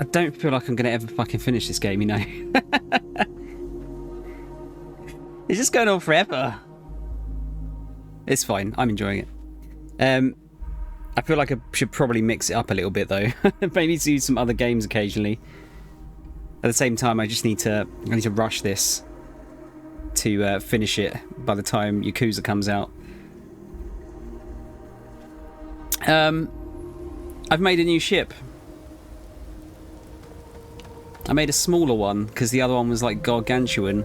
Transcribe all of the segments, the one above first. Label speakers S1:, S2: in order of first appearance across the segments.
S1: I don't feel like I'm going to ever fucking finish this game, you know. It's just going on forever. It's fine. I'm enjoying it. I feel like I should probably mix it up a little bit, though. Maybe do some other games occasionally. At the same time, I need to rush this to finish it by the time Yakuza comes out. I've made a new ship. I made a smaller one because the other one was like gargantuan.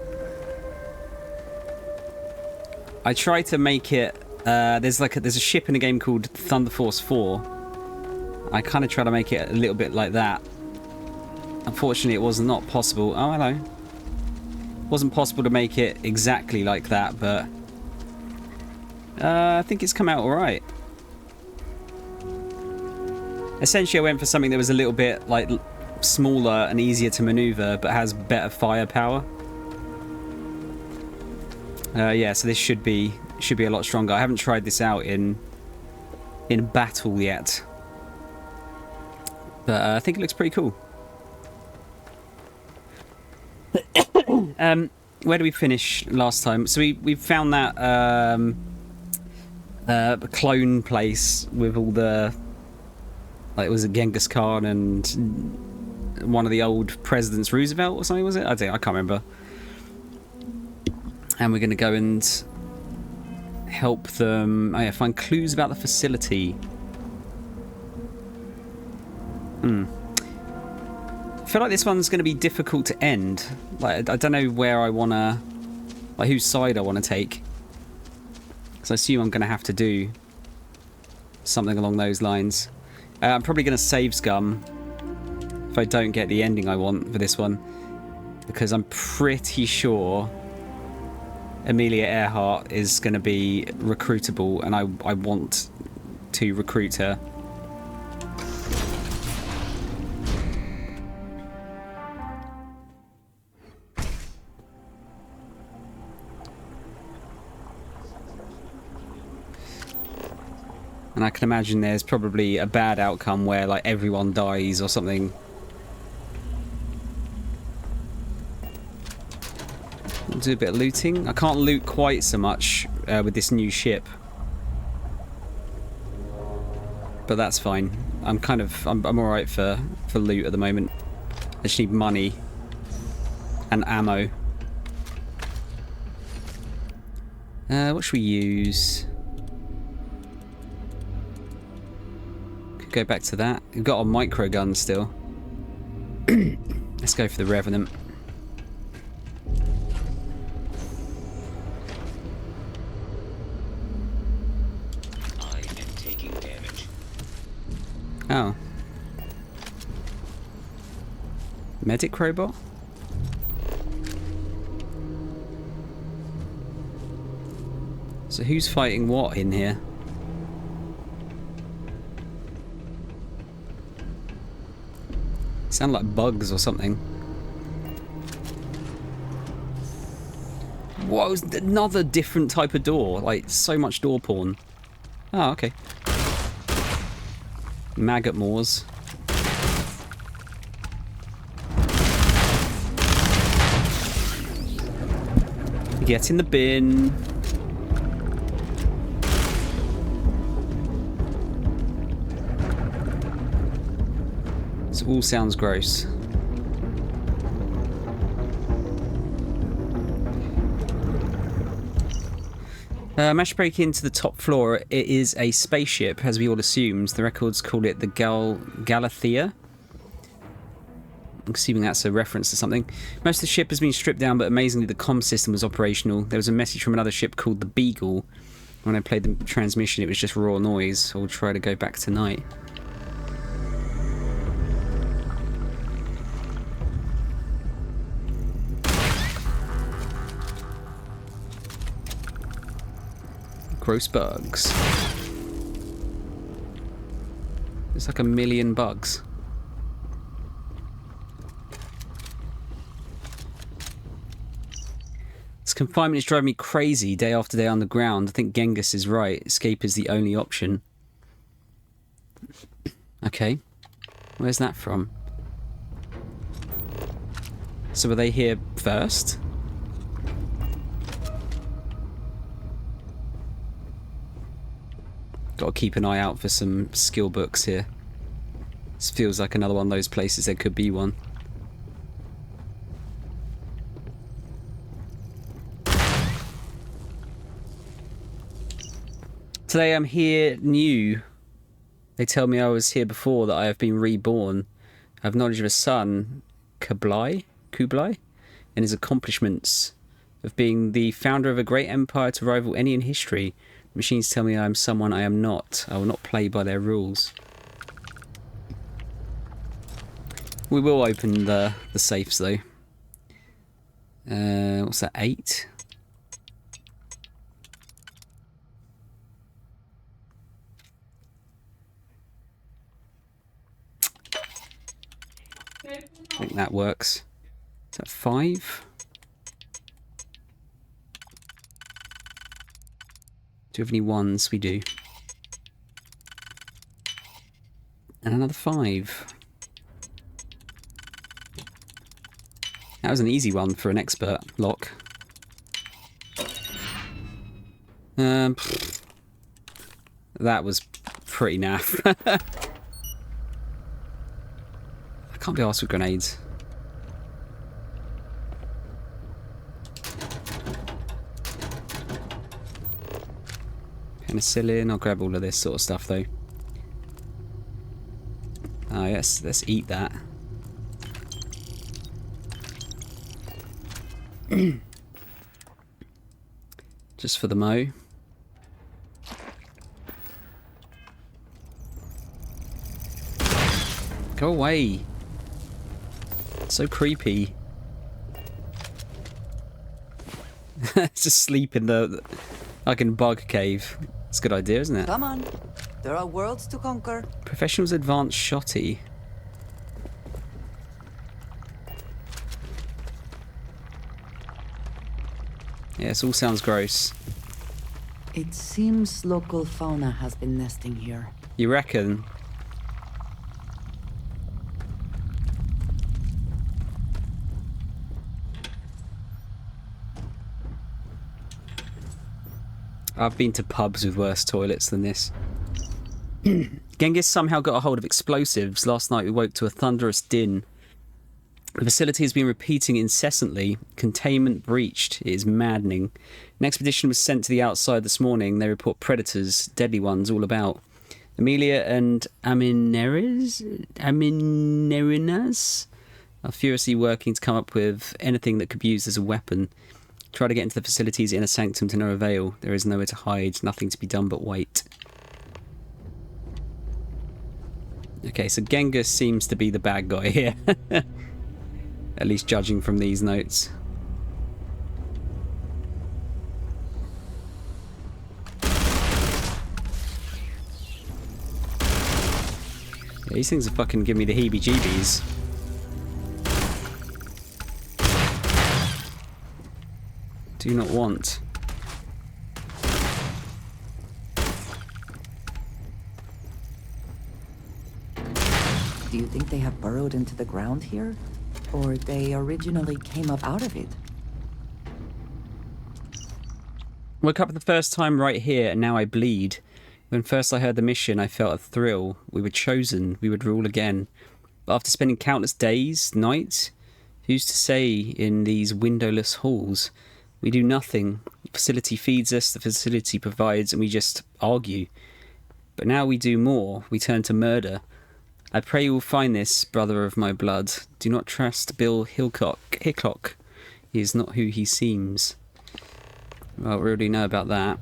S1: I tried to make it. There's a ship in a game called Thunder Force 4. I kind of try to make it a little bit like that. Unfortunately, it was not possible. Oh, hello. It wasn't possible to make it exactly like that, but I think it's come out all right. Essentially, I went for something that was a little bit like smaller and easier to maneuver, but has better firepower. Yeah, so this should be a lot stronger. I haven't tried this out in battle yet, but I think it looks pretty cool. Where do we finish last time? So we found that clone place with all the, like, was it Genghis Khan and one of the old presidents, Roosevelt or something, was it? I can't remember. And we're going to go and help them. Oh yeah, find clues about the facility. I feel like this one's going to be difficult to end. Like, I don't know where I want to, like, whose side I want to take. Because I assume I'm going to have to do something along those lines. I'm probably going to save scum if I don't get the ending I want for this one, because I'm pretty sure Amelia Earhart is going to be recruitable, and I want to recruit her. And I can imagine there's probably a bad outcome where, like, everyone dies or something. We'll do a bit of looting. I can't loot quite so much with this new ship, but that's fine. I'm all right for loot at the moment. I just need money and ammo. What should we use? Could go back to that. We've got a micro gun still. Let's go for the Revenant. Oh. Medic robot? So who's fighting what in here? Sound like bugs or something. Whoa, another different type of door. Like, so much door porn. Oh, okay. Maggot Moors. Get in the bin. This all sounds gross. Managed to break into the top floor. It is a spaceship, as we all assumed. The records call it the Galathea. I'm assuming that's a reference to something. Most of the ship has been stripped down, but amazingly the comm system was operational. There was a message from another ship called the Beagle. When I played the transmission, it was just raw noise. So we'll try to go back tonight. Gross bugs. There's like a million bugs. This confinement is driving me crazy day after day on the ground. I think Genghis is right. Escape is the only option. Okay. Where's that from? So were they here first? Got to keep an eye out for some skill books here. This feels like another one of those places there could be one. Today I'm here new. They tell me I was here before, that I have been reborn. I have knowledge of a son, Kublai, and his accomplishments of being the founder of a great empire to rival any in history. The machines tell me I am someone I am not. I will not play by their rules. We will open the safes though. What's that, 8? I think that works. Is that 5? Do you have any 1s? We do. And another 5. That was an easy one for an expert lock. That was pretty naff. I can't be arsed with grenades. Penicillin, I'll grab all of this sort of stuff though. Oh yes, let's eat that. Just for the mo. Go away. So creepy. Just sleep in the like in bug cave. It's a good idea, isn't it?
S2: Come on. There are worlds to conquer.
S1: Professionals advanced shotty. Yeah, this all sounds gross.
S2: It seems local fauna has been nesting here.
S1: You reckon? I've been to pubs with worse toilets than this. Genghis somehow got a hold of explosives. Last night we woke to a thunderous din. The facility has been repeating incessantly. Containment breached. It is maddening. An expedition was sent to the outside this morning. They report predators, deadly ones, all about. Amelia and Aminerinas are furiously working to come up with anything that could be used as a weapon. Try to get into the facility's inner sanctum to no avail. There is nowhere to hide, nothing to be done but wait. Okay, so Genghis seems to be the bad guy here. At least judging from these notes. Yeah, these things are fucking giving me the heebie-jeebies. Do not want.
S2: Do you think they have burrowed into the ground here? Or they originally came up out of it?
S1: Woke up for the first time right here, and now I bleed. When first I heard the mission, I felt a thrill. We were chosen. We would rule again. But after spending countless days, nights, who's to say in these windowless halls? We do nothing. The facility feeds us, the facility provides, and we just argue. But now we do more. We turn to murder. I pray you will find this, brother of my blood. Do not trust Bill Hickok. He is not who he seems. Well, we already know about that.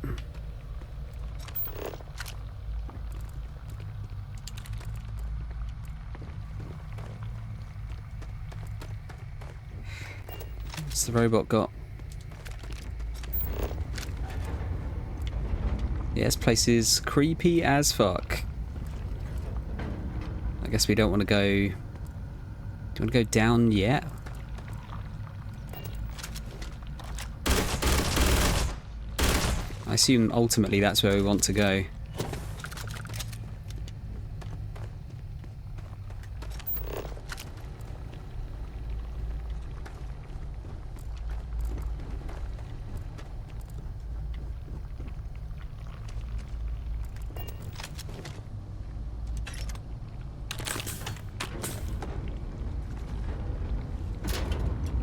S1: What's the robot got? Yeah, this place is creepy as fuck. I guess we don't want to go... Do you want to go down yet? I assume ultimately that's where we want to go.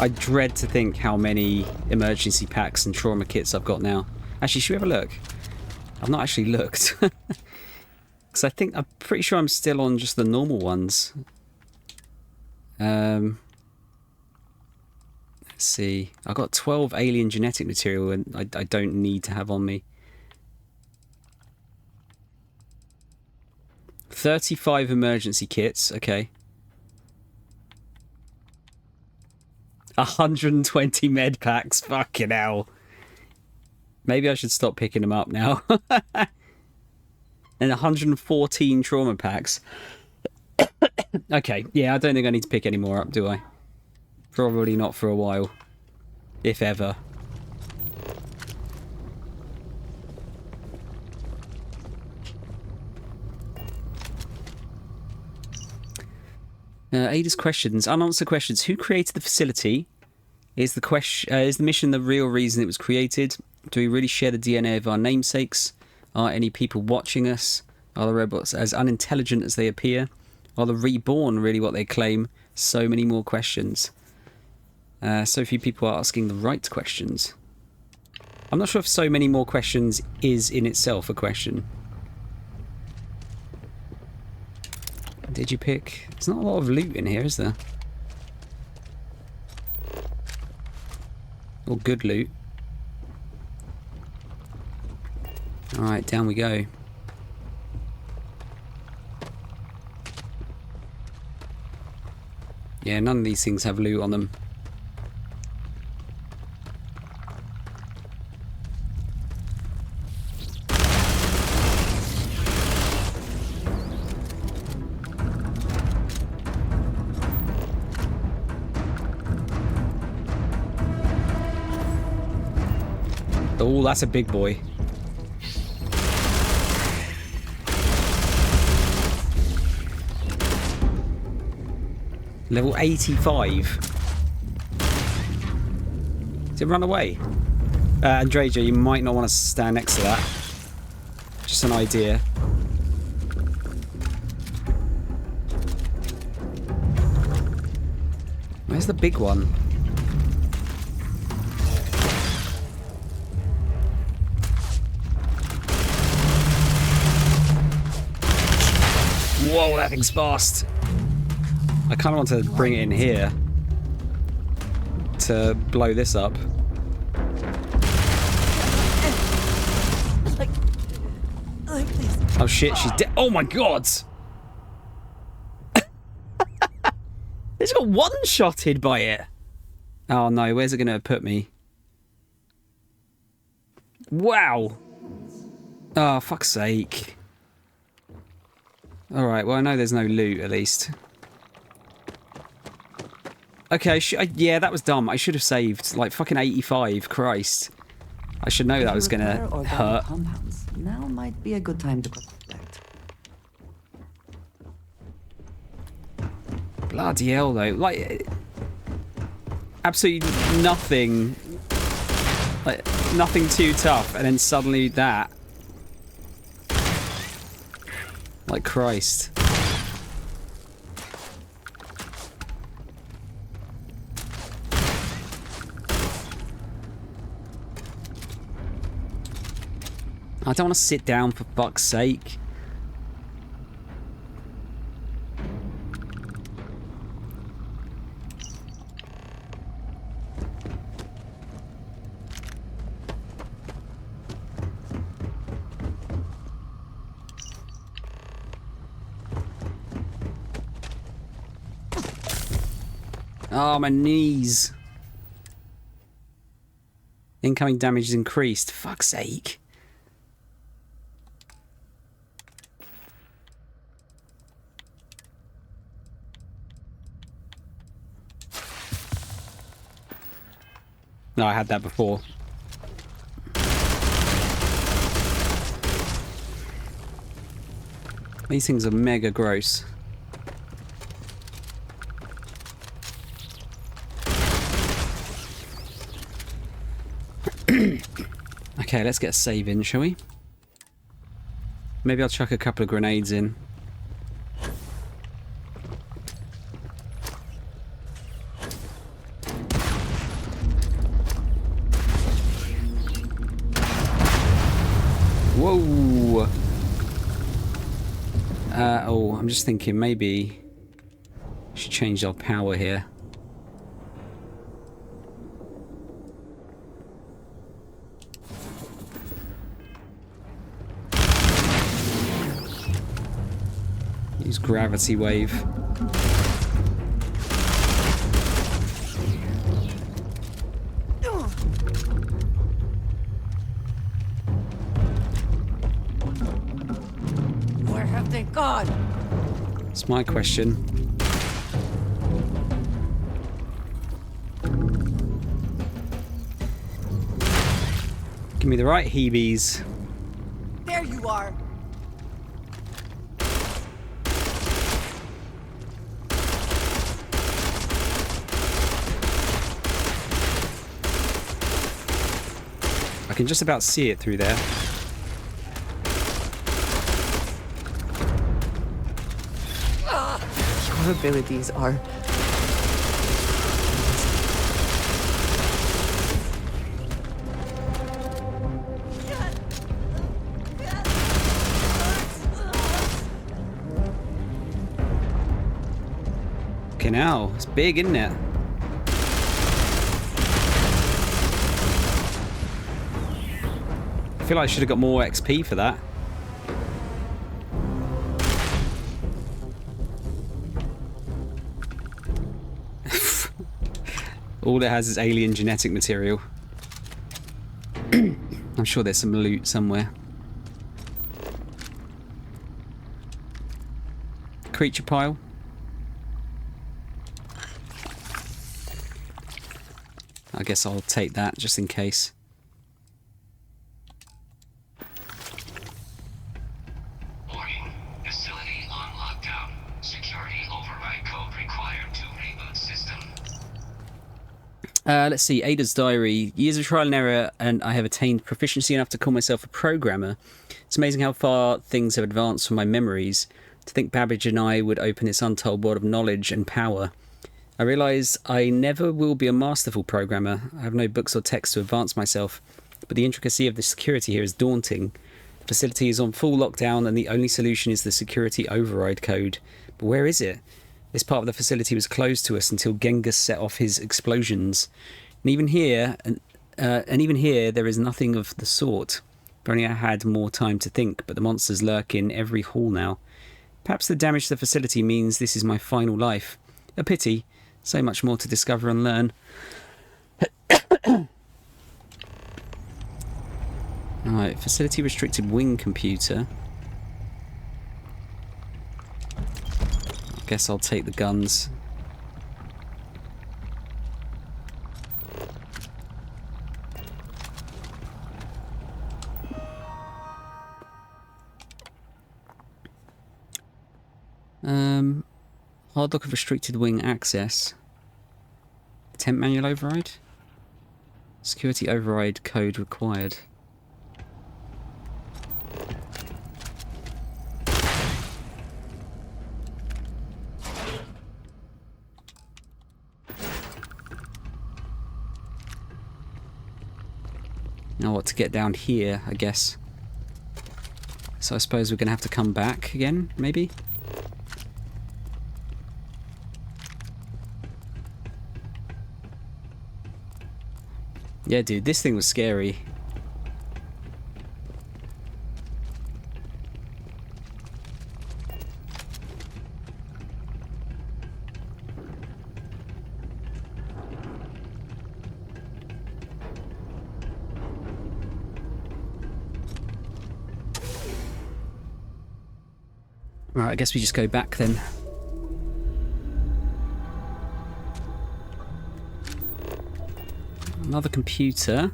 S1: I dread to think how many emergency packs and trauma kits I've got now. Actually, should we have a look? I've not actually looked. Because I'm pretty sure I'm still on just the normal ones. Let's see. I've got 12 alien genetic material and I don't need to have on me. 35 emergency kits, okay. 120 med packs, fucking hell. Maybe I should stop picking them up now. And 114 trauma packs. Okay, yeah, I don't think I need to pick any more up, do I? Probably not for a while. If ever. Ada's questions. Unanswered questions. Who created the facility? Is the mission the real reason it was created? Do we really share the DNA of our namesakes? Are any people watching us? Are the robots as unintelligent as they appear? Are the reborn really what they claim? So many more questions. So few people are asking the right questions. I'm not sure if so many more questions is in itself a question. Did you pick? There's not a lot of loot in here, is there? Or good loot. Alright, down we go. Yeah, none of these things have loot on them. Oh, that's a big boy. Level 85. Did it run away? Andreja, you might not want to stand next to that. Just an idea. Where's the big one? Whoa, that thing's fast. I kind of want to bring it in here to blow this up. Like this. Oh shit, she's dead. Oh my god! It's got one-shotted by it. Oh no, where's it going to put me? Wow. Oh, fuck's sake. Alright, well I know there's no loot at least. Okay, yeah, that was dumb. I should have saved. Like, fucking 85. Christ. I should know that was gonna hurt.
S2: Compounds. Now might be a good time to collect.
S1: Bloody hell, though. Like, absolutely nothing. Like, nothing too tough. And then suddenly that. Like, Christ. I don't want to sit down for fuck's sake. Oh, my knees. Incoming damage is increased. Fuck's sake. No, I had that before. These things are mega gross. Okay, let's get a save in, shall we? Maybe I'll chuck a couple of grenades in. Whoa! Oh, I'm just thinking maybe we should change our power here. Use gravity wave.
S2: Where have they gone?
S1: That's my question. Give me the right heebies.
S2: There you are.
S1: I can just about see it through there.
S2: Your abilities are...
S1: Okay, now it's big, isn't it? I feel like I should have got more XP for that. All it has is alien genetic material. I'm sure there's some loot somewhere. Creature pile. I guess I'll take that just in case.
S3: Warning. Facility on lockdown. Security override code required to reboot system.
S1: Let's see. Ada's diary. Years of trial and error, and I have attained proficiency enough to call myself a programmer. It's amazing how far things have advanced from my memories. To think Babbage and I would open this untold world of knowledge and power. I realise I never will be a masterful programmer. I have no books or text to advance myself, but the intricacy of the security here is daunting. The facility is on full lockdown, and the only solution is the security override code. But where is it? This part of the facility was closed to us until Genghis set off his explosions. And even here, there is nothing of the sort. If only I had more time to think, but the monsters lurk in every hall now. Perhaps the damage to the facility means this is my final life. A pity. So much more to discover and learn. Alright, facility restricted wing computer. I guess I'll take the guns. Hardlock of restricted wing access. Temp manual override. Security override code required. Now what to get down here, I guess. So I suppose we're going to have to come back again, maybe? Yeah, dude, this thing was scary. Right, I guess we just go back then. Another computer.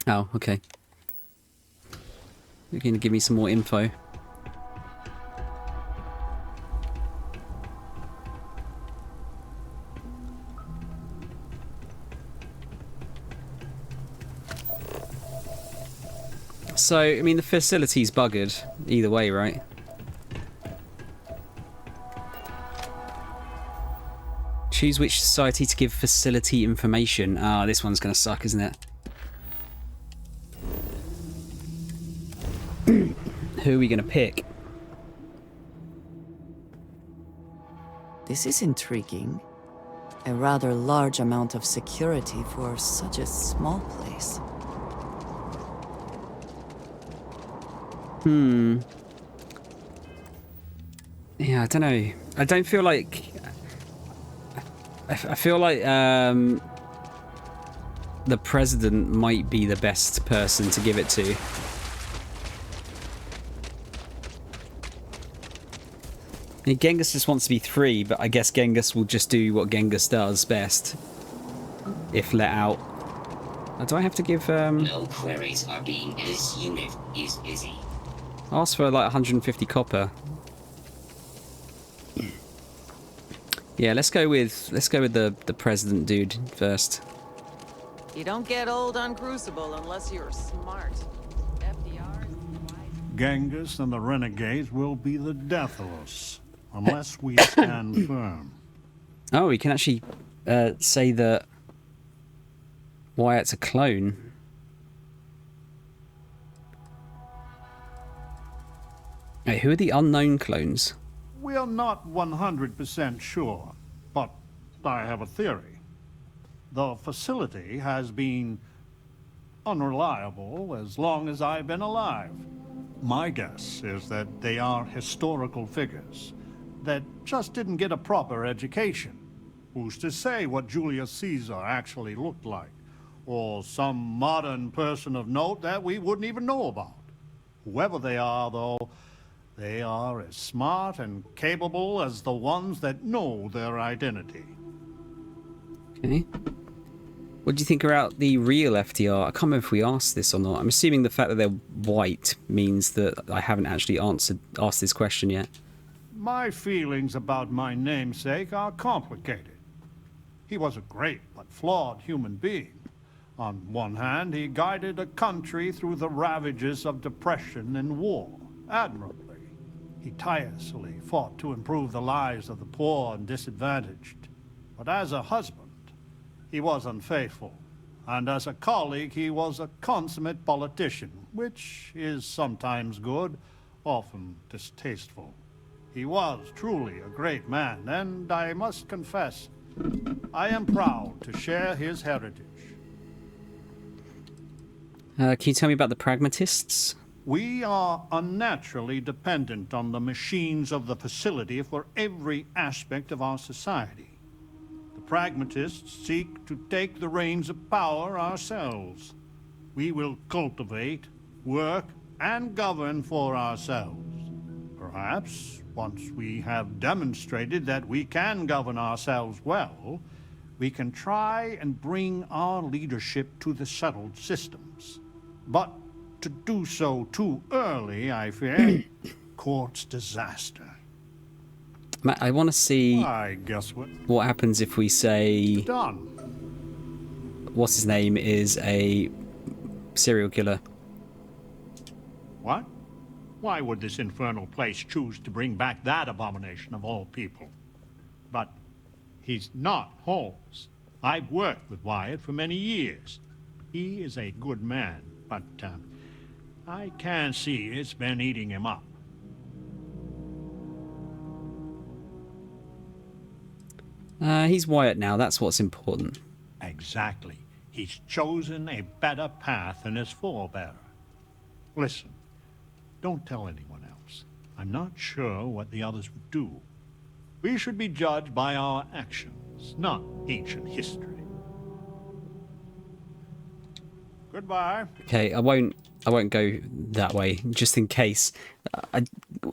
S1: Oh, okay. You're going to give me some more info. So, I mean, the facility's buggered either way, right? Choose which society to give facility information. Ah, this one's going to suck, isn't it? Who are we going to pick?
S2: This is intriguing. A rather large amount of security for such a small place.
S1: Yeah, I don't know. I don't feel like... I feel like the president might be the best person to give it to. I mean, Genghis just wants to be 3, but I guess Genghis will just do what Genghis does best. If let out. Do I have to give...
S3: No queries are being... This unit is busy.
S1: Ask for like 150 copper. Yeah, let's go with the president dude first.
S4: You don't get old on Crucible unless you're smart. FDR is
S5: Genghis and the renegades will be the death of us, unless we stand firm.
S1: Oh, we can actually say that Wyatt's a clone. Hey, who are the unknown clones?
S5: We are not 100% sure, but I have a theory. The facility has been unreliable as long as I've been alive. My guess is that they are historical figures that just didn't get a proper education. Who's to say what Julius Caesar actually looked like? Or some modern person of note that we wouldn't even know about? Whoever they are, though, they are as smart and capable as the ones that know their identity.
S1: Okay. What do you think about the real FDR? I can't remember if we asked this or not. I'm assuming the fact that they're white means that I haven't actually asked this question yet.
S5: My feelings about my namesake are complicated. He was a great but flawed human being. On one hand, he guided a country through the ravages of depression and war admirably. He tirelessly fought to improve the lives of the poor and disadvantaged. But as a husband, he was unfaithful. And as a colleague, he was a consummate politician, which is sometimes good, often distasteful. He was truly a great man, and I must confess, I am proud to share his heritage.
S1: Can you tell me about the pragmatists?
S5: We are unnaturally dependent on the machines of the facility for every aspect of our society. The pragmatists seek to take the reins of power ourselves. We will cultivate, work, and govern for ourselves. Perhaps, once we have demonstrated that we can govern ourselves well, we can try and bring our leadership to the settled systems. But to do so too early, I fear, courts disaster.
S1: Matt, I want to see
S5: I guess
S1: what happens if we say
S5: done.
S1: what's his name is a serial killer.
S5: What? Why would this infernal place choose to bring back that abomination of all people? But he's not Holmes. I've worked with Wyatt for many years. He is a good man, but I can see it's been eating him up.
S1: He's Wyatt now, that's what's important.
S5: Exactly. He's chosen a better path than his forebearer. Listen, don't tell anyone else. I'm not sure what the others would do. We should be judged by our actions, not ancient history. Goodbye.
S1: Okay, I won't go that way, just in case.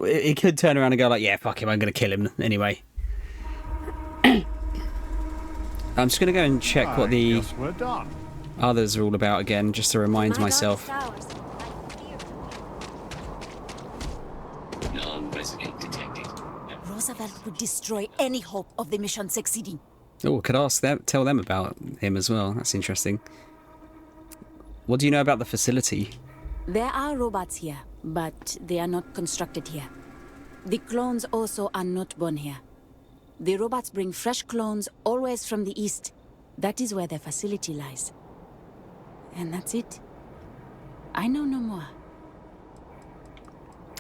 S1: It could turn around and go like, yeah, fuck him, I'm going to kill him anyway. I'm just going to go and check what the
S5: Guess we're done.
S1: others are all about again, just to remind myself.
S3: Non-resident detected.
S6: Roosevelt would destroy any hope of the mission succeeding.
S1: Oh, could ask them, tell them about him as well. That's interesting. What do you know about the facility?
S6: There are robots here, but they are not constructed here. The clones also are not born here. The robots bring fresh clones always from the east. That is where their facility lies. And that's it. I know no more.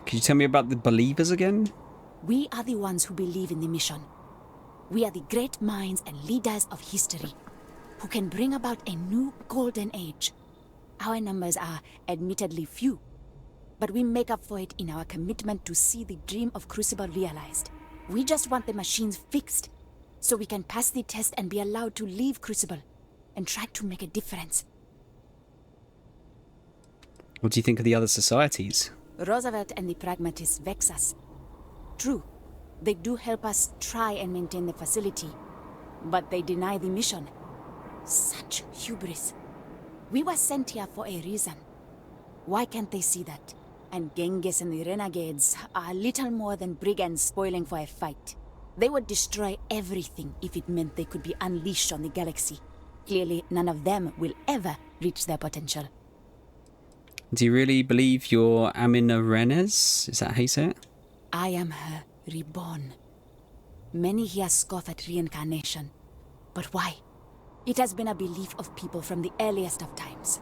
S1: Could you tell me about the believers again?
S6: We are the ones who believe in the mission. We are the great minds and leaders of history who can bring about a new golden age. Our numbers are admittedly few, but we make up for it in our commitment to see the dream of Crucible realized. We just want the machines fixed so we can pass the test and be allowed to leave Crucible and try to make a difference.
S1: What do you think of the other societies?
S6: Roosevelt and the pragmatists vex us. True, they do help us try and maintain the facility, but they deny the mission. Such hubris. We were sent here for a reason. Why can't they see that? And Genghis and the renegades are little more than brigands spoiling for a fight. They would destroy everything if it meant they could be unleashed on the galaxy. Clearly, none of them will ever reach their potential.
S1: Do you really believe you're Amina Renes? Is that how you say it?
S6: I am her reborn. Many here scoff at reincarnation. But why? It has been a belief of people from the earliest of times.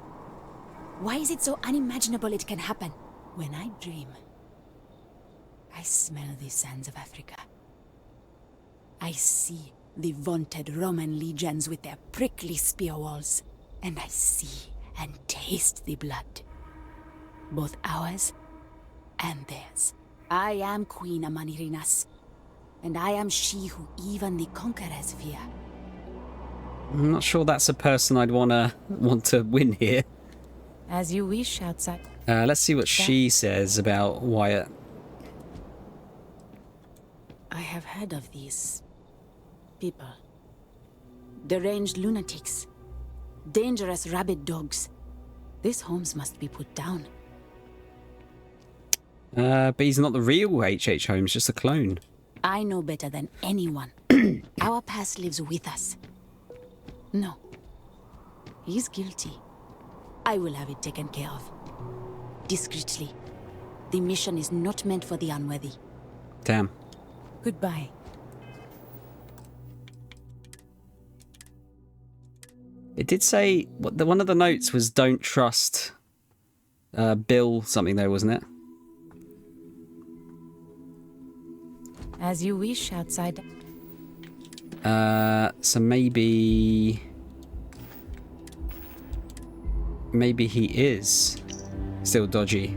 S6: Why is it so unimaginable it can happen? When I dream, I smell the sands of Africa. I see the vaunted Roman legions with their prickly spear walls. And I see and taste the blood. Both ours and theirs. I am Queen Amanirinas, and I am she who even the conquerors fear.
S1: I'm not sure that's a person I'd want to win here.
S6: As you wish, outside.
S1: Let's see what she says about Wyatt.
S6: I have heard of these people. Deranged lunatics. Dangerous rabid dogs. This Holmes must be put down.
S1: But he's not the real H.H. Holmes, just a clone.
S6: I know better than anyone. Our past lives with us. No. He's guilty. I will have it taken care of. Discreetly. The mission is not meant for the unworthy.
S1: Damn.
S6: Goodbye.
S1: It did say, one of the notes was don't trust Bill something though, wasn't it?
S6: As you wish, outside.
S1: So maybe he is still dodgy.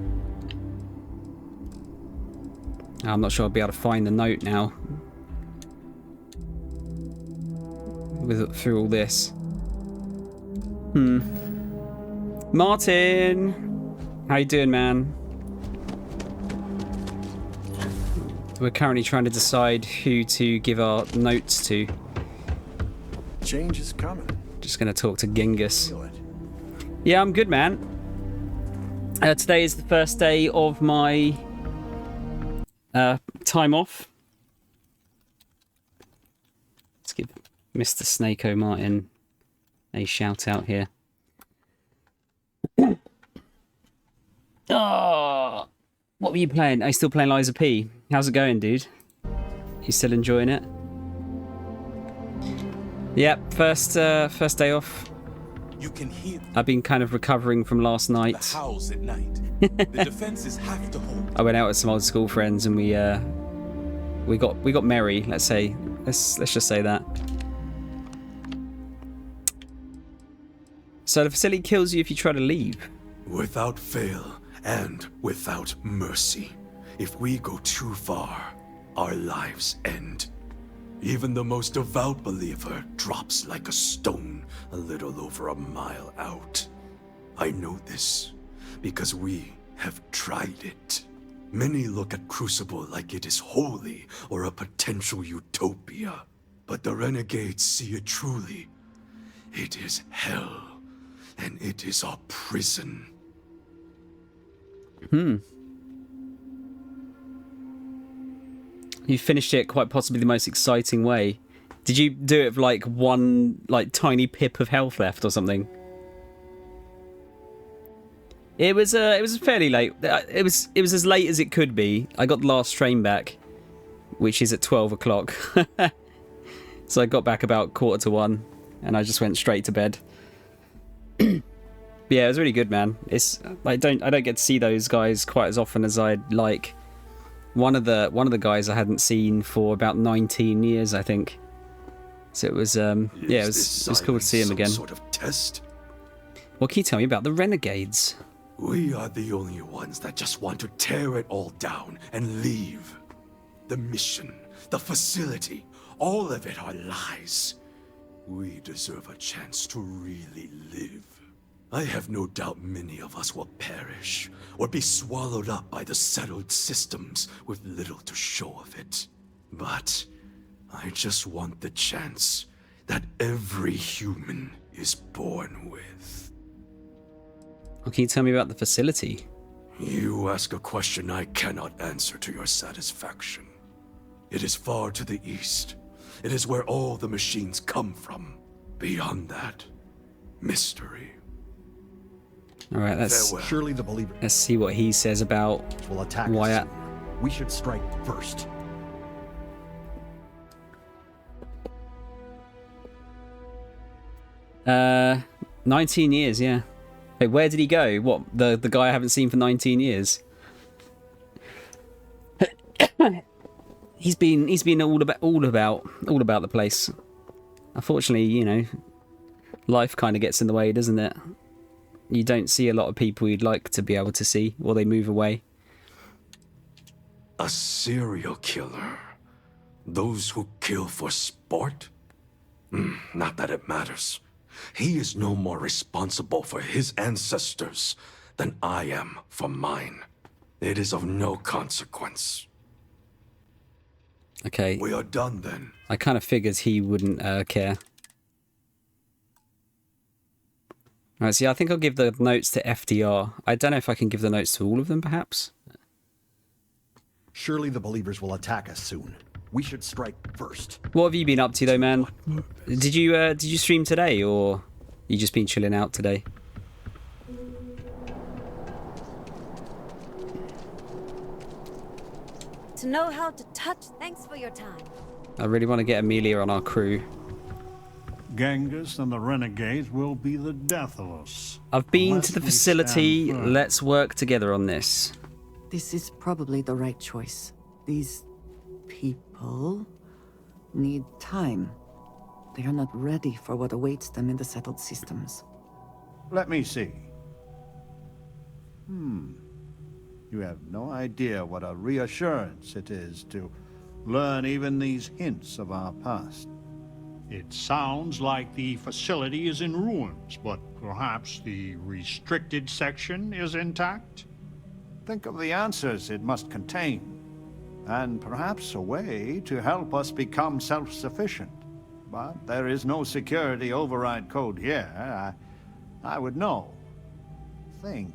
S1: I'm not sure I'll be able to find the note now through all this. Martin, how you doing, man? We're currently trying to decide who to give our notes to.
S7: Change is coming.
S1: Just gonna talk to Genghis.
S7: Feel it.
S1: Yeah, I'm good, man. Today is the first day of my time off. Let's give Mr. Snake Martin a shout out here. Oh, what were you playing? Are you still playing Liza P? How's it going, dude? You still enjoying it? Yep, first day off.
S8: You can hear
S1: I've been kind of recovering from last
S8: the
S1: night.
S8: howls at night. The defenses have to hold.
S1: I went out with some old school friends and we got merry. Let's just say that. So the facility kills you if you try to leave.
S7: Without fail and without mercy. If we go too far, our lives end. Even the most devout believer drops like a stone a little over a mile out. I know this because we have tried it. Many look at Crucible like it is holy or a potential utopia. But the renegades see it truly. It is hell, and it is our prison.
S1: You finished it quite possibly the most exciting way. Did you do it with like one tiny pip of health left or something? It was fairly late. It was as late as it could be. I got the last train back, which is at 12 o'clock. So I got back about 1:45, and I just went straight to bed. Yeah, it was really good, man. It's I don't get to see those guys quite as often as I'd like. One of the guys I hadn't seen for about 19 years, I think. So it was yeah, it was cool to see him again.
S7: Sort of test?
S1: What can you tell me about the Renegades?
S7: We are the only ones that just want to tear it all down and leave. The mission, the facility, all of it are lies. We deserve a chance to really live. I have no doubt many of us will perish or be swallowed up by the settled systems with little to show of it. But I just want the chance that every human is born with.
S1: What can you tell me about the facility?
S7: You ask a question I cannot answer to your satisfaction. It is far to the east. It is where all the machines come from. Beyond that, mystery.
S1: All right, let's
S7: Farewell.
S9: Surely the believer
S1: let's see what he says about
S9: will attack
S1: Wyatt.
S9: us. We should strike first.
S1: Uh, 19 years, yeah. Wait, where did he go? What, the guy I haven't seen for 19 years? He's been all about the place. Unfortunately, you know, life kind of gets in the way, doesn't it? You don't see a lot of people you'd like to be able to see, or they move away.
S7: A serial killer. Those who kill for sport? Not that it matters. He is no more responsible for his ancestors than I am for mine. It is of no consequence.
S1: Okay.
S7: We are done then.
S1: I kind of figured he wouldn't care. Alright, so yeah, I think I'll give the notes to FDR. I don't know if I can give the notes to all of them, perhaps?
S9: Surely the believers will attack us soon. We should strike first.
S1: What have you been up to, though, man? Did you stream today, or you just been chilling out today?
S10: To know how to touch. Thanks for your time.
S1: I really want to get Amelia on our crew.
S5: Genghis and the Renegades will be the death of us.
S1: I've been
S5: Unless
S1: to the
S5: we
S1: facility.
S5: stand firm.
S1: Let's work together on this.
S2: This is probably the right choice. These people need time. They are not ready for what awaits them in the settled systems.
S5: Let me see. You have no idea what a reassurance it is to learn even these hints of our past. It sounds like the facility is in ruins, but perhaps the restricted section is intact? Think of the answers it must contain, and perhaps a way to help us become self-sufficient. But there is no security override code here. I would know. Think.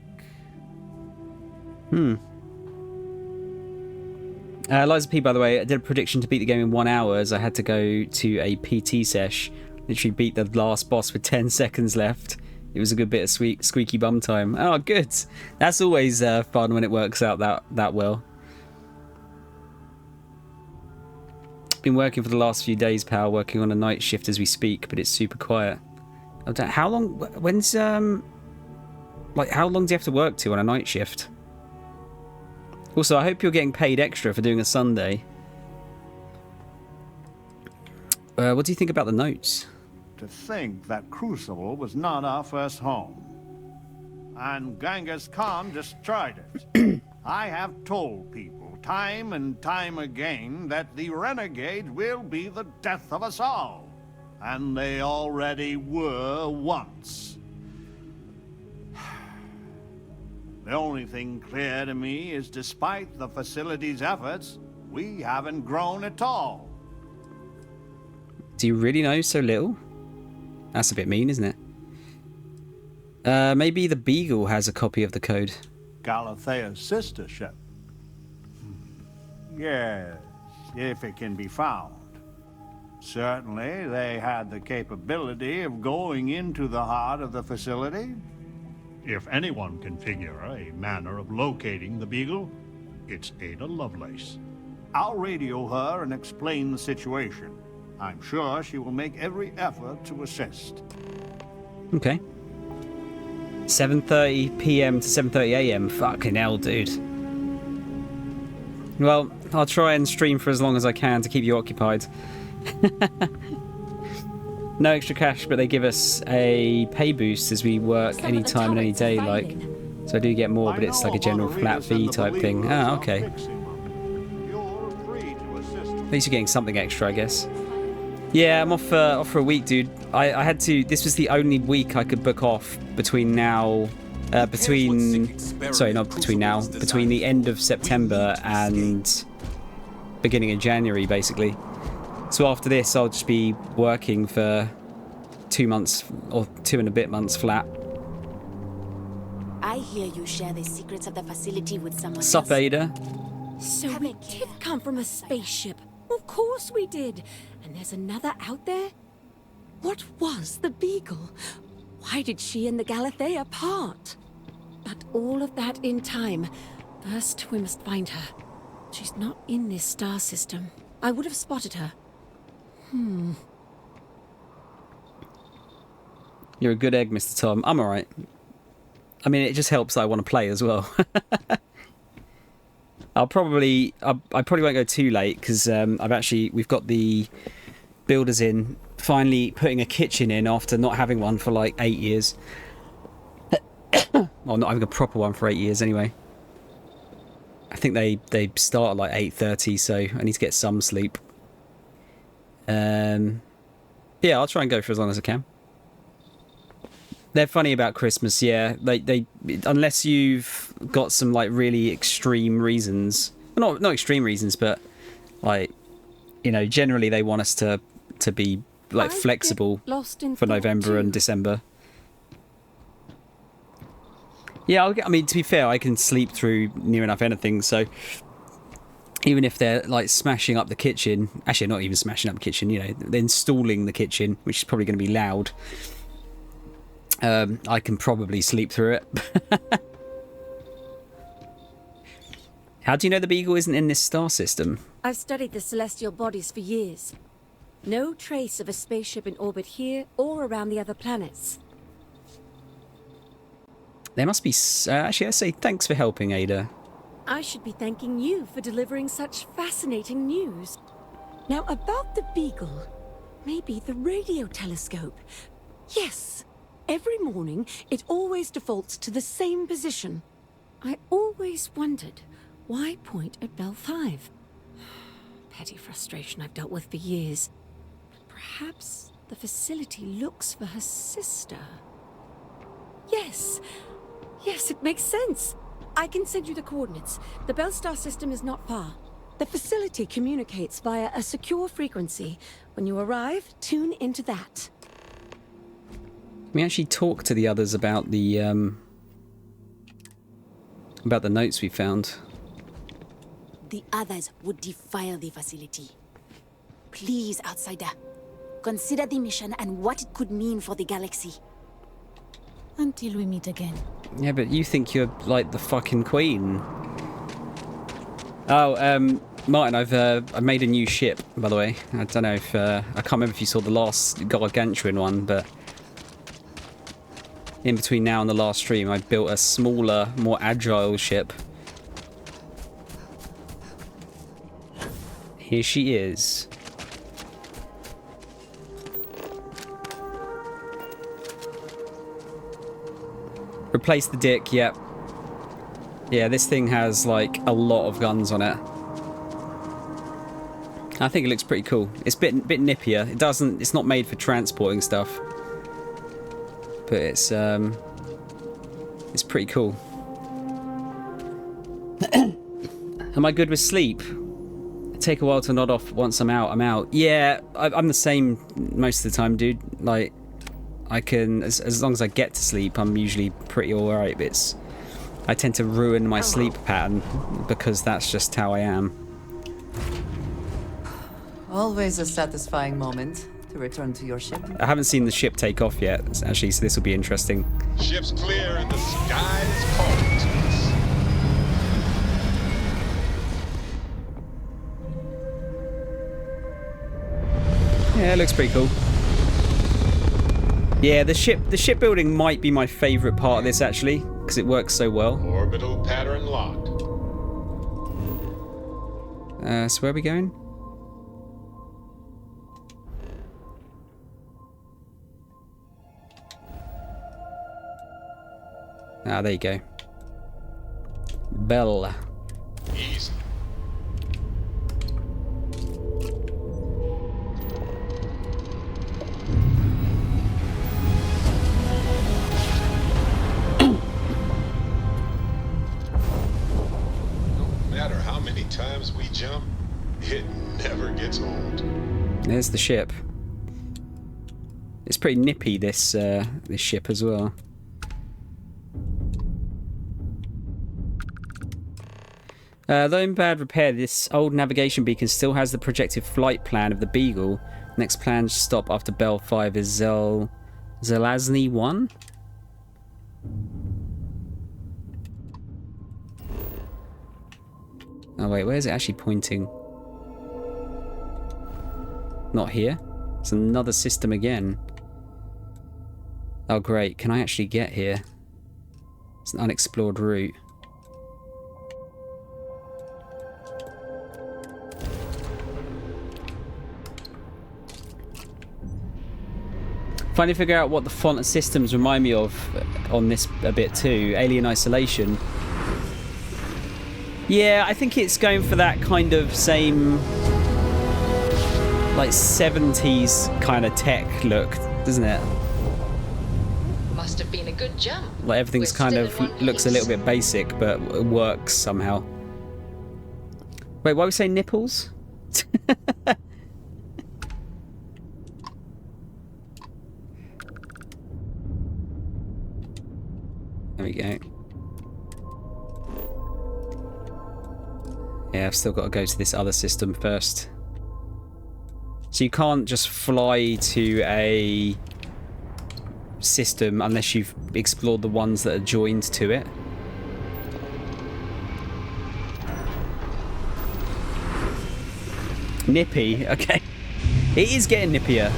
S1: Liza P, by the way, I did a prediction to beat the game in 1 hour as I had to go to a PT sesh. Literally beat the last boss with 10 seconds left. It was a good bit of squeaky bum time. Oh, good. That's always fun when it works out that well. Been working for the last few days, pal. Working on a night shift as we speak, but it's super quiet. How long? When's like how long do you have to work to on a night shift? Also, I hope you're getting paid extra for doing a Sunday. What do you think about the notes?
S5: To think that Crucible was not our first home. And Genghis Khan destroyed it. I have told people time and time again that the Renegades will be the death of us all. And they already were once. The only thing clear to me is despite the facility's efforts, we haven't grown at all.
S1: Do you really know so little? That's a bit mean, isn't it? Maybe the Beagle has a copy of the code.
S5: Galathea's sister ship. Yes, if it can be found. Certainly, they had the capability of going into the heart of the facility. If anyone can figure a manner of locating the Beagle, it's Ada Lovelace. I'll radio her and explain the situation. I'm sure she will make every effort to assist.
S1: Okay. 7:30 p.m. to 7:30 a.m. Fucking hell, dude. Well, I'll try and stream for as long as I can to keep you occupied. No extra cash, but they give us a pay boost as we work any time and any day, like. So I do get more, but it's like a general flat fee type thing. Ah, okay. At least you're getting something extra, I guess. Yeah, I'm off for a week, dude. I had to. This was the only week I could book off between now. Between the end of September and beginning of January, basically. So after this, I'll just be working for 2 months or 2 and a bit months flat.
S6: I hear you share the secrets of the facility with someone else.
S1: Sup, Ada?
S10: So we did come from a spaceship. Of course we did. And there's another out there? What was the Beagle? Why did she and the Galathea part? But all of that in time. First, we must find her. She's not in this star system. I would have spotted her.
S1: You're a good egg, Mr. Tom. I'm alright. I mean, it just helps that I want to play as well. I probably won't go too late because we've got the builders in, finally putting a kitchen in after not having one for like 8 years. Well, not having a proper one for 8 years anyway. I think they start at like 8:30, so I need to get some sleep. Yeah, I'll try and go for as long as I can. They're funny about Christmas, yeah. They unless you've got some like really extreme reasons, well, not extreme reasons, but like, you know, generally they want us to be like flexible for November and December. Yeah, I mean, to be fair, I can sleep through near enough anything, so even if they're like smashing up the kitchen, actually not even smashing up the kitchen, you know, they're installing the kitchen, which is probably going to be loud. I can probably sleep through it. How do you know the Beagle isn't in this star system?
S10: I've studied the celestial bodies for years. No trace of a spaceship in orbit here or around the other planets.
S1: There must be... actually, I say thanks for helping, Ada.
S10: I should be thanking you for delivering such fascinating news. Now, about the Beagle, maybe the radio telescope. Yes, every morning it always defaults to the same position. I always wondered, why point at Bell 5? Petty frustration I've dealt with for years. But perhaps the facility looks for her sister. Yes, it makes sense. I can send you the coordinates. The Bell Star system is not far. The facility communicates via a secure frequency. When you arrive, tune into that.
S1: We actually talked to the others about the notes we found.
S6: The others would defile the facility. Please, outsider, consider the mission and what it could mean for the galaxy. Until we meet again.
S1: Yeah, but you think you're like the fucking queen. Oh, Martin, I've made a new ship, by the way. I don't know if I can't remember if you saw the last gargantuan one, but in between now and the last stream, I built a smaller, more agile ship. Here she is. Replace the dick, yep. Yeah, this thing has like a lot of guns on it. I think it looks pretty cool. It's a bit nippier. It's not made for transporting stuff. But it's pretty cool. Am I good with sleep? Take a while to nod off. Once I'm out, I'm out. Yeah, I'm the same most of the time, dude. Like, I can, as long as I get to sleep, I'm usually pretty alright. But I tend to ruin my sleep pattern because that's just how I am.
S2: Always a satisfying moment to return to your ship.
S1: I haven't seen the ship take off yet, actually, so this will be interesting.
S11: Ship's clear and the sky is calling to us.
S1: Yeah, it looks pretty cool. Yeah, the shipbuilding might be my favourite part of this actually, because it works so well.
S11: Orbital pattern locked.
S1: So where are we going? Ah, there you go. Bell.
S11: Easy. No matter how many times we jump, it never gets old.
S1: There's the ship. It's pretty nippy, this this ship as well. Though in bad repair, this old navigation beacon still has the projected flight plan of the Beagle. Next planned stop after Bell 5 is Zelazny 1? Oh wait, where is it actually pointing? Not here. It's another system again. Oh great, can I actually get here? It's an unexplored route. Finally figure out what the font and systems remind me of on this a bit too. Alien Isolation. Yeah, I think it's going for that kind of same like 70s kind of tech look, doesn't it?
S12: Must have been a good jump.
S1: Like everything's kind of looks a little bit basic, but it works somehow. Wait, why are we saying nipples? There we go. Yeah, I've still got to go to this other system first. So you can't just fly to a system unless you've explored the ones that are joined to it. Nippy, okay. It is getting nippier.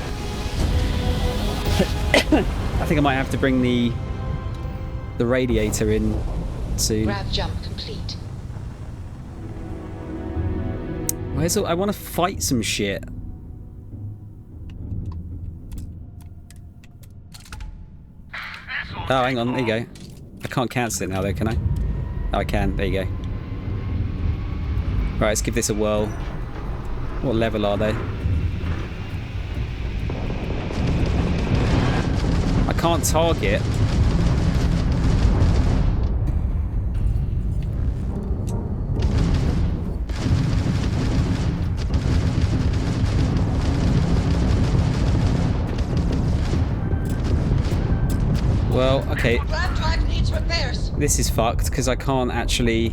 S1: I think I might have to bring the radiator in soon.
S12: Grav jump complete.
S1: Where's I want to fight some shit. Oh, hang on, there you go. I can't cancel it now though, can I? Oh, I can, there you go. Right, let's give this a whirl. What level are they? I can't target. Well, okay. This is fucked because I can't actually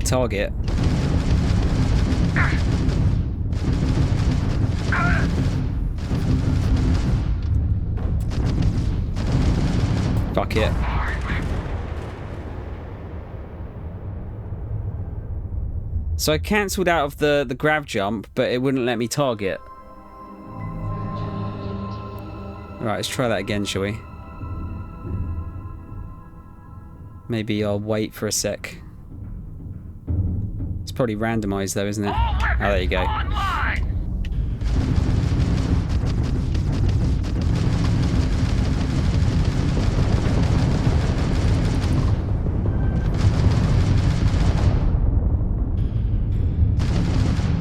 S1: target. Fuck it. So I cancelled out of the grav jump, but it wouldn't let me target. Alright, let's try that again, shall we? Maybe I'll wait for a sec. It's probably randomised though, isn't it? Oh, there you go.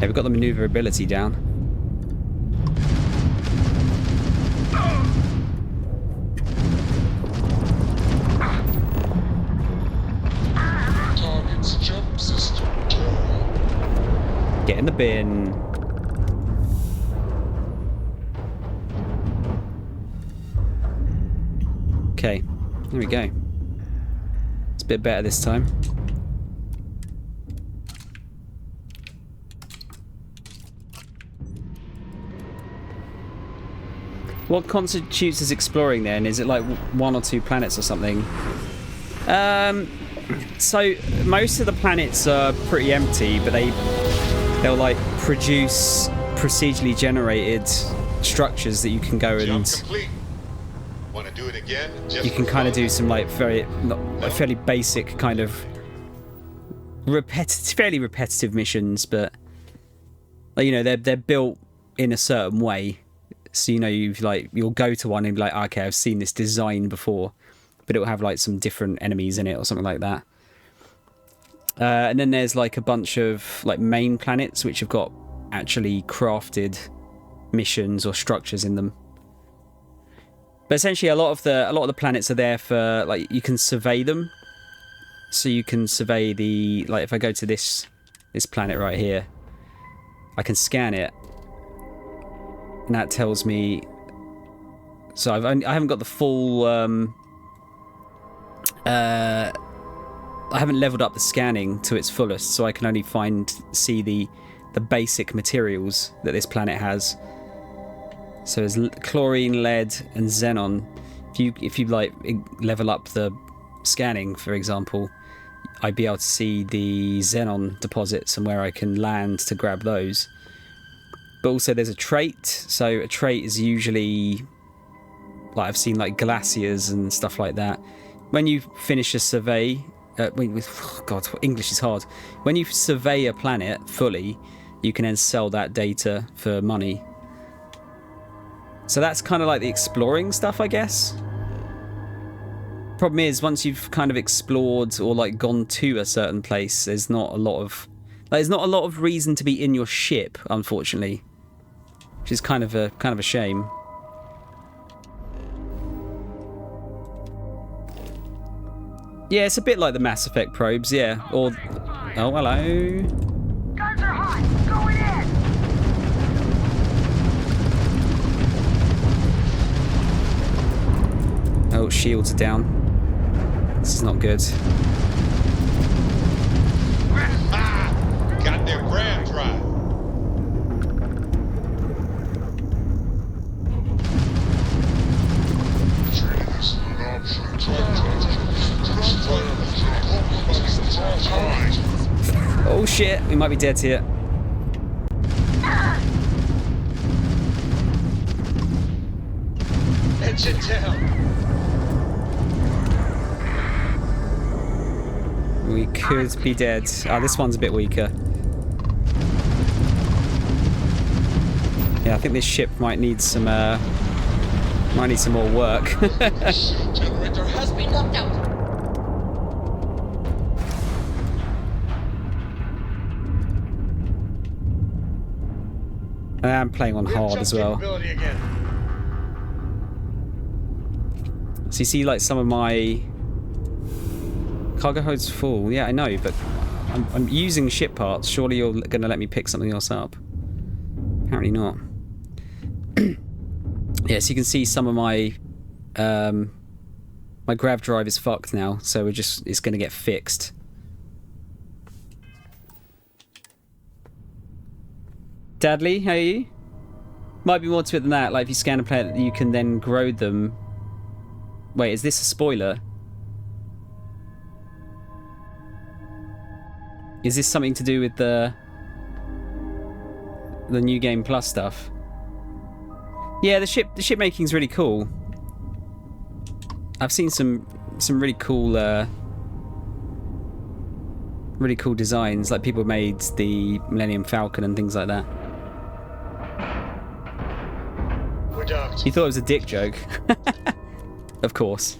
S1: Yeah, we've got the manoeuvrability down.
S11: Target's jump system.
S1: Get in the bin. Okay, there we go. It's a bit better this time. What constitutes as exploring then? Is it like 1 or 2 planets or something? So most of the planets are pretty empty, but they'll like produce procedurally generated structures that you can go
S11: Jump
S1: and
S11: complete. Want to do it again? Just
S1: you can
S11: for
S1: kind of
S11: fun?
S1: do some like fairly basic kind of fairly repetitive missions, but like, you know, they're built in a certain way, so you know you'll go to one and be like, okay, I've seen this design before, but it will have like some different enemies in it or something like that. And then there's like a bunch of like main planets which have got actually crafted missions or structures in them. But essentially, a lot of the planets are there for like you can survey them. So you can survey the, like if I go to this planet right here, I can scan it, and that tells me. So I haven't got the full. I haven't leveled up the scanning to its fullest, so I can only see the basic materials that this planet has. So there's chlorine, lead, and xenon. If you like level up the scanning, for example, I'd be able to see the xenon deposits and where I can land to grab those. But also there's a trait. So a trait is usually, like I've seen like glaciers and stuff like that. When you finish a survey, God, English is hard. When you survey a planet fully, you can then sell that data for money. So that's kind of like the exploring stuff, I guess. Problem is, once you've kind of explored or like gone to a certain place, there's not a lot of reason to be in your ship, unfortunately, which is kind of a shame. Yeah, it's a bit like the Mass Effect probes, yeah. Or oh, hello.
S13: Guns are hot. Going in.
S1: Oh, shields are down. This is not good.
S11: Got their gram drive.
S1: Oh shit, we might be dead here.
S11: Engine down.
S1: We could be dead. Oh, this one's a bit weaker. Yeah, I think this ship might need some more work.
S12: Generator has been knocked out.
S1: I'm playing on hard as well. So you see, like, some of my cargo holds full. Yeah, I know, but I'm using ship parts. Surely you're going to let me pick something else up. Apparently not. Yeah, so you can see some of my my grav drive is fucked now, so it's going to get fixed. Dudley, how are you? Might be more to it than that. Like if you scan a planet, you can then grow them. Wait, is this a spoiler? Is this something to do with the New Game Plus stuff? Yeah, the ship making's really cool. I've seen some really cool designs. Like people made the Millennium Falcon and things like that.
S11: We're docked.
S1: You thought it was a dick joke? Of course.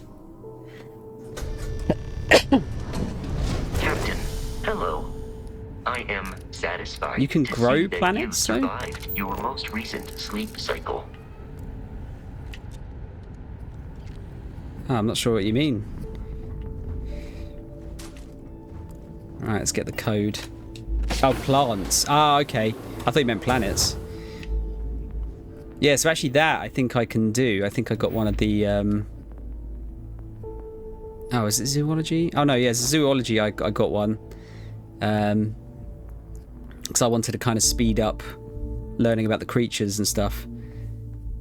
S14: Captain, hello. I am satisfied.
S1: You can
S14: to
S1: grow
S14: see that
S1: planets,
S14: you
S1: though?
S14: survived your most recent sleep cycle.
S1: Oh, I'm not sure what you mean. Alright, let's get the code. Oh, plants. Ah, okay. I thought you meant planets. Yeah, so actually that I think I can do. I think I got one of the... Oh, is it zoology? Oh, no, yeah, it's zoology. I got one. Because I wanted to kind of speed up learning about the creatures and stuff.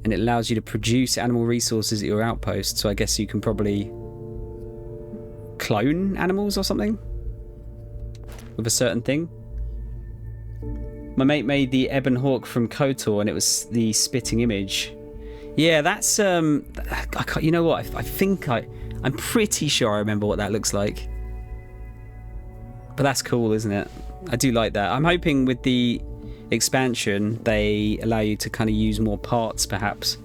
S1: And it allows you to produce animal resources at your outpost, so I guess you can probably clone animals or something with a certain thing. My mate made the Ebon Hawk from KOTOR, and it was the spitting image. Yeah, that's I can't, you know what? I'm pretty sure I remember what that looks like. But that's cool, isn't it? I do like that. I'm hoping with the expansion they allow you to kind of use more parts, perhaps.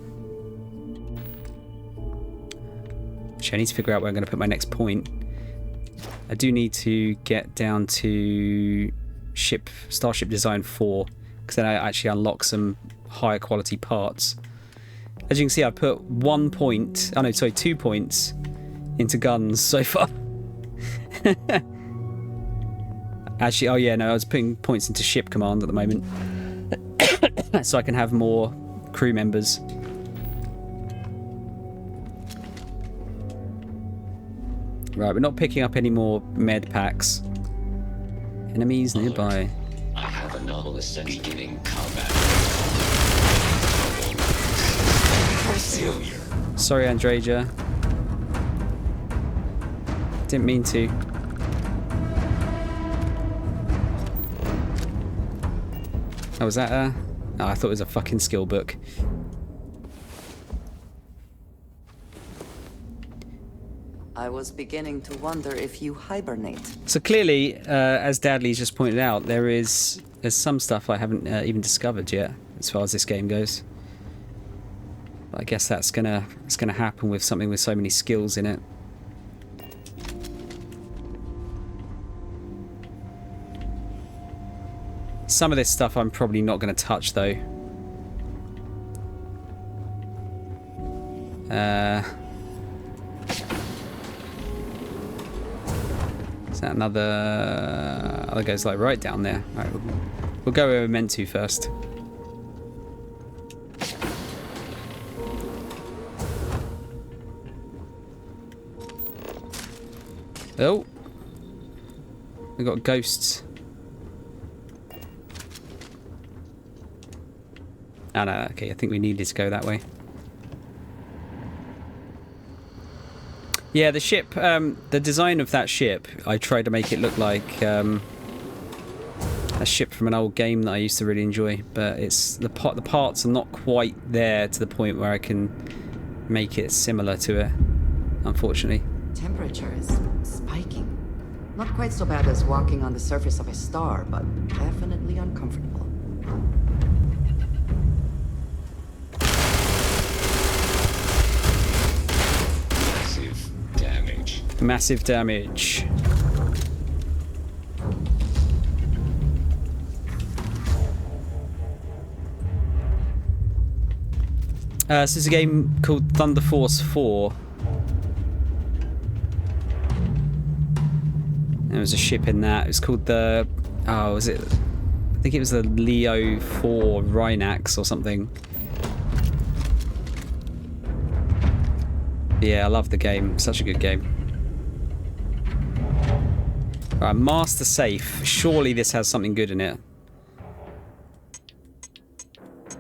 S1: Actually, I need to figure out where I'm going to put my next point. I do need to get down to Starship Design 4, because then I actually unlock some higher quality parts. As you can see, I put 2 points into guns so far. Actually, oh yeah, no, I was putting points into ship command at the moment. So I can have more crew members. Right, we're not picking up any more med packs. Enemies nearby.
S3: I have anomalous beginning combat. Failure.
S1: Sorry, Andreja. Didn't mean to. Oh, was that a... Oh, I thought it was a fucking skill book.
S2: I was beginning to wonder if you hibernate.
S1: So clearly, as Dadley's just pointed out, there's some stuff I haven't even discovered yet, as far as this game goes. But I guess it's gonna happen with something with so many skills in it. Some of this stuff I'm probably not going to touch, though. Is that another... Oh, that goes like right down there. All right, we'll go where we're meant to first. Oh. We got ghosts. Oh no, okay, I think we needed to go that way. Yeah, the ship, the design of that ship, I tried to make it look like a ship from an old game that I used to really enjoy, but it's the parts are not quite there to the point where I can make it similar to it, unfortunately.
S2: Temperature is spiking. Not quite so bad as walking on the surface of a star, but definitely uncomfortable.
S1: Massive damage. So this is a game called Thunder Force 4. There was a ship in that. It was called the... Oh, was it... I think it was the Leo 4 Rhinax or something. Yeah, I love the game. Such a good game. Right, master safe. Surely this has something good in it.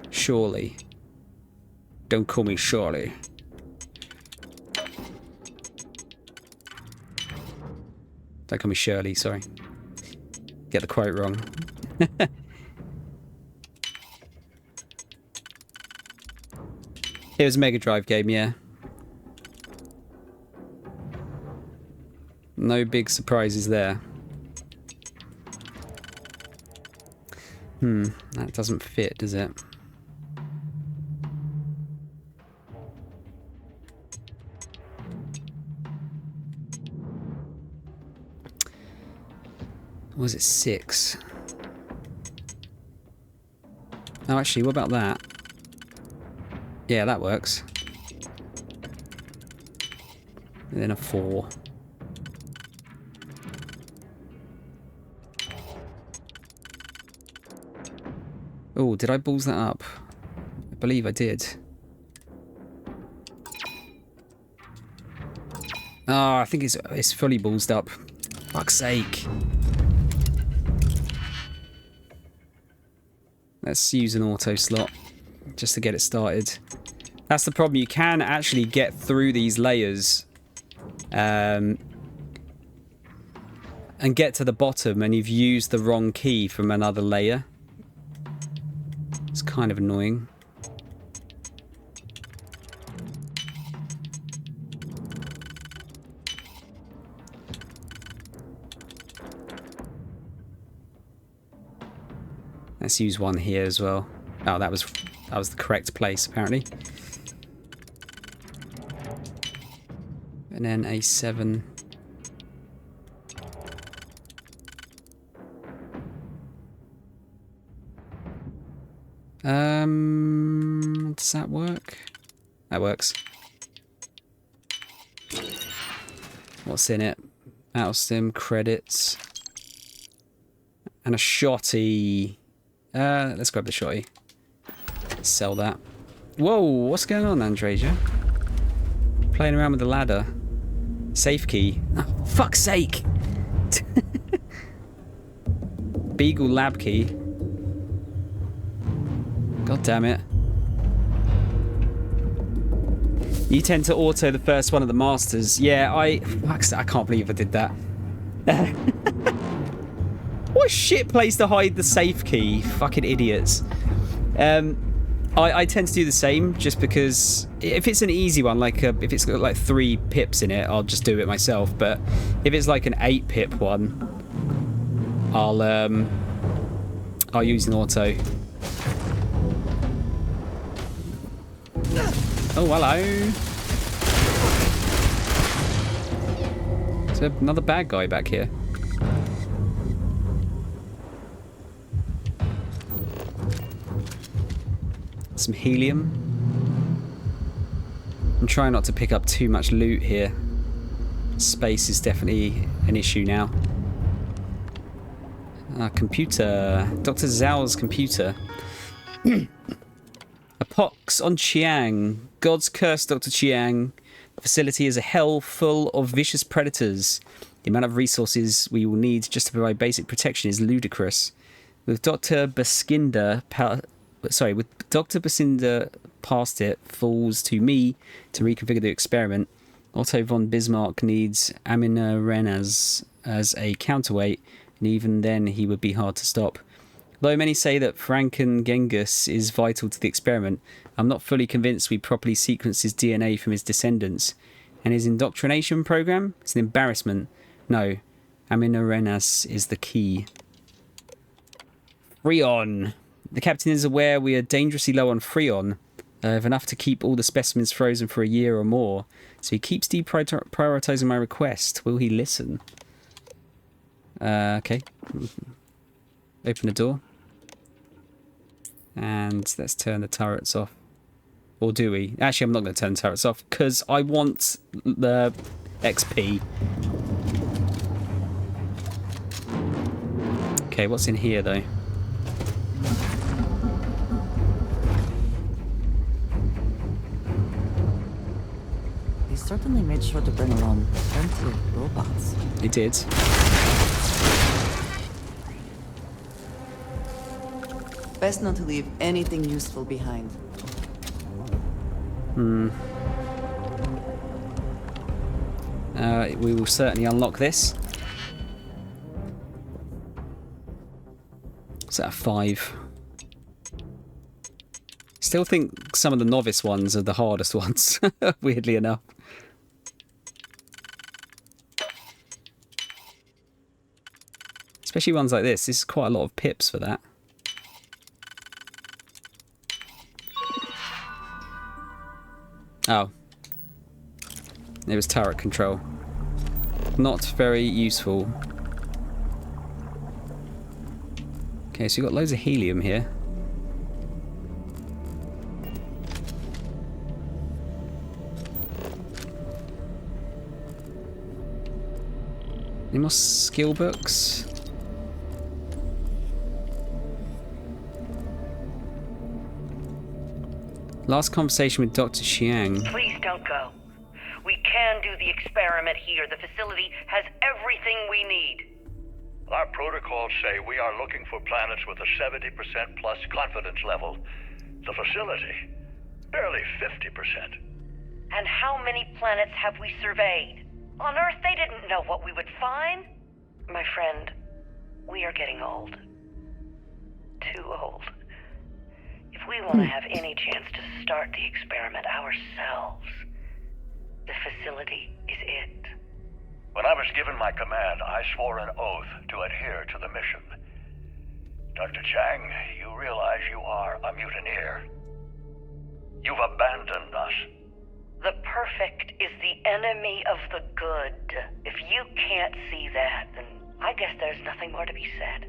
S1: Surely. Don't call me Shirley. Don't call me Shirley, sorry. Get the quote wrong. It was a Mega Drive game, yeah. No big surprises there. That doesn't fit, does it? Or was it 6? Oh, actually, what about that? Yeah, that works. And then a 4. Oh, did I balls that up? I believe I did. Oh, I think it's fully ballsed up. Fuck's sake. Let's use an auto slot just to get it started. That's the problem. You can actually get through these layers and get to the bottom, and you've used the wrong key from another layer. It's kind of annoying. Let's use one here as well. Oh, that was the correct place apparently. And then A7. Does that work? That works. What's in it? Out of stim, credits. And a shotty. Let's grab the shotty. Sell that. Whoa, what's going on, Andreja? Playing around with the ladder. Safe key. Oh, fuck's sake! Beagle lab key. God damn it. You tend to auto the first one at the Masters. Yeah, I can't believe I did that. What a shit place to hide the safe key. Fucking idiots. I tend to do the same just because if it's an easy one, like if it's got like 3 pips in it, I'll just do it myself. But if it's like an 8 pip one, I'll use an auto. Oh, hello. There's another bad guy back here. Some helium. I'm trying not to pick up too much loot here. Space is definitely an issue now. Computer. Dr. Zhao's computer. A pox on Chiang. God's curse, Dr. Chiang. The facility is a hell full of vicious predators. The amount of resources we will need just to provide basic protection is ludicrous. With Dr. Baskinder past it, falls to me to reconfigure the experiment. Otto von Bismarck needs Aminorena as a counterweight, and even then he would be hard to stop. Though many say that Franken Genghis is vital to the experiment, I'm not fully convinced we properly sequenced his DNA from his descendants. And his indoctrination program? It's an embarrassment. No, Aminorena is the key. Freon. The captain is aware we are dangerously low on Freon. Have enough to keep all the specimens frozen for a year or more. So he keeps deprioritizing my request. Will he listen? Okay. Open the door. And let's turn the turrets off. Or do we? Actually, I'm not going to turn the turrets off because I want the XP. Okay, what's in here though?
S2: They certainly made sure to bring along plenty of robots.
S1: They did.
S2: Best not to leave anything useful behind.
S1: We will certainly unlock this. Is that a 5? Still think some of the novice ones are the hardest ones, weirdly enough. Especially ones like this. This is quite a lot of pips for that. Oh. It was turret control. Not very useful. Okay, so you've got loads of helium here. Any more skill books? Last conversation with Dr. Chiang.
S15: Please don't go. We can do the experiment here. The facility has everything we need.
S16: Our protocols say we are looking for planets with a 70% plus confidence level. The facility, barely 50%.
S15: And how many planets have we surveyed? On Earth, they didn't know what we would find. My friend, we are getting old. Too old. If we want to have any chance to start the experiment ourselves, the facility is it.
S16: When I was given my command, I swore an oath to adhere to the mission. Dr. Chang, you realize you are a mutineer. You've abandoned us.
S15: The perfect is the enemy of the good. If you can't see that, then I guess there's nothing more to be said.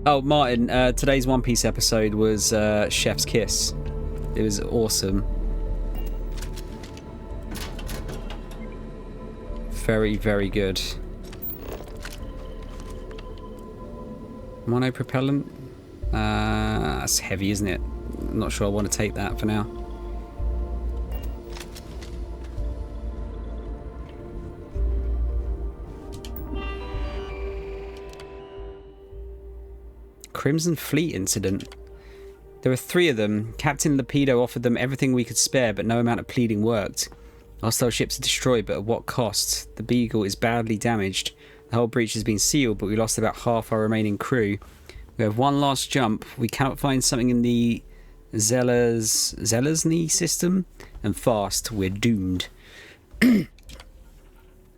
S1: Oh, Martin, today's One Piece episode was Chef's Kiss. It was awesome. Very, very good. Monopropellant? That's heavy, isn't it? I'm not sure I want to take that for now. Crimson Fleet incident. There were 3 of them. Captain Lapido offered them everything we could spare, but no amount of pleading worked. Hostile ships are destroyed, but at what cost? The Beagle is badly damaged. The whole breach has been sealed, but we lost about half our remaining crew. We have one last jump. We cannot find something in the Zelazny system, and fast. We're doomed. We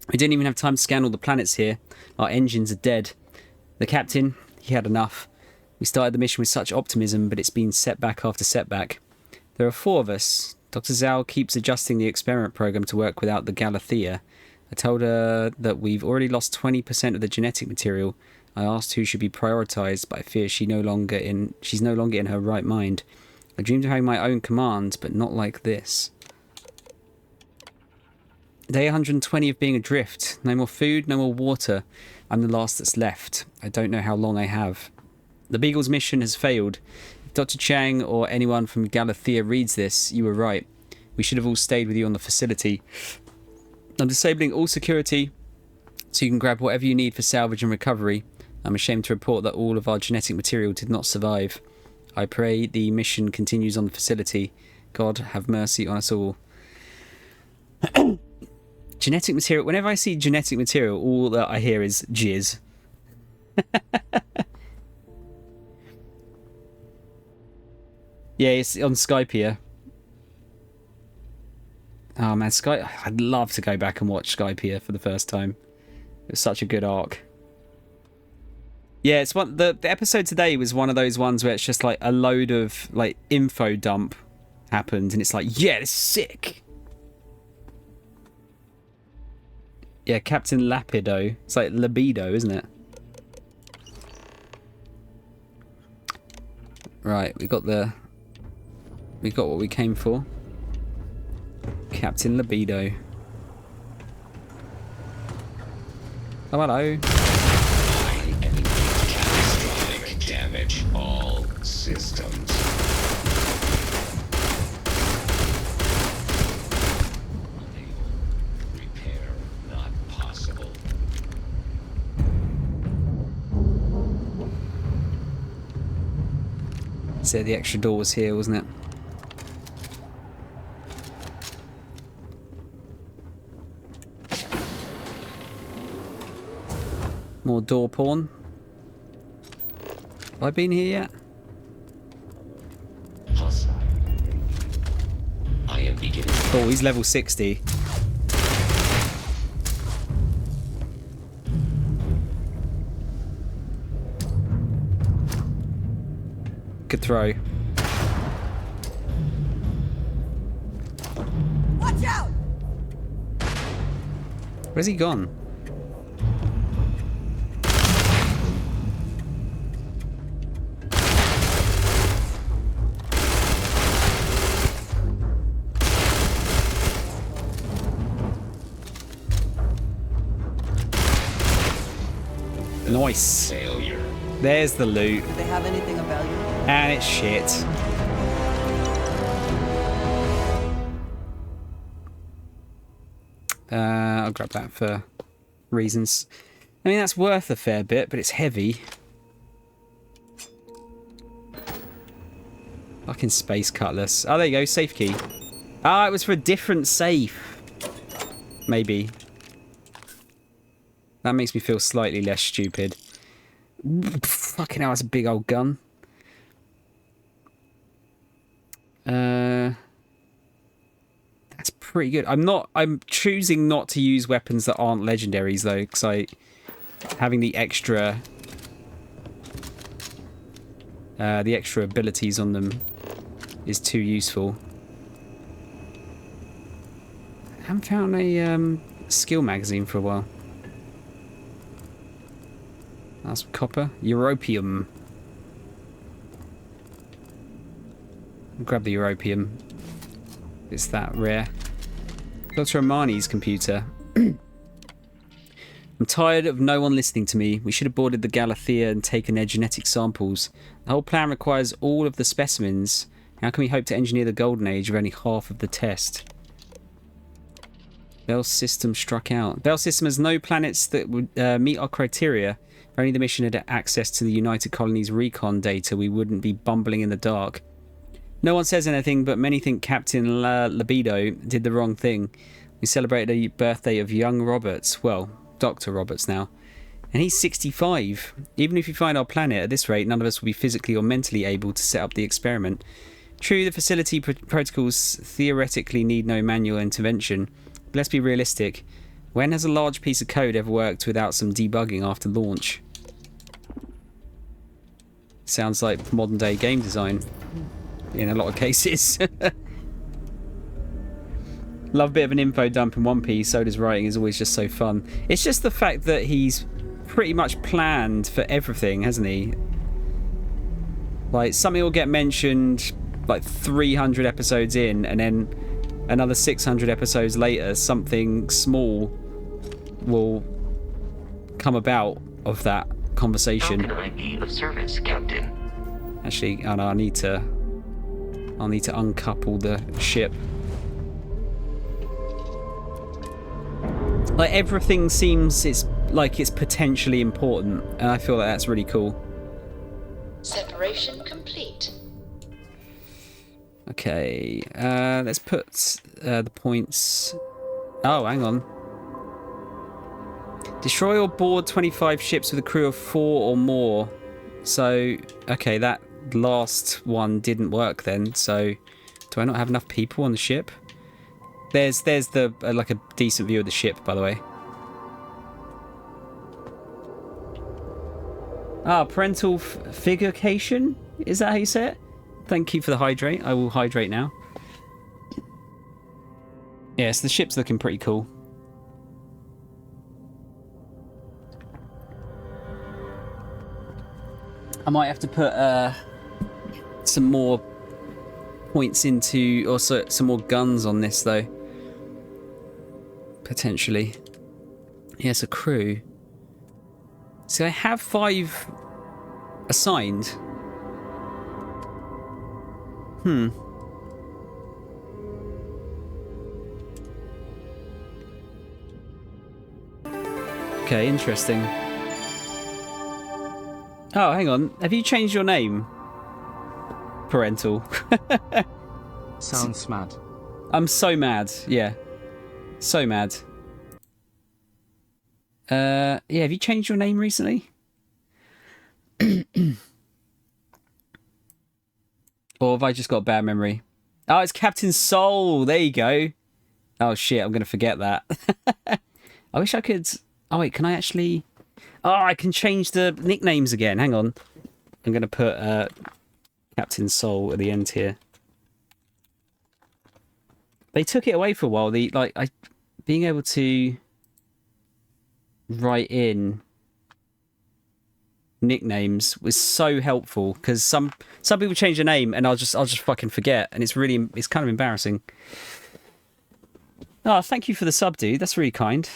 S1: didn't even have time to scan all the planets here. Our engines are dead. The captain, he had enough. We started the mission with such optimism, but it's been setback after setback. There are 4 of us. Dr. Zhao keeps adjusting the experiment program to work without the Galathea. I told her that we've already lost 20% of the genetic material. I asked who should be prioritized, but I fear she's no longer in her right mind. I dreamed of having my own command, but not like this. Day 120 of being adrift. No more food, no more water. I'm the last that's left. I don't know how long I have. The Beagle's mission has failed. If Dr. Chang or anyone from Galathea reads this, you were right. We should have all stayed with you on the facility. I'm disabling all security, so you can grab whatever you need for salvage and recovery. I'm ashamed to report that all of our genetic material did not survive. I pray the mission continues on the facility. God have mercy on us all. Genetic material. Whenever I see genetic material, all that I hear is jizz. Yeah, it's on Skype here. Oh man, Skype. I'd love to go back and watch Skype here for the first time. It was such a good arc. Yeah, it's one. The episode today was one of those ones where it's just like a load of like info dump happened, and it's like, yeah, it's sick. Yeah, Captain Lapido. It's like libido, isn't it? Right, we got what we came for. Captain Libido. Oh, hello.
S3: Catastrophic damage all systems. Repair not possible.
S1: So the extra door was here, wasn't it? More door porn. Have I been here yet?
S3: I am beginning.
S1: Oh, he's level 60. Good throw.
S13: Watch out!
S1: Where's he gone? Nice.
S3: Failure.
S1: There's the loot.
S4: Do they have anything of value?
S1: And it's shit. I'll grab that for reasons. I mean, that's worth a fair bit, but it's heavy. Fucking space cutlass. Oh, there you go. Safe key. Ah, it was for a different safe. Maybe. That makes me feel slightly less stupid. Fucking hell, that's a big old gun. That's pretty good. I'm choosing not to use weapons that aren't legendaries though, because having the extra abilities on them is too useful. I haven't found a skill magazine for a while. That's copper. Europium. Grab the Europium. It's that rare. Dr. Amani's computer. I'm tired of no one listening to me. We should have boarded the Galathea and taken their genetic samples. The whole plan requires all of the specimens. How can we hope to engineer the Golden Age with only half of the test? Bell system struck out. Bell system has no planets that would meet our criteria. If only the mission had access to the United Colonies recon data, we wouldn't be bumbling in the dark. No one says anything, but many think Captain Libido did the wrong thing. We celebrated the birthday of young Roberts. Well, Dr. Roberts now. And he's 65. Even if you find our planet at this rate, none of us will be physically or mentally able to set up the experiment. True, the facility protocols theoretically need no manual intervention. But let's be realistic. When has a large piece of code ever worked without some debugging after launch? Sounds like modern day game design. In a lot of cases. Love a bit of an info dump in One Piece. Soda's writing is always just so fun. It's just the fact that he's pretty much planned for everything, hasn't he? Like, something will get mentioned like 300 episodes in, and then another 600 episodes later, something small will come about of that conversation.
S14: How can I be of service, Captain?
S1: Actually, oh no, I'll need to uncouple the ship. Like, everything seems it's potentially important, and I feel like that's really cool.
S12: Separation complete.
S1: Okay, let's put the points. Oh, hang on. Destroy or board 25 ships with a crew of 4 or more. So, okay, that last one didn't work then. So, do I not have enough people on the ship? There's the like a decent view of the ship, by the way. Ah, parental figuration? Is that how you say it? Thank you for the hydrate. I will hydrate now. Yes, the ship's looking pretty cool. I might have to put some more points into, also some more guns on this though. Potentially. Yes, a crew. See, I have 5 assigned. Okay, interesting. Oh, hang on. Have you changed your name? Parental.
S17: Sounds mad.
S1: I'm so mad. Yeah. So mad. Yeah, have you changed your name recently? Or have I just got a bad memory? Oh, it's Captain Soul. There you go. Oh, shit. I'm going to forget that. I wish I could... Oh, wait. Can I actually... Oh, I can change the nicknames again. Hang on. I'm going to put Captain Soul at the end here. They took it away for a while. Being able to write in nicknames was so helpful, because some people change their name and I'll just fucking forget, and it's kind of embarrassing. Oh, thank you for the sub, dude. That's really kind.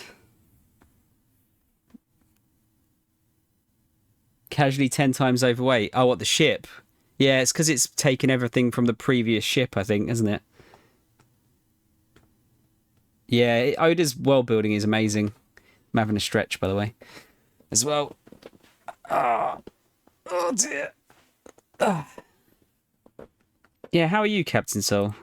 S1: Casually 10 times overweight. Oh, what, the ship? Yeah, it's because it's taken everything from the previous ship, I think, isn't it? Yeah, Oda's world building is amazing. I'm having a stretch, by the way, as well. Oh dear. Yeah, how are you, Captain Soul?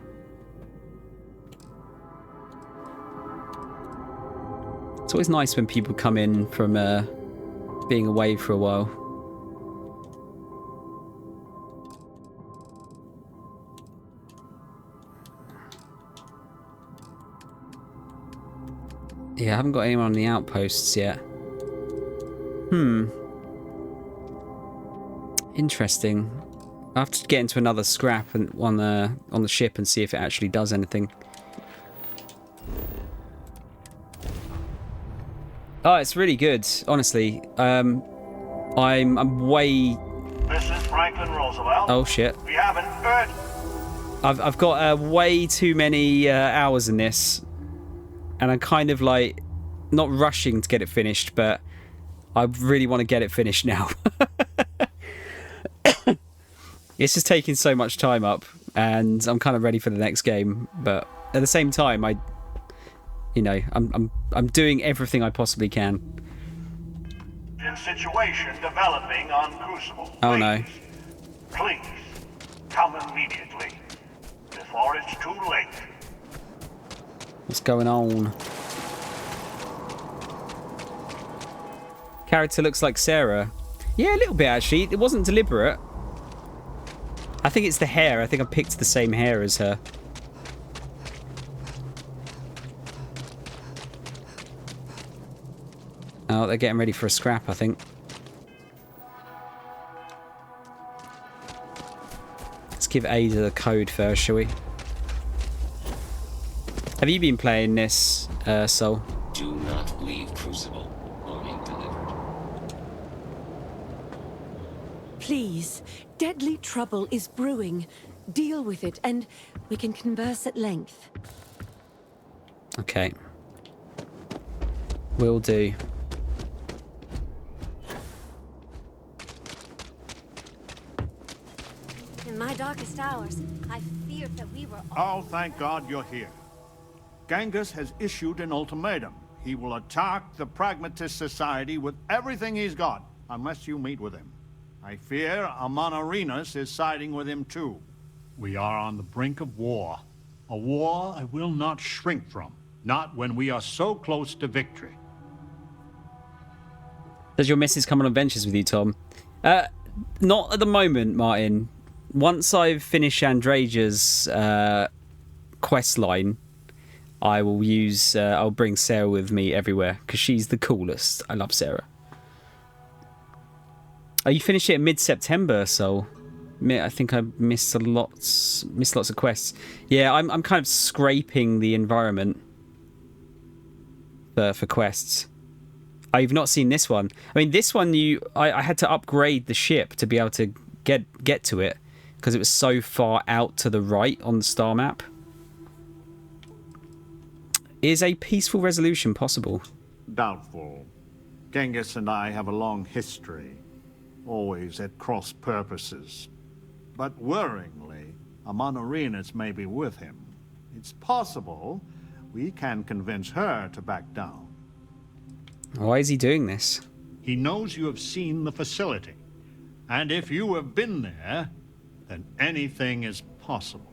S1: It's always nice when people come in from being away for a while. Yeah, I haven't got anyone on the outposts yet. Interesting. I have to get into another scrap and on the ship and see if it actually does anything. Oh, it's really good, honestly. I'm way.
S16: This is Franklin Roosevelt.
S1: Oh shit.
S16: We haven't heard.
S1: I've got way too many hours in this, and I'm kind of like not rushing to get it finished, but I really want to get it finished now. It's just taking so much time up, and I'm kind of ready for the next game. But at the same time, I'm doing everything I possibly can.
S16: In situation developing on Crucible.
S1: Oh no.
S16: Please, come immediately. Before it's too late.
S1: What's going on? Character looks like Sarah. Yeah, a little bit actually. It wasn't deliberate. I think it's the hair. I think I picked the same hair as her. Oh, they're getting ready for a scrap, I think. Let's give Ada the code first, shall we? Have you been playing this, Sol?
S3: Do not leave Crucible. Warning delivered.
S10: Please, deadly trouble is brewing. Deal with it, and we can converse at length.
S1: Okay. Will do.
S18: In my darkest hours, I feared that we were
S5: Oh, thank God you're here. Genghis has issued an ultimatum. He will attack the Pragmatist Society with everything he's got, unless you meet with him. I fear Amon Arenas is siding with him too. We are on the brink of war. A war I will not shrink from. Not when we are so close to victory.
S1: Does your missus come on adventures with you, Tom? Not at the moment, Martin. Once I've finished Andraja's quest line, I will use. I'll bring Sarah with me everywhere because she's the coolest. I love Sarah. Oh, you finished it in mid-September, so I think I missed lots of quests. Yeah, I'm kind of scraping the environment for quests. Oh, you've not seen this one. I mean, this one I had to upgrade the ship to be able to get to it because it was so far out to the right on the star map. Is a peaceful resolution possible?
S5: Doubtful. Genghis and I have a long history, always at cross purposes. But worryingly, Amon Arenas may be with him. It's possible we can convince her to back down.
S1: Why is he doing this?
S5: He knows you have seen the facility. And if you have been there, then anything is possible.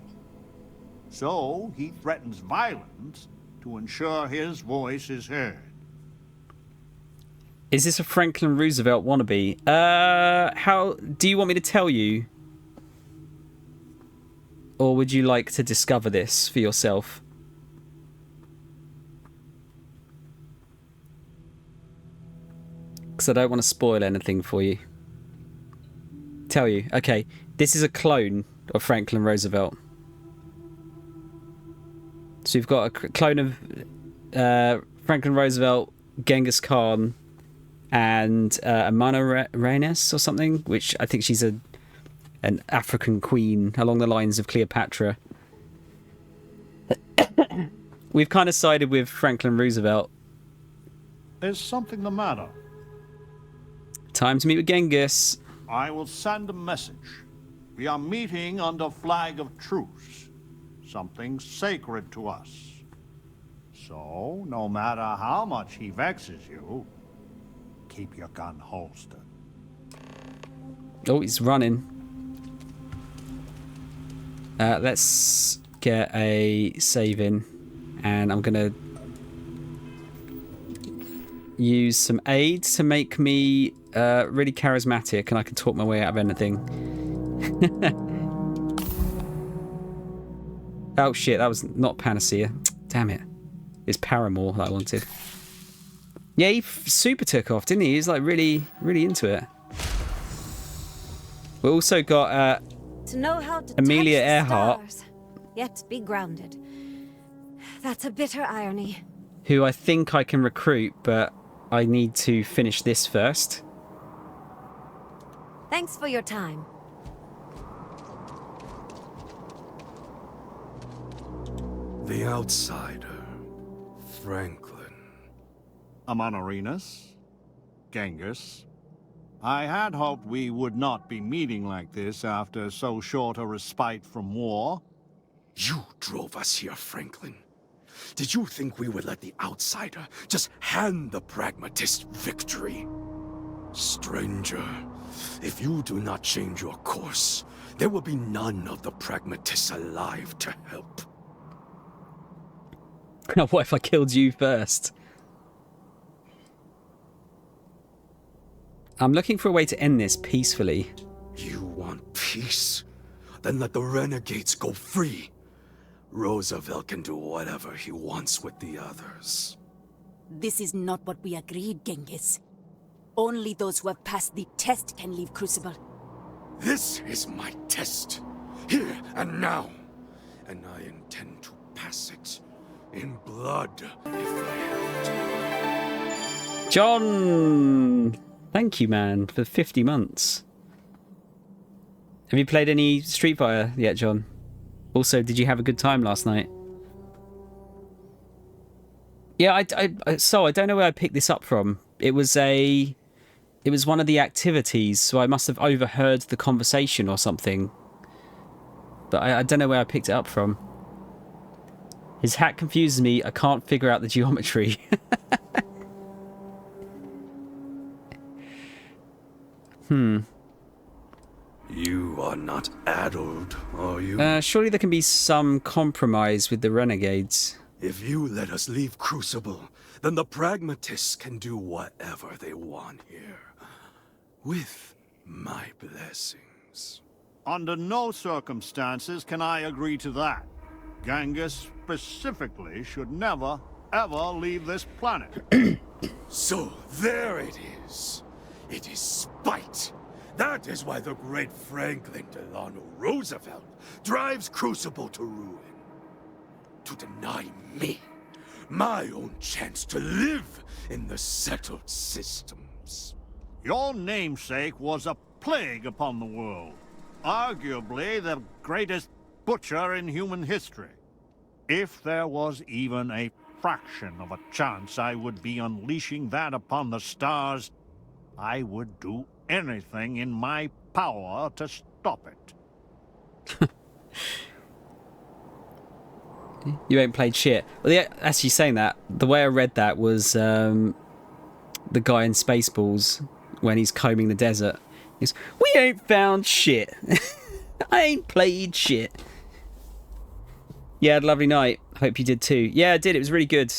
S5: So he threatens violence to ensure his voice is heard.
S1: Is this a Franklin Roosevelt wannabe? How do you want me to tell you? Or would you like to discover this for yourself? Because I don't want to spoil anything for you. Tell you. Okay, this is a clone of Franklin Roosevelt. So we've got a clone of Franklin Roosevelt, Genghis Khan, and Amon Arenas or something, which I think she's an African queen along the lines of Cleopatra. We've kind of sided with Franklin Roosevelt.
S5: Is something the matter?
S1: Time to meet with Genghis.
S5: I will send a message. We are meeting under flag of truce. Something sacred to us. So, no matter how much he vexes you, keep your gun holstered.
S1: Oh, he's running. Let's get a save in. And I'm going to use some aid to make me really charismatic and I can talk my way out of anything. Oh shit, that was not Panacea. Damn it. It's Paramore that I wanted. Yeah, he super took off, didn't he? He was like really, really into it. We also got
S18: To know how to
S1: Amelia
S18: touch the
S1: Earhart,
S18: stars, yet be grounded. That's a bitter irony.
S1: who I think I can recruit, but I need to finish this first.
S18: Thanks for your time.
S7: The outsider. Franklin.
S5: Amonarinus, Genghis. I had hoped we would not be meeting like this after so short a respite from war.
S7: You drove us here, Franklin. Did you think we would let the outsider just hand the pragmatist victory? Stranger, if you do not change your course, there will be none of the pragmatists alive to help.
S1: What if I killed you first? I'm looking for a way to end this peacefully.
S7: You want peace? Then let the renegades go free. Roosevelt can do whatever he wants with the others.
S6: This is not what we agreed, Genghis. Only those who have passed the test can leave Crucible.
S7: This is my test. Here and now. And I intend to pass it. In blood, if I have to.
S1: John! Thank you, man, for 50 months. Have you played any Street Fighter yet, John? Also, did you have a good time last night? Yeah, I don't know where I picked this up from. It was one of the activities, so I must have overheard the conversation or something. But I don't know where I picked it up from. His hat confuses me. I can't figure out the geometry.
S7: You are not addled, are you?
S1: Surely there can be some compromise with the renegades.
S7: If you let us leave Crucible, then the pragmatists can do whatever they want here. With my blessings.
S5: Under no circumstances can I agree to that. Genghis specifically should never, ever leave this planet.
S7: So there it is. It is spite. That is why the great Franklin Delano Roosevelt drives Crucible to ruin. To deny me my own chance to live in the settled systems.
S5: Your namesake was a plague upon the world. Arguably the greatest butcher in human history. If there was even a fraction of a chance I would be unleashing that upon the stars, I would do anything in my power to stop it.
S1: You ain't played shit. Well, yeah, actually saying that, the way I read that was the guy in Spaceballs when he's combing the desert. He's, we ain't found shit. I ain't played shit. Yeah, had a lovely night. Hope you did too. Yeah, I did. It was really good.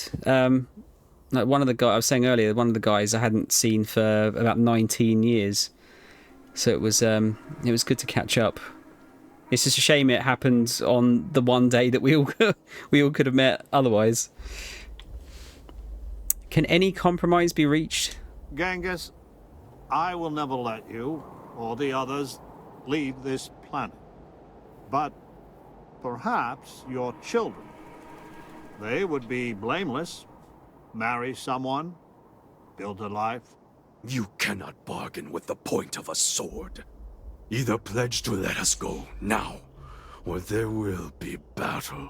S1: Like one of the guys I was saying earlier, one of the guys I hadn't seen for about 19 years. So it was good to catch up. It's just a shame it happened on the one day that we all could have met otherwise. Can any compromise be reached?
S5: Genghis, I will never let you, or the others, leave this planet. But perhaps your children. They would be blameless. Marry someone. Build a life.
S7: You cannot bargain with the point of a sword. Either pledge to let us go now, or there will be battle.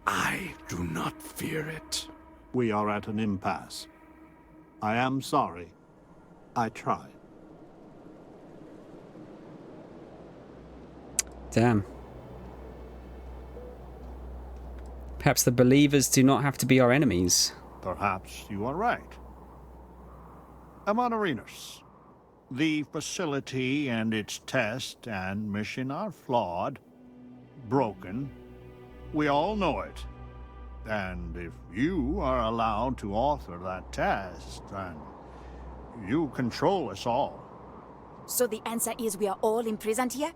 S7: I do not fear it.
S5: We are at an impasse. I am sorry. I tried.
S1: Damn. Perhaps the believers do not have to be our enemies.
S5: Perhaps you are right. Amonarinus, the facility and its test and mission are flawed, broken. We all know it. And if you are allowed to author that test, then you control us all.
S6: So the answer is we are all imprisoned here?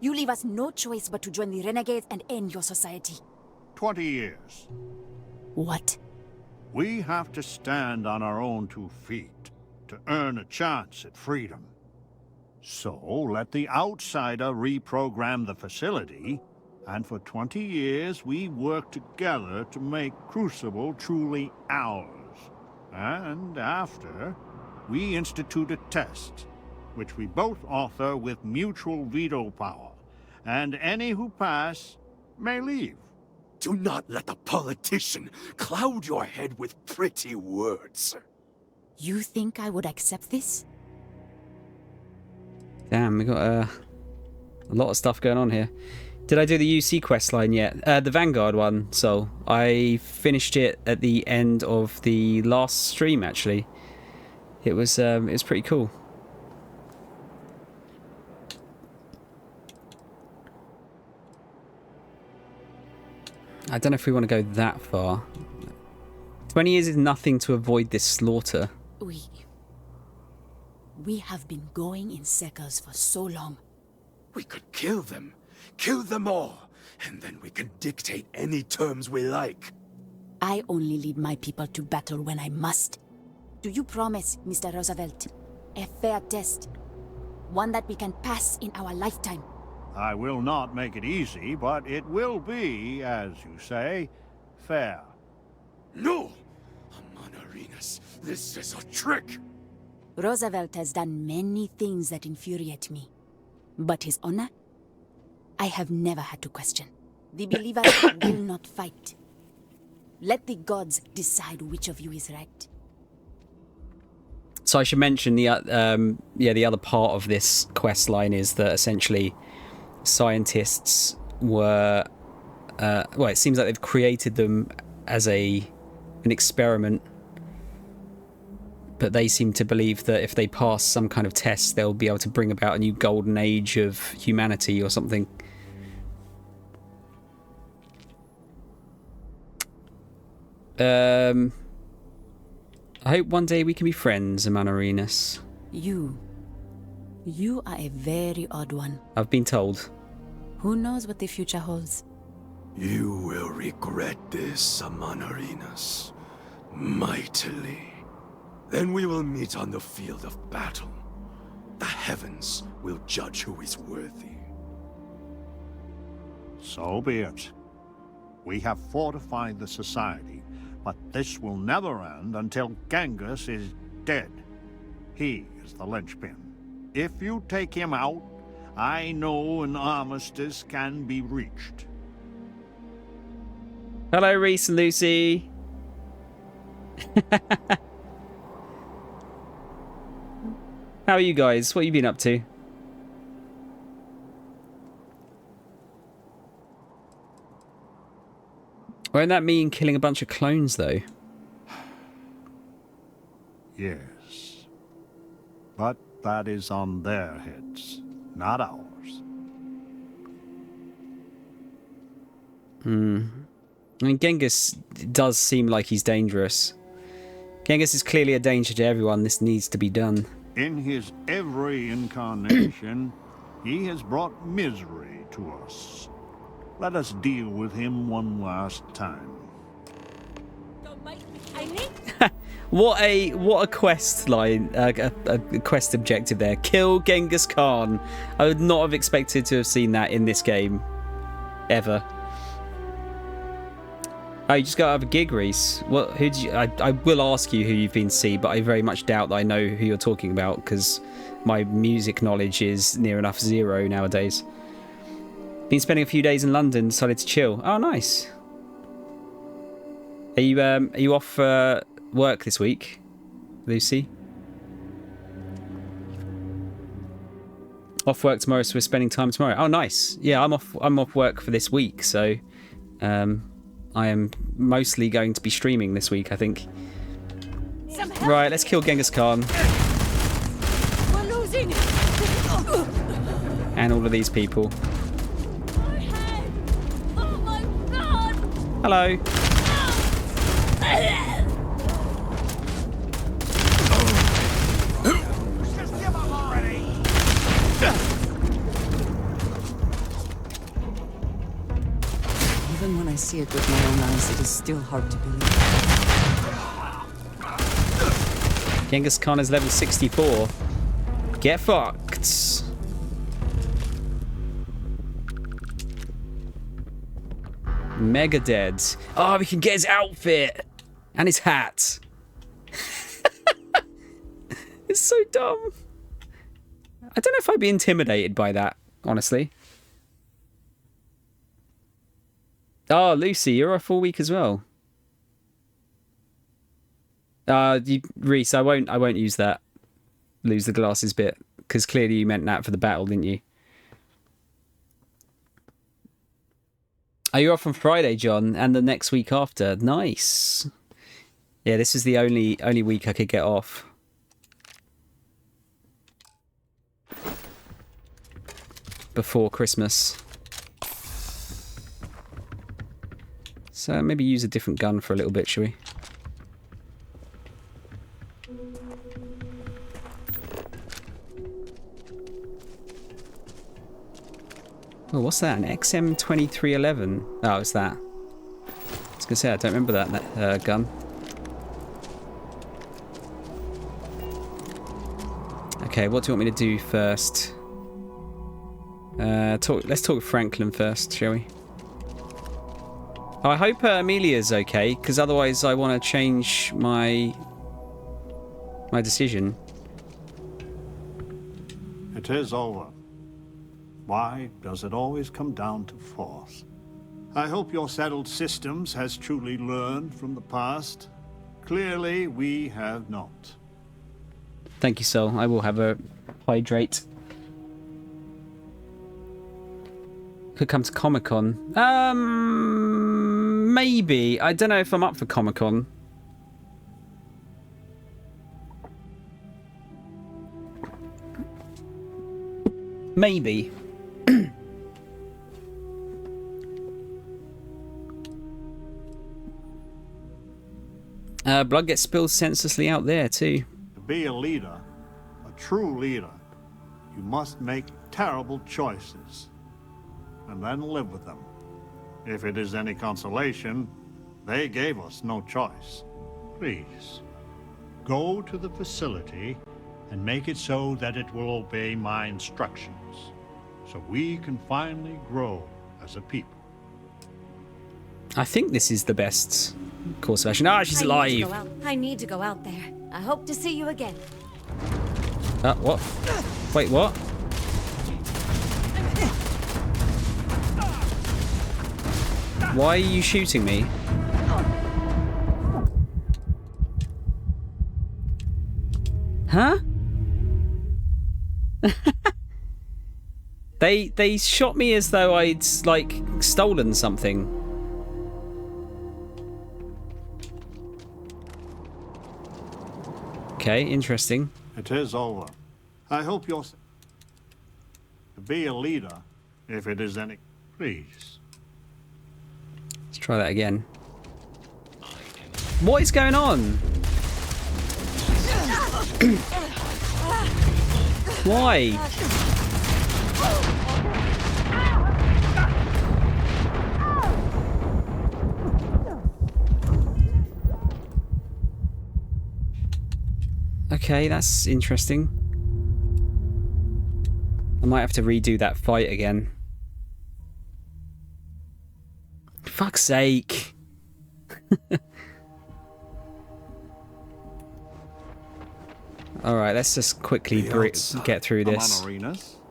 S6: You leave us no choice but to join the renegades and end your society.
S5: 20 years.
S6: What?
S5: We have to stand on our own 2 feet to earn a chance at freedom. So let the outsider reprogram the facility, and for 20 years we work together to make Crucible truly ours. And after, we institute a test, which we both author with mutual veto power, and any who pass may leave.
S7: Do not let the politician cloud your head with pretty words.
S6: You think I would accept this?
S1: Damn, we got a lot of stuff going on here. Did I do the UC quest line yet? The Vanguard one. So I finished it at the end of the last stream. Actually, it was pretty cool. I don't know if we want to go that far. 20 years is nothing to avoid this slaughter.
S6: We have been going in circles for so long.
S7: We could kill them all, and then we could dictate any terms we like.
S6: I only lead my people to battle when I must. Do you promise, Mr. Roosevelt, a fair test? One that we can pass in our lifetime?
S5: I will not make it easy, but it will be, as you say, fair.
S7: No! Amanarinas, this is a trick!
S6: Roosevelt has done many things that infuriate me. But his honor, I have never had to question. The believers will not fight. Let the gods decide which of you is right.
S1: So I should mention the other part of this quest line is that essentially scientists were well, it seems like they've created them as an experiment, but they seem to believe that if they pass some kind of test, they'll be able to bring about a new golden age of humanity or something. I hope one day we can be friends, Amanarinas.
S6: You are a very odd one.
S1: I've been told.
S6: Who knows what the future holds?
S7: You will regret this, Amanarinas. Mightily. Then we will meet on the field of battle. The heavens will judge who is worthy.
S5: So be it. We have fortified the society, but this will never end until Genghis is dead. He is the linchpin. If you take him out, I know an armistice can be reached.
S1: Hello, Reese and Lucy. How are you guys? What have you been up to? Won't that mean killing a bunch of clones, though?
S5: Yes. But that is on their heads, not ours.
S1: I mean, Genghis does seem like he's dangerous. Genghis is clearly a danger to everyone. This needs to be done.
S5: In his every incarnation, he has brought misery to us. Let us deal with him one last time.
S1: What a quest line, a quest objective there. Kill Genghis Khan. I would not have expected to have seen that in this game, ever. Oh, you just got to have a gig, Reese. What? Who did you? I will ask you who you've been to see, but I very much doubt that I know who you're talking about because my music knowledge is near enough zero nowadays. Been spending a few days in London, decided to chill. Oh, nice. Are you off work this week, Lucy? Off work tomorrow, so we're spending time tomorrow. Oh, nice. Yeah, I'm off work for this week, so I am mostly going to be streaming this week, I think. Right, let's kill Genghis Khan.
S10: We're losing.
S1: And all of these people.
S10: Oh my God!
S1: Hello.
S2: Even when I see it with my own eyes, it is still hard to believe.
S1: Genghis Khan is level 64. Get fucked. Mega dead. Oh, we can get his outfit and his hat. It's so dumb. I don't know if I'd be intimidated by that, honestly. Oh, Lucy, you're off all week as well. Reese, I won't use that. Lose the glasses bit, because clearly you meant that for the battle, didn't you? Are you off on Friday, John, and the next week after? Nice. Yeah, this is the only week I could get off. Before Christmas. So maybe use a different gun for a little bit, shall we? Oh, what's that? An XM2311? Oh, it's that. I was going to say, I don't remember that gun. Okay, what do you want me to do first? Let's talk Franklin first, shall we? Oh, I hope Amelia's okay, because otherwise I want to change my decision.
S5: It is over. Why does it always come down to force? I hope your settled systems has truly learned from the past. Clearly, we have not.
S1: Thank you, Sol. I will have a hydrate. Could come to Comic-Con. Maybe. I don't know if I'm up for Comic-Con. Maybe. Blood gets spilled senselessly out there too.
S5: To be a leader, a true leader, you must make terrible choices and then live with them. If it is any consolation, they gave us no choice. Please, go to the facility and make it so that it will obey my instructions, so we can finally grow as a people.
S1: I think this is the best course of action. Ah, she's alive.
S18: I need to go out there. I hope to see you again.
S1: What? Wait, what? Why are you shooting me? Huh? They shot me as though I'd, like, stolen something. Okay, interesting.
S5: It is over. I hope you're... To be a leader, if it is any... Please.
S1: Let's try that again. What is going on? Why? Okay, that's interesting. I might have to redo that fight again. Fuck's sake. Alright, let's just quickly get through this.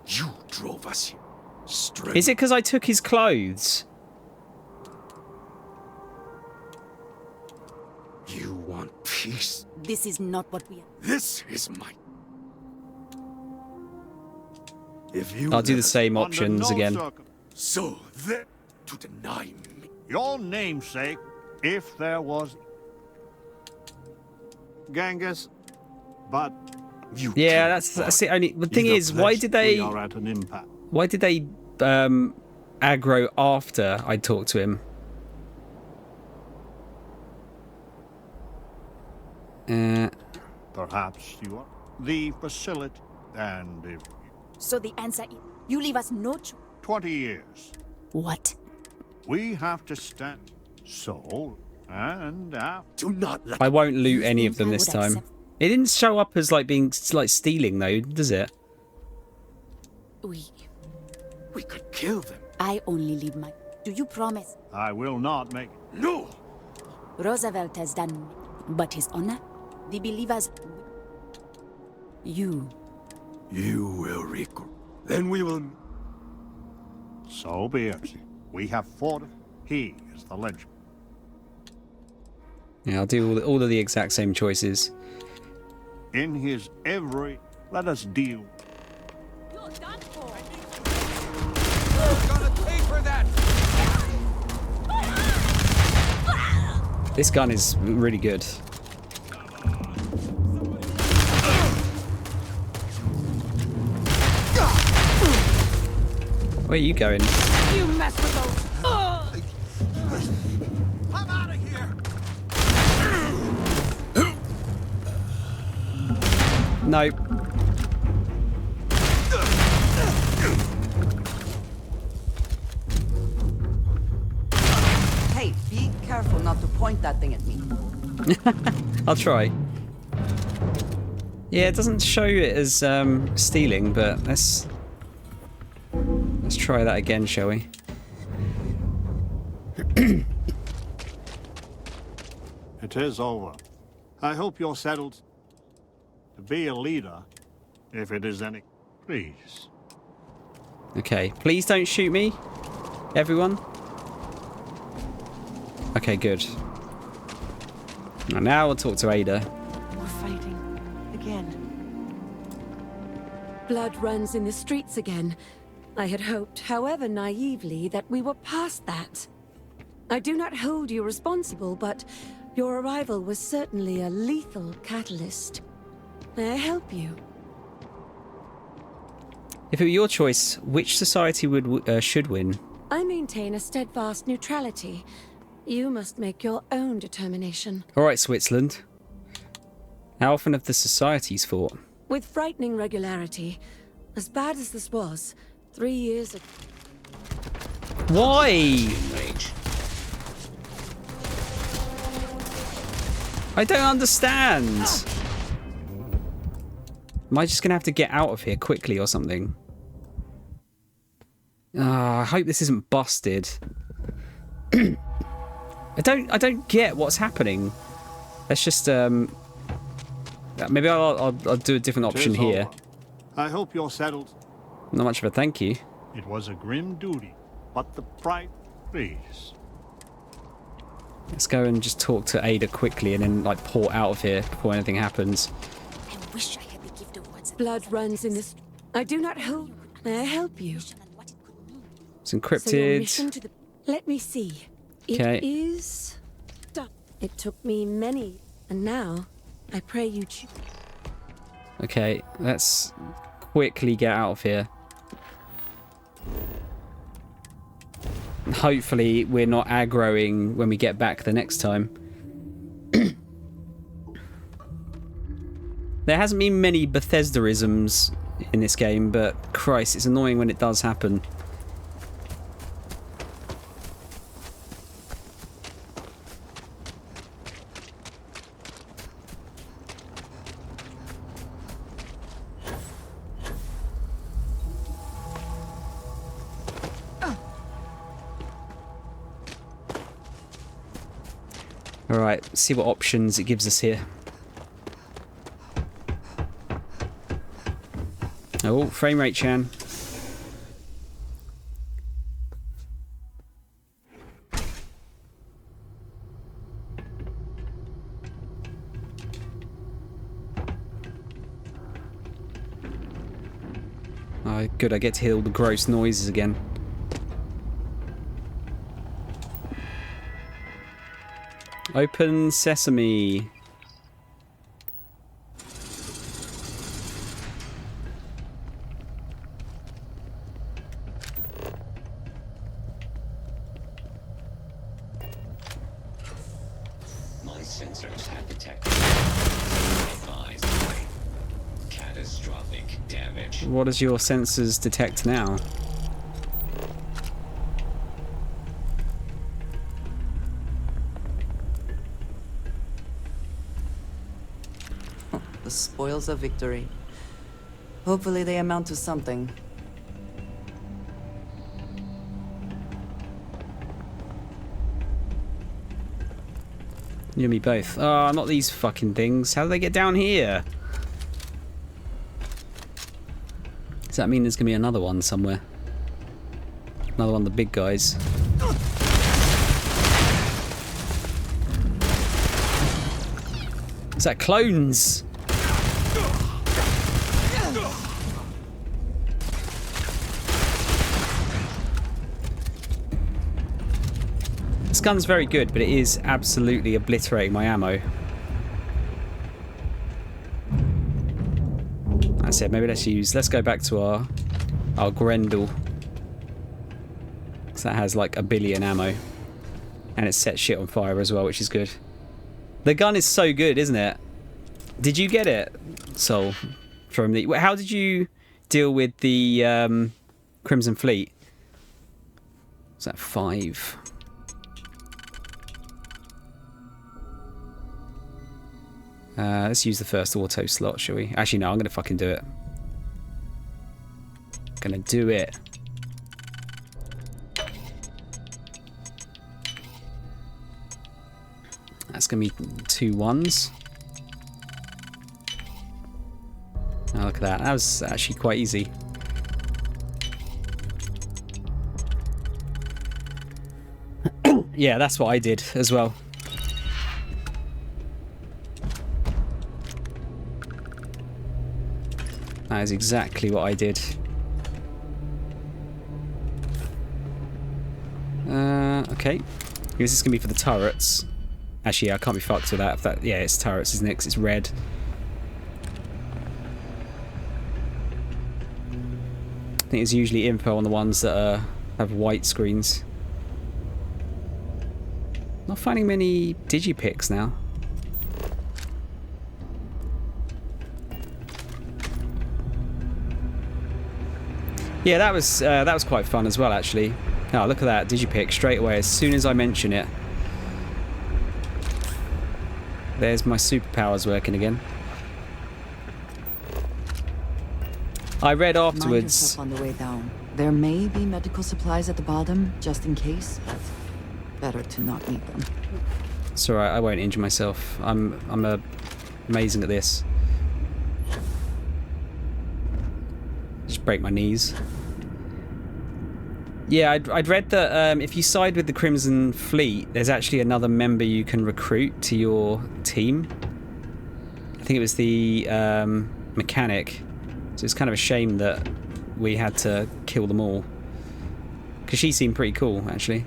S7: You drove us here. Straight.
S1: Is it because I took his clothes?
S7: You want peace?
S6: This is not what we are.
S7: This is my... If you
S1: I'll do the same options again.
S7: So that to deny me.
S5: Your namesake, if there was... Genghis, but...
S1: Yeah, that's the only... The thing is, why did they...
S5: We are at an impasse.
S1: Why did they aggro after I talked to him?
S5: Perhaps you are the facility, and if...
S6: So the answer is, you leave us no choice.
S5: 20 years.
S6: What?
S5: We have to stand. So, and
S7: do not let...
S1: I won't loot any of them this time. It didn't show up as like being like stealing though, does it?
S6: We
S7: could kill them.
S6: I only leave my... Do you promise?
S5: I will not make...
S7: No!
S6: Roosevelt has done... But his honor? The believers... You.
S7: You will regret. Then we will...
S5: So be it. We have fought. He is the legend.
S1: Yeah, I'll do all of the exact same choices.
S5: In his every... Let us deal.
S4: You're done for.
S8: Gonna pay for that.
S1: This gun is really good. Where are you going?
S4: You mess with those.
S8: I'm out of here.
S1: No.
S2: Hey, be careful not to point that thing at me.
S1: I'll try. Yeah, it doesn't show it as stealing, but let's try that again, shall we?
S5: It is over. I hope you're settled to be a leader, if it is any... Please.
S1: Okay, please don't shoot me, everyone. Okay, good. Now we'll talk to Ada.
S10: We're fighting again. Blood runs in the streets again. I had hoped, however naively, that we were past that. I do not hold you responsible, but your arrival was certainly a lethal catalyst. May I help you?
S1: If it were your choice, which society should win?
S10: I maintain a steadfast neutrality. You must make your own determination.
S1: All right, Switzerland. How often have the societies fought?
S10: With frightening regularity. As bad as this was, 3 years ago.
S1: Why? I don't understand. Am I just gonna have to get out of here quickly or something? I hope this isn't busted. I don't get what's happening. Let's just maybe I'll do a different option here.
S5: I hope you're settled.
S1: Not much of a thank you.
S5: It was a grim duty, but the price... Please.
S1: Let's go and just talk to Ada quickly and then like port out of here before anything happens.
S6: I wish I had the gift of words.
S10: Blood runs in this. I do not hold. May I help you?
S1: It's encrypted.
S10: So your mission to the... Let me see.
S1: Okay.
S10: It is done. It took me many, and now I pray you choose.
S1: Okay, let's quickly get out of here. Hopefully we're not aggroing when we get back the next time. There hasn't been many Bethesda-isms in this game, but Christ, it's annoying when it does happen. Alright, see what options it gives us here. Oh, frame rate, Chan. Oh, good, I get to hear all the gross noises again. Open sesame.
S3: My sensors have detected catastrophic damage.
S1: What does your sensors detect now?
S2: spoils of victory. Hopefully they amount to something.
S1: You and me both. Oh, not these fucking things. How do they get down here? Does that mean there's going to be another one somewhere? Another one of the big guys. Is that clones? This gun's very good, but it is absolutely obliterating my ammo. I said maybe let's go back to our Grendel. Because that has like 1 billion ammo. And it sets shit on fire as well, which is good. The gun is so good, isn't it? Did you get it, Sol? From the... How did you deal with the Crimson Fleet? Was that 5? Let's use the first auto slot, shall we? Actually, no, I'm going to fucking do it. Gonna do it. That's going to be 2 1s. Oh, look at that. That was actually quite easy. Yeah, that's what I did as well. That is exactly what I did. Okay. This is going to be for the turrets. Actually, I can't be fucked with that. If that, yeah, it's turrets, isn't it? 'Cause it's red. I think it's usually info on the ones that have white screens. Not finding many digipics now. Yeah, that was quite fun as well, actually. Oh, look at that digipic straight away as soon as I mention it. There's my superpowers working again. I read afterwards.
S2: Mind yourself on the way down. There may be medical supplies at the bottom, just in case, but better to not need them.
S1: It's alright, I won't injure myself. I'm amazing at this. Just break my knees. Yeah, I'd read that if you side with the Crimson Fleet, there's actually another member you can recruit to your team. I think it was the mechanic. So it's kind of a shame that we had to kill them all. Because she seemed pretty cool, actually.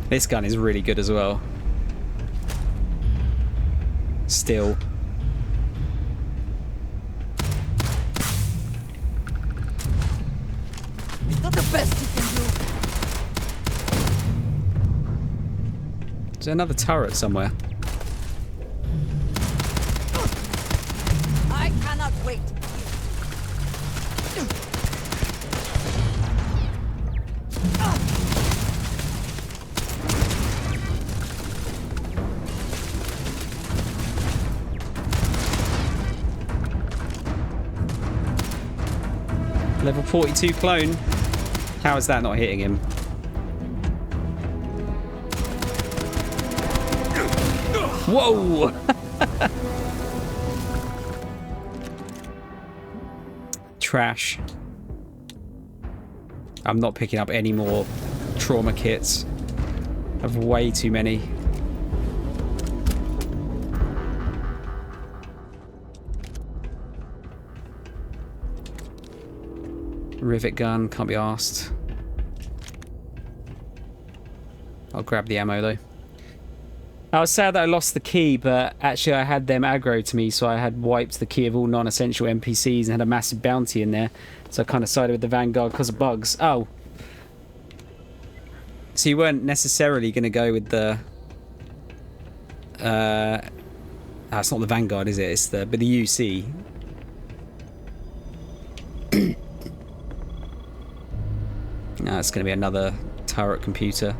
S1: This gun is really good as well. Still.
S2: It's not the best you can do.
S1: Is there another turret somewhere?
S10: I cannot wait.
S1: Level 42 clone. How is that not hitting him? Whoa! Trash. I'm not picking up any more trauma kits. I have way too many. Rivet gun, can't be asked. I'll grab the ammo though. I was sad that I lost the key, but actually I had them aggro to me, so I had wiped the key of all non-essential NPCs and had a massive bounty in there. So I kind of sided with the Vanguard because of bugs. Oh. So you weren't necessarily going to go with the... it's not the Vanguard, is it? It's the UC. No, it's going to be another turret computer.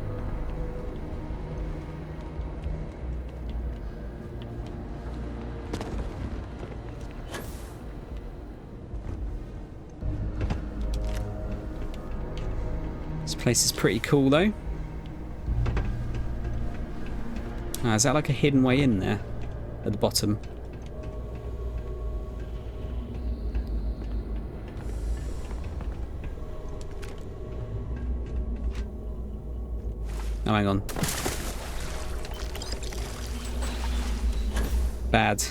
S1: This place is pretty cool, though. Ah, is that like a hidden way in there? At the bottom? Oh, hang on. Bad.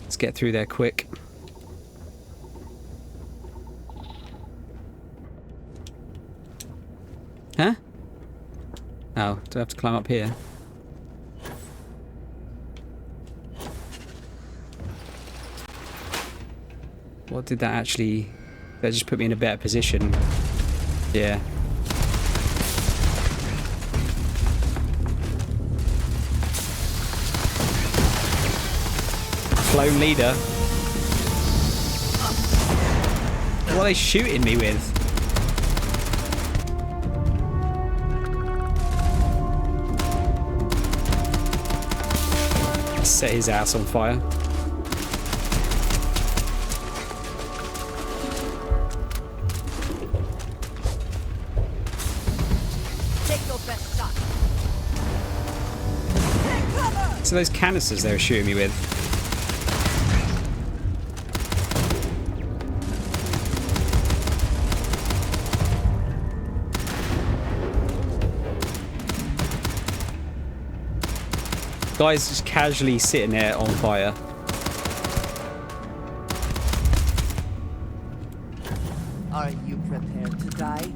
S1: Let's get through there quick. Huh? Oh, do I have to climb up here? What did that actually... That just put me in a better position. Yeah. Clone leader. What are they shooting me with? Set his ass on fire.
S13: Take your best shot.
S1: So those canisters they were shooting me with. Guy's just casually sitting there on fire.
S2: Are you prepared to die?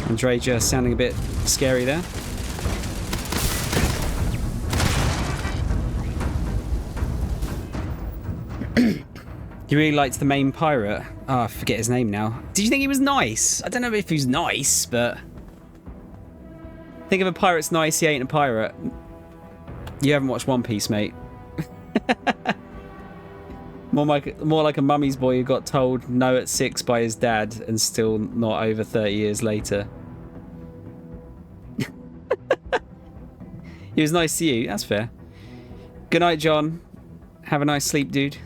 S1: Andreja sounding a bit scary there. You really liked the main pirate? Oh, I forget his name now. Did you think he was nice? I don't know if he was nice, but... Think if a pirate's nice, he ain't a pirate. You haven't watched One Piece, mate. more like a mummy's boy who got told no at 6 by his dad and still not over 30 years later. He was nice to you. That's fair. Good night, John. Have a nice sleep, dude.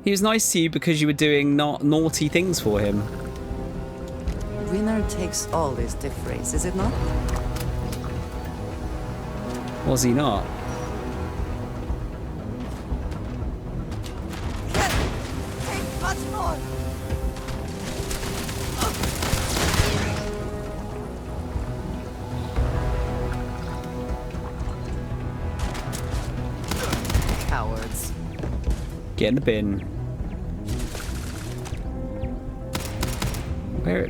S1: He was nice to you because you were doing naughty things for him.
S2: Winner takes all is the phrase, is it not?
S1: Was he not?
S13: Take much more.
S2: Cowards.
S1: Get in the bin. Where?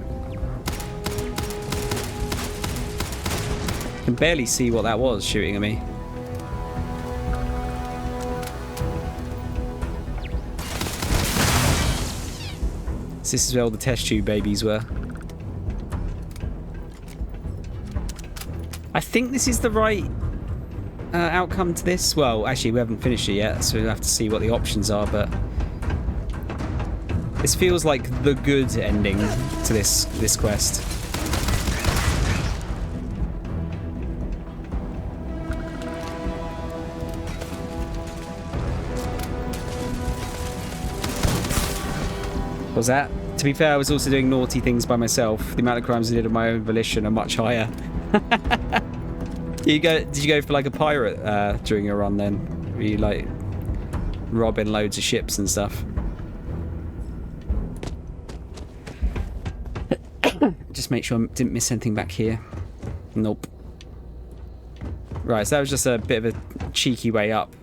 S1: I can barely see what that was shooting at me. So this is where all the test tube babies were. I think this is the right outcome to this. Well, actually, we haven't finished it yet, so we'll have to see what the options are, but this feels like the good ending to this quest. Was that? To be fair, I was also doing naughty things by myself. The amount of crimes I did of my own volition are much higher. Did you go for like a pirate during your run then? Were you like robbing loads of ships and stuff? Just make sure I didn't miss anything back here. Nope. Right, so that was just a bit of a cheeky way up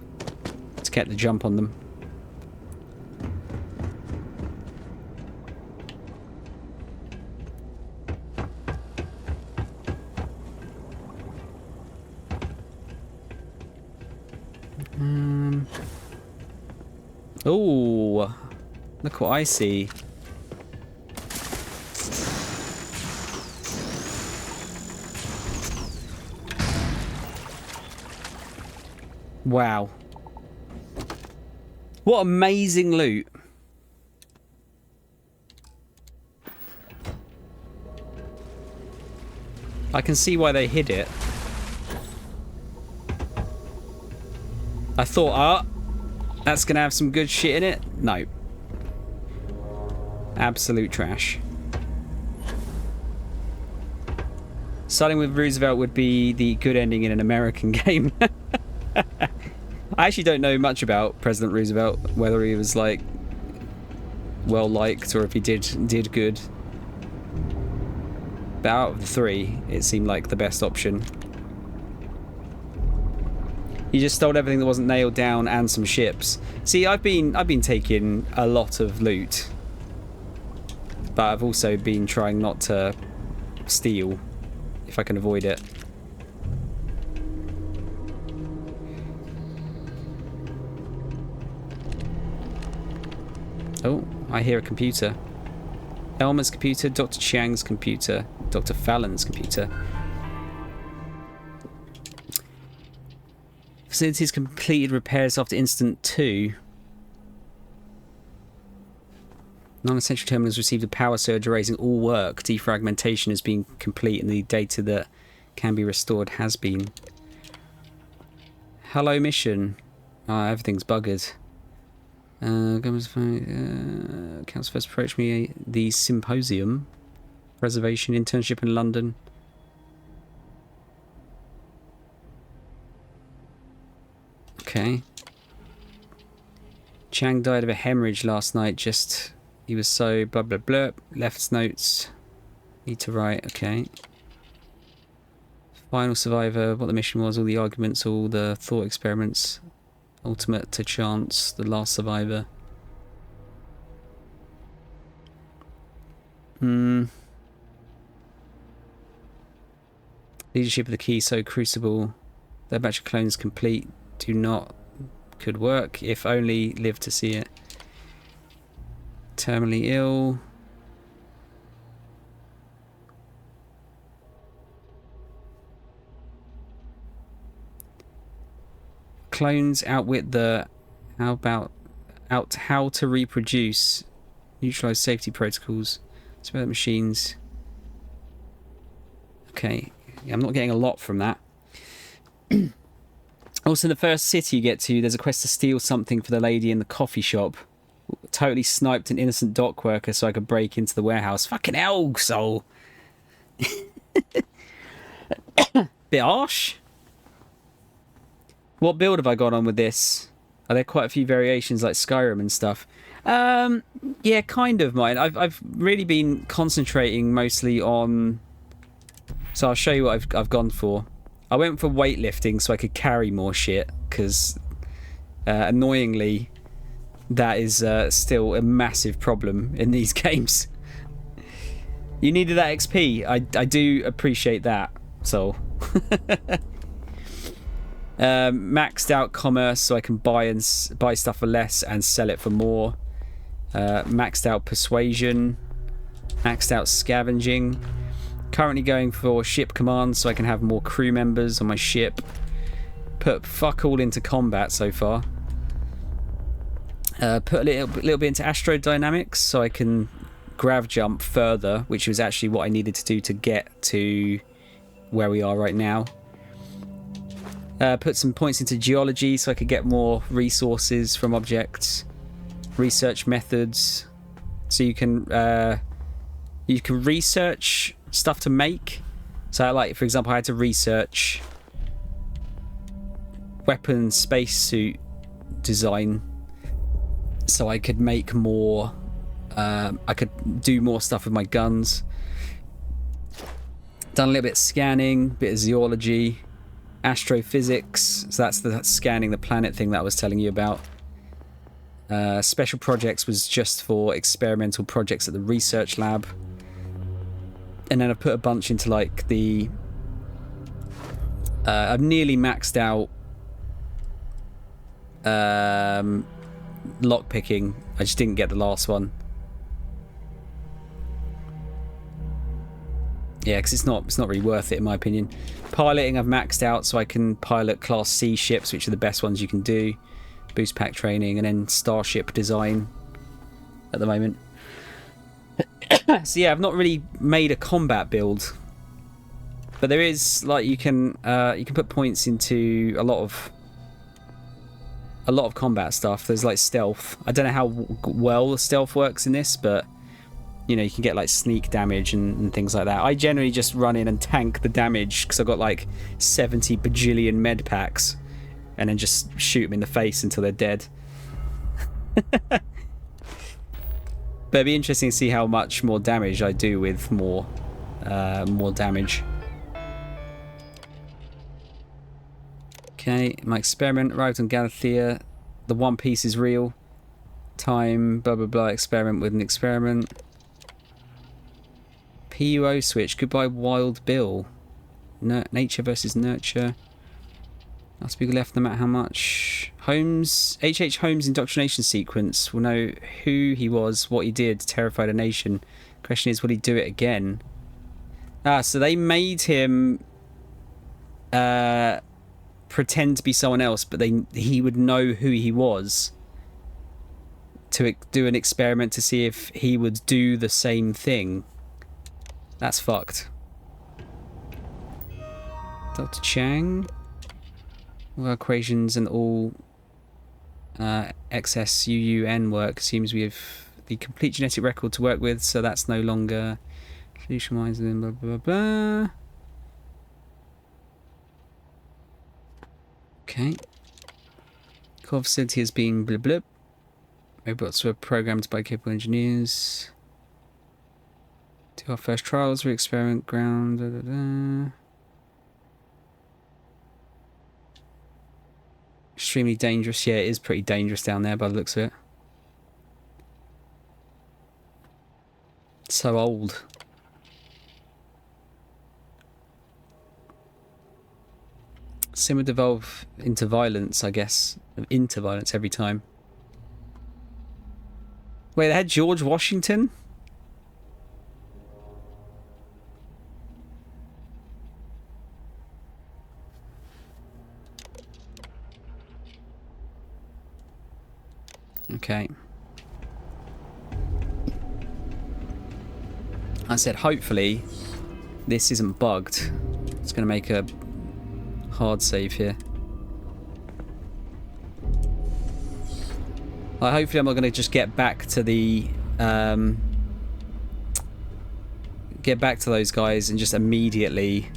S1: to get the jump on them. Oh, look what I see. Wow. What amazing loot. I can see why they hid it. I thought, that's gonna have some good shit in it. No. Absolute trash. Starting with Roosevelt would be the good ending in an American game. I actually don't know much about President Roosevelt, whether he was like well liked or if he did good. But out of the three, it seemed like the best option. He just stole everything that wasn't nailed down and some ships. See, I've been taking a lot of loot, but I've also been trying not to steal if I can avoid it. Oh, I hear a computer. Elmer's computer, Dr. Chiang's computer, Dr. Fallon's computer. Facilities completed repairs after incident 2. Non-essential terminals received a power surge erasing all work. Defragmentation has been complete and the data that can be restored has been. Hello mission. Everything's buggered. Council first approached me the symposium. Reservation internship in London. Okay. Chang died of a hemorrhage last night. He was so blah blah blah. Left notes. Need to write. Okay. Final survivor. What the mission was. All the arguments. All the thought experiments. Ultimate to chance. The last survivor. Leadership of the key. So Crucible. Their batch of clones complete. Do not. Could work. If only live to see it. Terminally ill. Clones outwit the how to reproduce, neutralize safety protocols, spare machines. Okay, yeah, I'm not getting a lot from that. Also, in the first city you get to, there's a quest to steal something for the lady in the coffee shop. Totally sniped an innocent dock worker so I could break into the warehouse. Fucking hell, soul. Bit harsh. What build have I got on with this? Are there quite a few variations like Skyrim and stuff? Yeah, kind of mine. I've really been concentrating mostly on... So I'll show you what I've gone for. I went for weightlifting so I could carry more shit, because annoyingly, that is still a massive problem in these games. You needed that XP. I do appreciate that, so... maxed out commerce so I can buy stuff for less and sell it for more. Maxed out persuasion. Maxed out scavenging. Currently going for ship commands so I can have more crew members on my ship. Put fuck all into combat so far. Put a little bit into astrodynamics so I can grav jump further, which was actually what I needed to do to get to where we are right now. Put some points into geology so I could get more resources from objects. Research methods. So you can research stuff to make. So like, for example, I had to research weapon spacesuit design so I could make more, I could do more stuff with my guns. Done a little bit of scanning, bit of zoology. Astrophysics, so that's the scanning the planet thing that I was telling you about. Special projects was just for experimental projects at the research lab. And then I put a bunch into like the... I've nearly maxed out lock picking. I just didn't get the last one. Yeah, because it's not really worth it in my opinion. Piloting I've maxed out, so I can pilot Class C ships, which are the best ones you can do. Boost pack training, and then starship design at the moment. So yeah, I've not really made a combat build, but there is, like, you can put points into a lot of combat stuff. There's like stealth. I don't know how well the stealth works in this, but you know, you can get like sneak damage and things like that. I generally just run in and tank the damage because I've got like 70 bajillion med packs, and then just shoot them in the face until they're dead. But it'd be interesting to see how much more damage I do with more damage. Okay, my experiment arrived on Galathea. The One Piece is real. Time, blah blah blah, experiment with an experiment. PUO switch, goodbye Wild Bill. Nature versus nurture. Last people left, no matter how much. Holmes, H.H. Holmes' indoctrination sequence. We'll know who he was, what he did, terrified a nation. Question is, will he do it again? Ah, so they made him pretend to be someone else, but he would know who he was to do an experiment to see if he would do the same thing. That's fucked. Dr. Chang. All our equations and all XSUUN work seems we have the complete genetic record to work with, so that's no longer solution wise and blah blah blah. Okay. Core facility has been blah blah. Robots were programmed by capable engineers. Do our first trials, re-experiment ground. Da, da, da. Extremely dangerous. Yeah, it is pretty dangerous down there by the looks of it. So old. Sim would devolve into violence, I guess. Into violence every time. Wait, they had George Washington? Okay. I said hopefully this isn't bugged. It's going to make a hard save here. Hopefully I'm not going to just get back to the get back to those guys and just immediately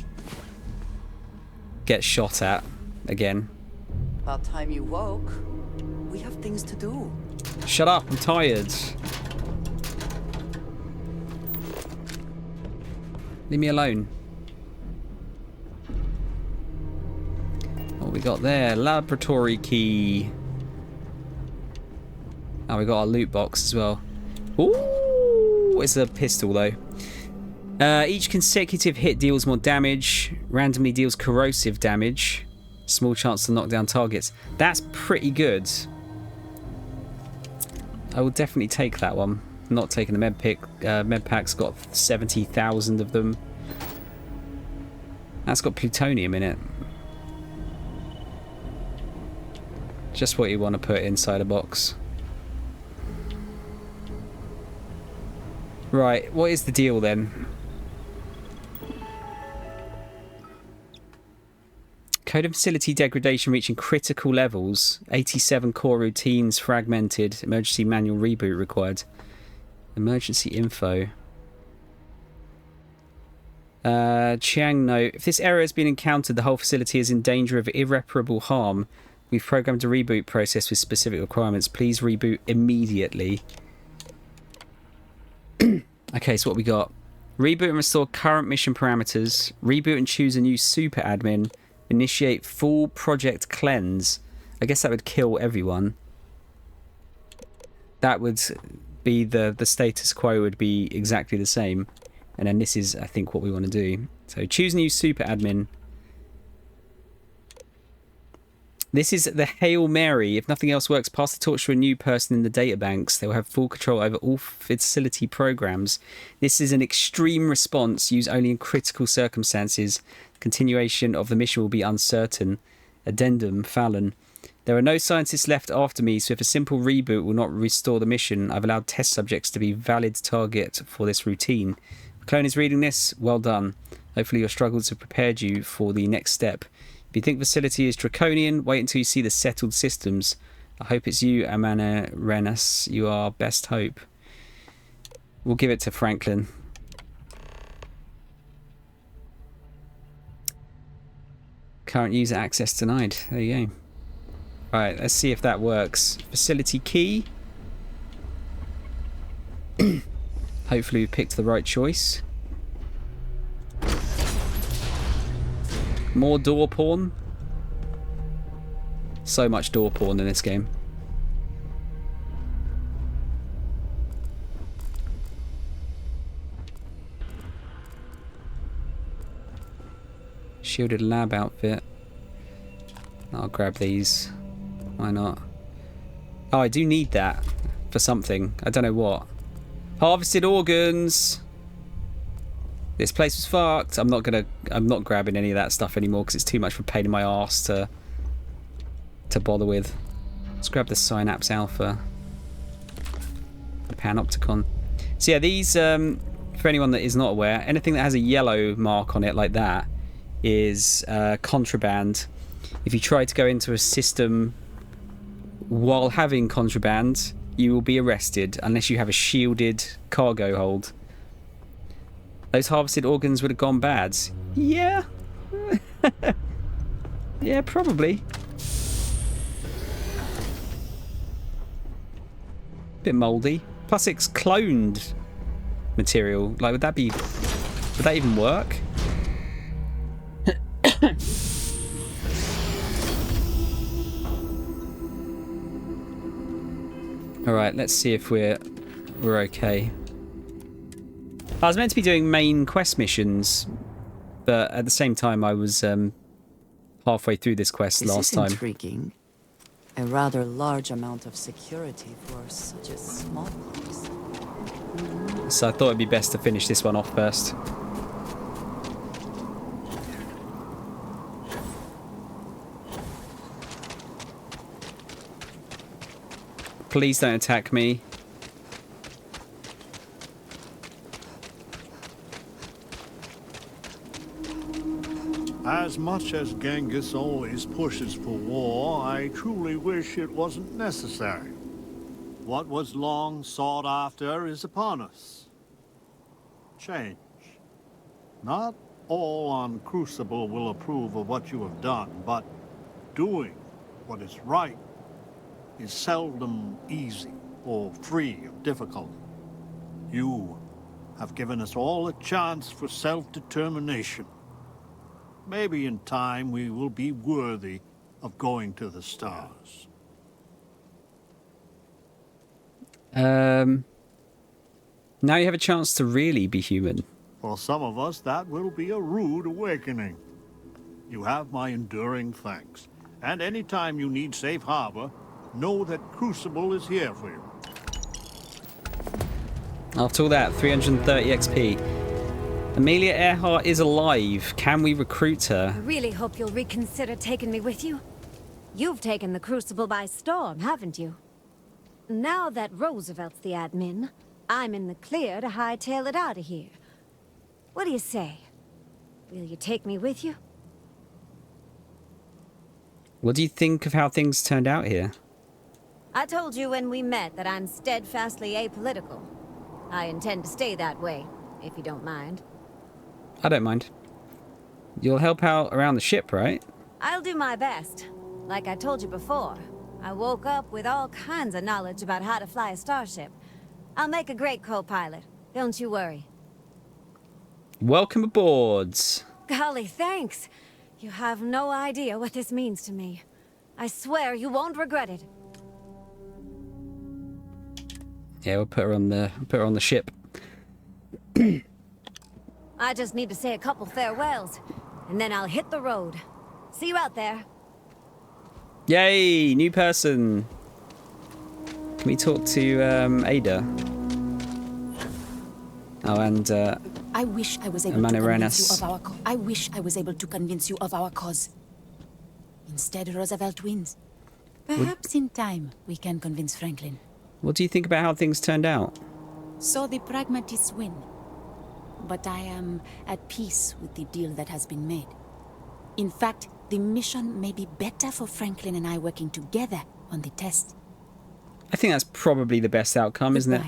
S1: get shot at again.
S2: About time you woke. We have things to do.
S1: Shut up, I'm tired. Leave me alone. What we got there? Laboratory key. Oh, we got our loot box as well. Ooh, it's a pistol though. Each consecutive hit deals more damage. Randomly deals corrosive damage. Small chance to knock down targets. That's pretty good. I will definitely take that one. I'm not taking the med pack's got 70,000 of them. That's got plutonium in it. Just what you want to put inside a box. Right, what is the deal then? Code and facility degradation reaching critical levels. 87 core routines fragmented. Emergency manual reboot required. Emergency info. Chiang note. If this error has been encountered, the whole facility is in danger of irreparable harm. We've programmed a reboot process with specific requirements. Please reboot immediately. Okay, so what we got? Reboot and restore current mission parameters. Reboot and choose a new super admin. Initiate full project cleanse. I guess that would kill everyone. That would be the status quo would be exactly the same. And then this is, I think, what we want to do. So choose new super admin. This is the Hail Mary. If nothing else works, pass the torch to a new person in the databanks. They will have full control over all facility programs. This is an extreme response used only in critical circumstances. Continuation of the mission will be uncertain. Addendum, Fallon. There are no scientists left after me, so if a simple reboot will not restore the mission, I've allowed test subjects to be valid target for this routine. If a clone is reading this, well done. Hopefully your struggles have prepared you for the next step. If you think facility is draconian, wait until you see the settled systems. I hope it's you, Amana Renas. You are best hope. We'll give it to Franklin. Current user access denied. There you go. Right, let's see if that works. Facility key. Hopefully we picked the right choice. More door porn. So much door porn in this game. Shielded lab outfit. I'll grab these. Why not? Oh, I do need that for something. I don't know what. Harvested organs. This place was fucked. I'm not grabbing any of that stuff anymore because it's too much for a pain in my arse to bother with. Let's grab the Synapse Alpha. The Panopticon. So yeah, these for anyone that is not aware, anything that has a yellow mark on it like that is contraband. If you try to go into a system while having contraband, you will be arrested unless you have a shielded cargo hold. Those harvested organs would have gone bad. Yeah. Yeah, probably. Bit mouldy. Plus it's cloned material. Like, would that even work? Alright, let's see if we're okay. I was meant to be doing main quest missions, but at the same time I was halfway through this quest last time.
S2: This is intriguing. A rather large amount of security for such a small place.
S1: So I thought it'd be best to finish this one off first. Please don't attack me.
S5: As much as Genghis always pushes for war, I truly wish it wasn't necessary. What was long sought after is upon us. Change. Not all on Crucible will approve of what you have done, but doing what is right is seldom easy or free of difficulty. You have given us all a chance for self-determination. Maybe in time we will be worthy of going to the stars.
S1: Now you have a chance to really be human.
S5: For some of us, that will be a rude awakening. You have my enduring thanks. And anytime you need safe harbor, know that Crucible is here for you.
S1: After all that, 330 XP. Amelia Earhart is alive. Can we recruit her?
S18: I really hope you'll reconsider taking me with you. You've taken the Crucible by storm, haven't you? Now that Roosevelt's the admin, I'm in the clear to hightail it out of here. What do you say? Will you take me with you?
S1: What do you think of how things turned out here?
S18: I told you when we met that I'm steadfastly apolitical. I intend to stay that way, if you don't mind.
S1: I don't mind. You'll help out around the ship, right?
S18: I'll do my best. Like I told you before, I woke up with all kinds of knowledge about how to fly a starship. I'll make a great co-pilot. Don't you worry.
S1: Welcome aboard.
S18: Golly, thanks. You have no idea what this means to me. I swear you won't regret it.
S1: Yeah, we'll put her on the ship.
S18: I just need to say a couple farewells, and then I'll hit the road. See you out there.
S1: Yay! New person. Can we talk to Ada? Oh, and
S6: I wish I was able to convince you of our I wish I was able to convince you of our cause. Instead, Roosevelt wins. Perhaps in time we can convince Franklin.
S1: What do you think about how things turned out?
S6: So the pragmatists win. But I am at peace with the deal that has been made. In fact, the mission may be better for Franklin and I working together on the test.
S1: I think that's probably the best outcome, isn't it?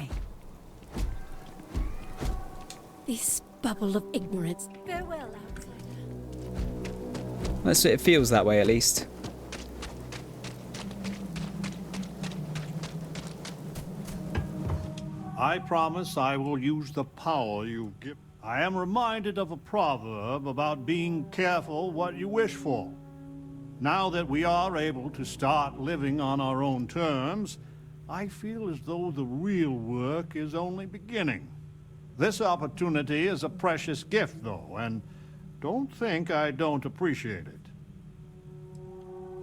S10: This bubble of ignorance. Farewell, outsider.
S1: It feels that way, at least.
S5: I promise I will use the power you give. I am reminded of a proverb about being careful what you wish for. Now that we are able to start living on our own terms, I feel as though the real work is only beginning. This opportunity is a precious gift, though, and don't think I don't appreciate it.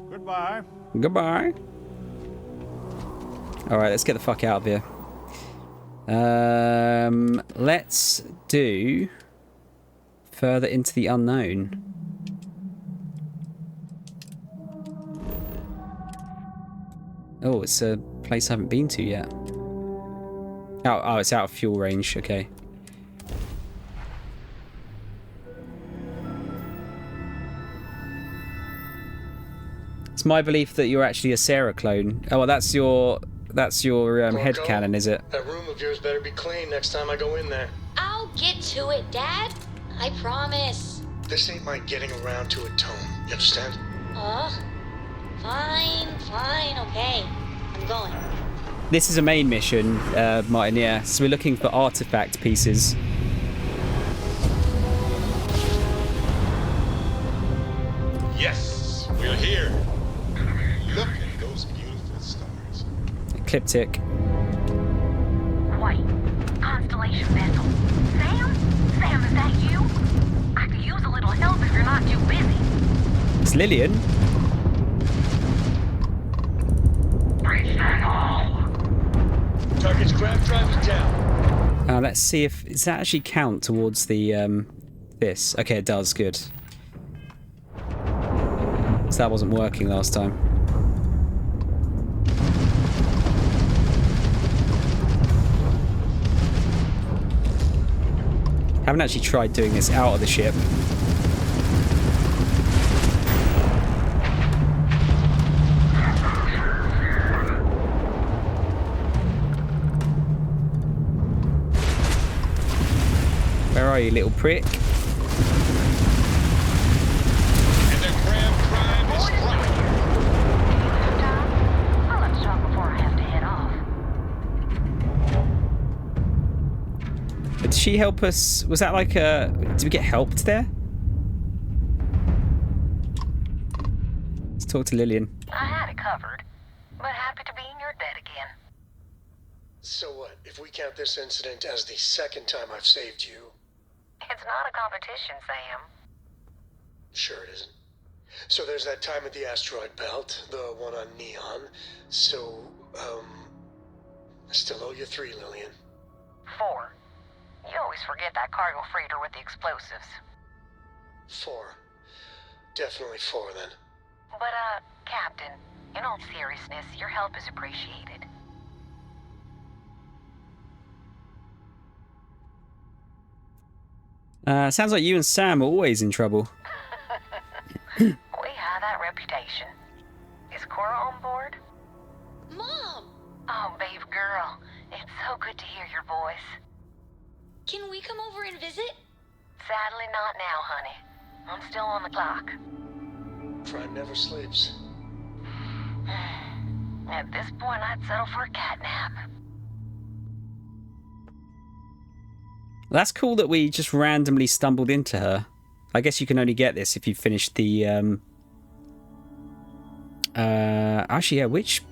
S5: Goodbye.
S1: Goodbye. Alright, let's get the fuck out of here. Let's do Further Into the Unknown. Oh, it's a place I haven't been to yet. Oh, it's out of fuel range. Okay. It's my belief that you're actually a Sarah clone. Oh, well, that's your headcanon, is it?
S19: That room of yours better be clean next time I go in there.
S20: I'll get to it, Dad. I promise.
S19: This ain't my getting around to it, Tone. You understand?
S20: Fine, okay. I'm going.
S1: This is a main mission, Martin, yeah. So we're looking for artifact pieces.
S11: Yes, we're here. Look at those beautiful stars.
S1: Ecliptic.
S15: White. Constellation vessel. Sam? Sam, is that you? I could use a little help if you're not too busy.
S1: It's Lillian.
S19: Target's craft drive is down.
S1: Let's see if... Does that actually count towards the, this? Okay, it does. Good. So that wasn't working last time. Haven't actually tried doing this out of the ship. Where are you, little prick?
S11: And the crab tribe is right.
S15: I'll have to talk before I have to head off.
S1: Did she help us? Was that like a... Did we get helped there? Let's talk to Lillian.
S15: I had it covered, but happy to be in your debt again.
S19: So what, if we count this incident as the second time I've saved you?
S15: It's not a competition, Sam.
S19: Sure it isn't. So there's that time at the asteroid belt, the one on Neon. So, I still owe you 3, Lillian.
S15: 4. You always forget that cargo freighter with the explosives.
S19: 4. Definitely 4, then.
S15: But, Captain, in all seriousness, your help is appreciated.
S1: Sounds like you and Sam are always in trouble.
S15: We have that reputation. Is Cora on board?
S20: Mom!
S15: Oh, babe girl. It's so good to hear your voice.
S20: Can we come over and visit?
S15: Sadly not now, honey. I'm still on the clock.
S19: Prime never sleeps.
S15: At this point, I'd settle for a catnap.
S1: That's cool that we just randomly stumbled into her. I guess you can only get this if you finished the... Actually, yeah, which...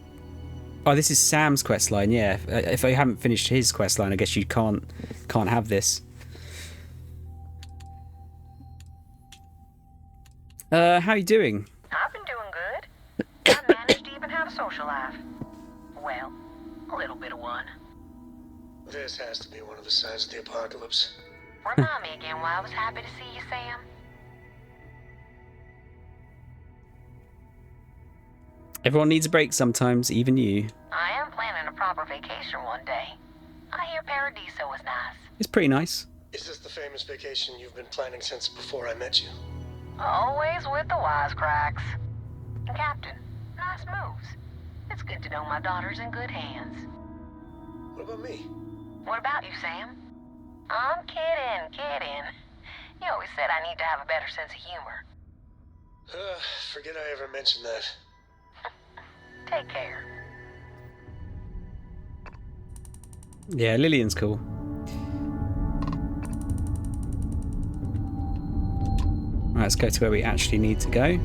S1: Oh, this is Sam's questline, yeah. If I haven't finished his questline, I guess you can't have this. How are you doing?
S15: I've been doing I managed to even have a social life. Well, a little bit of one.
S19: This has to be one of the signs of the apocalypse.
S15: Remind me again why I was happy to see you, Sam.
S1: Everyone needs a break sometimes, even you.
S15: I am planning a proper vacation one day. I hear Paradiso is nice.
S1: It's pretty nice.
S19: Is this the famous vacation you've been planning since before I met you?
S15: Always with the wisecracks. Captain, nice moves. It's good to know my daughter's in good hands.
S19: What about me?
S15: What about you, Sam? I'm kidding. You always said I need to have a better sense of humor.
S19: Forget I ever mentioned that.
S15: Take care.
S1: Yeah, Lillian's cool. Right, let's go to where we actually need to go.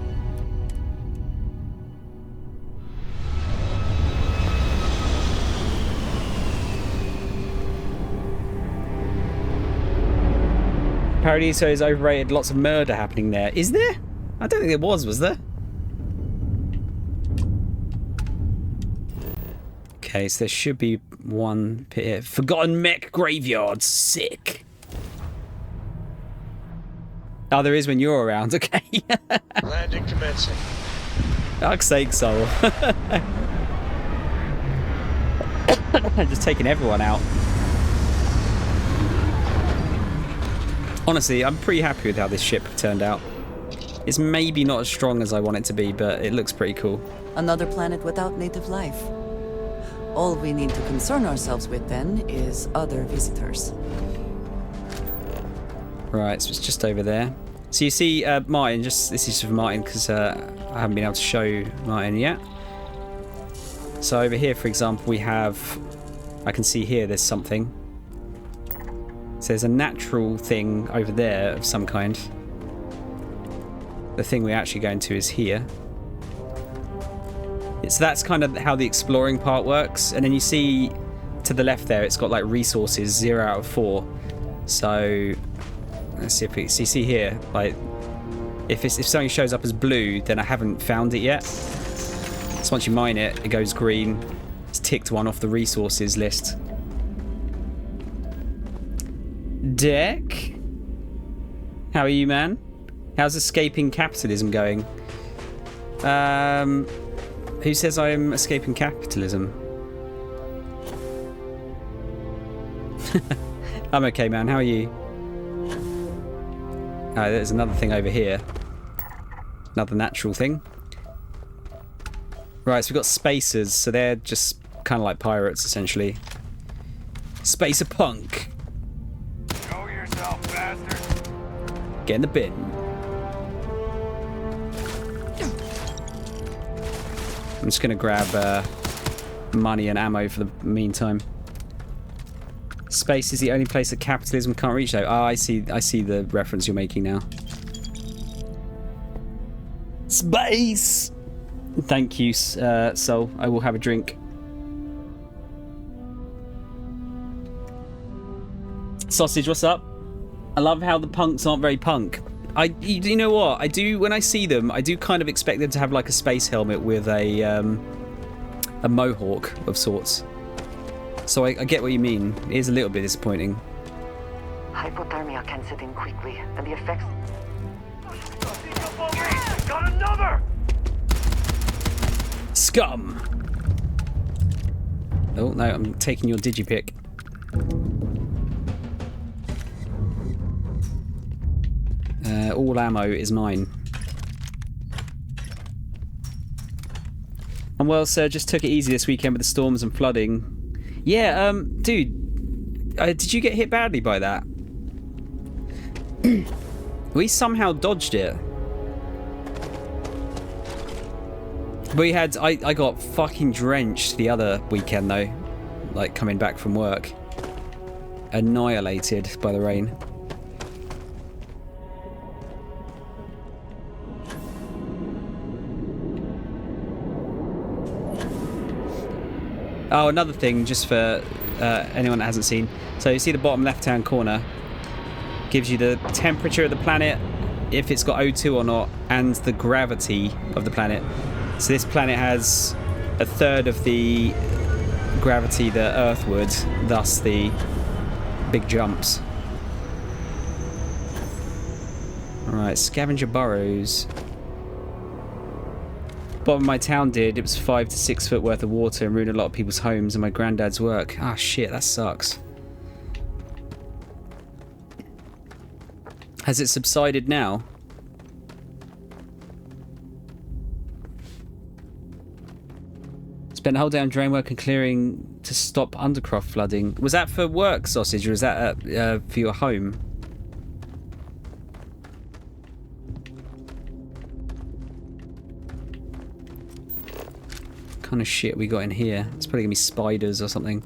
S1: Paradiso is overrated. Lots of murder happening there. Is there? I don't think there was there? Okay, so there should be one pit here. Forgotten mech graveyard. Sick. Oh, there is when you're around. Okay.
S19: Landing commencing.
S1: Fuck's sake, Soul. Just taking everyone out. Honestly, I'm pretty happy with how this ship turned out. It's maybe not as strong as I want it to be, but it looks pretty cool.
S2: Another planet without native life. All we need to concern ourselves with then is other visitors.
S1: Right, so it's just over there. So you see, Martin, this is for Martin because I haven't been able to show Martin yet. So over here, for example, we have, I can see here there's something. So there's a natural thing over there of some kind. The thing we're actually going to is here. So that's kind of how the exploring part works. And then you see to the left there, it's got like resources 0 out of 4. So let's see if so you see here, like if something shows up as blue, then I haven't found it yet. So once you mine it, it goes green. It's ticked one off the resources list. Deck, how are you, man? How's escaping capitalism going? Who says I am escaping capitalism? I'm okay, man. How are you? Oh, there's another thing over here. Another natural thing. Right, so we've got spacers, so they're just kind of like pirates, essentially. Spacer punk.
S8: Show yourself, bastard.
S1: Get in the bin. I'm just gonna grab money and ammo for the meantime. Space is the only place that capitalism can't reach, though. Oh, I see the reference you're making now. Space. Thank you, Soul. I will have a drink. Sausage, what's up? I love how the punks aren't very punk. You know what? I do, when I see them, I do kind of expect them to have like a space helmet with a mohawk of sorts. So I get what you mean. It is a little bit disappointing.
S15: Hypothermia can set in quickly, and the effects...
S8: Got another!
S1: Scum! Oh, no, I'm taking your digipick. All ammo is mine. And well, sir, just took it easy this weekend with the storms and flooding. Yeah, dude, did you get hit badly by that? We somehow dodged it. We had, I got fucking drenched the other weekend though, like coming back from work. Annihilated by the rain. Oh, another thing, just for anyone that hasn't seen. So you see the bottom left-hand corner. Gives you the temperature of the planet, if it's got O2 or not, and the gravity of the planet. So this planet has a third of the gravity that Earth would, thus the big jumps. Alright, scavenger burrows. Bottom of my town did. It was 5 to 6 foot worth of water and ruined a lot of people's homes and my granddad's work. Ah, shit, that sucks. Has it subsided now? Spent the whole day on drain work and clearing to stop undercroft flooding. Was that for work, Sausage, or was that for your home? What kind of shit we got in here? It's probably gonna be spiders or something.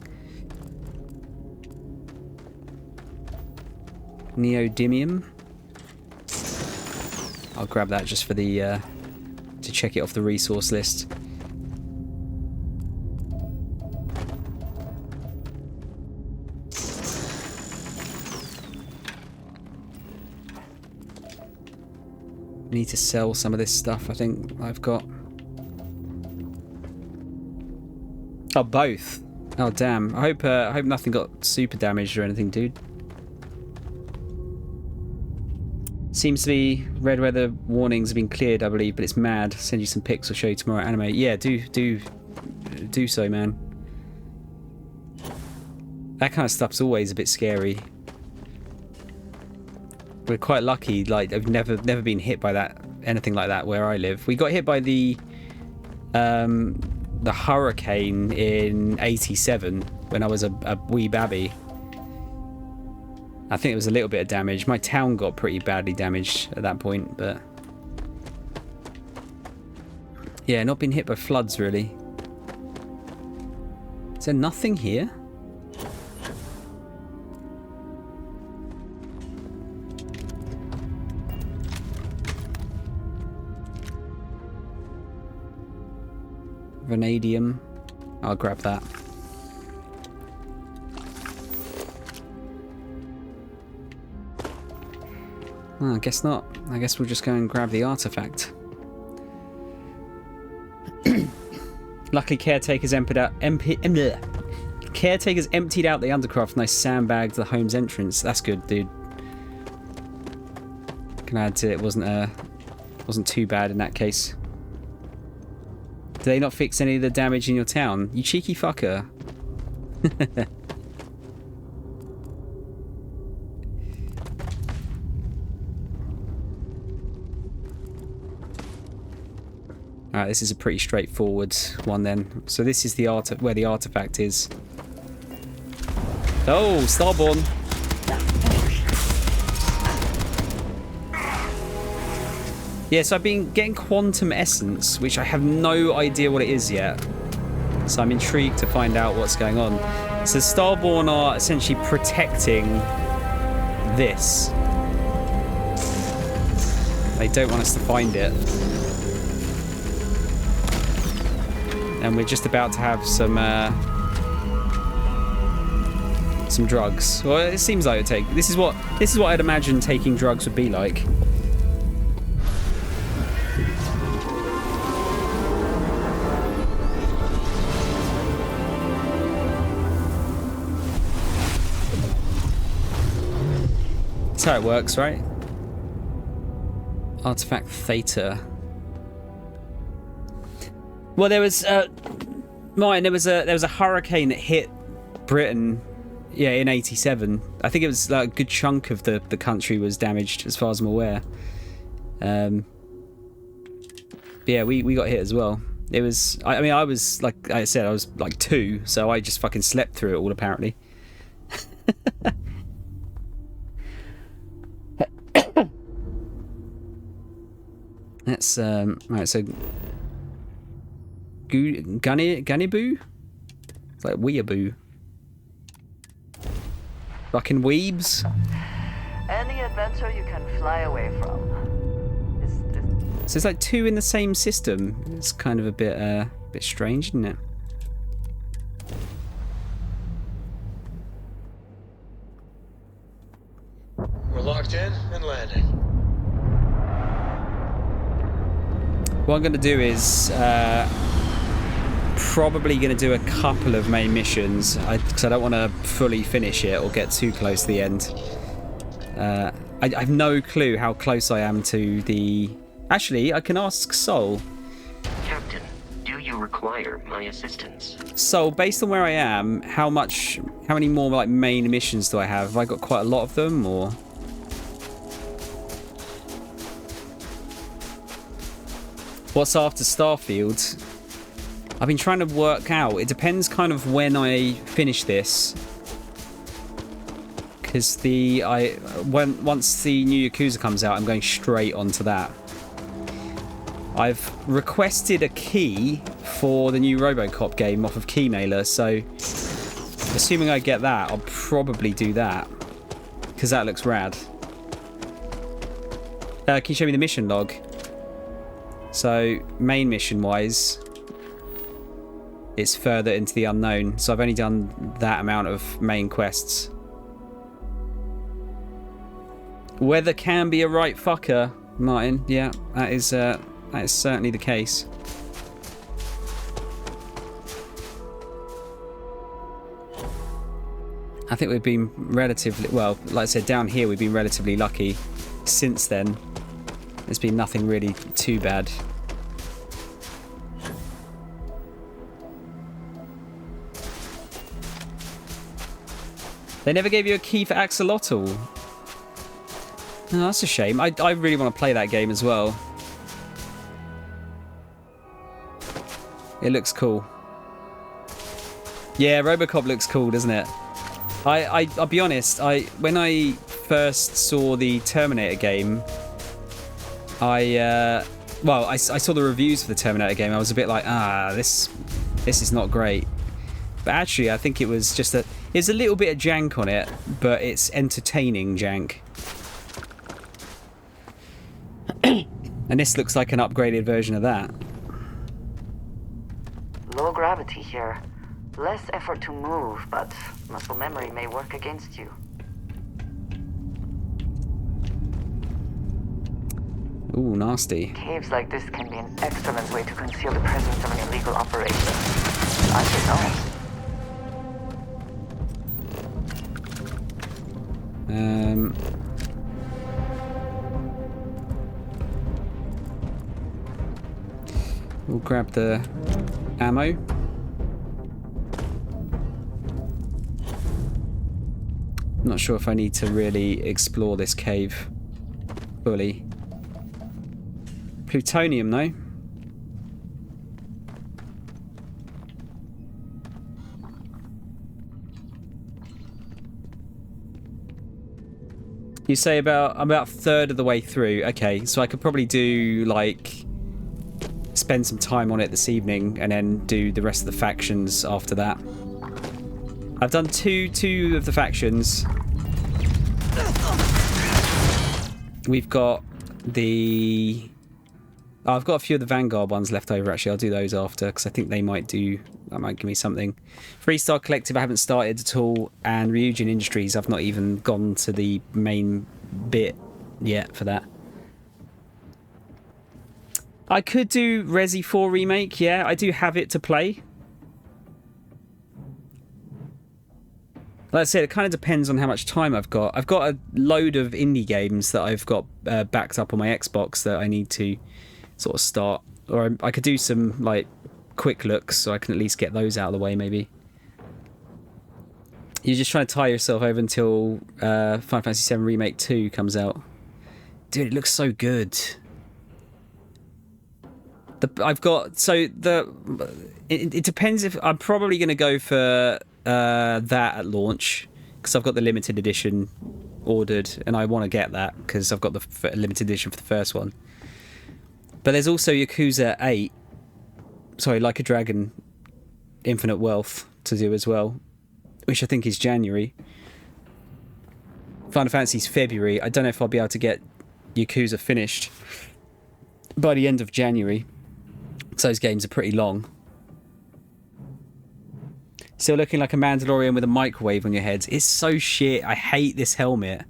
S1: Neodymium. I'll grab that just for the to check it off the resource list. Need to sell some of this stuff, I think I've got. Oh, both. Oh, damn. I hope nothing got super damaged or anything, dude. Seems to be red weather warnings have been cleared, I believe, but it's mad. Send you some pics or show you tomorrow anime. Yeah, do so, man. That kind of stuff's always a bit scary. We're quite lucky, like I've never been hit by anything like that where I live. We got hit by the hurricane in '87 when I was a wee babby. I think it was a little bit of damage. My town got pretty badly damaged at that point, but yeah, not been hit by floods really. Is there nothing here? Vanadium. I'll grab that. Oh, I guess not. I guess we'll just go and grab the artifact. Luckily, caretakers emptied out the undercroft and I sandbagged the home's entrance. That's good, dude. Can add to it wasn't too bad in that case. Did they not fix any of the damage in your town? You cheeky fucker. Alright, this is a pretty straightforward one then. So this is the where the artifact is. Oh, Starborn. Yeah, so I've been getting quantum essence, which I have no idea what it is yet. So I'm intrigued to find out what's going on. So Starborn are essentially protecting this. They don't want us to find it. And we're just about to have some drugs. Well, it seems like it take. This is what I'd imagine taking drugs would be like. That's how it works, right? Artifact Theta. Well, there was Martin. There was a hurricane that hit Britain, yeah, in '87. I think it was like a good chunk of the country was damaged, as far as I'm aware. But yeah, we got hit as well. It was. I mean, I was like I said, I was like 2, so I just fucking slept through it all apparently. That's right. So Gunniboo? It's like weeaboo. Fucking weebs.
S15: Any adventure you can fly away from.
S1: So it's like 2 in the same system. It's kind of a bit strange, isn't it?
S19: We're locked in and landing.
S1: What I'm going to do is probably going to do a couple of main missions because I don't want to fully finish it or get too close to the end. I have no clue how close I am to the... Actually, I can ask Sol.
S14: Captain, do you require my assistance?
S1: Sol, based on where I am, how many more like main missions do I have? Have I got quite a lot of them, or... What's after Starfield? I've been trying to work out. It depends kind of when I finish this. Because once the new Yakuza comes out, I'm going straight onto that. I've requested a key for the new RoboCop game off of Keymailer, so assuming I get that, I'll probably do that. Because that looks rad. Can you show me the mission log? So, main mission-wise, it's further into the unknown. So I've only done that amount of main quests. Weather can be a right fucker, Martin. Yeah, that is certainly the case. I think we've been relatively, well, like I said, down here we've been relatively lucky. Since then, there's been nothing really too bad. They never gave you a key for Axolotl. No, that's a shame. I really want to play that game as well. It looks cool. Yeah, RoboCop looks cool, doesn't it? I'll be honest. When I first saw the Terminator game, I saw the reviews for the Terminator game. I was a bit like, this is not great. But actually, I think it was just that there's a little bit of jank on it, but it's entertaining jank. And this looks like an upgraded version of that.
S15: Low gravity here. Less effort to move, but muscle memory may work against you.
S1: Ooh, nasty.
S15: Caves like this can be an excellent way to conceal the presence of an illegal operation. I should know.
S1: We'll grab the ammo. Not sure if I need to really explore this cave fully. Plutonium, though. You say I'm about a third of the way through. Okay, so I could probably do like spend some time on it this evening and then do the rest of the factions after that. I've done two of the factions. We've got the... Oh, I've got a few of the Vanguard ones left over, actually. I'll do those after, because I think that might give me something. Freestar Collective I haven't started at all, and Ryujin Industries I've not even gone to the main bit yet for that. I could do Resi 4 Remake, yeah. I do have it to play. Like I said, it kind of depends on how much time I've got. I've got a load of indie games that I've got backed up on my Xbox that I need to sort of start. Or I could do some, like, quick looks so I can at least get those out of the way, maybe. You're just trying to tie yourself over until Final Fantasy VII Remake 2 comes out. Dude, it looks so good. It depends if... I'm probably going to go for... that at launch because I've got the limited edition ordered and I want to get that because I've got the limited edition for the first one. But there's also Yakuza 8, sorry, Like a Dragon Infinite Wealth to do as well, which I think is January. Final Fantasy's February. I don't know if I'll be able to get Yakuza finished by the end of January because those games are pretty long. Still looking like a Mandalorian with a microwave on your head. It's so shit. I hate this helmet.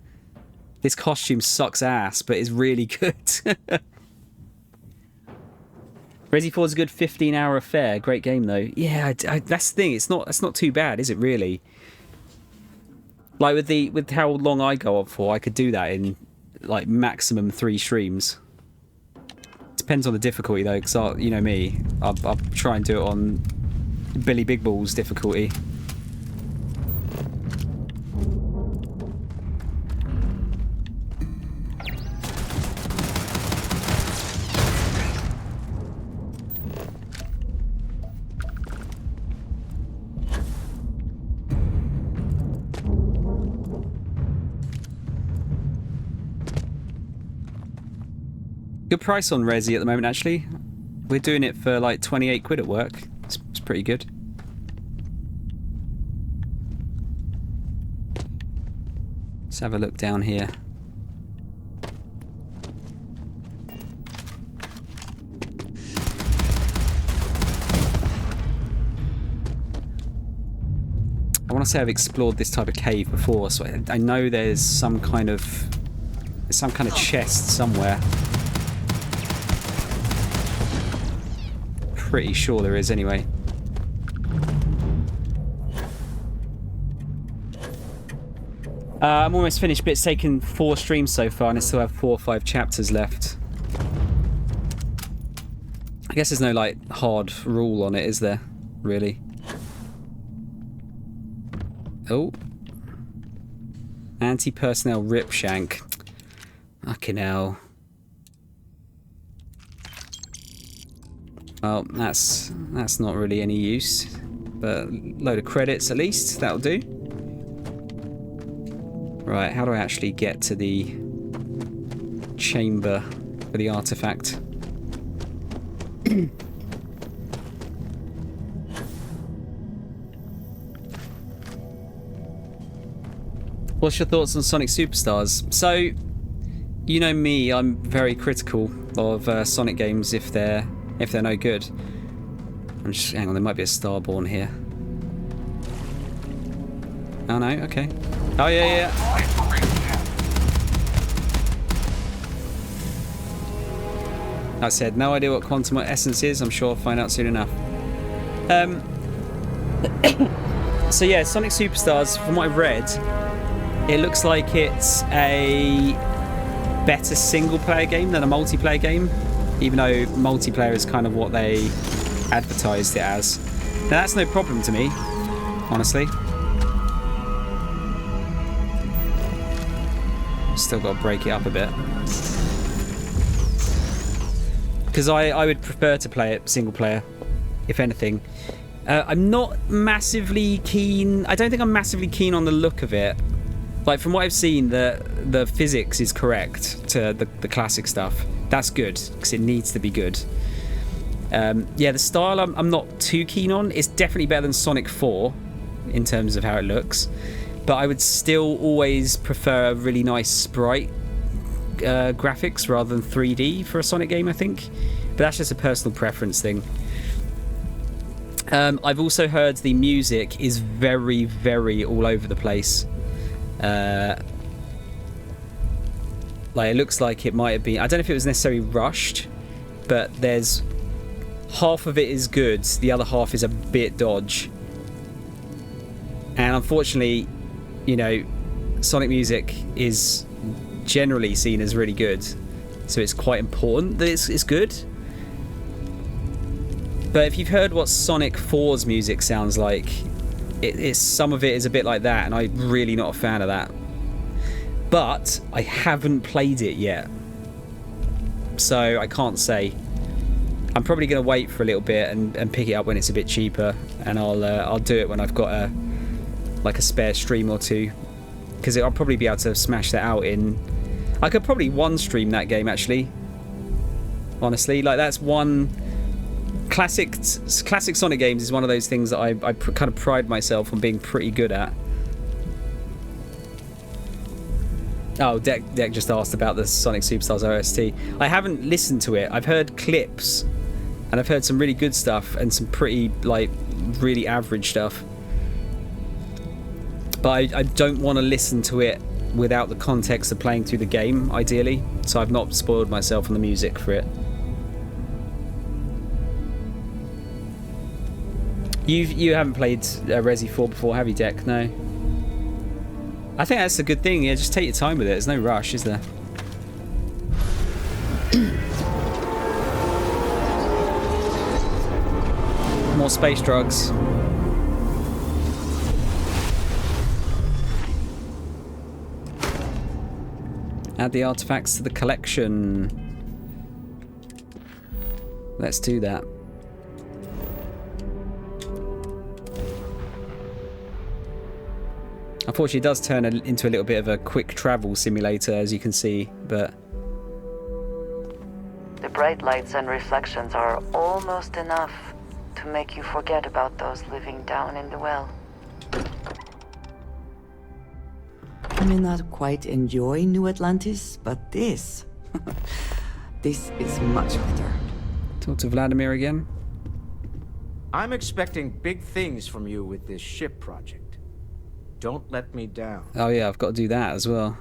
S1: This costume sucks ass, but it's really good. Resi 4 is a good 15-hour affair. Great game though. Yeah, that's the thing. It's not too bad, is it really? Like with how long I go on for, I could do that in like maximum 3 streams. Depends on the difficulty though, because you know me, I'll try and do it on Billy Big Balls difficulty. Good price on Resi at the moment, actually. We're doing it for like 28 quid at work. It's pretty good. Let's have a look down here. I want to say I've explored this type of cave before, so I know there's some kind of chest somewhere. Pretty sure there is anyway. I'm almost finished, but it's taken 4 streams so far and I still have 4 or 5 chapters left. I guess there's no like hard rule on it, is there? Really? Oh. Anti-personnel rip shank. Fucking hell. Well, that's not really any use, but load of credits at least, that'll do. Right, how do I actually get to the chamber for the artifact? What's your thoughts on Sonic Superstars? So, you know me, I'm very critical of Sonic games if they're no good. Hang on, there might be a Starborn here. Oh no, okay. Oh yeah. I said, no idea what Quantum or Essence is. I'm sure I'll find out soon enough. So yeah, Sonic Superstars, from what I've read, it looks like it's a better single-player game than a multiplayer game. Even though multiplayer is kind of what they advertised it as. Now that's no problem to me, honestly. Still got to break it up a bit. Because I would prefer to play it single player, if anything. I'm not massively keen... I don't think I'm massively keen on the look of it. Like, from what I've seen, the physics is correct to the classic stuff. That's good, because it needs to be good. Yeah, the style I'm not too keen on. It's definitely better than Sonic 4 in terms of how it looks. But I would still always prefer really nice sprite graphics rather than 3D for a Sonic game, I think. But that's just a personal preference thing. I've also heard the music is very, very all over the place. Like, it looks like it might have been... I don't know if it was necessarily rushed, but there's... half of it is good, the other half is a bit dodge. And unfortunately, you know, Sonic music is generally seen as really good. So it's quite important that it's good. But if you've heard what Sonic 4's music sounds like, some of it is a bit like that, and I'm really not a fan of that. But I haven't played it yet, so I can't say. I'm probably going to wait for a little bit and pick it up when it's a bit cheaper, and I'll do it when I've got a spare stream or two, because I'll probably be able to smash that out in... I could probably one stream that game actually. Honestly, like that's one... Classic Sonic games is one of those things that I kind of pride myself on being pretty good at. Oh, Deck just asked about the Sonic Superstars OST. I haven't listened to it. I've heard clips, and I've heard some really good stuff and some pretty, like, really average stuff. But I don't want to listen to it without the context of playing through the game, ideally. So I've not spoiled myself on the music for it. You haven't played Resi 4 before, have you, Deck? No. I think that's a good thing. Yeah, just take your time with it. There's no rush, is there? More space drugs. Add the artifacts to the collection. Let's do that. Unfortunately, it does turn into a little bit of a quick travel simulator, as you can see, but...
S15: The bright lights and reflections are almost enough to make you forget about those living down in the well.
S2: I may not quite enjoy New Atlantis, but this... this is much better.
S1: Talk to Vladimir again.
S17: I'm expecting big things from you with this ship project. Don't let me down.
S1: Oh yeah, I've got to do that as well.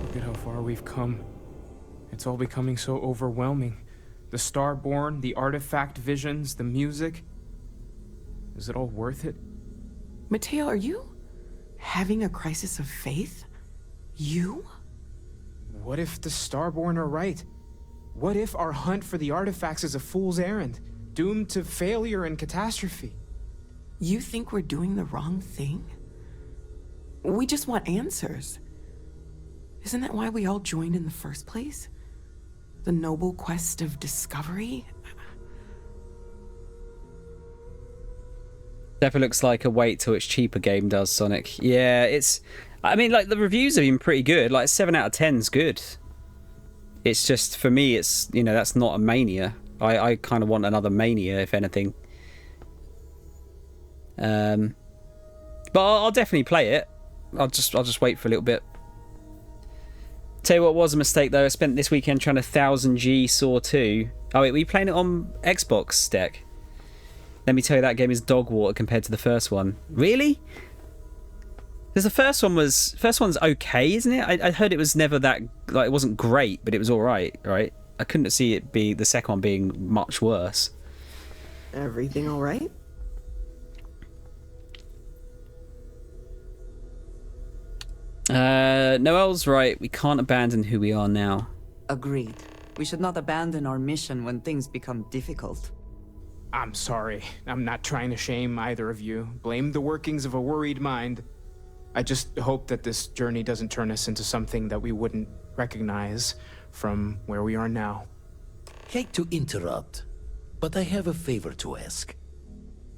S21: Look at how far we've come. It's all becoming so overwhelming. The Starborn, the artifact visions, the music. Is it all worth it?
S22: Mateo, are you having a crisis of faith? You?
S21: What if the Starborn are right? What if our hunt for the artifacts is a fool's errand, doomed to failure and catastrophe?
S22: You think we're doing the wrong thing? We just want answers. Isn't that why we all joined in the first place? The noble quest of discovery?
S1: Definitely looks like a wait till it's cheaper game does, Sonic. Yeah, it's... I mean, like, the reviews have been pretty good. Like, 7 out of 10's good. It's just, for me, it's, you know, that's not a Mania. I kind of want another Mania, if anything. But I'll definitely play it. I'll just wait for a little bit. Tell you what was a mistake, though. I spent this weekend trying to 1000G Saw 2. Oh, wait, were you playing it on Xbox, Deck? Let me tell you, that game is dog water compared to the first one. Really? Because the first one's okay, isn't it? I heard it was never that, like, it wasn't great, but it was alright, right? I couldn't see it be the second one being much worse.
S22: Everything all right?
S1: Noel's right. We can't abandon who we are now.
S2: Agreed. We should not abandon our mission when things become difficult.
S21: I'm sorry. I'm not trying to shame either of you. Blame the workings of a worried mind. I just hope that this journey doesn't turn us into something that we wouldn't recognize from where we are now.
S23: Hate to interrupt, but I have a favor to ask.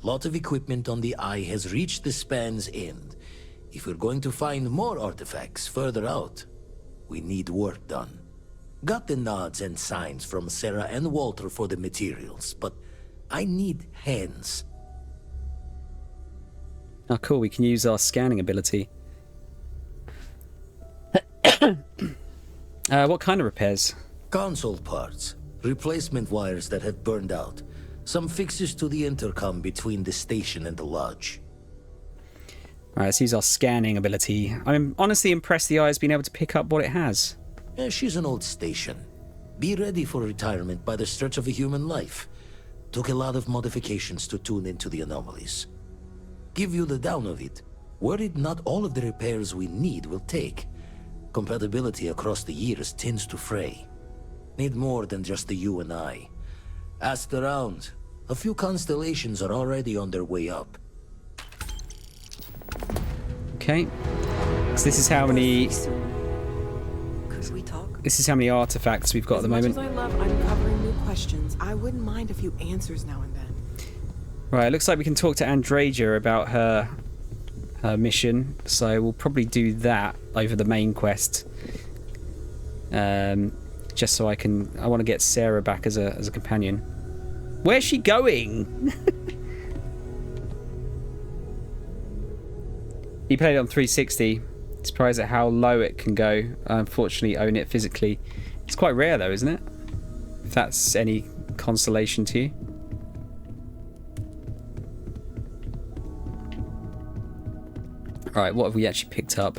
S23: Lot of equipment on the Eye has reached the span's end. If we're going to find more artifacts further out, we need work done. Got the nods and signs from Sarah and Walter for the materials, but I need hands.
S1: Oh, cool. We can use our scanning ability. What kind of repairs?
S23: Console parts, replacement wires that have burned out, some fixes to the intercom between the station and the lodge.
S1: Alright, let's use our scanning ability. I'm honestly impressed the Eye's been able to pick up what it has.
S23: Yeah, she's an old station. Be ready for retirement by the stretch of a human life. Took a lot of modifications to tune into the anomalies. Give you the down of it. Worried not all of the repairs we need will take. Compatibility across the years tends to fray. Need more than just the you and I. Asked around. A few constellations are already on their way up.
S1: Okay. So this is how many...
S22: Could we talk?
S1: This is how many artifacts we've got at the moment.
S22: As much as I love uncovering new questions, I wouldn't mind a few answers now and then.
S1: Right, it looks like we can talk to Andreja about her mission, so we'll probably do that over the main quest. Just so I want to get Sarah back as a companion. Where's she going? He played it on 360. Surprised at how low it can go. I unfortunately own it physically. It's quite rare though, isn't it? If that's any consolation to you. Right, what have we actually picked up?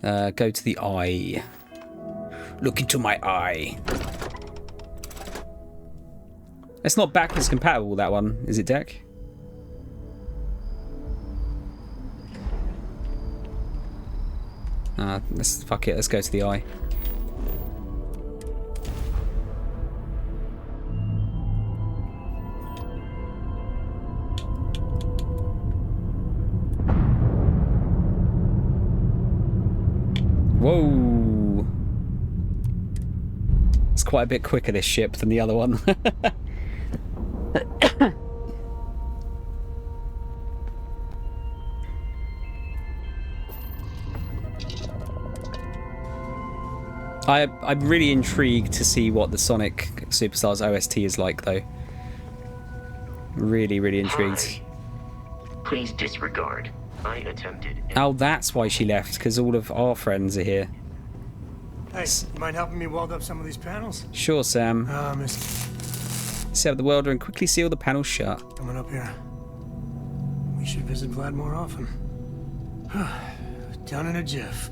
S1: Go to the Eye. Look into my eye. It's not backwards compatible, that one, is it, Deck? Let's fuck it. Let's go to the eye. Whoa! It's quite a bit quicker, this ship, than the other one. I'm really intrigued to see what the Sonic Superstars OST is like, though. Really, really intrigued.
S14: Hi. Please disregard. I attempted.
S1: Oh, that's why she left, because all of our friends are here.
S9: Hey, you mind helping me weld up some of these panels?
S1: Sure, Sam. Set up the welder and quickly seal the panels shut.
S9: Coming up here. We should visit Vlad more often. Down in a jiff.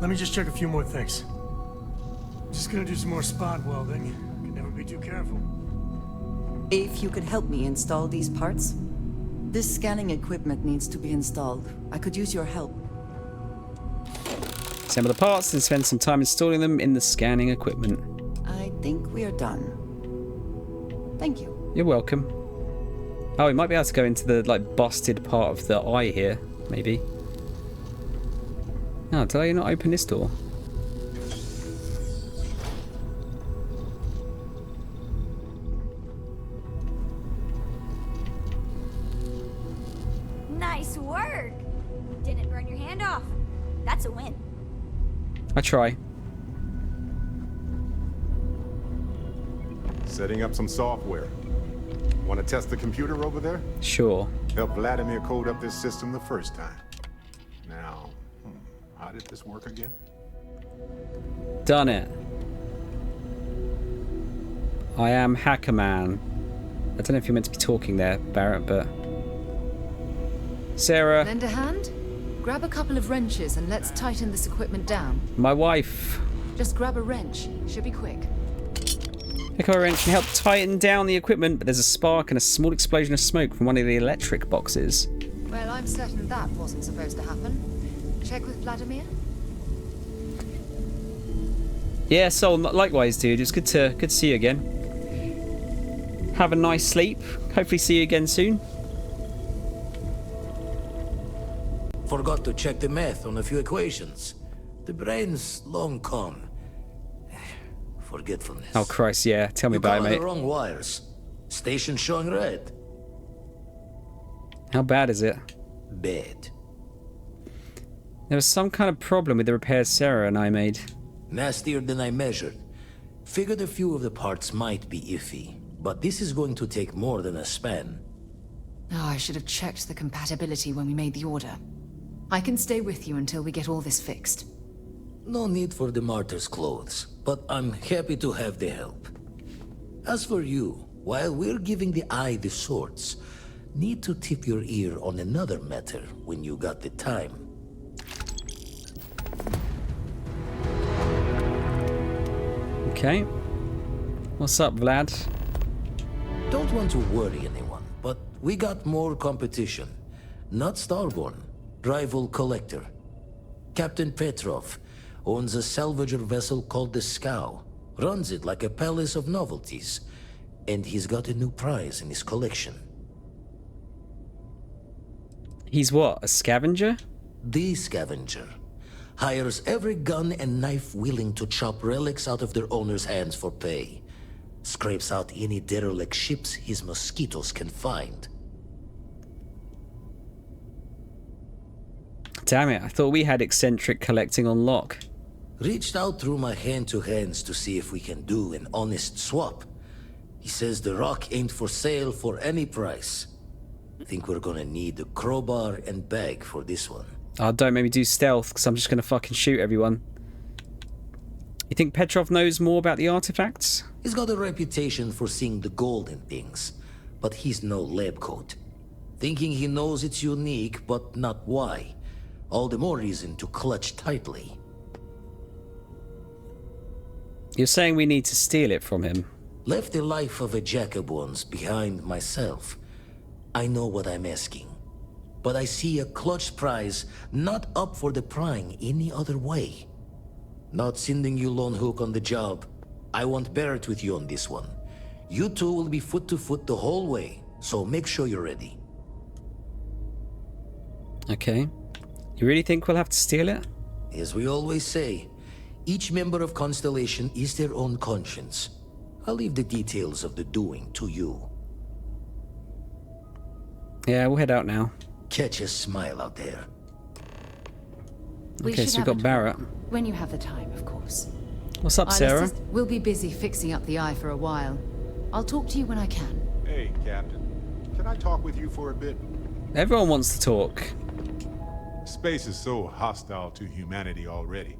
S9: Let me just check a few more things. Just gonna do some more spot welding. Can never be too careful.
S2: If you could help me install these parts. This scanning equipment needs to be installed. I could use your help.
S1: Assemble the parts and spend some time installing them in the scanning equipment.
S2: I think we are done. Thank you.
S1: You're welcome. Oh, we might be able to go into the, like, busted part of the eye here, maybe. Oh, did I not open this door?
S12: Nice work! Didn't burn your hand off. That's a win.
S1: I try.
S11: Setting up some software. Want to test the computer over there?
S1: Sure.
S11: Help Vladimir code up this system the first time. Now, how did this work again?
S1: Done it. I am Hacker Man. I don't know if you're meant to be talking there, Barrett, but... Sarah.
S16: Lend a hand? Grab a couple of wrenches and let's tighten this equipment down.
S1: My wife.
S16: Just grab a wrench. Should be quick.
S1: Pick up a wrench and help tighten down the equipment, but there's a spark and a small explosion of smoke from one of the electric boxes.
S16: Well, I'm certain that wasn't supposed to happen. Check with Vladimir?
S1: Yeah, so likewise, dude. It's good to see you again. Have a nice sleep. Hopefully see you again soon.
S23: Forgot to check the math on a few equations. The brain's long gone. Forgetfulness.
S1: Oh Christ, yeah. Tell me about it, mate.
S23: The wrong wires. Station showing red.
S1: How bad is it?
S23: Bad.
S1: There was some kind of problem with the repairs Sarah and I made.
S23: Nastier than I measured. Figured a few of the parts might be iffy, but this is going to take more than a span.
S16: Oh, I should have checked the compatibility when we made the order. I can stay with you until we get all this fixed.
S23: No need for the martyr's clothes, but I'm happy to have the help. As for you, while we're giving the eye the sorts, need to tip your ear on another matter when you got the time.
S1: Okay. What's up, Vlad?
S23: Don't want to worry anyone, but we got more competition. Not Starborn, rival collector. Captain Petrov owns a salvager vessel called the Scow. Runs it like a palace of novelties. And he's got a new prize in his collection.
S1: He's what, a scavenger?
S23: The scavenger. Hires every gun and knife willing to chop relics out of their owner's hands for pay. Scrapes out any derelict ships his mosquitoes can find.
S1: Damn it, I thought we had eccentric collecting on lock.
S23: Reached out through my hand-to-hands to see if we can do an honest swap. He says the rock ain't for sale for any price. Think we're gonna need a crowbar and bag for this one.
S1: Oh, don't make me do stealth, because I'm just gonna fucking shoot everyone. You think Petrov knows more about the artifacts?
S23: He's got a reputation for seeing the gold in things, but he's no lab coat. Thinking he knows it's unique, but not why. All the more reason to clutch tightly.
S1: You're saying we need to steal it from him?
S23: Left the life of a Jacobons behind myself. I know what I'm asking. But I see a clutch prize not up for the prying any other way. Not sending you lone hook on the job. I want Barrett with you on this one. You two will be foot to foot the whole way, so make sure you're ready.
S1: Okay. You really think we'll have to steal it?
S23: As we always say, each member of Constellation is their own conscience. I'll leave the details of the doing to you.
S1: Yeah, we'll head out now.
S23: Catch a smile out there.
S16: We
S1: Okay,
S16: should
S1: so we've
S16: have
S1: got
S16: a
S1: Barrett.
S16: talk. When you have the time, of course.
S1: What's up,
S16: I'll
S1: Sarah?
S16: assist- We'll be busy fixing up the eye for a while. I'll talk to you when I can.
S11: Hey, Captain. Can I talk with you for a bit?
S1: Everyone wants to talk.
S11: Space is so hostile to humanity already,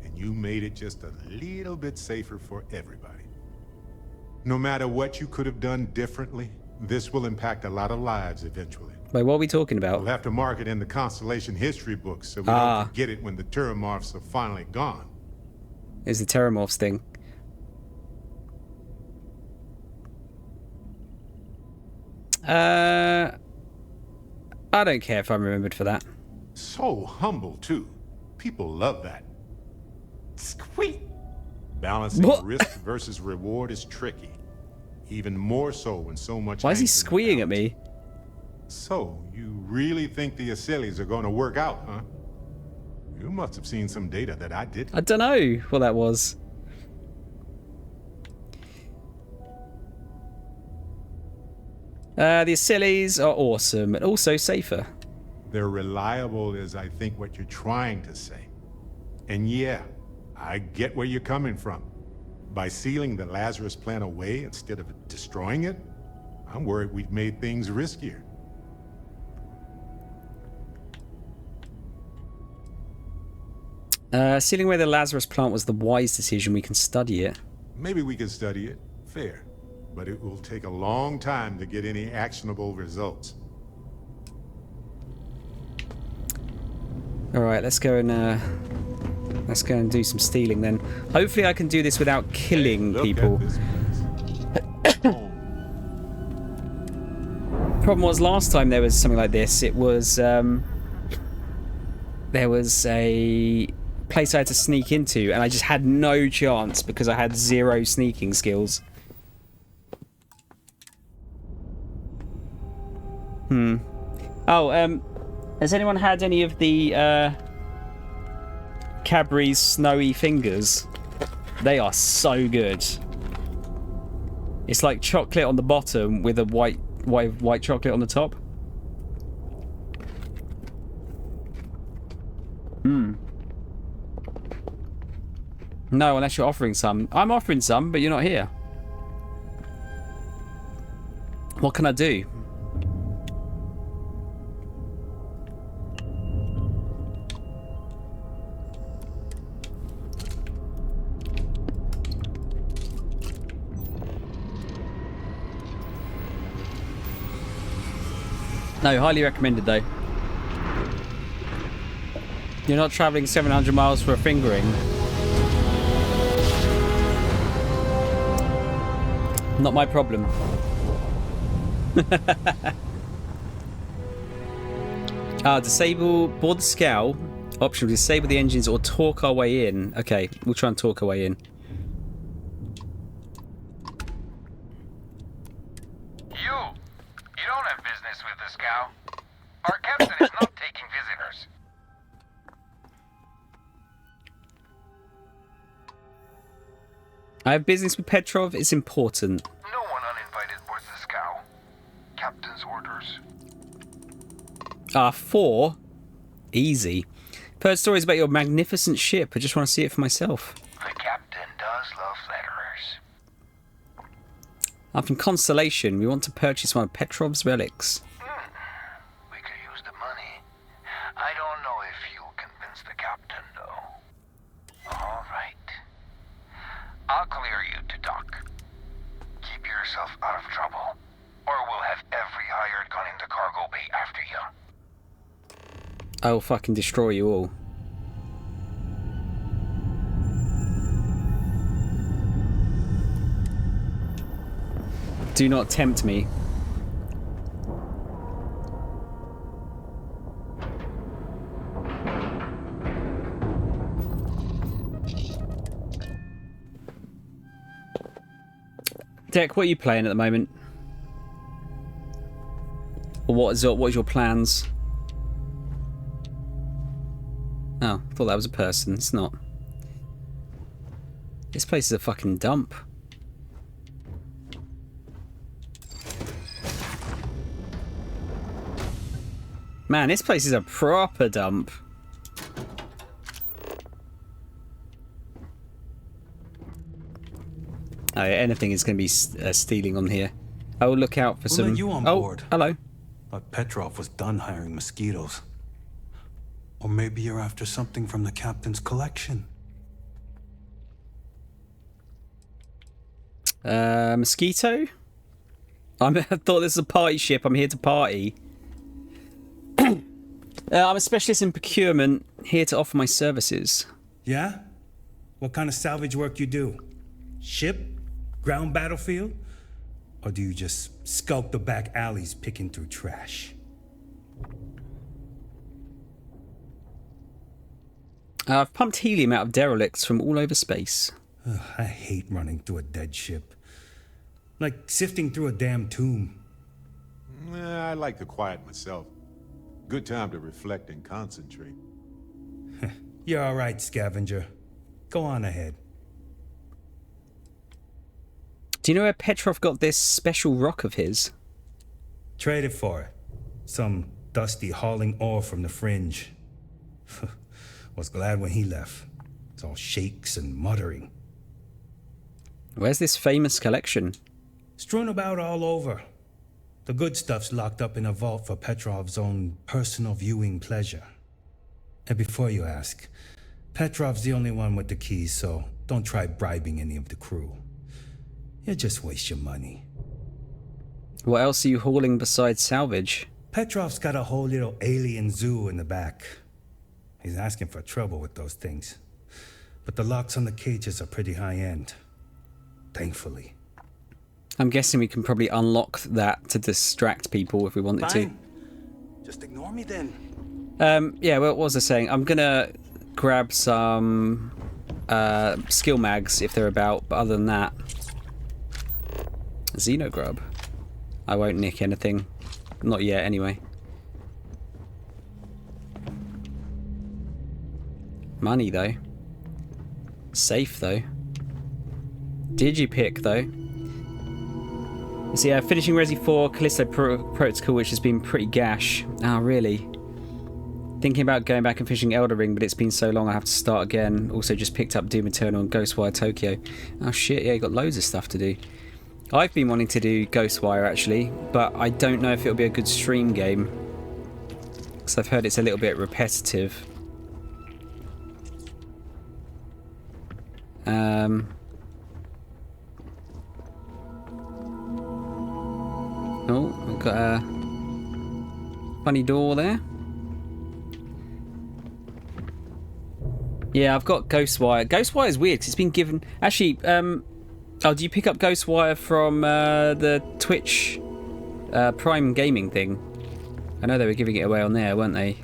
S11: and you made it just a little bit safer for everybody. No matter what you could have done differently, this will impact a lot of lives eventually.
S1: Wait, what are we talking about?
S11: We'll have to mark it in the Constellation history books so we don't forget it when the Terramorphs are finally gone.
S1: Is the Terramorphs thing. I don't care if I'm remembered for that.
S11: So humble, too. People love that. Squeak! Balancing risk versus reward is tricky. Even more so when so much...
S1: Why is he squeeing at me?
S11: So, you really think the Acilis are going to work out, huh? You must have seen some data that I didn't.
S1: I don't know what that was. The Acilis are awesome and also safer.
S11: They're reliable is, I think, what you're trying to say. And yeah, I get where you're coming from. By sealing the Lazarus plant away instead of destroying it, I'm worried we've made things riskier.
S1: Sealing away the Lazarus plant was the wise decision. We can study it.
S11: Maybe we can study it. Fair. But it will take a long time to get any actionable results.
S1: Alright, let's go and do some stealing then. Hopefully I can do this without killing people. Problem was last time there was something like this, it was there was a place I had to sneak into and I just had no chance because I had 0 sneaking skills. Oh, has anyone had any of the Cadbury's Snowy Fingers? They are so good. It's like chocolate on the bottom with a white chocolate on the top. No, unless you're offering some. I'm offering some, but you're not here. What can I do? No, highly recommended though. You're not traveling 700 miles for a fingering. Not my problem. Disable board the scow. Optional, disable the engines or talk our way in. Okay, we'll try and talk our way in.
S8: You don't have business with the scow. Our captain is not taking visitors.
S1: I have business with Petrov. It's important.
S8: No one uninvited boards the scow. Captain's orders.
S1: 4? Easy. I've heard stories about your magnificent ship. I just want to see it for myself.
S8: The captain does love flatterers.
S1: I'm from Constellation. We want to purchase one of Petrov's relics.
S8: We could use the money. I don't know if you'll convince the captain, though. All right. I'll clear you to dock. Keep yourself out of trouble, or we'll have every hired gun in the cargo bay after you.
S1: I will fucking destroy you all. Do not tempt me. Deck, what are you playing at the moment? Or what is your plans? Oh, I thought that was a person. It's not. This place is a fucking dump. Man, this place is a proper dump. Oh, yeah, anything is going to be stealing on here. Oh, look out for some...
S3: We'll let you on board.
S1: Hello.
S3: But Petrov was done hiring mosquitoes. Or maybe you're after something from the captain's collection.
S1: Mosquito? I thought this was a party ship. I'm here to party. I'm a specialist in procurement, here to offer my services.
S3: Yeah? What kind of salvage work you do? Ship? Ground battlefield? Or do you just skulk the back alleys picking through trash?
S1: I've pumped helium out of derelicts from all over space.
S3: Ugh, I hate running through a dead ship. Like sifting through a damn tomb.
S11: I like the quiet myself. Good time to reflect and concentrate.
S3: You're all right, scavenger. Go on ahead.
S1: Do you know where Petrov got this special rock of his?
S3: Traded for it. Some dusty hauling ore from the fringe. Was glad when he left. It's all shakes and muttering.
S1: Where's this famous collection?
S3: Strewn about all over. The good stuff's locked up in a vault for Petrov's own personal viewing pleasure. And before you ask, Petrov's the only one with the keys, so don't try bribing any of the crew. You'll just waste your money.
S1: What else are you hauling besides salvage?
S3: Petrov's got a whole little alien zoo in the back. He's asking for trouble with those things. But the locks on the cages are pretty high-end. Thankfully.
S1: I'm guessing we can probably unlock that to distract people if we wanted
S3: Fine. Just ignore me then.
S1: Yeah, well, what was I saying? I'm gonna grab some skill mags if they're about, but other than that... Xenogrub. I won't nick anything. Not yet, anyway. Money, though. Safe, though. Digipick, though. So yeah, finishing Resi 4 Callisto Protocol, which has been pretty gash. Oh, really? Thinking about going back and finishing Elder Ring, but it's been so long I have to start again. Also just picked up Doom Eternal and Ghostwire Tokyo. Oh shit, yeah, you got loads of stuff to do. I've been wanting to do Ghostwire actually, but I don't know if it'll be a good stream game. Because I've heard it's a little bit repetitive. Oh, we've got a funny door there. Yeah, I've got Ghostwire. Ghostwire is weird because it's been given... Actually, oh, do you pick up Ghostwire from the Twitch Prime Gaming thing? I know they were giving it away on there, weren't they?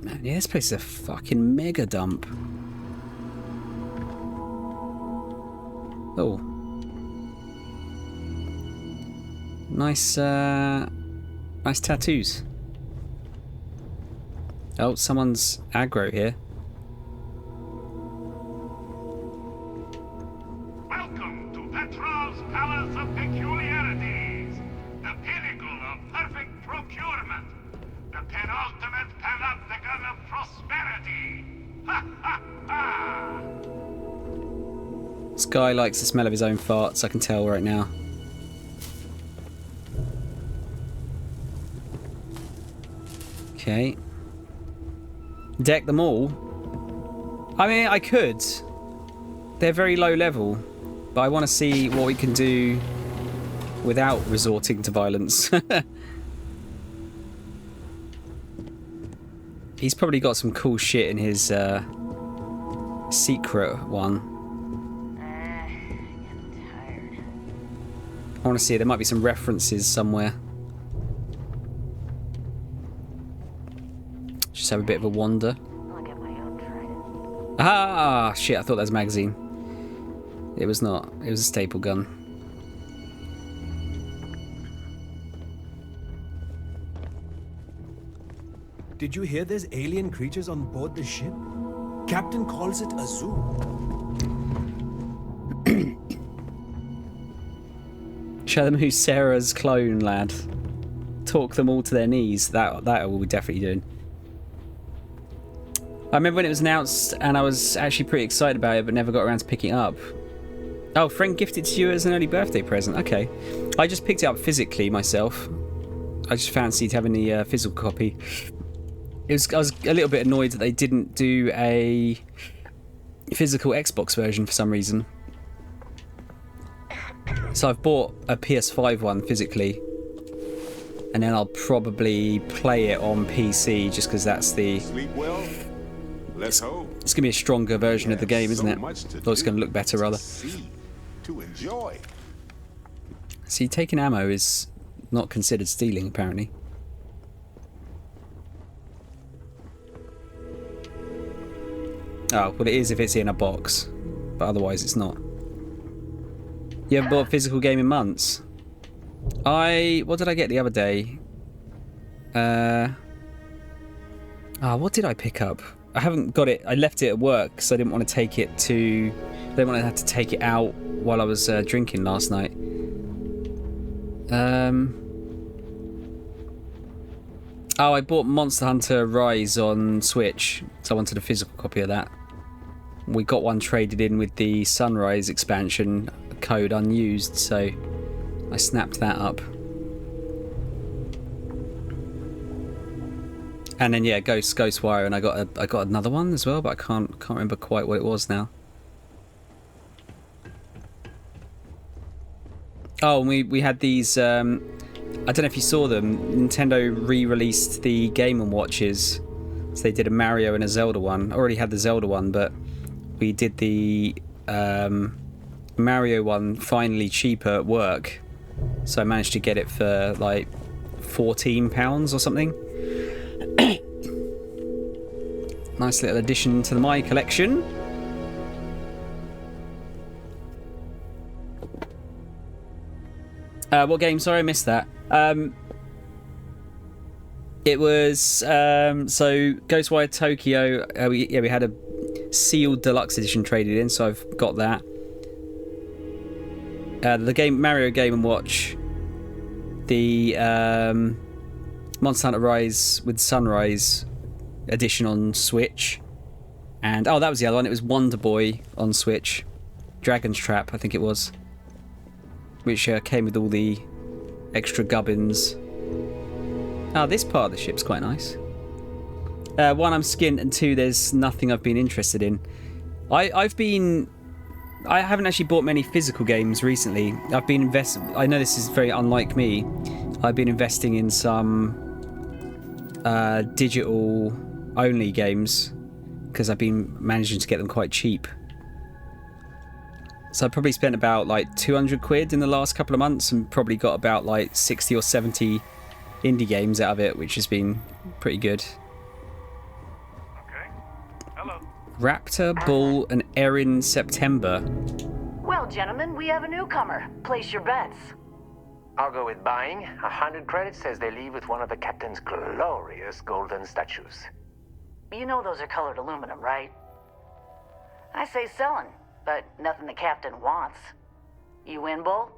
S1: Man, yeah, this place is a fucking mega dump. Oh. Nice, nice tattoos. Oh, someone's aggro here.
S4: Welcome to Petrov's Palace of Peculiarities, the pinnacle of perfect procurement, the penultimate panopticon of prosperity. Ha ha ha!
S1: This guy likes the smell of his own farts, I can tell right now. Okay. Deck them all? I mean, I could. They're very low level, but I want to see what we can do without resorting to violence. He's probably got some cool shit in his secret one. want to see it. There might be some references somewhere. Just have a bit of a wander. Ah, shit, I thought that was a magazine. It was not. It was a staple gun.
S7: Did you hear there's alien creatures on board the ship? Captain calls it a zoo.
S1: Show them who's Sarah's clone, lad. Talk them all to their knees. That we'll be definitely doing. I remember when it was announced and I was actually pretty excited about it, but never got around to picking it up. Oh, friend gifted to you as an early birthday present. Okay. I just picked it up physically myself. I just fancied having the physical copy. I was a little bit annoyed that they didn't do a physical Xbox version for some reason. So I've bought a PS5 one physically, and then I'll probably play it on PC just because that's the...
S11: Sleep well? Let's hope.
S1: It's going to be a stronger version of the game, isn't it? Or it's going to look better, rather.
S11: To enjoy.
S1: See, taking ammo is not considered stealing, apparently. Oh, well it is if it's in a box, but otherwise it's not. You haven't bought a physical game in months? What did I get the other day? What did I pick up? I haven't got it. I left it at work because I didn't want to take it to... I didn't want to have to take it out while I was drinking last night. I bought Monster Hunter Rise on Switch, so I wanted a physical copy of that. We got one traded in with the Sunrise expansion code unused, so I snapped that up. And then yeah, Ghostwire, and I got another one as well, but I can't remember quite what it was now. Oh, and we had these. I don't know if you saw them. Nintendo re-released the Game & Watches, so they did a Mario and a Zelda one. I already had the Zelda one, but we did the Mario one finally cheaper at work, so I managed to get it for like £14 or something. Nice little addition to my collection. What game? Sorry, I missed that. It was so Ghostwire Tokyo. We had a sealed deluxe edition traded in, so I've got that. The game Mario Game & Watch, the Monster Hunter Rise with Sunrise edition on Switch, and that was the other one. It was Wonder Boy on Switch, Dragon's Trap, I think it was, which came with all the extra gubbins. This part of the ship's quite nice. One, I'm skint, and two, there's nothing I've been interested in. I haven't actually bought many physical games recently. I've been I know this is very unlike me. I've been investing in some digital only games because I've been managing to get them quite cheap. So I probably spent about like 200 quid in the last couple of months and probably got about like 60 or 70 indie games out of it, which has been pretty good.
S4: Okay. Hello.
S1: Raptor, Bull, and Erin September.
S15: Well, gentlemen, we have a newcomer. Place your bets.
S13: I'll go with buying. 100 credits says they leave with one of the captain's glorious golden statues.
S15: You know those are colored aluminum, right? I say selling, but nothing the captain wants. You win, Bull?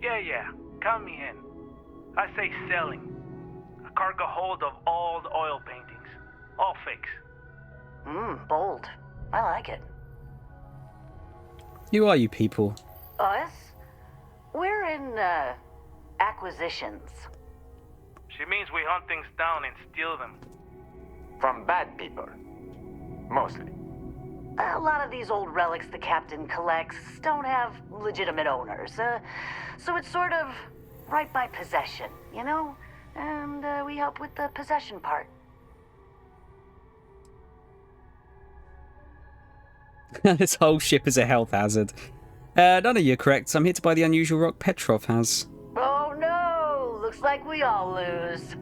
S4: Yeah. Count me in. I say selling. A cargo hold of all the oil paintings. All fakes.
S15: Bold. I like it.
S1: Who are you people?
S15: Us? We're in, acquisitions.
S4: She means we hunt things down and steal them.
S13: From bad people. Mostly.
S15: A lot of these old relics the captain collects don't have legitimate owners, so it's sort of right by possession, you know? And we help with the possession part.
S1: This whole ship is a health hazard. None of you are correct. I'm here to buy the unusual rock Petrov has.
S15: like we all lose.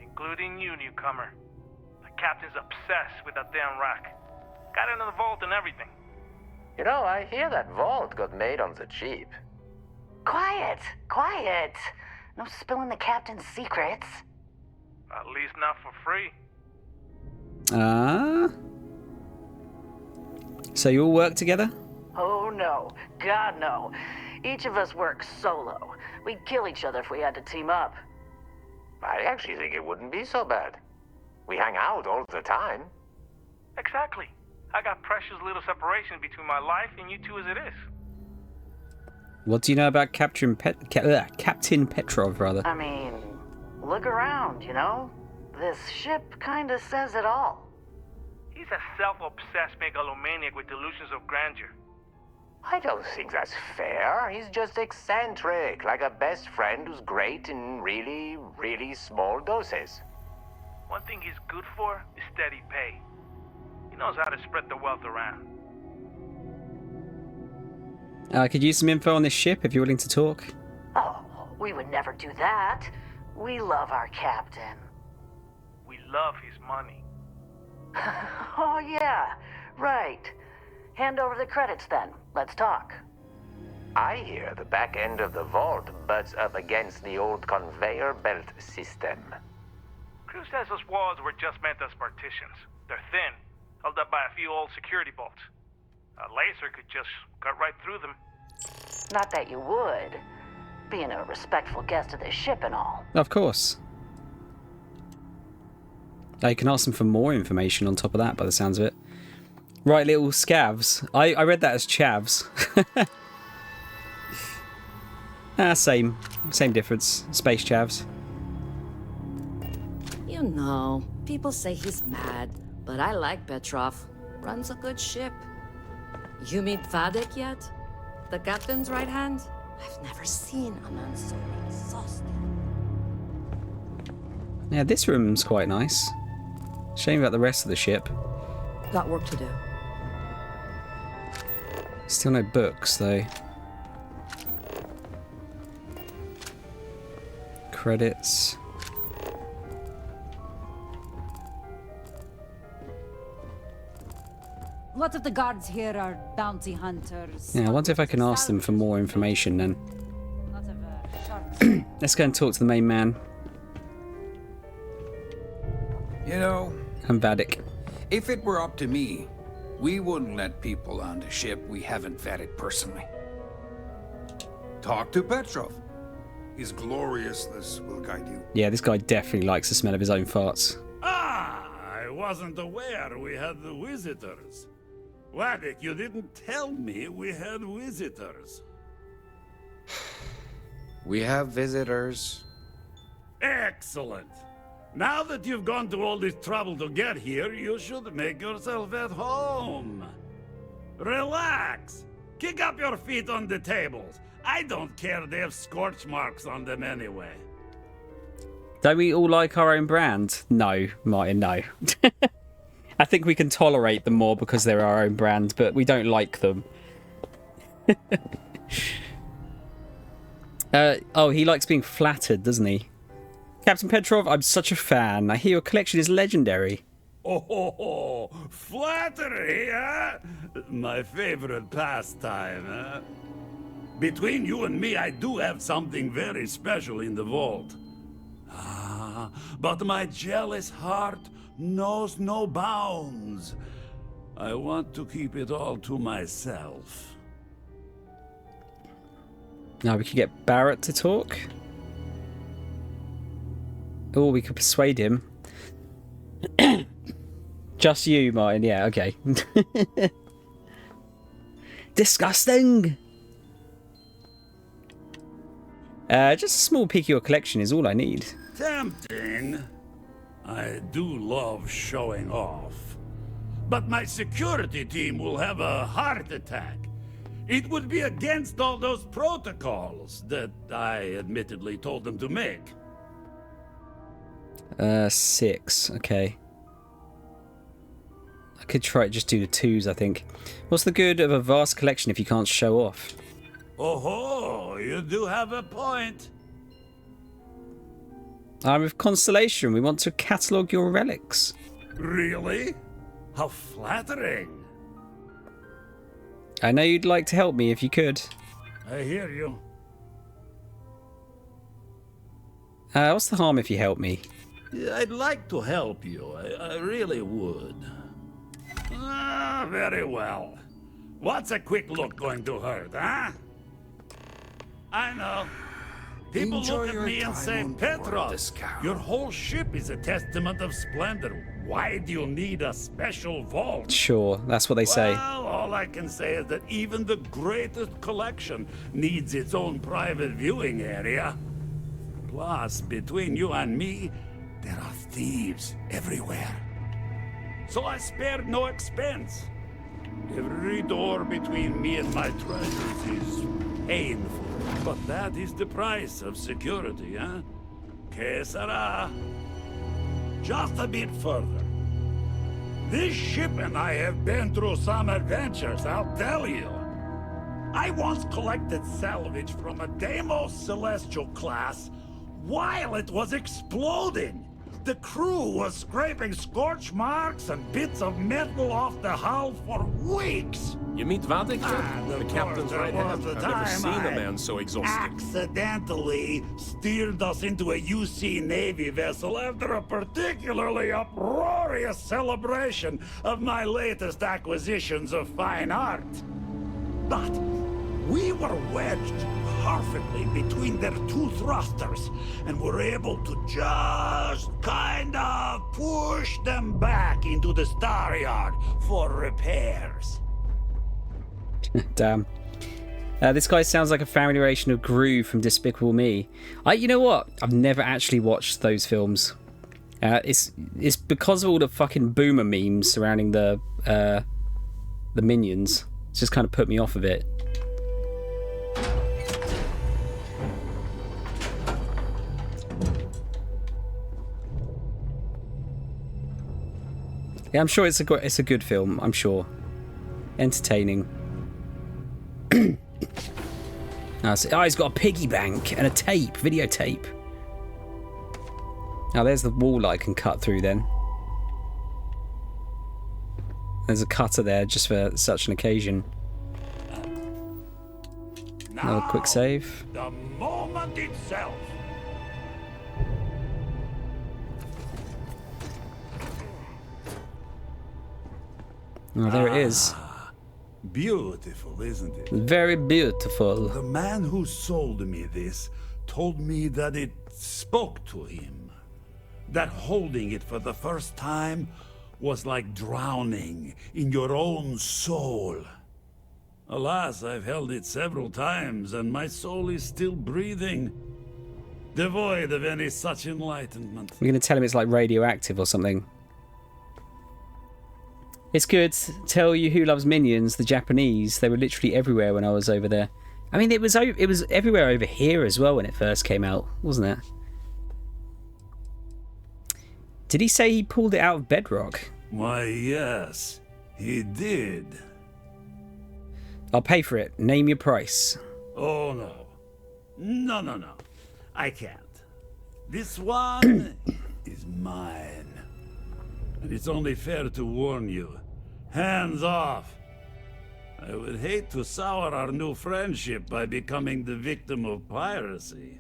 S4: Including you, newcomer. The captain's obsessed with that damn rack. Got it in the vault and everything.
S13: You know, I hear that vault got made on the cheap.
S15: Quiet, quiet. No spilling the captain's secrets.
S4: At least not for free.
S1: So you all work together?
S15: Oh no, God no. Each of us works solo. We'd kill each other if we had to team up.
S13: I actually think it wouldn't be so bad. We hang out all the time.
S4: Exactly. I got precious little separation between my life and you two as it is.
S1: What do you know about Captain Petrov, rather?
S15: I mean, look around, you know? This ship kinda says it all.
S4: He's a self-obsessed megalomaniac with delusions of grandeur.
S13: I don't think that's fair. He's just eccentric, like a best friend who's great in really, really small doses.
S4: One thing he's good for is steady pay. He knows how to spread the wealth around.
S1: I could use some info on this ship if you're willing to talk.
S15: Oh, we would never do that. We love our captain.
S4: We love his money.
S15: Oh yeah, right. Hand over the credits then. Let's talk.
S13: I hear the back end of the vault butts up against the old conveyor belt system.
S4: Crew says those walls were just meant as partitions. They're thin, held up by a few old security bolts. A laser could just cut right through them.
S15: Not that you would. Being a respectful guest of this ship and all.
S1: Of course. You can ask them for more information on top of that, by the sounds of it. Right, little scavs. I read that as chavs. Same difference. Space chavs.
S6: You know, people say he's mad, but I like Petrov. Runs a good ship. You meet Vadek yet? The captain's right hand? I've never seen a man so exhausted.
S1: Yeah, this room's quite nice. Shame about the rest of the ship.
S6: Got work to do.
S1: Still no books, though. Credits.
S10: What if the guards here are bounty hunters?
S1: Yeah, I wonder if I can ask them for more information then. Let's go and talk to the main man.
S18: You know,
S1: I'm Vadek.
S18: if it were up to me, we wouldn't let people on the ship we haven't vetted personally. Talk to Petrov. His gloriousness will guide you.
S1: Yeah, this guy definitely likes the smell of his own farts.
S24: Ah, I wasn't aware we had the visitors. Vadek, you didn't tell me we had visitors.
S17: We have visitors.
S24: Excellent. Now that you've gone to all this trouble to get here, you should make yourself at home. Relax. Kick up your feet on the tables. I don't care they have scorch marks on them anyway.
S1: Don't we all like our own brand? No, Martin, no. I think we can tolerate them more because they're our own brand, but we don't like them. Oh, he likes being flattered, doesn't he? Captain Petrov, I'm such a fan. I hear your collection is legendary.
S24: Oh, flattery, huh? My favorite pastime, huh? Between you and me, I do have something very special in the vault. Ah, but my jealous heart knows no bounds. I want to keep it all to myself.
S1: Now we could get Barrett to talk. Oh, we could persuade him. Just you, Martin. Yeah, okay. Disgusting! Just a small peek of your collection is all I need.
S24: Tempting. I do love showing off. But my security team will have a heart attack. It would be against all those protocols that I admittedly told them to make.
S1: 6. Okay. I could try to just do the 2s, I think. What's the good of a vast collection if you can't show off?
S24: Oh, you do have a point.
S1: I'm with Constellation. We want to catalogue your relics.
S24: Really? How flattering.
S1: I know you'd like to help me if you could.
S24: I hear you.
S1: What's the harm if you help me?
S24: Yeah, I'd like to help you. I really would. Ah, very well. What's a quick look going to hurt, huh? I know. People
S18: Enjoy
S24: look at
S18: your
S24: me and
S18: time
S24: say,
S18: on board
S24: Petrov,
S18: the scow.
S24: your whole ship is a testament of splendor. Why do you need a special vault?
S1: Sure, that's what they say.
S24: Well, all I can say is that even the greatest collection needs its own private viewing area. Plus, between you and me, there are thieves everywhere. So I spared no expense. Every door between me and my treasures is painful. But that is the price of security, huh? Que sera? Just a bit further. This ship and I have been through some adventures, I'll tell you. I once collected salvage from a Deimos Celestial class while it was exploding. The crew was scraping scorch marks and bits of metal off the hull for weeks.
S7: You meet Vadik yet? The captain's right hand. I've never seen a man so exhausted.
S24: Accidentally steered us into a UC Navy vessel after a particularly uproarious celebration of my latest acquisitions of fine art. But we were wedged perfectly between their two thrusters and were able to just kind of push them back into the star yard for repairs.
S1: Damn. This guy sounds like a family relation of Gru from Despicable Me. You know what? I've never actually watched those films. It's because of all the fucking boomer memes surrounding the Minions. It's just kind of put me off of it. Yeah, I'm sure it's a good film. I'm sure, entertaining. He's got a piggy bank and a tape, videotape. Now there's the wall that I can cut through. Then there's a cutter there just for such an occasion. Another quick save.
S24: The moment itself.
S1: Oh, there it is.
S24: Beautiful, isn't it?
S1: Very beautiful.
S24: The man who sold me this told me that it spoke to him. That holding it for the first time was like drowning in your own soul. Alas, I've held it several times, and my soul is still breathing, devoid of any such enlightenment.
S1: We're going to tell him it's like radioactive or something. It's good. Tell you who loves Minions, the Japanese. They were literally everywhere when I was over there. I mean, it was everywhere over here as well when it first came out, wasn't it? Did he say he pulled it out of bedrock?
S24: Why, yes, he did.
S1: I'll pay for it. Name your price.
S24: Oh, no. No. I can't. This one is mine. And it's only fair to warn you. Hands off. I would hate to sour our new friendship by becoming the victim of piracy.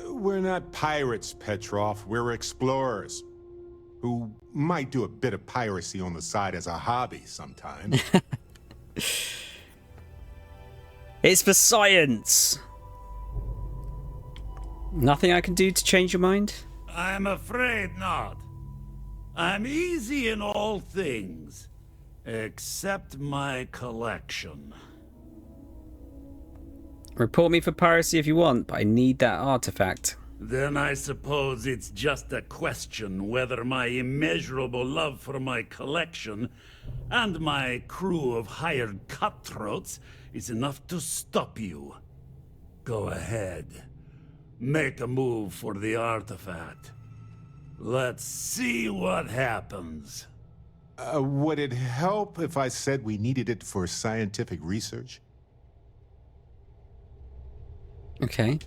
S11: We're not pirates, Petrov. We're explorers. Who might do a bit of piracy on the side as a hobby sometimes.
S1: It's for science. Nothing I can do to change your mind?
S24: I'm afraid not. I'm easy in all things, except my collection.
S1: Report me for piracy if you want, but I need that artifact.
S24: Then I suppose it's just a question whether my immeasurable love for my collection and my crew of hired cutthroats is enough to stop you. Go ahead. Make a move for the artifact. Let's see what happens.
S11: Would it help if I said we needed it for scientific research?
S1: Okay.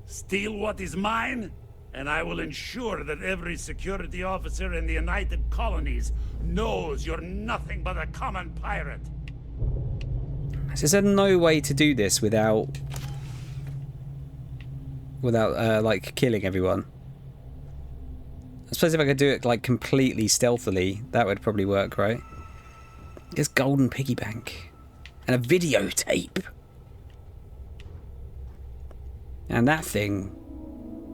S24: Steal what is mine? And I will ensure that every security officer in the United Colonies knows you're nothing but a common pirate.
S1: So is there no way to do this without like killing everyone? I suppose if I could do it like completely stealthily, that would probably work, right? There's golden piggy bank and a videotape and that thing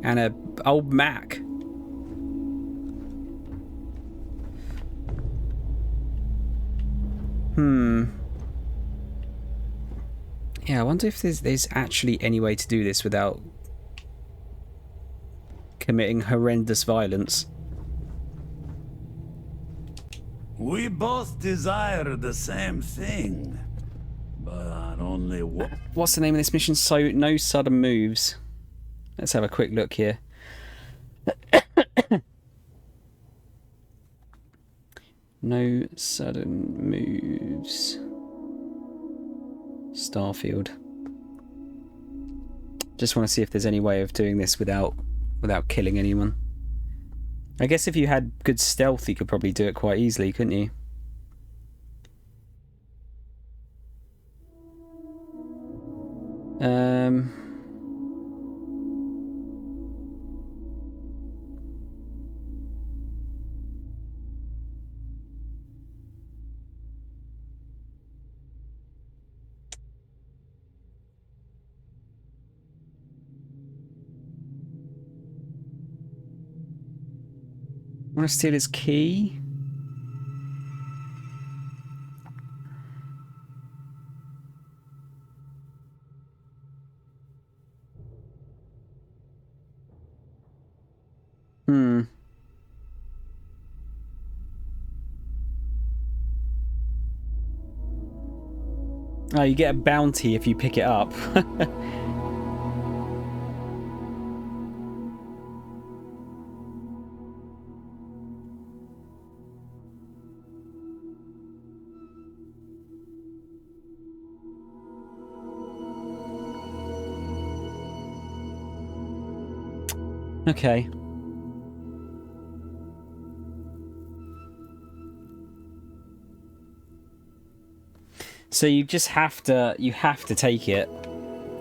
S1: and a old Mac. Yeah, I wonder if there's actually any way to do this without committing horrendous violence.
S24: We both desire the same thing, but only one.
S1: What's the name of this mission? So, no sudden moves. Let's have a quick look here. No sudden moves. Starfield. Just want to see if there's any way of doing this without killing anyone. I guess if you had good stealth, you could probably do it quite easily, couldn't you? Want to steal his key? Oh, you get a bounty if you pick it up. Okay. So you just have to take it,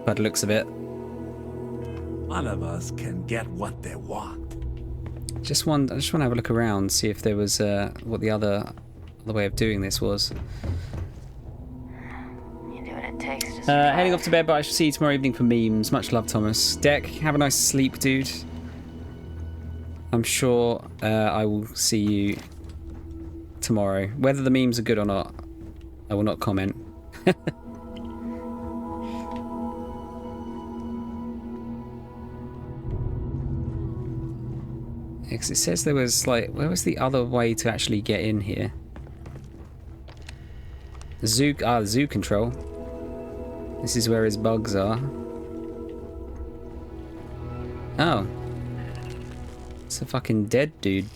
S1: by the looks of it.
S24: One of us can get what they want.
S1: I just want to have a look around, see if there was what the other way of doing this was.
S15: You do what it takes to
S1: Heading off to bed, but I shall see you tomorrow evening for memes. Much love, Thomas. Deck, have a nice sleep, dude. I'm sure I will see you tomorrow. Whether the memes are good or not, I will not comment. Because it says there was like, where was the other way to actually get in here? Zoo control. This is where his bugs are. Oh. It's a fucking dead dude.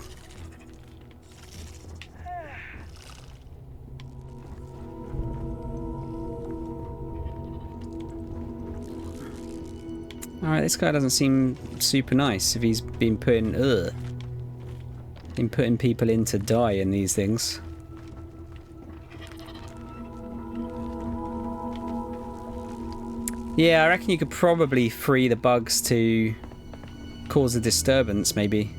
S1: Alright, this guy doesn't seem super nice if he's been putting people in to die in these things. Yeah, I reckon you could probably free the bugs to cause a disturbance, maybe.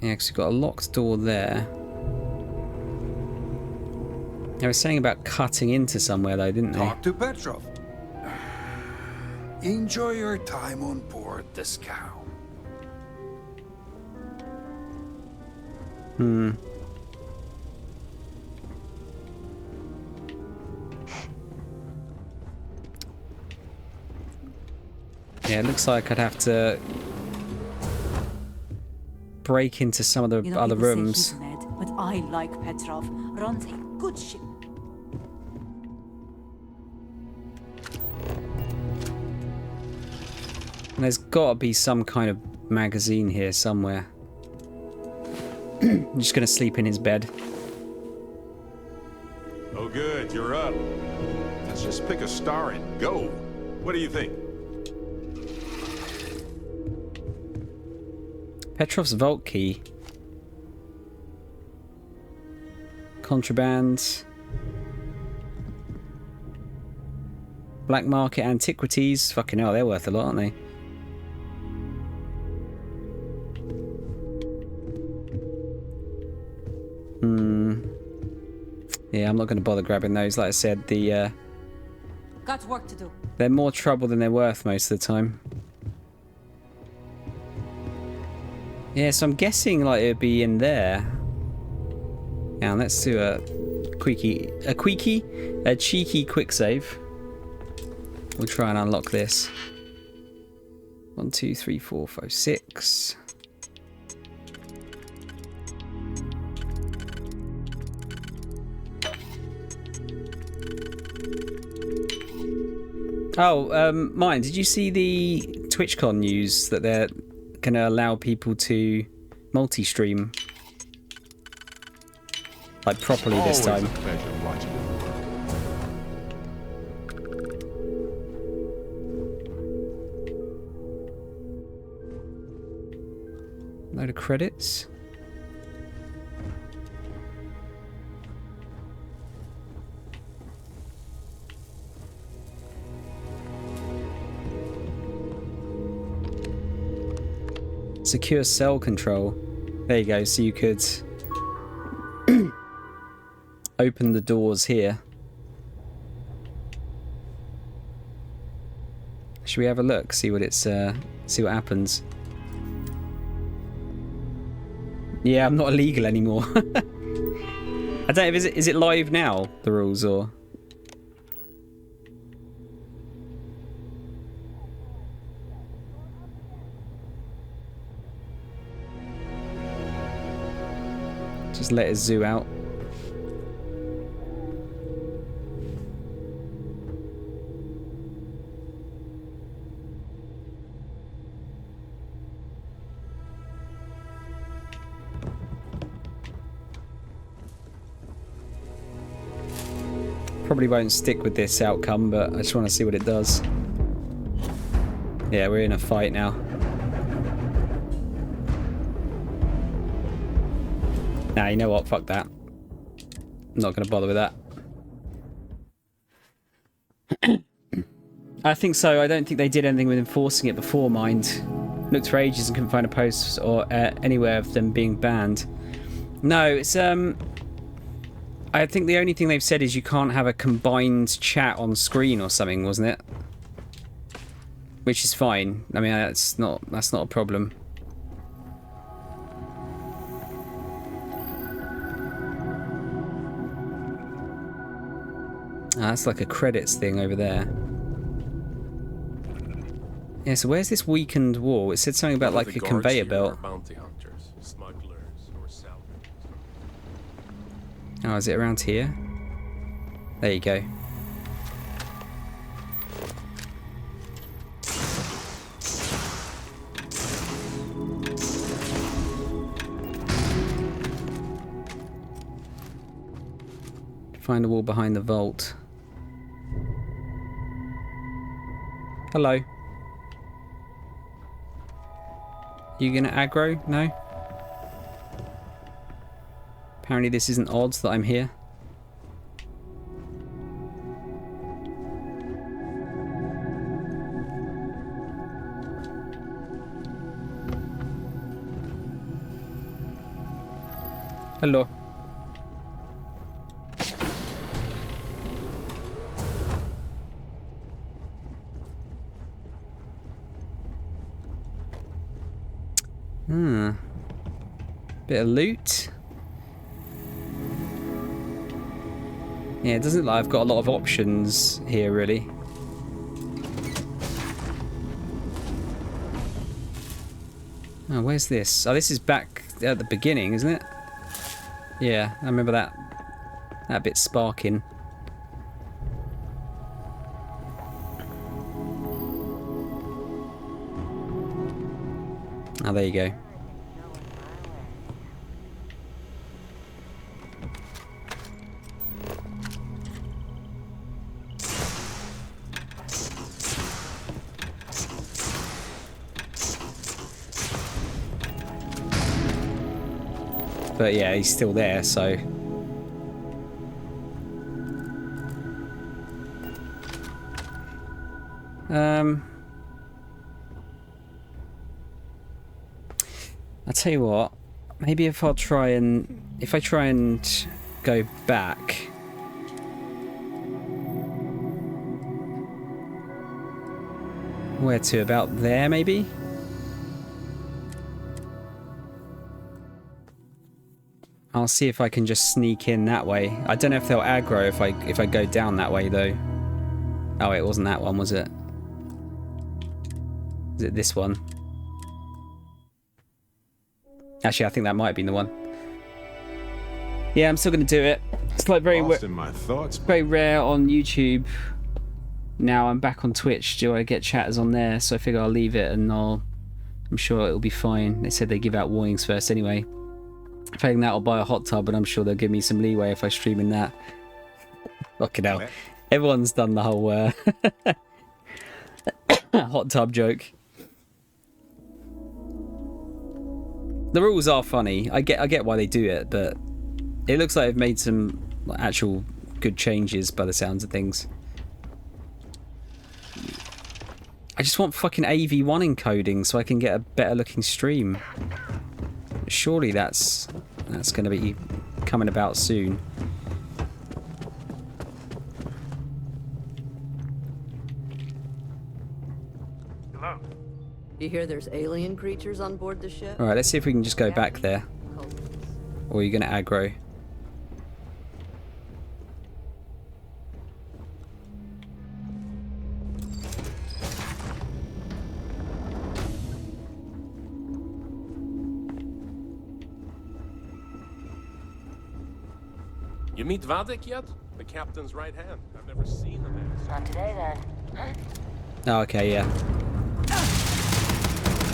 S1: Yeah, because you've got a locked door there. They were saying about cutting into somewhere, though, didn't they?
S18: Talk to Petrov. Enjoy your time on board the scow.
S1: Yeah, it looks like I'd have to break into some of the other rooms.
S10: He's mad, but I like Petrov. Runs a good ship.
S1: And there's got to be some kind of magazine here somewhere. I'm just going to sleep in his bed.
S11: Oh good, you're up. Let's just pick a star and go. What do you think?
S1: Petrov's vault key. Contraband. Black market antiquities. Fucking hell, they're worth a lot, aren't they? Yeah, I'm not going to bother grabbing those. Like I said,
S10: Got work to do.
S1: they're more trouble than they're worth most of the time. Yeah, so I'm guessing like it'd be in there. Yeah, let's do a cheeky quick save. We'll try and unlock this. 1, 2, 3, 4, 5, 6. Oh, mine. Did you see the TwitchCon news that they're going to allow people to multi-stream, like properly this time?
S11: Always a pleasure watching you work.
S1: Load of credits. Secure cell control. There you go. So you could open the doors here. Should we have a look? See what it's see what happens. Yeah, I'm not illegal anymore. I don't know. Is it live now? The rules or? Just let it zoo out. Probably won't stick with this outcome, but I just want to see what it does. Yeah, we're in a fight now. Nah, you know what? Fuck that. I'm not going to bother with that. I think so. I don't think they did anything with enforcing it before, mind. Looked for ages and couldn't find a post or anywhere of them being banned. No, it's I think the only thing they've said is you can't have a combined chat on screen or something, wasn't it? Which is fine. I mean, that's not a problem. Ah, that's like a credits thing over there. Yeah, so where's this weakened wall? It said something about like a conveyor belt.
S5: Bounty hunters, smugglers, or salvagers.
S1: Oh, is it around here? There you go. Find a wall behind the vault. Hello. You gonna aggro? No? Apparently this isn't odds that I'm here. Hello. Bit of loot. Yeah, it doesn't look like I've got a lot of options here, really. Oh, where's this? Oh, this is back at the beginning, isn't it? Yeah, I remember that bit sparking. Oh, there you go. but yeah, he's still there, so... I'll tell you what, maybe if I try and go back... Where to? About there, maybe? I'll see if I can just sneak in that way. I don't know if they'll aggro if I go down that way, though. Oh, it wasn't that one, was it? Is it this one? Actually, I think that might have been the one. Yeah, I'm still going to do it. It's like very rare on YouTube. Now I'm back on Twitch. Do I get chatters on there? So I figure I'll leave it and I'm sure it'll be fine. They said they give out warnings first anyway. Failing that, I'll buy a hot tub, and I'm sure they'll give me some leeway if I stream in that. Fucking hell. Everyone's done the whole hot tub joke. The rules are funny. I get why they do it, but it looks like they've made some actual good changes by the sounds of things. I just want fucking AV1 encoding so I can get a better looking stream. Surely that's going to be coming about soon.
S6: Hello. You hear there's alien creatures on board the ship?
S1: Alright, let's see if we can just go back there. Or are you going to aggro?
S5: You meet Vadek yet? The captain's right hand. I've never seen him.
S15: Not today, then.
S1: Oh, okay, yeah.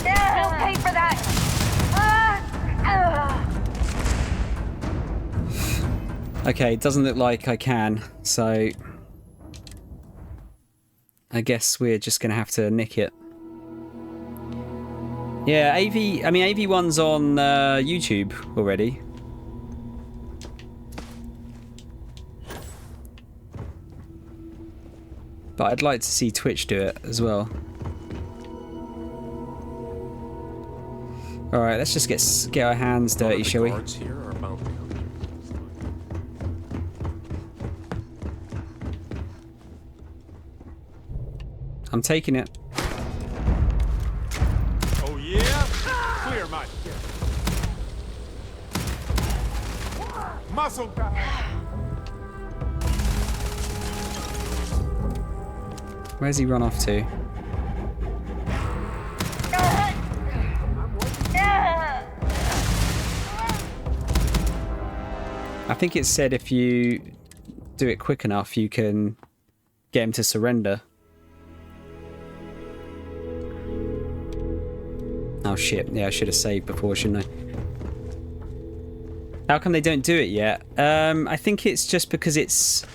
S15: You'll pay for that!
S1: Okay, it doesn't look like I can, so... I guess we're just going to have to nick it. Yeah, AV1's on YouTube already. But I'd like to see Twitch do it as well. Alright, let's just get our hands dirty, shall we?
S5: Here are bounty hunters.
S1: I'm taking it.
S11: Oh yeah? Clear my ship. Muscle guy.
S1: Where's he run off to? I think it said if you do it quick enough, you can get him to surrender. Oh shit, yeah, I should have saved before, shouldn't I? How come they don't do it yet? I think it's just because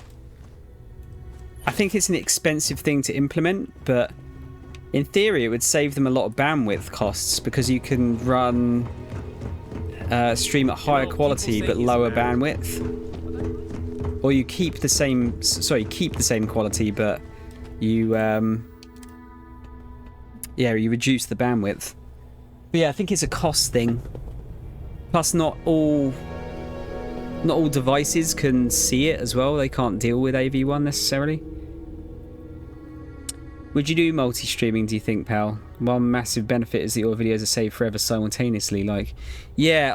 S1: I think it's an expensive thing to implement, but in theory it would save them a lot of bandwidth costs because you can run stream at higher quality but lower bandwidth, or you keep the same quality but you you reduce the bandwidth. But yeah, I think it's a cost thing. Plus, not all devices can see it as well. They can't deal with AV1 necessarily. Would you do multi-streaming, do you think, pal? One massive benefit is that your videos are saved forever simultaneously. Like, yeah,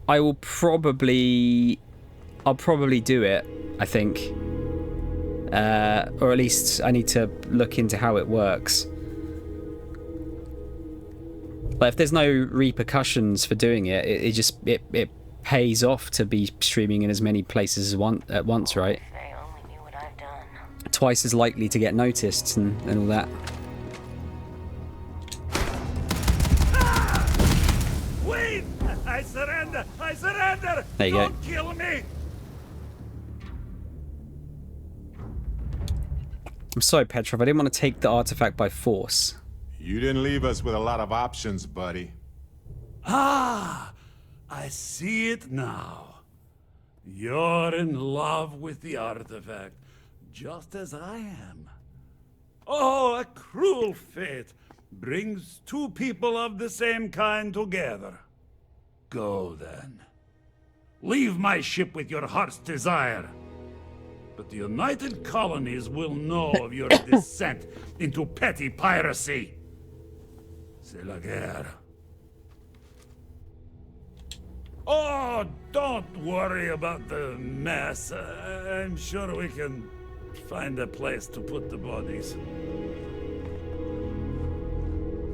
S1: I'll probably do it, I think. Or at least I need to look into how it works. But if there's no repercussions for doing it, it pays off to be streaming in as many places at once, right? Twice as likely to get noticed and all that.
S24: Wait! I surrender! I surrender!
S1: There you
S24: Don't
S1: go.
S24: Kill me!
S1: I'm sorry, Petrov. I didn't want to take the artifact by force.
S11: You didn't leave us with a lot of options, buddy.
S24: Ah! I see it now. You're in love with the artifact, just as I am. Oh, a cruel fate brings two people of the same kind together. Go then. Leave my ship with your heart's desire. But the United Colonies will know of your descent into petty piracy. C'est la guerre. Oh, don't worry about the mess. I'm sure we can find a place to put the bodies.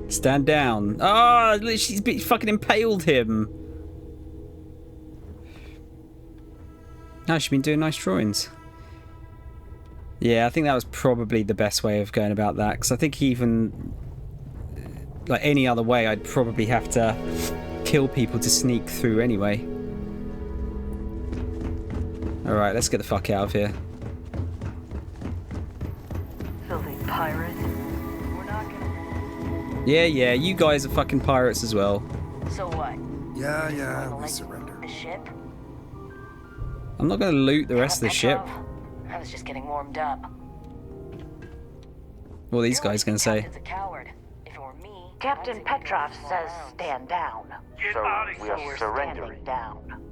S1: Stand down. Oh, she's fucking impaled him. No, she's been doing nice drawings. Yeah, I think that was probably the best way of going about that, because I think even like any other way, I'd probably have to kill people to sneak through anyway. Alright, let's get the fuck out of here.
S15: Filthy pirate. We're not gonna...
S1: Yeah, you guys are fucking pirates as well.
S15: So what?
S18: Yeah, we surrender.
S15: The ship?
S1: I'm not gonna loot the rest of the ship.
S15: I was just getting warmed up.
S1: What are these guys gonna say?
S15: Captain's a coward. If it were me, Captain Petrov says stand down.
S4: Get out of
S13: We are
S4: here.
S13: surrendering.
S15: Down.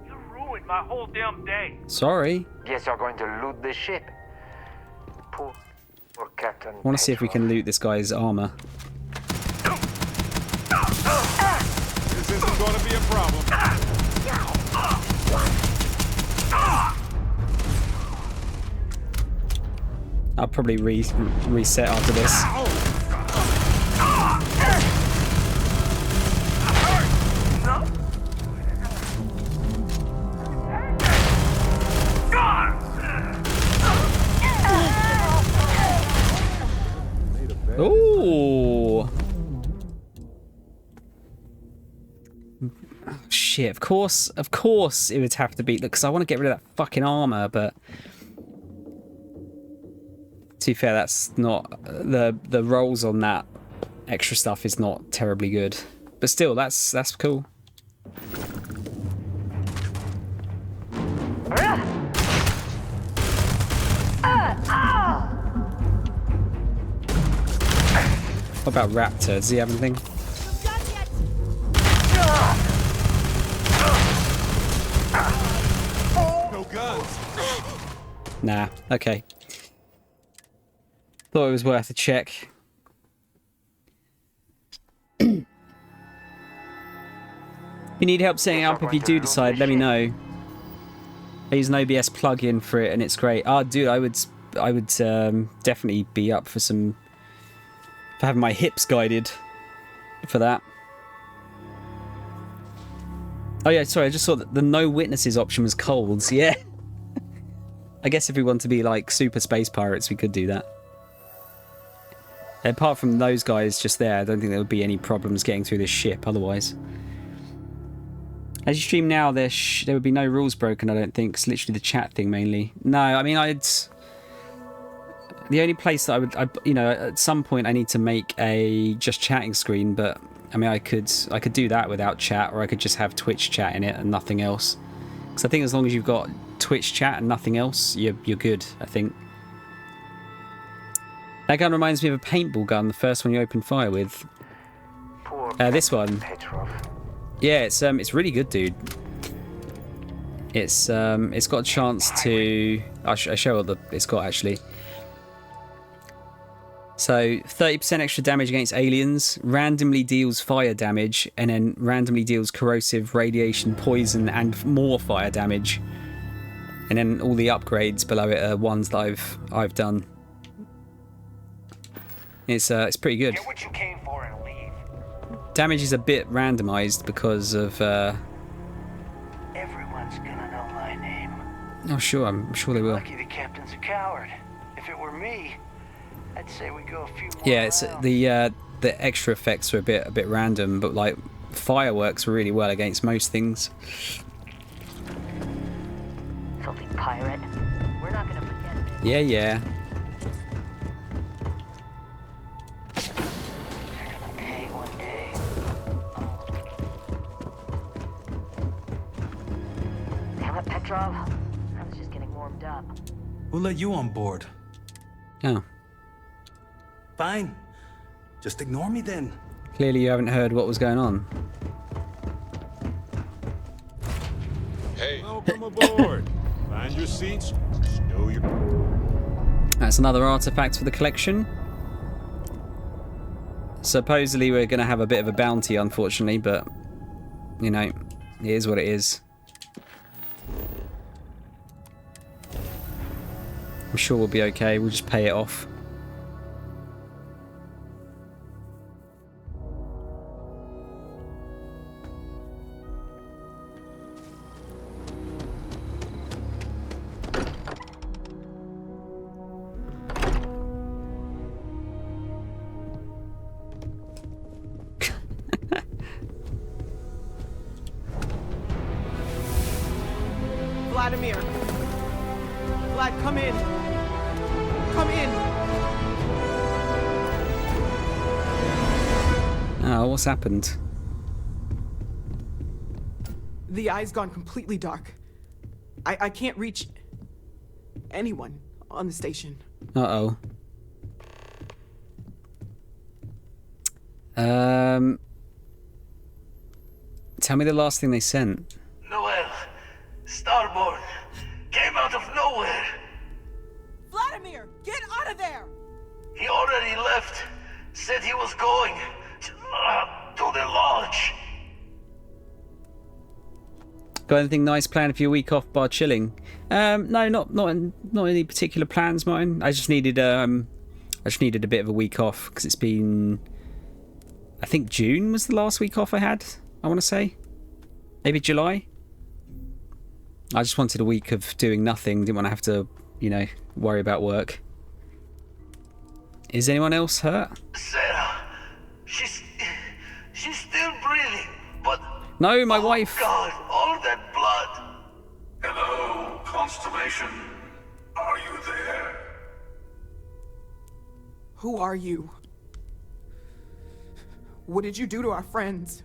S4: You ruined my whole damn day.
S1: Sorry.
S13: Guess you're going to loot the ship. Poor Captain.
S1: I want to see if we can loot this guy's armor.
S11: This isn't going to be a problem.
S1: I'll probably reset after this. Ooh. Shit, of course it would have to be, because I want to get rid of that fucking armor, but to be fair, that's not the rolls on that extra stuff is not terribly good, but still, that's cool. What about Raptor? Does he have anything?
S11: No guns.
S1: Nah. Okay. Thought it was worth a check. If you need help setting it up, if you do decide, let me know. I use an OBS plugin for it, and it's great. Oh, dude, I would definitely be up for having my hips guided for that. Oh yeah, sorry, I just saw that the no witnesses option was colds. Yeah. I guess if we want to be like super space pirates, we could do that. Apart from those guys just there, I don't think there would be any problems getting through this ship otherwise. As you stream now, there would be no rules broken, I don't think. It's literally the chat thing mainly. No, I mean, the only place that you know, at some point I need to make a just chatting screen, but I mean, I could do that without chat, or I could just have Twitch chat in it and nothing else. Because I think as long as you've got Twitch chat and nothing else, you're good, I think. That gun reminds me of a paintball gun, the first one you open fire with. This one. Yeah, it's really good, dude. It's got a chance to... I'll show what it's got, actually. So, 30% extra damage against aliens, randomly deals fire damage, and then randomly deals corrosive, radiation, poison, and more fire damage. And then all the upgrades below it are ones that I've done. It's pretty good.
S8: Get what you came for and leave.
S1: Damage is a bit randomized because of
S8: Everyone's gonna know my name.
S1: Oh sure, I'm sure they will.
S8: Lucky the captain's a coward. If it were me, I'd say we go a few more
S1: Yeah, it's the extra effects are a bit random, but like fireworks really well against most things.
S15: Filthy pirate. We're not gonna forget this.
S1: Yeah.
S15: Petrov. I was just getting warmed up.
S3: Who let you on board?
S1: Oh.
S3: Fine. Just ignore me then.
S1: Clearly you haven't heard what was going on.
S11: Hey, welcome aboard. Find your seats. Stow your...
S1: That's another artifact for the collection. Supposedly we're going to have a bit of a bounty, unfortunately, but, you know, it is what it is. I'm sure we'll be okay. We'll just pay it off.
S19: Vladimir! Vlad, come in! Come in!
S1: Oh, what's happened?
S19: The eye's gone completely dark. I can't reach anyone on the station.
S1: Uh-oh. Tell me the last thing they sent.
S8: Noel, Starborn, came out of nowhere.
S19: Vladimir, get out of there!
S8: He already left. Said he was going to the lodge.
S1: Got anything nice planned for your week off bar chilling? No, not any particular plans, Martin. I just needed a bit of a week off because it's been, I think June was the last week off I had. I want to say, maybe July. I just wanted a week of doing nothing. Didn't want to have to, you know, worry about work. Is anyone else hurt?
S8: Sarah, she's still breathing, but
S1: no, my wife.
S8: God, all that blood.
S18: Hello, Constellation. Are you there?
S19: Who are you? What did you do to our friends?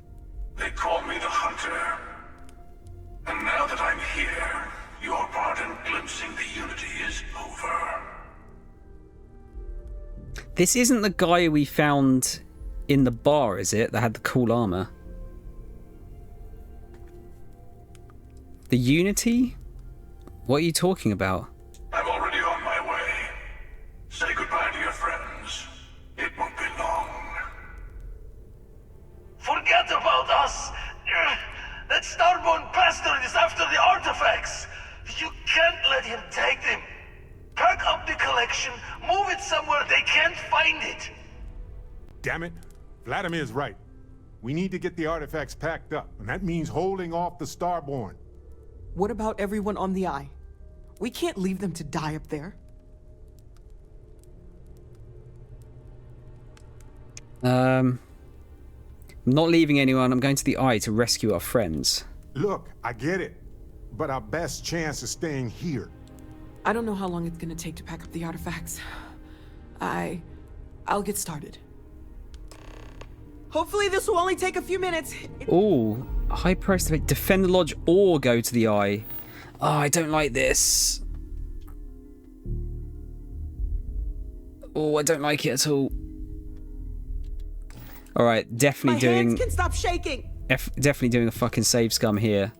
S18: They call me the Hunter. And now that I'm here, your part in glimpsing the Unity is over.
S1: This isn't the guy we found in the bar, is it? That had the cool armor. The Unity? What are you talking about?
S18: I'm already on my way. Say goodbye to your friends. It won't be long.
S8: Forget about us. That Starborn bastard is after the artifacts. You can't let him take them. Pack up the collection, move it somewhere they can't find it.
S11: Damn it. Vladimir's right. We need to get the artifacts packed up, and that means holding off the Starborn.
S19: What about everyone on the Eye? We can't leave them to die up there.
S1: I'm not leaving anyone. I'm going to the Eye to rescue our friends.
S11: Look, I get it, but our best chance is staying here.
S19: I don't know how long it's gonna take to pack up the artifacts. I'll get started. Hopefully this will only take a few minutes.
S1: Ooh, high price to defend the lodge or go to the Eye. Oh, I don't like this. Oh, I don't like it at all. All right, definitely
S19: My hands can stop shaking.
S1: Definitely doing a fucking save scum here.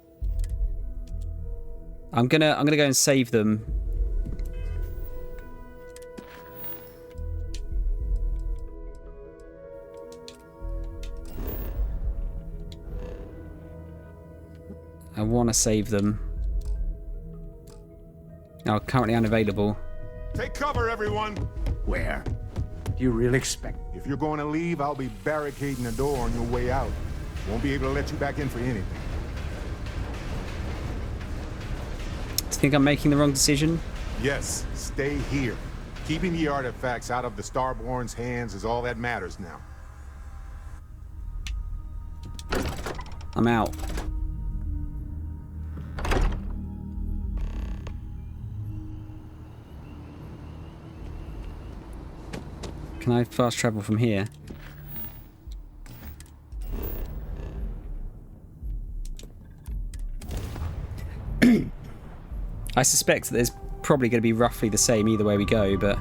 S1: I'm gonna go and save them. I want to save them. Now, currently unavailable.
S11: Take cover, everyone.
S17: Where? Do you really expect?
S11: If you're going to leave, I'll be barricading the door on your way out. Won't be able to let you back in for anything.
S1: Do you think I'm making the wrong decision?
S11: Yes, stay here. Keeping the artifacts out of the Starborn's hands is all that matters now.
S1: I'm out. Can I fast travel from here? I suspect that there's probably going to be roughly the same either way we go, but...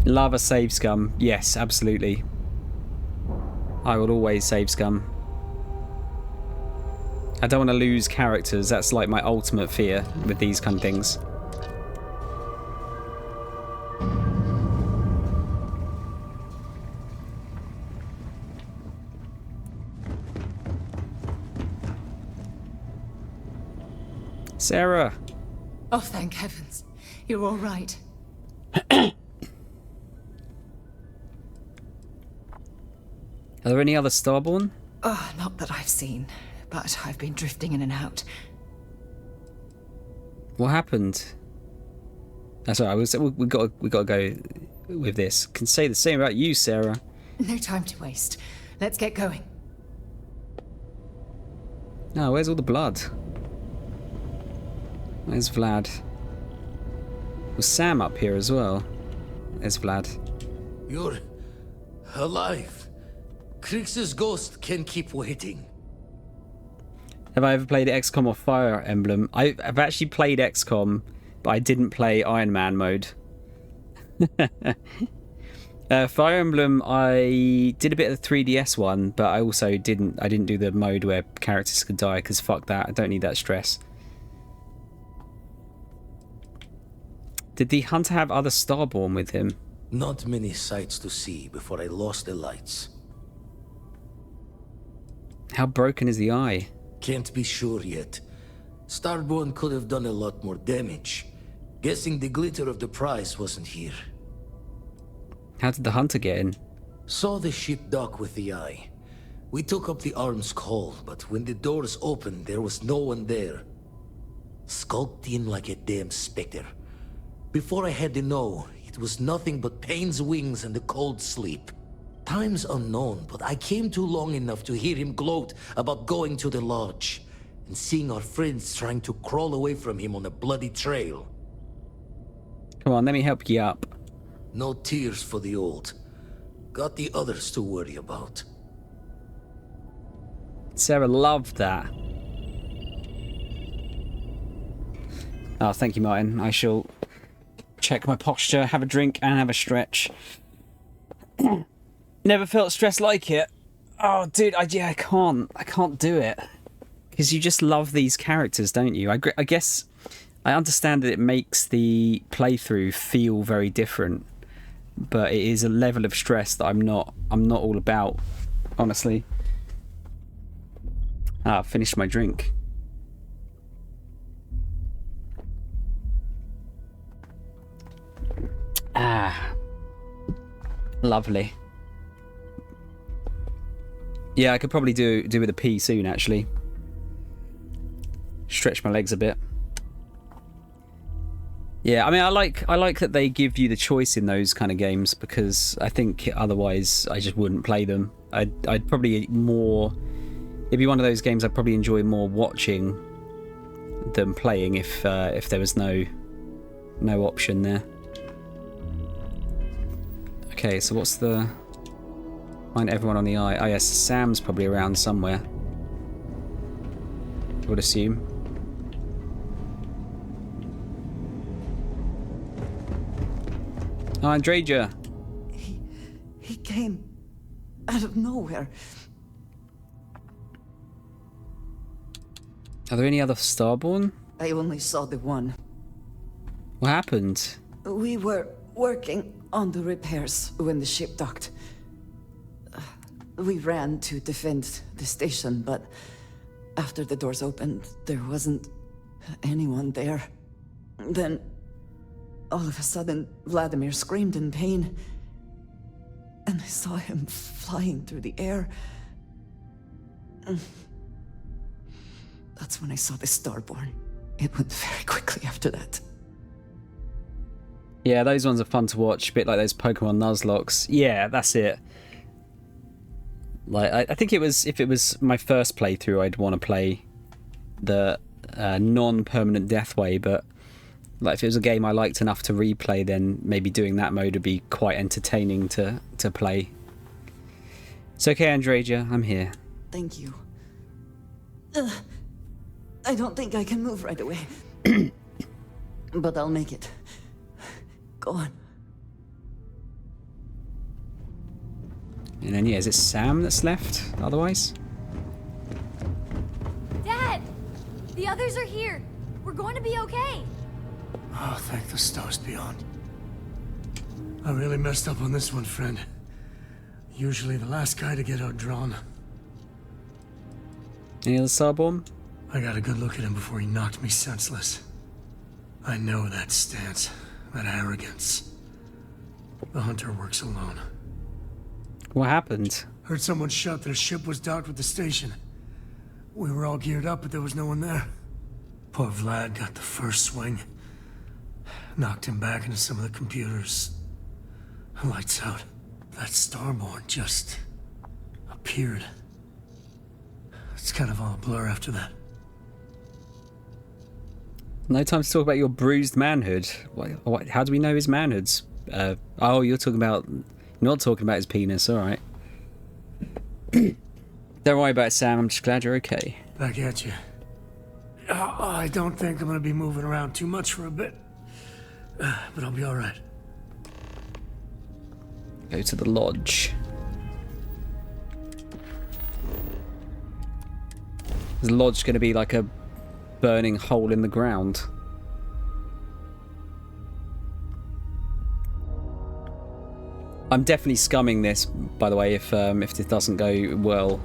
S1: Lava save scum. Yes, absolutely. I will always save scum. I don't want to lose characters. That's like my ultimate fear with these kind of things. Sarah.
S16: Oh, thank heavens. You're all right.
S1: Are there any other Starborn?
S16: Oh, not that I've seen, but I've been drifting in and out.
S1: What happened? That's all right. We got to go with this. Can say the same about you, Sarah.
S16: No time to waste. Let's get going.
S1: No, where's all the blood? Where's Vlad? Was Sam up here as well? There's Vlad.
S23: You're alive. Krix's ghost can keep waiting.
S1: Have I ever played XCOM or Fire Emblem? I've actually played XCOM, but I didn't play Iron Man mode. Fire Emblem, I did a bit of the 3DS one, but I also didn't do the mode where characters could die, because fuck that, I don't need that stress. Did the hunter have other Starborn with him?
S23: Not many sights to see before I lost the lights.
S1: How broken is the eye?
S23: Can't be sure yet. Starborn could have done a lot more damage. Guessing the glitter of the prize wasn't here.
S1: How did the hunter get in?
S23: Saw the ship dock with the eye. We took up the arm's call, but when the doors opened, there was no one there. Skulked in like a damn specter. Before I had to know, it was nothing but pain's wings and a cold sleep. Time's unknown, but I came too long enough to hear him gloat about going to the lodge and seeing our friends trying to crawl away from him on a bloody trail.
S1: Come on, let me help you up.
S23: No tears for the old. Got the others to worry about.
S1: Sarah loved that. Oh, thank you, Martin. I shall check my posture, have a drink, and have a stretch. Never felt stressed like it. Oh, dude, I can't do it. Because you just love these characters, don't you? I guess I understand that it makes the playthrough feel very different, but it is a level of stress that I'm not all about, honestly. Ah, I finished my drink. Ah, lovely. Yeah, I could probably do with a pee soon, actually. Stretch my legs a bit. Yeah, I mean, I like that they give you the choice in those kind of games, because I think otherwise I just wouldn't play them. I'd probably more... It'd be one of those games I'd probably enjoy more watching than playing if there was no option there. Okay, so what's the... Find everyone on the eye. Oh yes, Sam's probably around somewhere, I would assume. Oh, Andreja.
S2: He came out of nowhere.
S1: Are there any other Starborn?
S2: I only saw the one.
S1: What happened?
S2: We were working on the repairs when the ship docked. We ran to defend the station, but after the doors opened, there wasn't anyone there. Then, all of a sudden, Vladimir screamed in pain, and I saw him flying through the air. That's when I saw the Starborn. It went very quickly after that.
S1: Yeah, those ones are fun to watch, a bit like those Pokemon Nuzlocks. Yeah, that's it. Like, I think if it was my first playthrough, I'd want to play the non-permanent death way, but like if it was a game I liked enough to replay, then maybe doing that mode would be quite entertaining to play. It's okay, Andreja. I'm here.
S2: Thank you. I don't think I can move right away. But I'll make it. Go on.
S1: And then, yeah, is it Sam that's left otherwise?
S12: Dad! The others are here. We're going to be okay.
S9: Oh, thank the stars beyond. I really messed up on this one, friend. Usually the last guy to get outdrawn.
S1: Any other Starborn?
S9: I got a good look at him before he knocked me senseless. I know that stance, that arrogance. The hunter works alone.
S1: What happened?
S9: Heard someone shout that a ship was docked with the station. We were all geared up, but there was no one there. Poor Vlad got the first swing. Knocked him back into some of the computers. Lights out. That Starborn just appeared. It's kind of all a blur after that.
S1: No time to talk about your bruised manhood. What, how do we know his manhood's? Oh, you're talking about... You're not talking about his penis, alright. Don't worry about it, Sam. I'm just glad you're okay.
S9: Back at you. I don't think I'm gonna be moving around too much for a bit. But I'll be alright.
S1: Go to the lodge. Is the lodge going to be like a burning hole in the ground? I'm definitely scumming this, by the way, if this doesn't go well.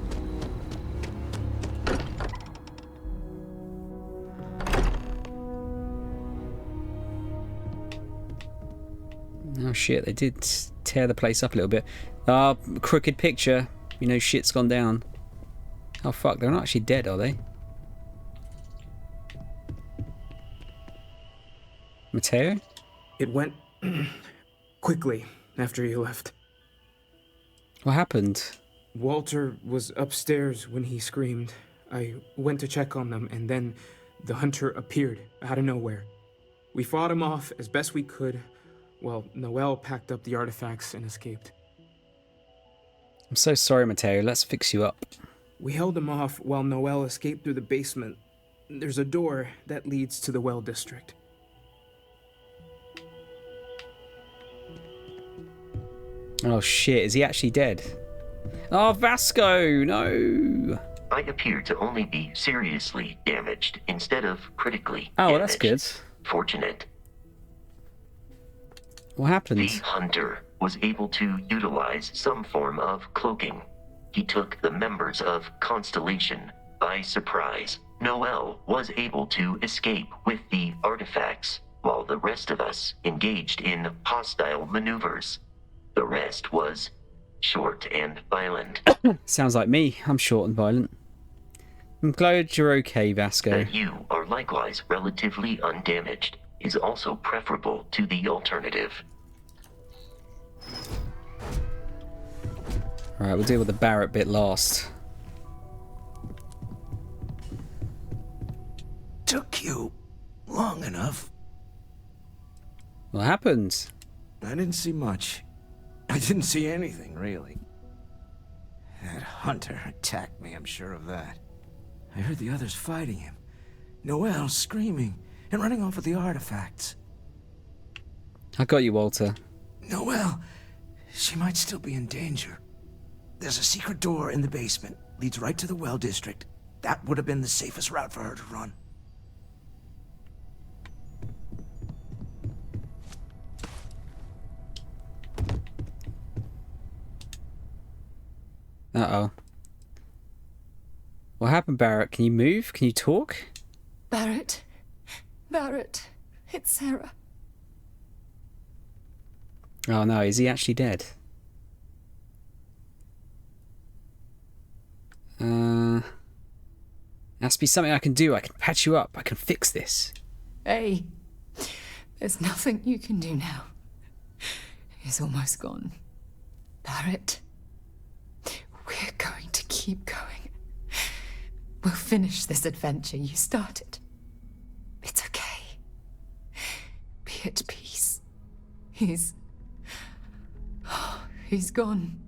S1: Oh shit, they did tear the place up a little bit. Crooked picture. You know shit's gone down. Oh fuck, they're not actually dead, are they? Mateo?
S19: It went quickly after you left.
S1: What happened?
S19: Walter was upstairs when he screamed. I went to check on them, and then the hunter appeared out of nowhere. We fought him off as best we could, while Noel packed up the artifacts and escaped.
S1: I'm so sorry, Mateo. Let's fix you up.
S19: We held him off while Noel escaped through the basement. There's a door that leads to the well district.
S1: Oh shit, is he actually dead? Oh, Vasco, no!
S14: I appear to only be seriously damaged instead of critically
S1: Oh, well,
S14: damaged.
S1: that's good.
S14: Fortunate.
S1: What happened?
S14: The hunter was able to utilize some form of cloaking. He took the members of Constellation by surprise. Noel was able to escape with the artifacts, while the rest of us engaged in hostile maneuvers. The rest was short and violent.
S1: Sounds like me. I'm short and violent. I'm glad you're okay, Vasco.
S14: That you are likewise relatively undamaged is also preferable to the alternative.
S1: Alright, we'll deal with the Barrett bit last.
S18: Took you long enough.
S1: What happened?
S17: I didn't see much. I didn't see anything, really. That hunter attacked me, I'm sure of that. I heard the others fighting him. Noel screaming and running off with the artifacts.
S1: I got you, Walter.
S17: Noel, she might still be in danger. There's a secret door in the basement. Leads right to the well district. That would have been the safest route for her to run.
S1: Uh-oh. What happened, Barrett? Can you move? Can you talk?
S16: Barrett. Barrett. It's Sarah.
S1: Oh no, is he actually dead? Has to be something I can do. I can patch you up. I can fix this.
S16: Hey. There's nothing you can do now. He's almost gone. Barrett. We're going to keep going. We'll finish this adventure you started. It's okay. Be at peace. He's gone.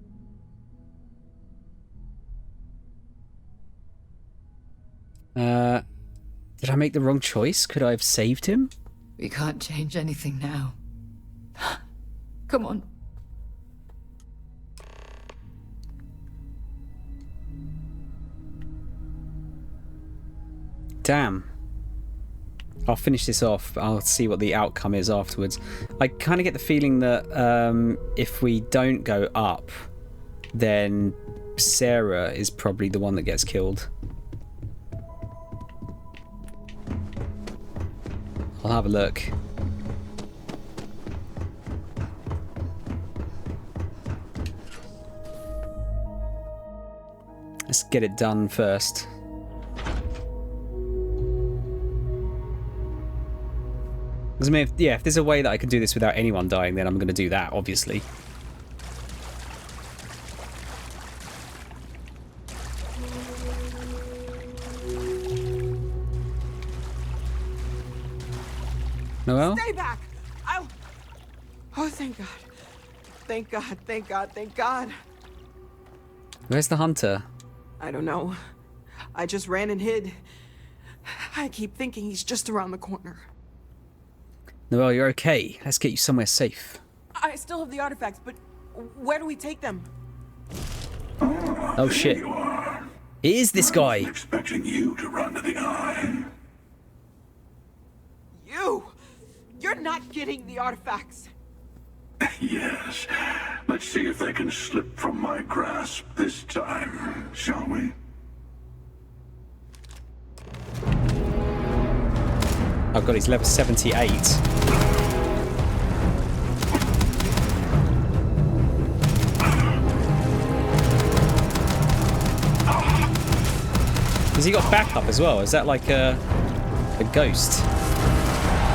S1: I make the wrong choice? Could I have saved him?
S16: We can't change anything now. Come on.
S1: Damn. I'll finish this off. I'll see what the outcome is afterwards. I kind of get the feeling that if we don't go up, then Sarah is probably the one that gets killed. I'll have a look. Let's get it done first. Because I mean, if there's a way that I can do this without anyone dying, then I'm going to do that, obviously. Noelle?
S7: Stay back! I'll... Oh, thank God. Thank God, thank God, thank God.
S1: Where's the hunter?
S7: I don't know. I just ran and hid. I keep thinking he's just around the corner.
S1: Noelle, you're okay. Let's get you somewhere safe.
S7: I still have the artifacts, but where do we take them?
S1: Oh shit. It is this guy.
S20: Expecting you to run to the eye.
S7: You! You're not getting the artifacts.
S20: Yes. Let's see if they can slip from my grasp this time, shall we?
S1: Oh god, he's level 78. Has he got backup as well? Is that like a ghost?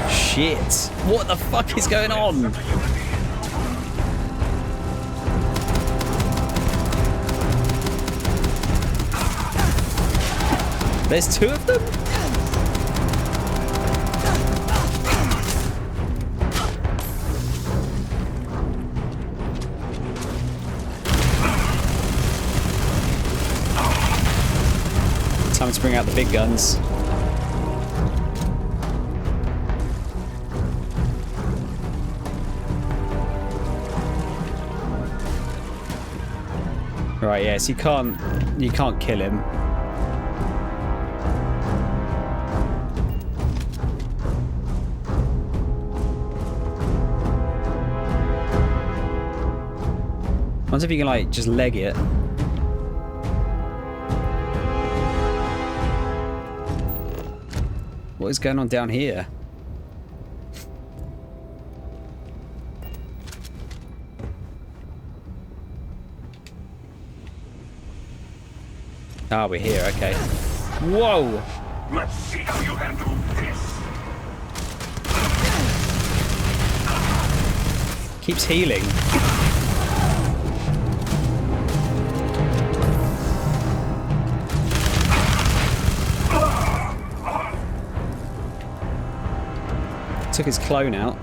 S1: Shit. What the fuck is going on? There's two of them? Time to bring out the big guns. Right, yes, you can't kill him. I wonder if you can like just leg it. What is going on down here? Ah, we're here, okay. Whoa!
S20: Let's see how you handle this.
S1: Keeps healing. Took his clone out.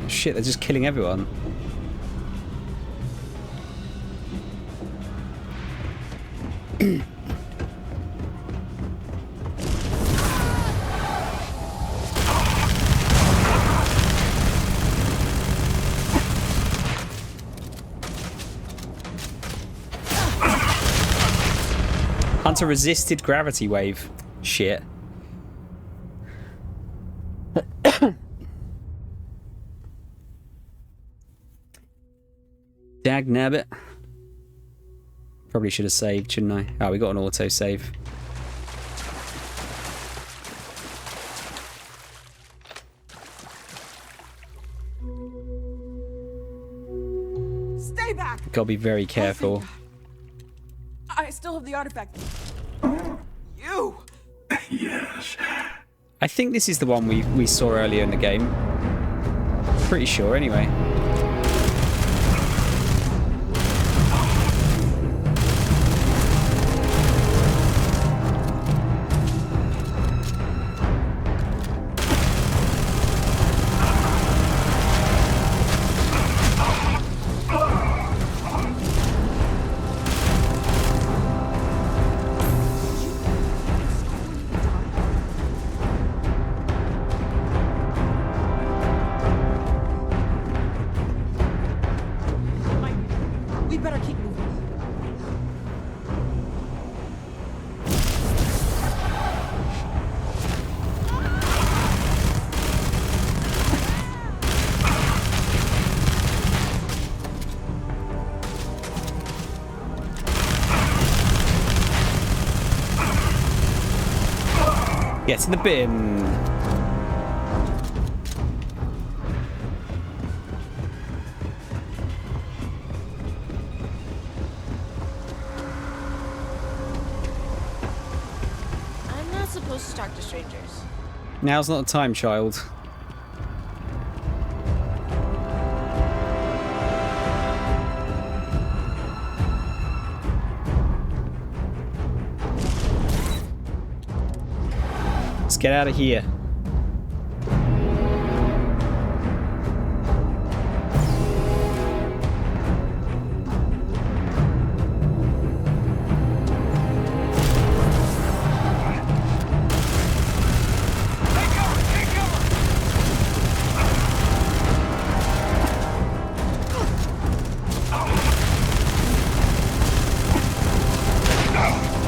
S1: Shit, they're just killing everyone. Hunter resisted gravity wave. Shit. Dag nabbit. Probably should have saved, shouldn't I? Oh, we got an auto save.
S7: Stay back!
S1: Gotta be very careful.
S7: I still have the artifact. You!
S20: Yes.
S1: I think this is the one we saw earlier in the game. Pretty sure, anyway. Get in the bin.
S6: I'm not supposed to talk to strangers.
S1: Now's not the time, child. Let's get out of here.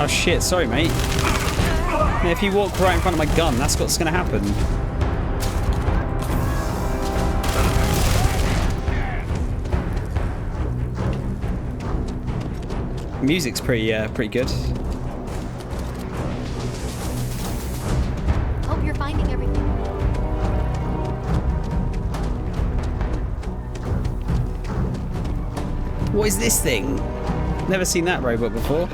S1: Oh shit, sorry mate. If you walk right in front of my gun, that's what's gonna happen. Music's pretty good.
S12: Hope you're finding everything.
S1: What is this thing? Never seen that robot before.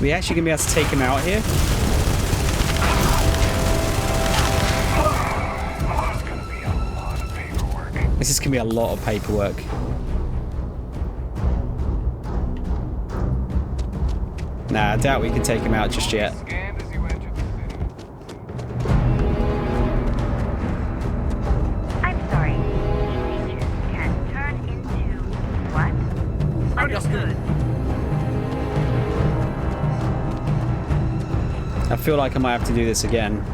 S1: We actually gonna be able to take him out here? This is gonna be a lot of paperwork. Nah, I doubt we can take him out just yet.
S15: I'm sorry. These features can turn into what? Understood.
S1: I feel like I might have to do this again.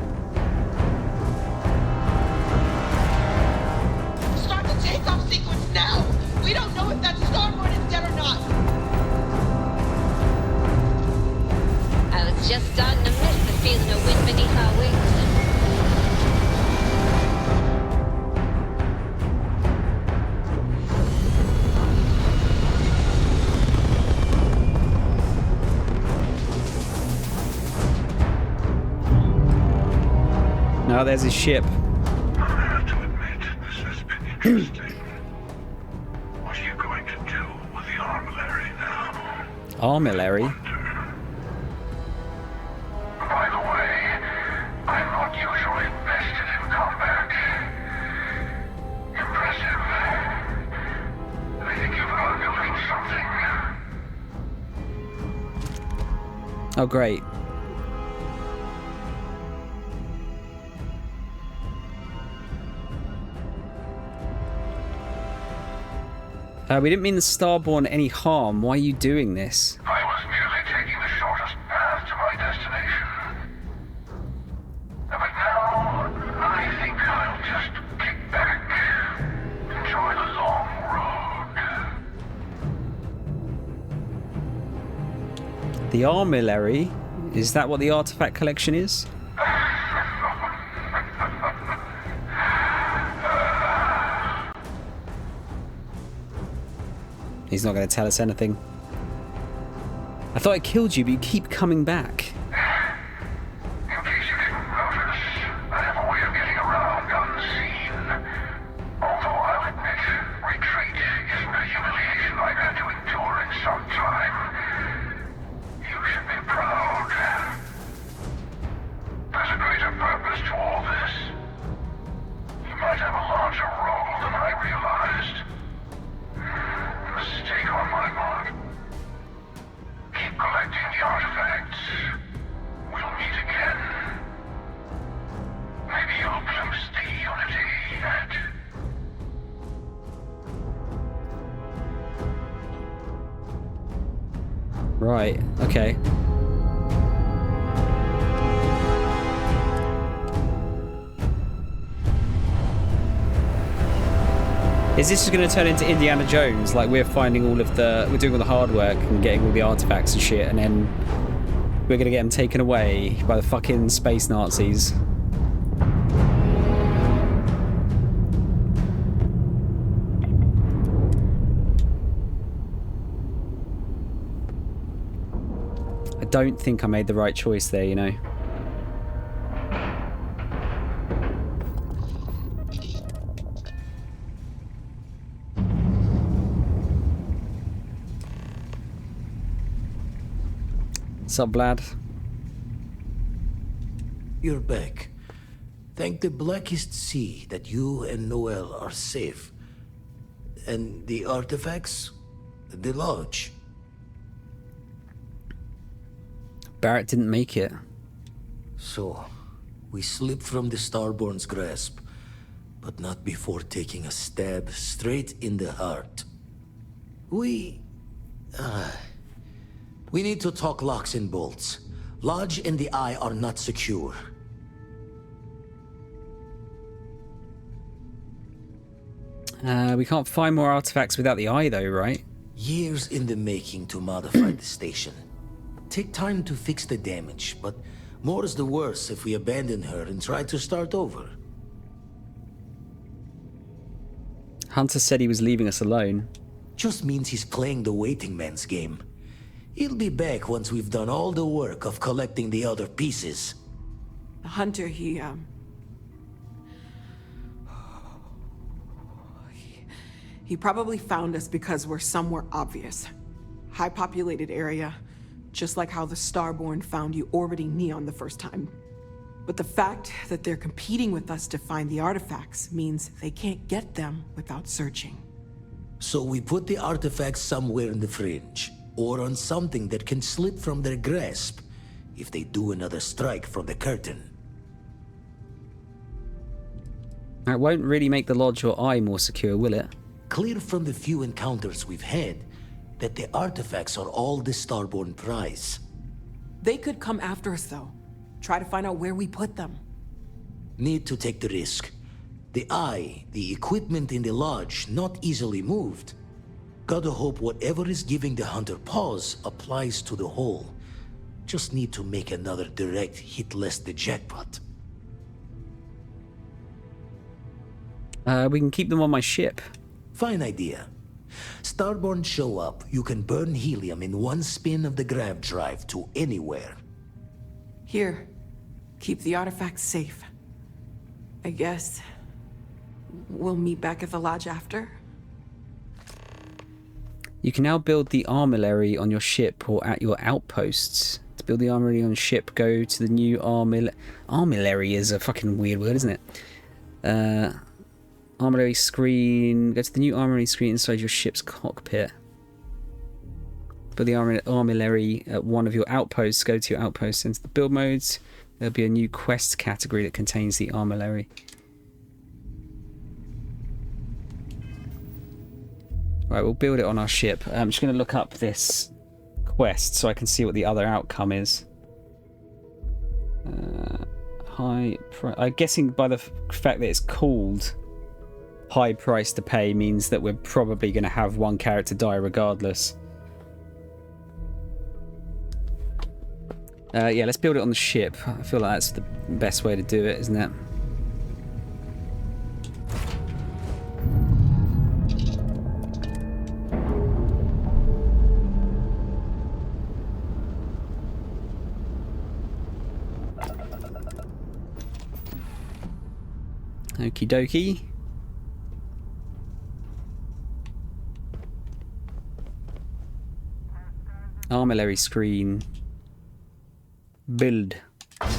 S10: Start the takeoff sequence now! We don't know if that starboard is dead or not!
S21: I was just starting to miss the feeling of wind beneath our wings.
S1: No, there's his ship.
S20: I have to admit, this has been interesting. What are you going to do with the armillary now?
S1: Armillary?
S20: By the way, I'm not usually invested in combat. Impressive. I think you've building something.
S1: Oh, great. We didn't mean the Starborn any harm. Why are you doing this?
S20: I was merely taking the shortest path to my destination. But now, I think I'll just kick back. Enjoy the long road.
S1: The Armillary? Is that what the artifact collection is? He's not going to tell us anything. I thought I killed you, but you keep coming back.
S20: In case you didn't notice, I have a way of getting around unseen. Although I'll admit, retreat isn't a humiliation I've had to endure in some time. You should be proud. There's a greater purpose to all this. You might have a larger role than I realized. Mistake on my part. Keep collecting the artifacts. We'll meet again. Maybe you'll glimpse the unity that...
S1: Right, okay. Is this just going to turn into Indiana Jones? Like we're finding all of the... We're doing all the hard work and getting all the artifacts and shit, and then we're going to get them taken away by the fucking space Nazis. I don't think I made the right choice there, you know. What's up, lad?
S23: You're back. Thank the blackest sea that you and Noel are safe. And the artifacts? The lodge?
S1: Barrett didn't make it.
S23: So, we slipped from the Starborn's grasp, but not before taking a stab straight in the heart. We need to talk locks and bolts. Lodge and the Eye are not secure.
S1: We can't find more artifacts without the Eye, though, right?
S23: Years in the making to modify the station. Take time to fix the damage, but more is the worse if we abandon her and try to start over.
S1: Hunter said he was leaving us alone.
S23: Just means he's playing the waiting man's game. He'll be back once we've done all the work of collecting the other pieces.
S7: Hunter, he probably found us because we're somewhere obvious. High-populated area, just like how the Starborn found you orbiting Neon the first time. But the fact that they're competing with us to find the artifacts means they can't get them without searching.
S23: So we put the artifacts somewhere in the fringe, or on something that can slip from their grasp if they do another strike from the curtain.
S1: That won't really make the Lodge or Eye more secure, will it?
S23: Clear from the few encounters we've had that the artifacts are all the Starborn prize.
S7: They could come after us, though. Try to find out where we put them.
S23: Need to take the risk. The Eye, the equipment in the Lodge, not easily moved. Gotta hope whatever is giving the Hunter pause applies to the whole. Just need to make another direct hit less the jackpot.
S1: We can keep them on my ship.
S23: Fine idea. Starborn show up, you can burn helium in one spin of the grav drive to anywhere.
S7: Here, keep the artifacts safe. I guess we'll meet back at the lodge after.
S1: You can now build the armillary on your ship or at your outposts. To build the armillary on ship, go to the new armillary is a fucking weird word, isn't it? Armillary screen. Go to the new armillary screen inside your ship's cockpit. Build the armillary at one of your outposts. Go to your outpost, into the build modes. There'll be a new quest category that contains the armillary. Right, we'll build it on our ship. I'm just going to look up this quest so I can see what the other outcome is. I'm guessing by the fact that it's called high price to pay means that we're probably going to have one character die regardless. Yeah, let's build it on the ship. I feel like that's the best way to do it, isn't it? Okie dokie. Armillary screen. Build. Can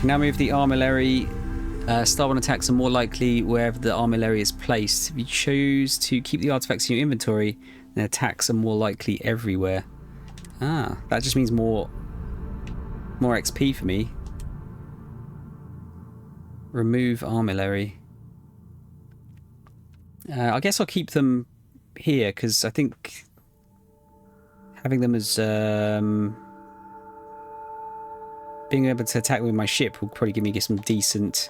S1: now move the armillary. Starborn attacks are more likely wherever the armillary is placed. If you choose to keep the artifacts in your inventory, then attacks are more likely everywhere. Ah, that just means more XP for me. Remove armillary. I guess I'll keep them here because I think having them as being able to attack with my ship will probably give me some decent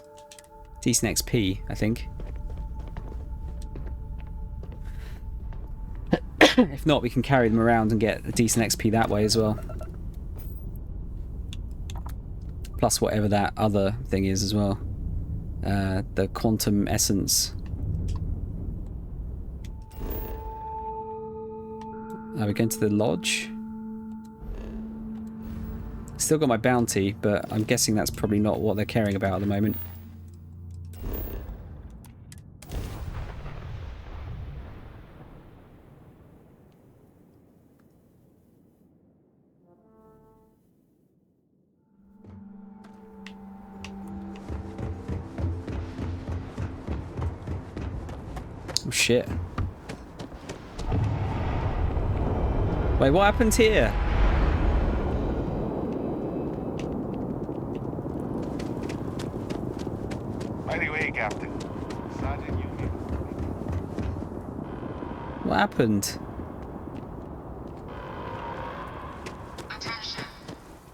S1: XP, I think. If not, we can carry them around and get a decent XP that way as well. Plus whatever that other thing is as well. The quantum essence. Are we going to the lodge? Still got my bounty, but I'm guessing that's probably not what they're caring about at the moment. Oh shit. Wait, what happened here?
S4: By the way, Captain, Sergeant Union.
S1: What happened?
S5: Attention.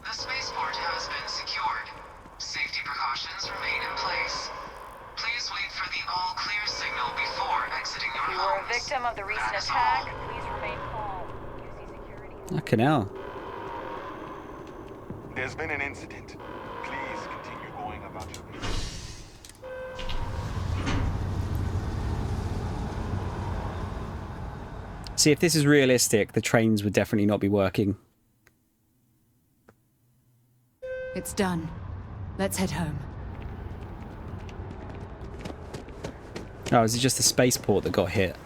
S5: The spaceport has been secured. Safety precautions remain in place. Please wait for the all clear signal before exiting your
S15: If you were a victim of the recent attack, please remain calm.
S1: Fucking hell.
S4: There's been an incident. Please continue going about your business.
S1: See, if this is realistic, the trains would definitely not be working.
S16: It's done. Let's head home.
S1: Oh, is it just the spaceport that got hit?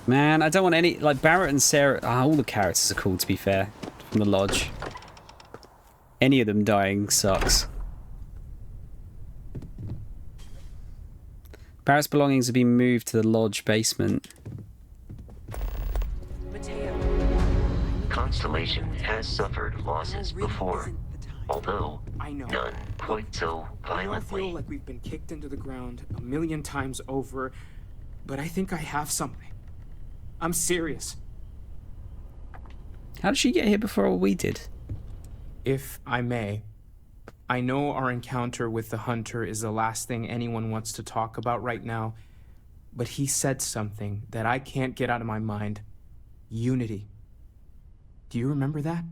S1: Man, I don't want any... Like, Barrett and Sarah... all the characters are cool, to be fair, from the lodge. Any of them dying sucks. Barrett's belongings have been moved to the lodge basement.
S14: Constellation has suffered losses before, although none quite so
S19: I feel
S14: violently.
S19: like we've been kicked into the ground a million times over, but I think I have something. I'm serious.
S1: How did she get here before we did?
S19: If I may, I know our encounter with the Hunter is the last thing anyone wants to talk about right now, but he said something that I can't get out of my mind. Unity. Do you remember that?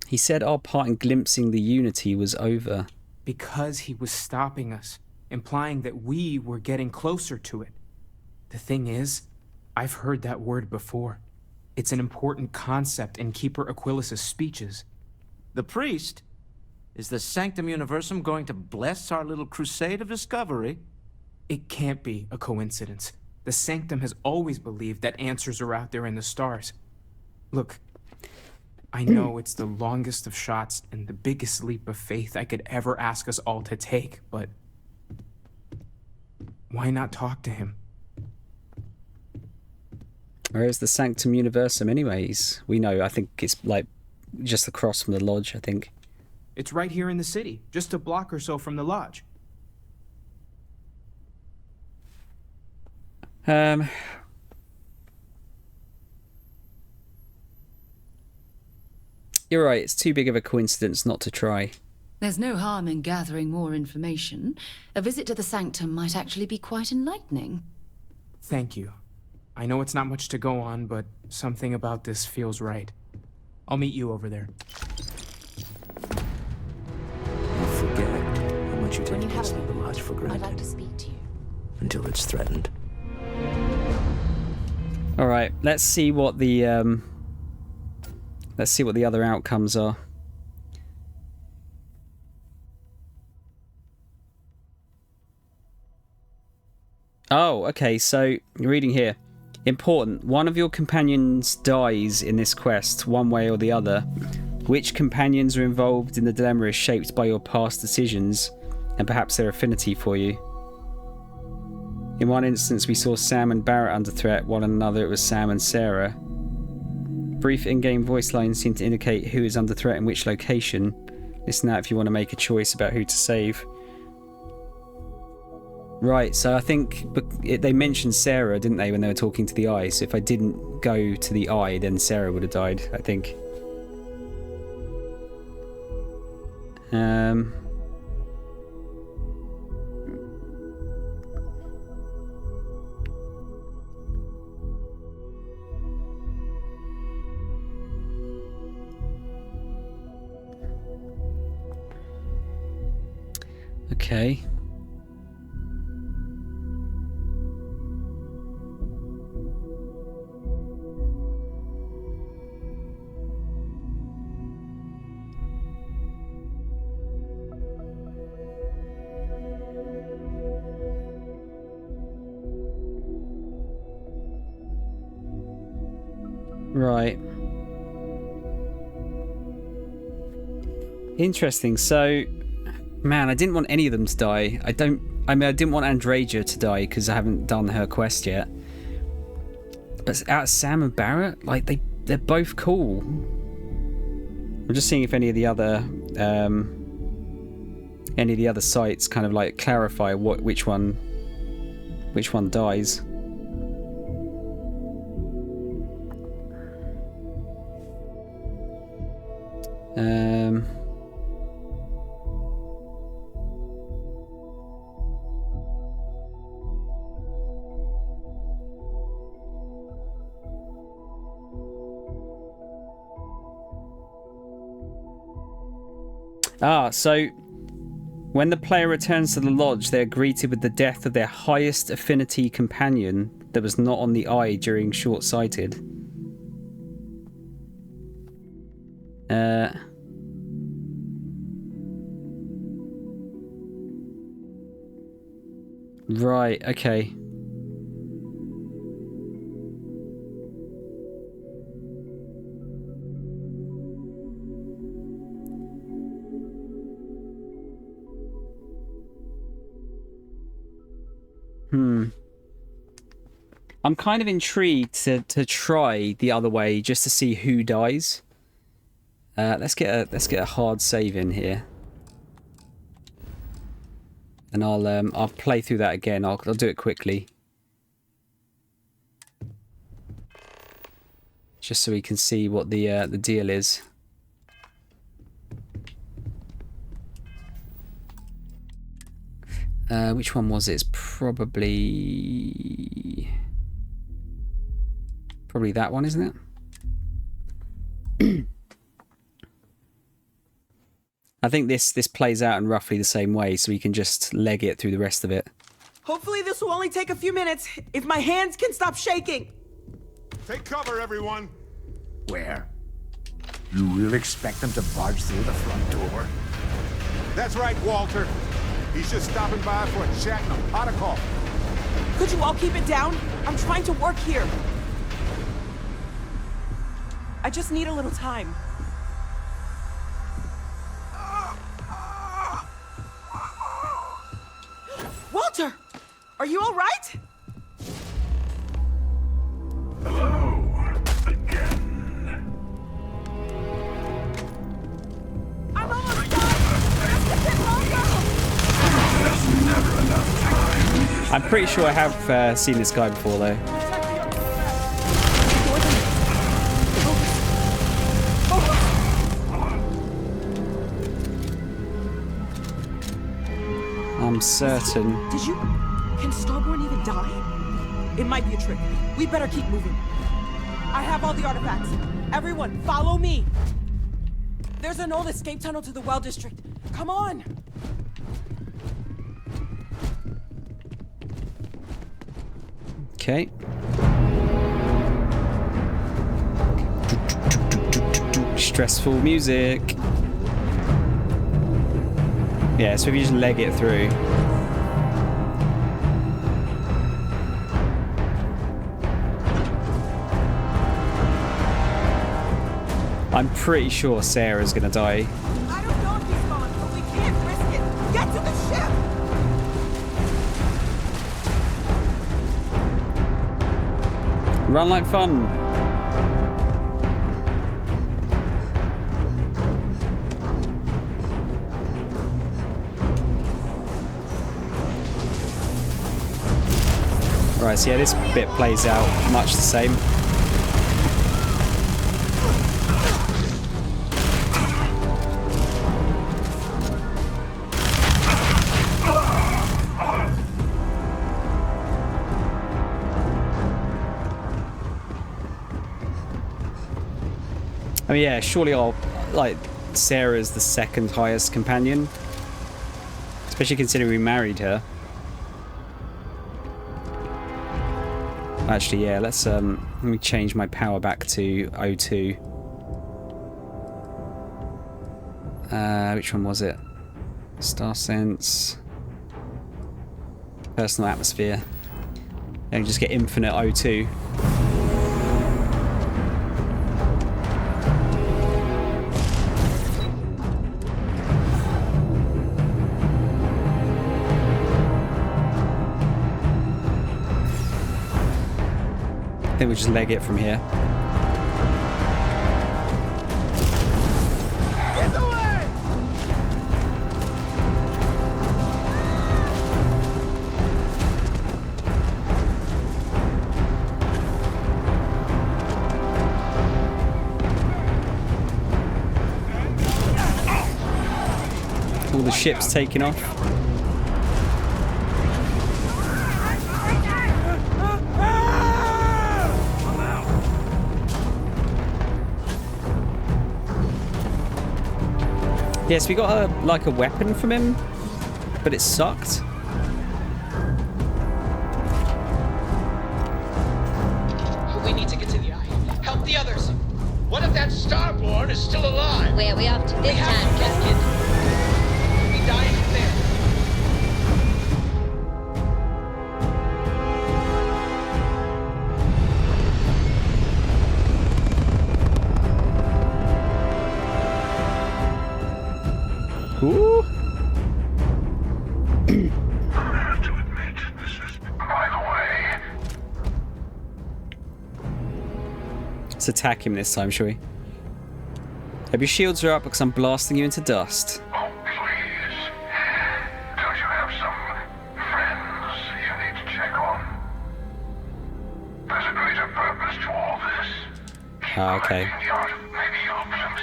S1: He said our part in glimpsing the Unity was over.
S19: Because he was stopping us, implying that we were getting closer to it. The thing is, I've heard that word before. It's an important concept in Keeper Aquilas's speeches.
S17: The priest? Is the Sanctum Universum going to bless our little crusade of discovery?
S19: It can't be a coincidence. The Sanctum has always believed that answers are out there in the stars. Look, I know it's the longest of shots and the biggest leap of faith I could ever ask us all to take, but why not talk to him?
S1: Where is the Sanctum Universum anyways? We know, I think it's like just across from the lodge, I think.
S19: It's right here in the city, just a block or so from the lodge.
S1: You're right, it's too big of a coincidence not to try.
S16: There's no harm in gathering more information. A visit to the Sanctum might actually be quite enlightening.
S19: Thank you. I know it's not much to go on, but something about this feels right. I'll meet you over there.
S17: Don't forget how much you take
S16: When you
S17: this
S16: have a
S17: little lodge for granted.
S16: I'd like to speak to you.
S17: Until it's threatened.
S1: Alright, let's see what the other outcomes are. Oh, okay, so reading here. Important. One of your companions dies in this quest, one way or the other. Which companions are involved in the dilemma is shaped by your past decisions and perhaps their affinity for you. In one instance, we saw Sam and Barrett under threat, while in another it was Sam and Sarah. Brief in-game voice lines seem to indicate who is under threat in which location. Listen out if you want to make a choice about who to save. Right, so I think they mentioned Sarah, didn't they, when they were talking to the eye? So if I didn't go to the eye, then Sarah would have died, I think. Okay. Right. Interesting. So, man, I didn't want any of them to die. I didn't want Andreja to die because I haven't done her quest yet. But out of Sam and Barrett, like they're both cool. I'm just seeing if any of the other sites kind of like clarify which one dies. So when the player returns to the lodge, they are greeted with the death of their highest affinity companion that was not on the eye during short-sighted. Right, okay. I'm kind of intrigued to try the other way just to see who dies. Let's get a hard save in here, and I'll play through that again. I'll do it quickly, just so we can see what the deal is. Which one was it? It's probably that one, isn't it? I think this plays out in roughly the same way, so we can just leg it through the rest of it.
S7: Hopefully this will only take a few minutes, if my hands can stop shaking.
S11: Take cover, everyone.
S17: Where? You really expect them to barge through the front door?
S11: That's right, Walter. He's just stopping by for a chat and a pot of coffee.
S7: Could you all keep it down? I'm trying to work here. I just need a little time. Walter! Are you all right?
S20: Hello, again.
S7: I'm almost done! Just a bit longer!
S20: There's never enough time.
S1: I'm pretty sure I have seen this guy before, though. I'm certain.
S7: Can Starborn even die? It might be a trick. We better keep moving. I have all the artifacts. Everyone, follow me. There's an old escape tunnel to the Well District. Come on.
S1: Okay. Stressful music. Yeah, so if you just leg it through. I'm pretty sure Sarah's gonna die.
S7: I don't know if he's gone, but we can't risk it. Get to the ship!
S1: Run like fun. Right, so yeah, this bit plays out much the same. I mean, yeah, surely Sarah's the second highest companion. Especially considering we married her. Actually, yeah, let me change my power back to O2. Which one was it? Star Sense. Personal atmosphere. And just get infinite O2. I think we just leg it from here.
S20: Get away!
S1: All the ships taking off. Yes, we got a weapon from him, but it sucked.
S10: We need to get to the eye. Help the others. What if that Starborn is still alive?
S21: Where are we off to this time, Captain?
S10: We die in there.
S1: Ooh. Let's attack him this time, shall we? Hope your shields are up because I'm blasting you into dust.
S20: Oh, please. Don't you have some friends you need to check on? There's a greater purpose to all this.
S1: Ah, okay.
S20: The art of maybe options.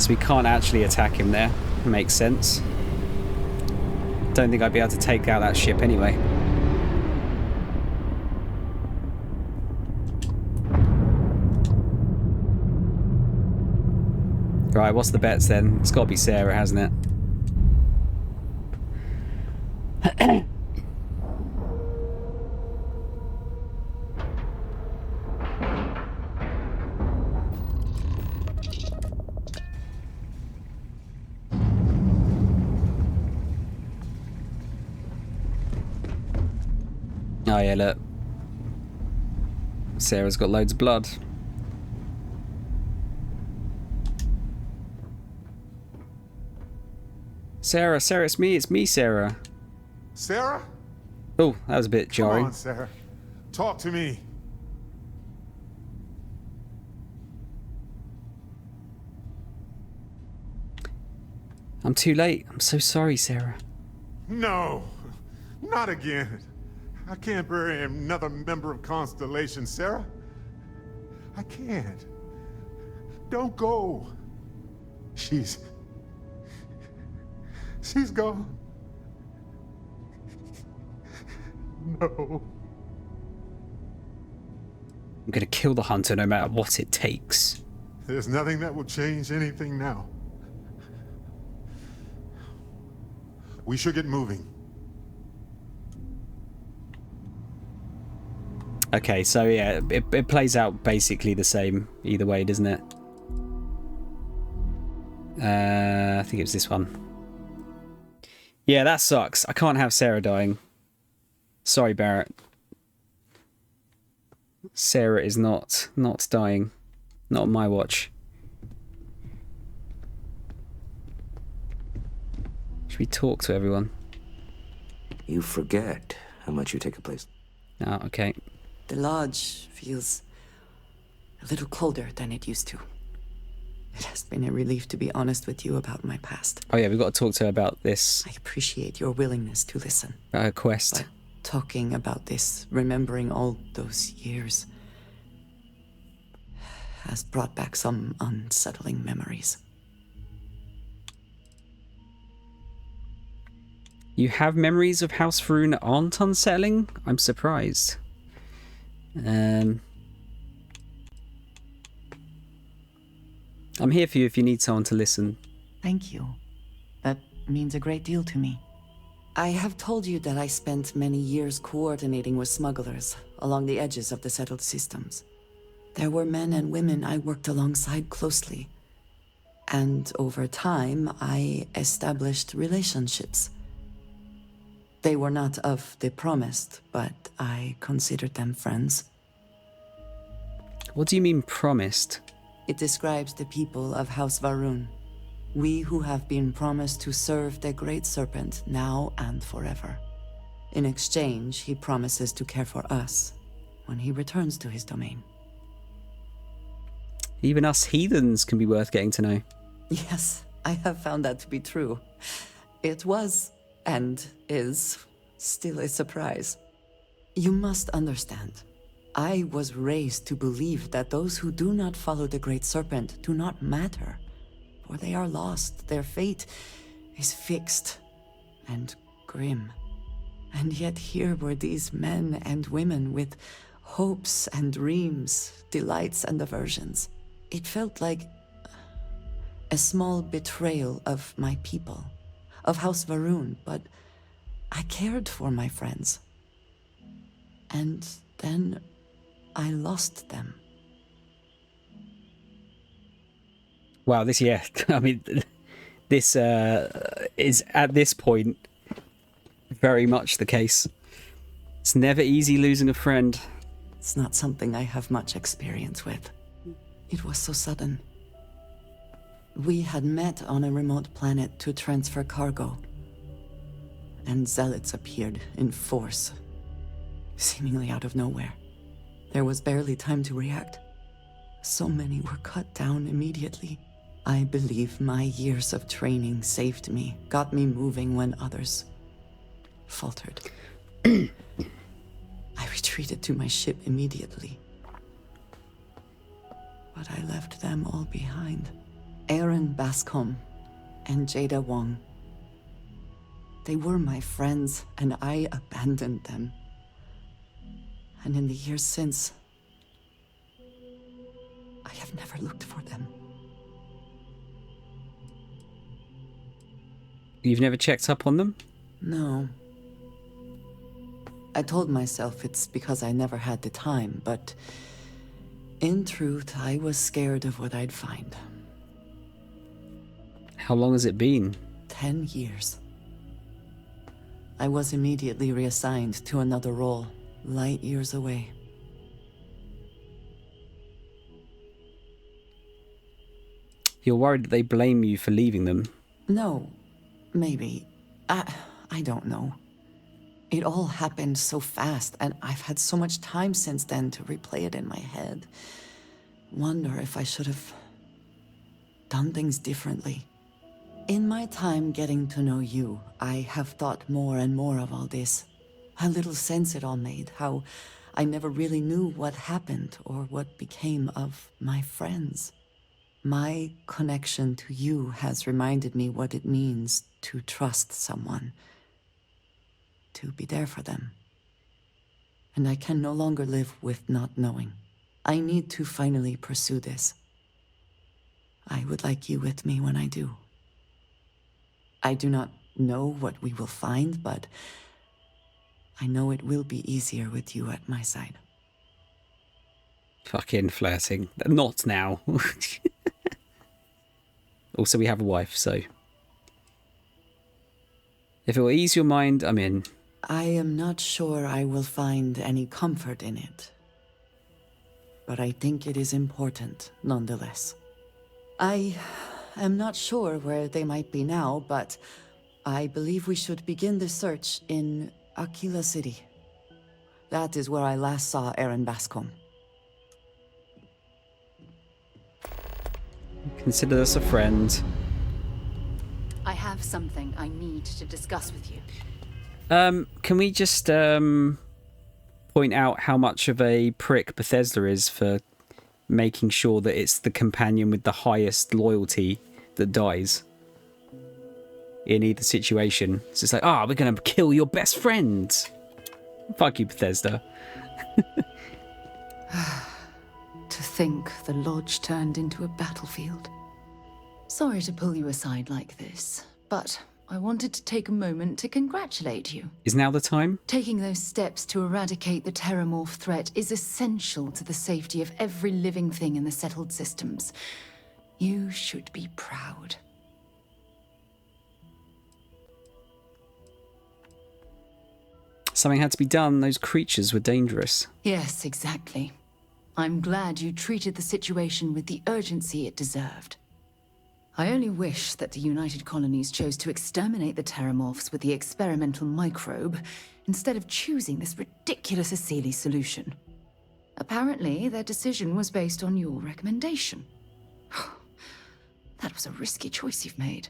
S1: So we can't actually attack him there. Makes sense. Don't think I'd be able to take out that ship anyway. Right, what's the bets then? It's got to be Sarah, hasn't it? Oh yeah, look. Sarah's got loads of blood. Sarah, it's me, Sarah.
S11: Sarah?
S1: Oh, that was a bit jarring.
S11: Come on, Sarah. Talk to me.
S1: I'm too late. I'm so sorry, Sarah.
S11: No, not again. I can't bury another member of Constellation, Sarah. I can't. Don't go. She's gone. No.
S1: I'm gonna kill the hunter no matter what it takes.
S11: There's nothing that will change anything now. We should get moving.
S1: Okay, so yeah, it plays out basically the same either way, doesn't it? I think it was this one. Yeah, that sucks. I can't have Sarah dying. Sorry, Barrett. Sarah is not dying. Not on my watch. Should we talk to everyone?
S17: You forget how much you take a place.
S1: Oh, okay.
S2: The lodge feels a little colder than it used to. It has been a relief to be honest with you about my past.
S1: Oh yeah, we've got to talk to her about this
S2: I appreciate your willingness to listen.
S1: quest.
S2: But talking about this, remembering all those years, has brought back some unsettling memories.
S1: You have memories of House Faroon that aren't unsettling? I'm surprised. I'm here for you if you need someone to listen.
S2: Thank you. That means a great deal to me. I have told you that I spent many years coordinating with smugglers along the edges of the settled systems. There were men and women I worked alongside closely. And over time, I established relationships. They were not of the promised, but I considered them friends.
S1: What do you mean, promised?
S2: It describes the people of House Varun. We who have been promised to serve the Great Serpent now and forever. In exchange, he promises to care for us when he returns to his domain.
S1: Even us heathens can be worth getting to know.
S2: Yes, I have found that to be true. It was, and is, still a surprise. You must understand, I was raised to believe that those who do not follow the Great Serpent do not matter, for they are lost. Their fate is fixed and grim. And yet here were these men and women with hopes and dreams, delights and aversions. It felt like a small betrayal of my people, of House Varun, but I cared for my friends. And then I lost them.
S1: Wow, this, yeah, I mean, this is at this point very much the case. It's never easy losing a friend.
S2: It's not something I have much experience with. It was so sudden. We had met on a remote planet to transfer cargo. And zealots appeared in force, seemingly out of nowhere. There was barely time to react. So many were cut down immediately. I believe my years of training saved me, got me moving when others faltered. I retreated to my ship immediately. But I left them all behind. Aaron Bascom and Jada Wong. They were my friends, and I abandoned them. And in the years since, I have never looked for them.
S1: You've never checked up on them?
S2: No. I told myself it's because I never had the time, but in truth, I was scared of what I'd find.
S1: How long has it been?
S2: 10 years. I was immediately reassigned to another role, light years away.
S1: You're worried that they blame you for leaving them?
S2: No, maybe. I don't know. It all happened so fast, and I've had so much time since then to replay it in my head. Wonder if I should have done things differently. In my time getting to know you, I have thought more and more of all this. How little sense it all made, how I never really knew what happened or what became of my friends. My connection to you has reminded me what it means to trust someone, to be there for them. And I can no longer live with not knowing. I need to finally pursue this. I would like you with me when I do. I do not know what we will find, but I know it will be easier with you at my side.
S1: Fucking flirting. Not now. Also, we have a wife, so... If it will ease your mind, I'm in.
S2: I am not sure I will find any comfort in it. But I think it is important, nonetheless. I am not sure where they might be now, but I believe we should begin the search in Aquila City. That is where I last saw Aaron Bascom.
S1: Consider us a friend.
S16: I have something I need to discuss with you.
S1: Can we just point out how much of a prick Bethesda is for making sure that it's the companion with the highest loyalty that dies in either situation? It's just like, we're gonna kill your best friend. Fuck you, Bethesda.
S16: To think the lodge turned into a battlefield. Sorry to pull you aside like this, but I wanted to take a moment to congratulate you.
S1: Is now the time?
S16: Taking those steps to eradicate the Terramorph threat is essential to the safety of every living thing in the settled systems. You should be proud.
S1: Something had to be done. Those creatures were dangerous.
S16: Yes, exactly. I'm glad you treated the situation with the urgency it deserved. I only wish that the United Colonies chose to exterminate the Terramorphs with the experimental microbe instead of choosing this ridiculous Asili solution. Apparently, their decision was based on your recommendation. That was a risky choice you've made.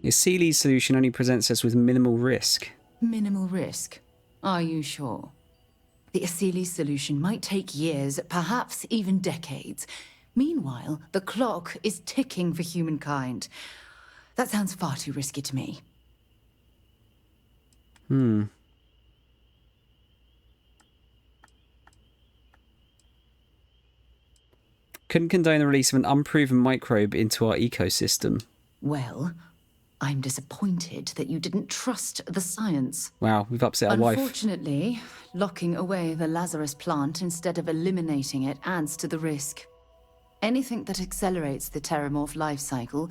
S1: The Asili solution only presents us with minimal risk.
S16: Minimal risk? Are you sure? The Asili solution might take years, perhaps even decades. Meanwhile, the clock is ticking for humankind. That sounds far too risky to me.
S1: Couldn't condone the release of an unproven microbe into our ecosystem.
S16: Well, I'm disappointed that you didn't trust the science.
S1: Wow, we've upset our wife.
S16: Unfortunately, locking away the Lazarus plant instead of eliminating it adds to the risk. Anything that accelerates the Terramorph life cycle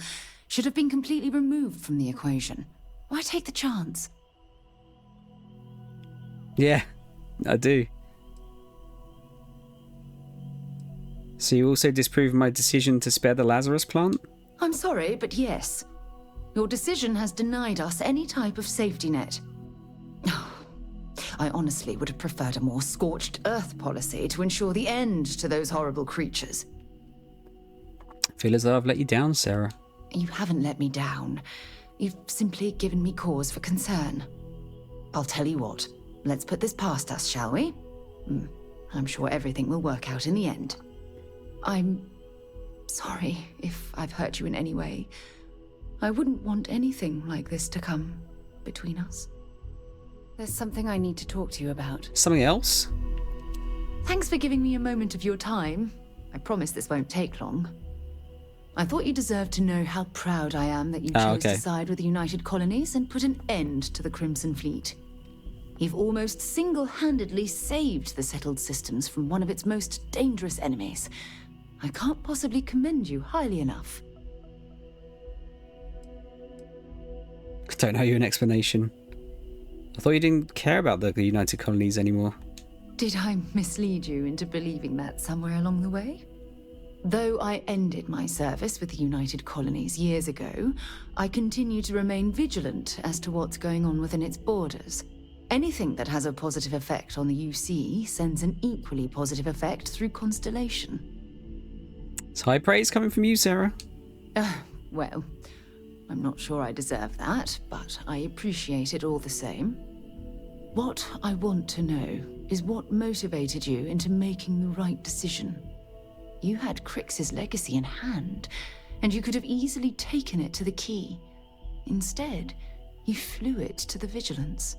S16: should have been completely removed from the equation. Why take the chance?
S1: Yeah, I do. So you also disprove my decision to spare the Lazarus plant?
S16: I'm sorry, but yes. Your decision has denied us any type of safety net. I honestly would have preferred a more scorched earth policy to ensure the end to those horrible creatures.
S1: I feel as though I've let you down, Sarah.
S16: You haven't let me down. You've simply given me cause for concern. I'll tell you what. Let's put this past us, shall we? I'm sure everything will work out in the end. I'm sorry if I've hurt you in any way. I wouldn't want anything like this to come between us. There's something I need to talk to you about.
S1: Something else?
S16: Thanks for giving me a moment of your time. I promise this won't take long. I thought you deserved to know how proud I am that you chose to side with the United Colonies and put an end to the Crimson Fleet. You've almost single-handedly saved the settled systems from one of its most dangerous enemies. I can't possibly commend you highly enough.
S1: I don't owe you an explanation. I thought you didn't care about the United Colonies anymore.
S16: Did I mislead you into believing that somewhere along the way? Though I ended my service with the United Colonies years ago, I continue to remain vigilant as to what's going on within its borders. Anything that has a positive effect on the UC sends an equally positive effect through Constellation.
S1: It's high praise coming from you, Sarah.
S16: Well, I'm not sure I deserve that, but I appreciate it all the same. What I want to know is what motivated you into making the right decision. You had Crix's legacy in hand, and you could have easily taken it to the key. Instead, you flew it to the Vigilance.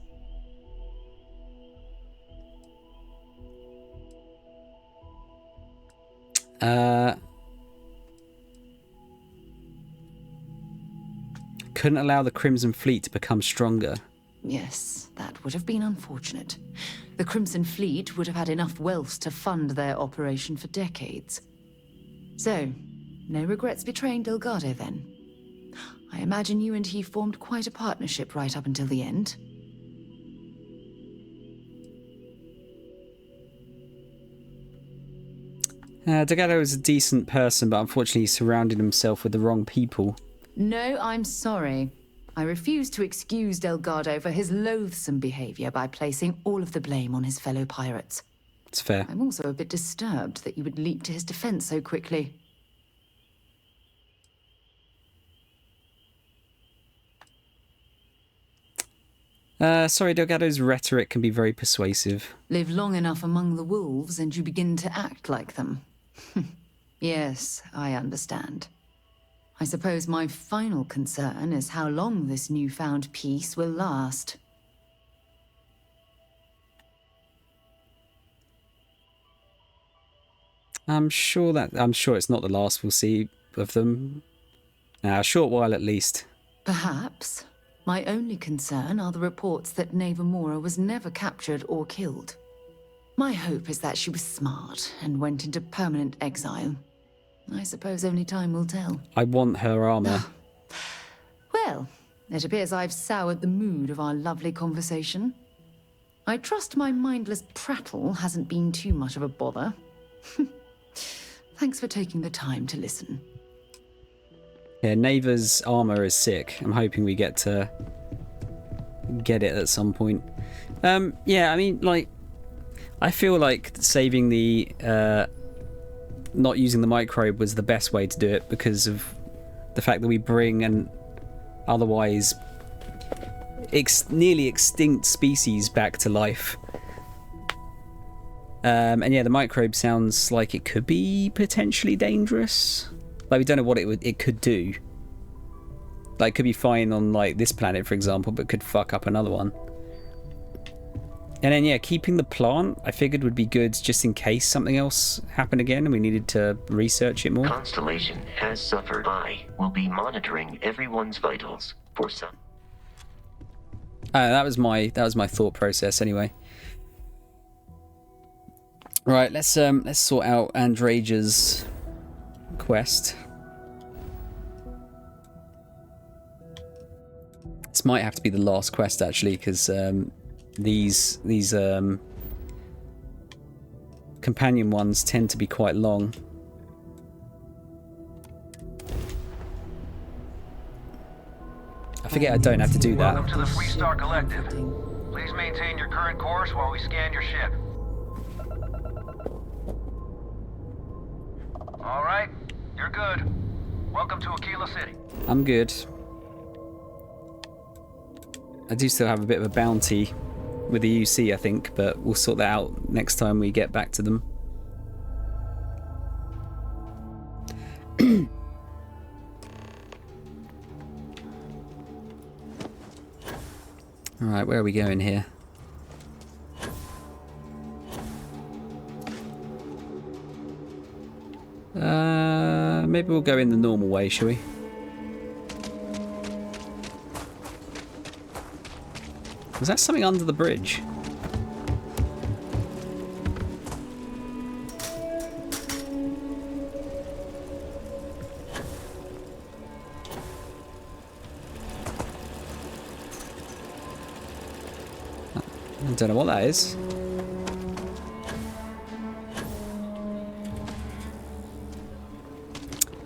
S1: Couldn't allow the Crimson Fleet to become stronger.
S16: Yes, that would have been unfortunate. The Crimson Fleet would have had enough wealth to fund their operation for decades. So, no regrets betraying Delgado then? I imagine you and he formed quite a partnership right up until the end.
S1: Delgado is a decent person, but unfortunately he surrounded himself with the wrong people.
S16: No, I'm sorry. I refuse to excuse Delgado for his loathsome behavior by placing all of the blame on his fellow pirates.
S1: It's fair.
S16: I'm also a bit disturbed that you would leap to his defense so quickly.
S1: Sorry, Delgado's rhetoric can be very persuasive.
S16: Live long enough among the wolves and you begin to act like them. Yes, I understand. I suppose my final concern is how long this newfound peace will last.
S1: I'm sure it's not the last we'll see of them. A short while at least.
S16: Perhaps. My only concern are the reports that Navarmora was never captured or killed. My hope is that she was smart and went into permanent exile. I suppose only time will tell.
S1: I want her armor.
S16: Well, it appears I've soured the mood of our lovely conversation. I trust my mindless prattle hasn't been too much of a bother. Thanks for taking the time to listen.
S1: Yeah, Navar's armor is sick. I'm hoping we get to get it at some point. Yeah, I mean, like, I feel like saving the not using the microbe was the best way to do it because of the fact that we bring an otherwise nearly extinct species back to life. And yeah, the microbe sounds like it could be potentially dangerous. Like, we don't know what it could do. Like, it could be fine on, like, this planet, for example, but could fuck up another one. And then, yeah, keeping the plant, I figured would be good just in case something else happened again and we needed to research it more.
S14: Constellation has suffered. I will be monitoring everyone's vitals for some.
S1: That was my thought process anyway. Right, let's sort out Andraja's quest. This might have to be the last quest actually, because these companion ones tend to be quite long. I forget I don't have to do that.
S8: Welcome to the Freestar Collective. Please maintain your current course while we scan your ship. All right, you're good. Welcome to Aquila City.
S1: I'm good. I do still have a bit of a bounty with the UC, I think, but we'll sort that out next time we get back to them. Alright, where are we going here? Maybe we'll go in the normal way, shall we? Was that something under the bridge? I don't know what that is.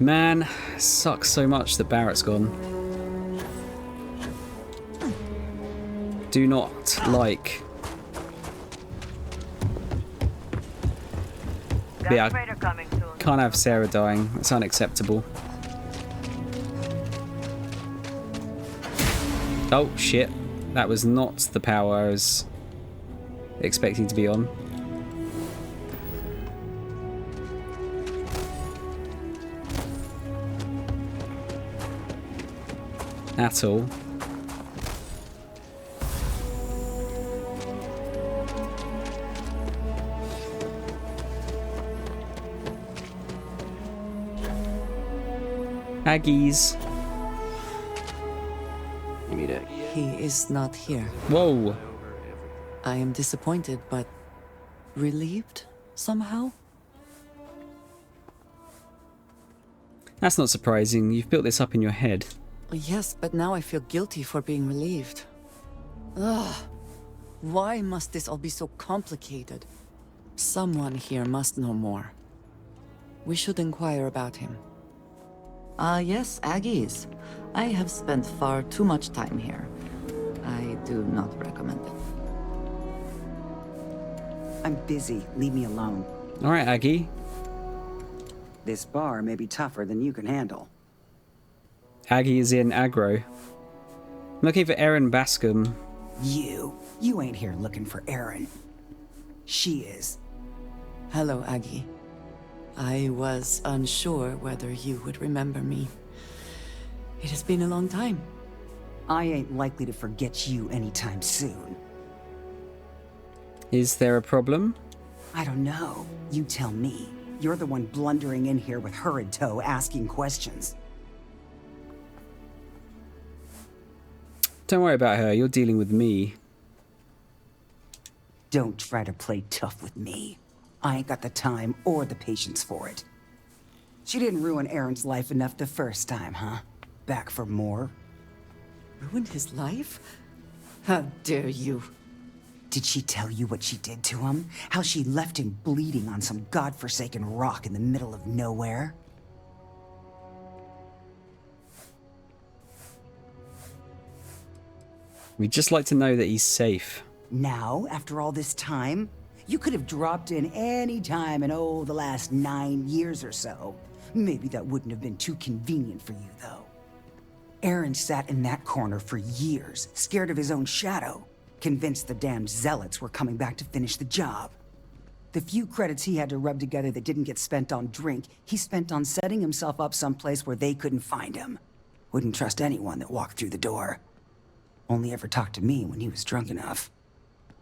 S1: Man, it sucks so much that Barrett's gone. Do not like. Yeah, can't have Sarah dying. It's unacceptable. Oh shit. That was not the power I was expecting to be on. At all. Aggies.
S2: He is not here.
S1: Whoa.
S2: I am disappointed, but relieved somehow?
S1: That's not surprising. You've built this up in your head.
S2: Yes, but now I feel guilty for being relieved. Ugh. Why must this all be so complicated? Someone here must know more. We should inquire about him.
S3: Yes, Aggies. I have spent far too much time here. I do not recommend it.
S9: I'm busy. Leave me alone.
S1: All right, Aggie.
S9: This bar may be tougher than you can handle.
S1: Aggie is in aggro. I'm looking for Erin Bascom.
S9: You ain't here looking for Erin. She is.
S2: Hello, Aggie. I was unsure whether you would remember me. It has been a long time.
S9: I ain't likely to forget you anytime soon.
S1: Is there a problem?
S9: I don't know. You tell me. You're the one blundering in here with her in tow, asking questions.
S1: Don't worry about her. You're dealing with me.
S9: Don't try to play tough with me. I ain't got the time or the patience for it. She didn't ruin Aaron's life enough the first time, huh? Back for more?
S2: Ruined his life? How dare you?
S9: Did she tell you what she did to him? How she left him bleeding on some godforsaken rock in the middle of nowhere?
S1: We'd just like to know that he's safe.
S9: Now, after all this time, you could have dropped in any time in, the last 9 years or so. Maybe that wouldn't have been too convenient for you, though. Aaron sat in that corner for years, scared of his own shadow, convinced the damned zealots were coming back to finish the job. The few credits he had to rub together that didn't get spent on drink, he spent on setting himself up someplace where they couldn't find him. Wouldn't trust anyone that walked through the door. Only ever talked to me when he was drunk enough.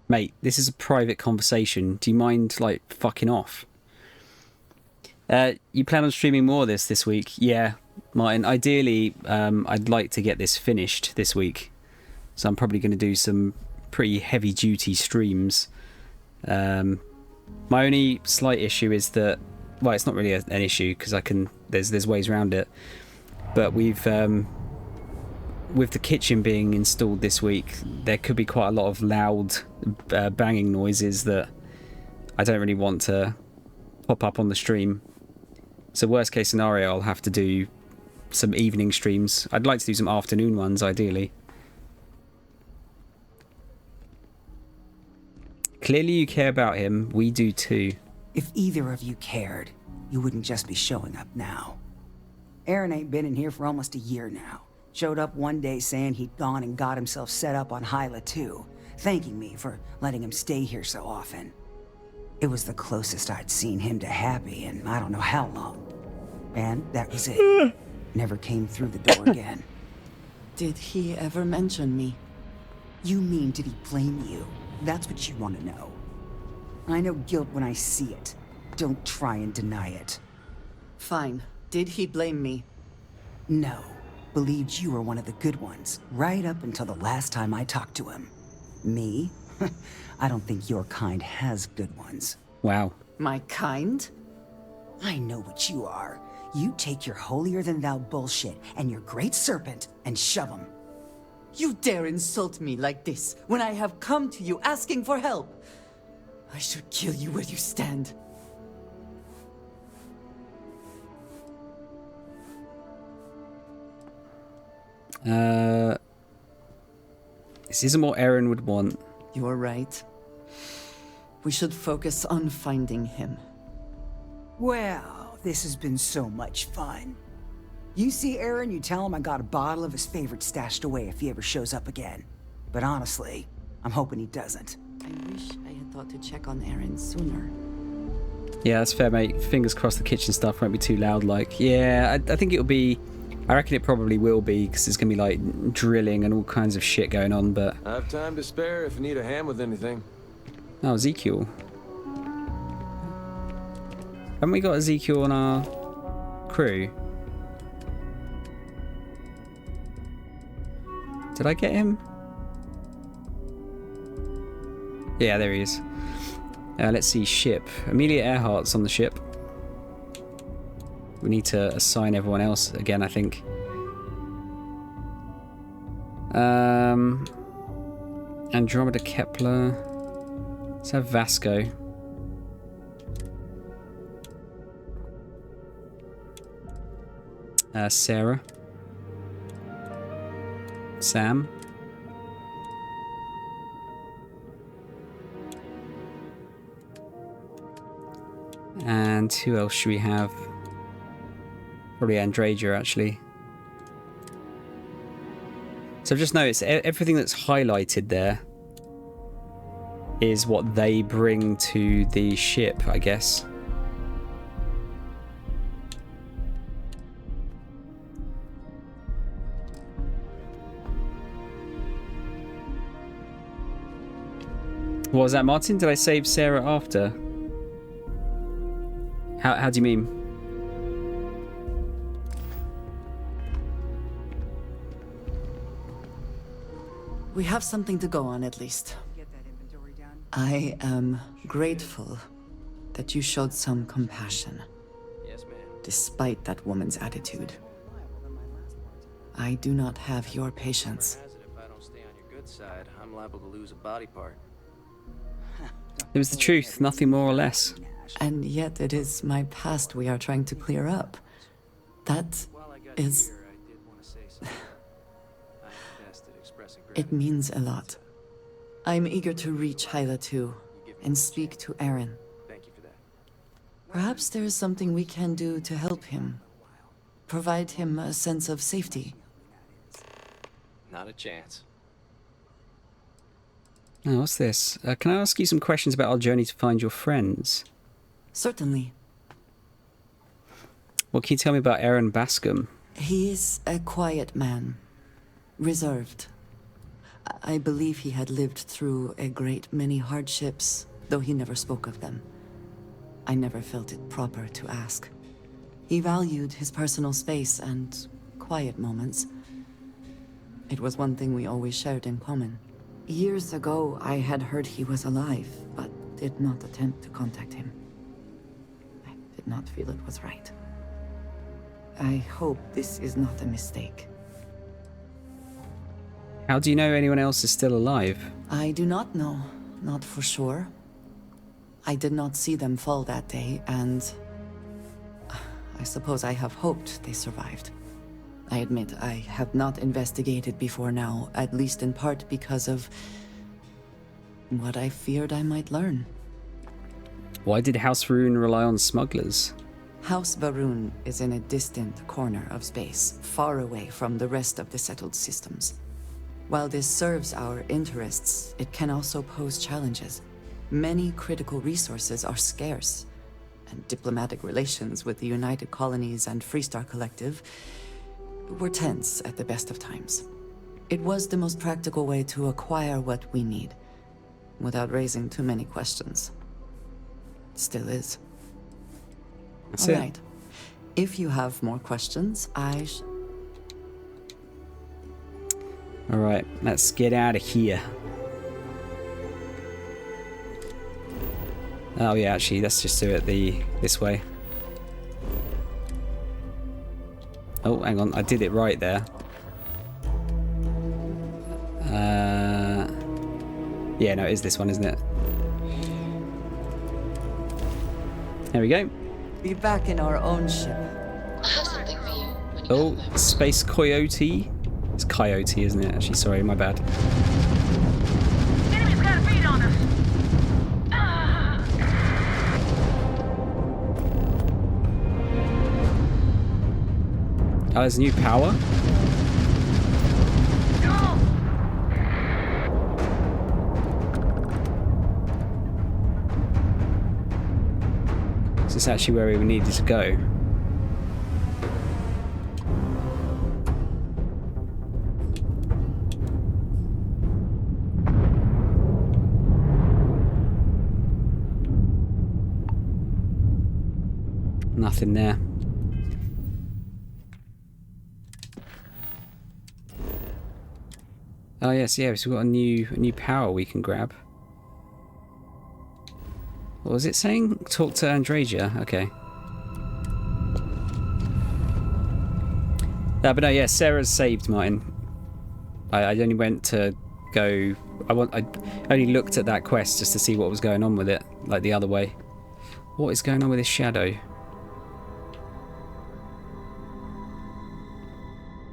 S1: Mate, this is a private conversation. Do you mind, fucking off? You plan on streaming more of this week? Yeah, Martin. Ideally, I'd like to get this finished this week. So I'm probably going to do some pretty heavy-duty streams. My only slight issue is that... Well, it's not really an issue, because there's ways around it. But we've... with the kitchen being installed this week, there could be quite a lot of loud banging noises that I don't really want to pop up on the stream. So worst case scenario, I'll have to do some evening streams. I'd like to do some afternoon ones, ideally. Clearly you care about him. We do too.
S9: If either of you cared, you wouldn't just be showing up now. Aaron ain't been in here for almost a year now. Showed up one day saying he'd gone and got himself set up on Hyla too, thanking me for letting him stay here so often. It was the closest I'd seen him to happy in I don't know how long. And that was it. Never came through the door again.
S2: Did he ever mention me?
S9: You mean, did he blame you? That's what you want to know. I know guilt when I see it. Don't try and deny it.
S2: Fine. Did he blame me?
S9: No. Believed you were one of the good ones, right up until the last time I talked to him. Me? I don't think your kind has good ones.
S1: Wow.
S2: My kind?
S9: I know what you are. You take your holier-than-thou bullshit and your great serpent and shove them.
S2: You dare insult me like this when I have come to you asking for help. I should kill you where you stand.
S1: This isn't what Aaron would want.
S2: You're right. We should focus on finding him.
S9: Well, this has been so much fun. You see Aaron, you tell him I got a bottle of his favorite stashed away if he ever shows up again. But honestly, I'm hoping he doesn't.
S2: I wish I had thought to check on Aaron sooner.
S1: Yeah, that's fair, mate. Fingers crossed the kitchen stuff won't be too loud. Yeah, I think it'll be... I reckon it probably will be, because there's going to be, drilling and all kinds of shit going on, but...
S13: I have time to spare if you need a hand with anything.
S1: Oh, Ezekiel. Haven't we got Ezekiel on our crew? Did I get him? Yeah, there he is. Let's see, ship. Amelia Earhart's on the ship. We need to assign everyone else again, I think. Andromeda Kepler. Let's have Vasco. Sarah. Sam. And who else should we have? Probably Andraja, actually. So I've just noticed everything that's highlighted there is what they bring to the ship, I guess. What was that, Martin? Did I save Sarah after? How do you mean?
S2: We have something to go on, at least. I am grateful that you showed some compassion.
S13: Yes, ma'am.
S2: Despite that woman's attitude. I do not have your patience.
S13: If I don't stay on your good side, I'm liable to lose a body part.
S1: It was the truth, nothing more or less.
S2: And yet it is my past we are trying to clear up. That is... It means a lot. I'm eager to reach Hyla too, and speak to Aaron.
S13: Thank you for that.
S2: Perhaps there is something we can do to help him. Provide him a sense of safety.
S13: Not a chance.
S1: Oh, what's this? Can I ask you some questions about our journey to find your friends?
S2: Certainly.
S1: What can you tell me about Aaron Bascom?
S2: He is a quiet man. Reserved. I believe he had lived through a great many hardships, though he never spoke of them. I never felt it proper to ask. He valued his personal space and quiet moments. It was one thing we always shared in common. Years ago, I had heard he was alive, but did not attempt to contact him. I did not feel it was right. I hope this is not a mistake.
S1: How do you know anyone else is still alive?
S2: I do not know, not for sure. I did not see them fall that day, and I suppose I have hoped they survived. I admit I have not investigated before now, at least in part because of what I feared I might learn.
S1: Why did House Varun rely on smugglers?
S2: House Varun is in a distant corner of space, far away from the rest of the settled systems. While this serves our interests, it can also pose challenges. Many critical resources are scarce, and diplomatic relations with the United Colonies and Freestar Collective were tense at the best of times. It was the most practical way to acquire what we need, without raising too many questions. Still is.
S1: That's
S2: All
S1: it.
S2: right. If you have more questions,
S1: Alright, let's get out of here. Oh yeah, actually, let's just do it this way. Oh, hang on, I did it right there. Yeah, no, it is this one, isn't it? There we go.
S2: be back in our own ship.
S21: I have something for you.
S1: Oh, Space Coyote. It's Coyote, isn't it? Actually, sorry, my bad.
S20: Enemy's got a beat on us.
S1: Oh, there's new power? Is this actually where we needed to go? Nothing there. Oh yes, yeah, so we've got a new power we can grab. What was it saying? Talk to Andraja. Okay. But no, yeah, Sarah's saved mine. I only went to go. I only looked at that quest just to see what was going on with it, like the other way. What is going on with this shadow?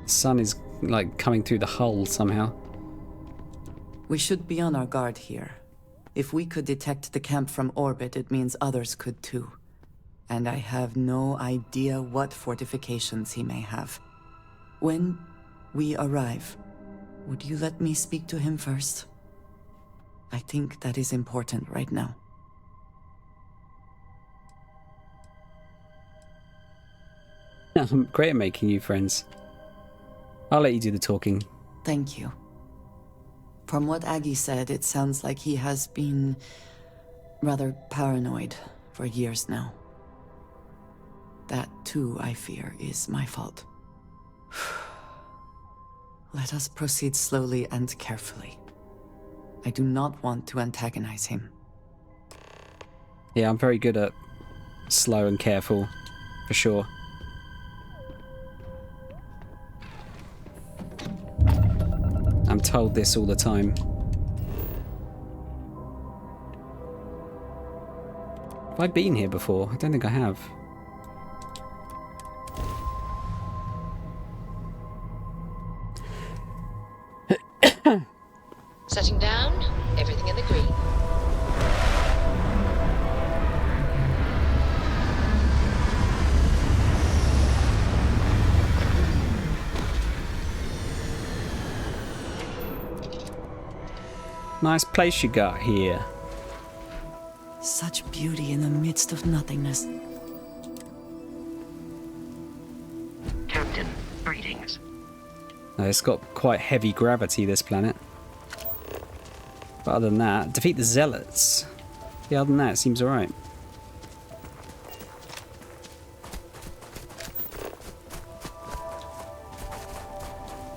S1: The sun is like coming through the hull somehow.
S2: We should be on our guard here. If we could detect the camp from orbit, it means others could too. and I have no idea what fortifications he may have. When we arrive, would you let me speak to him first? I think that is important right now.
S1: I'm great at making new friends. I'll let you do the talking.
S2: Thank you. From what Aggie said, it sounds like he has been rather paranoid for years now. That, too, I fear, is my fault. Let us proceed slowly and carefully. I do not want to antagonize him.
S1: Yeah, I'm very good at slow and careful, for sure. I'm told this all the time. Have I been here before? I don't think I have.
S21: Setting down, everything in the green.
S1: Nice place you got here.
S2: Such beauty in the midst of nothingness.
S14: Captain, greetings.
S1: It's got quite heavy gravity, this planet. But other than that, defeat the zealots. Yeah, other than that, it seems alright.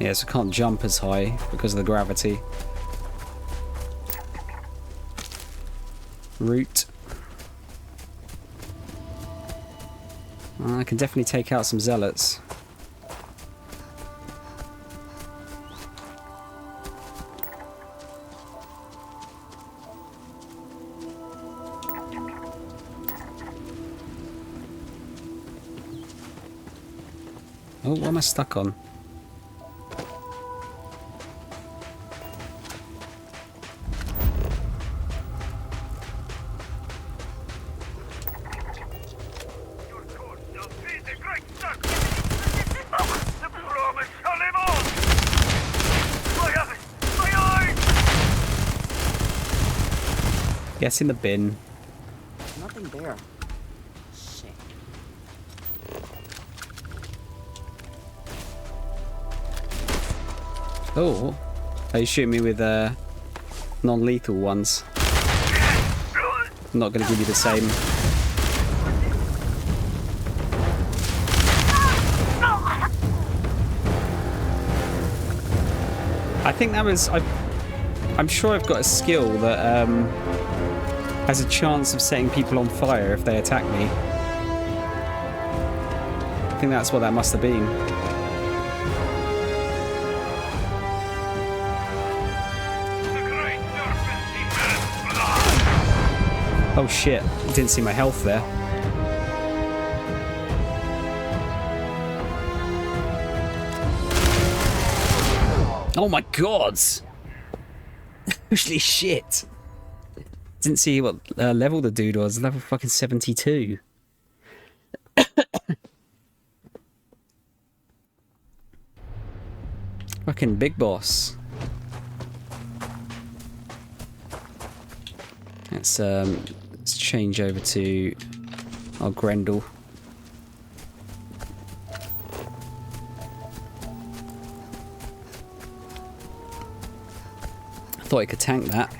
S1: Yeah, so I can't jump as high because of the gravity. Route. I can definitely take out some zealots. Oh, what am I stuck on? Yes, in the bin.
S2: Nothing there. Shit.
S1: Oh, are you shooting me with non-lethal ones? I'm not going to give you the same. I think that was... I'm sure I've got a skill that has a chance of setting people on fire if they attack me. I think that's what that must have been. Oh shit, I didn't see my health there. Oh my god! Holy shit! Didn't see what level the dude was. Level fucking 72. Fucking big boss. Let's change over to our Grendel. I thought I could tank that.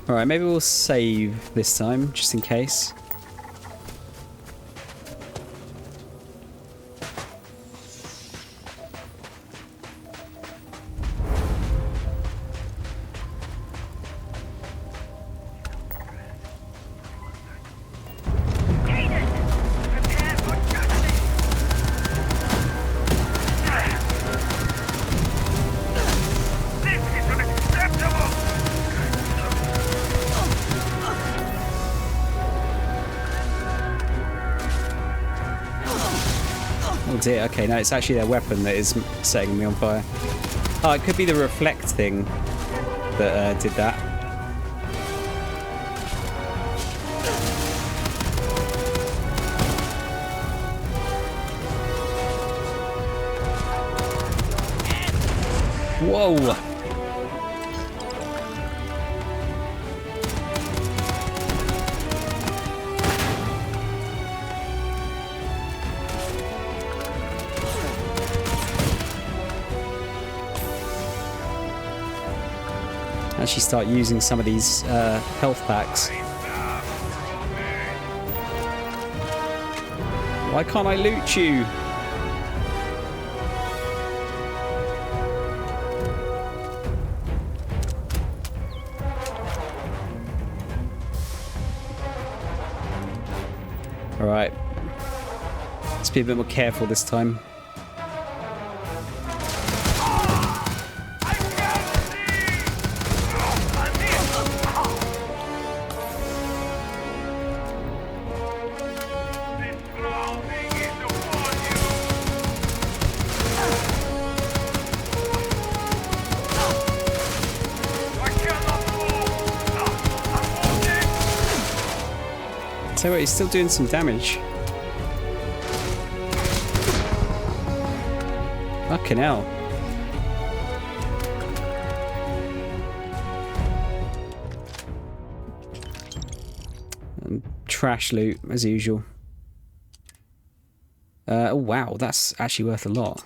S1: Alright, maybe we'll save this time, just in case. Oh dear, okay, no, it's actually their weapon that is setting me on fire. Oh, it could be the reflect thing that did that. Whoa! Actually start using some of these health packs. Why can't I loot you? Alright. Let's be a bit more careful this time. So he's still doing some damage. Fucking hell. And trash loot, as usual. Oh wow, that's actually worth a lot.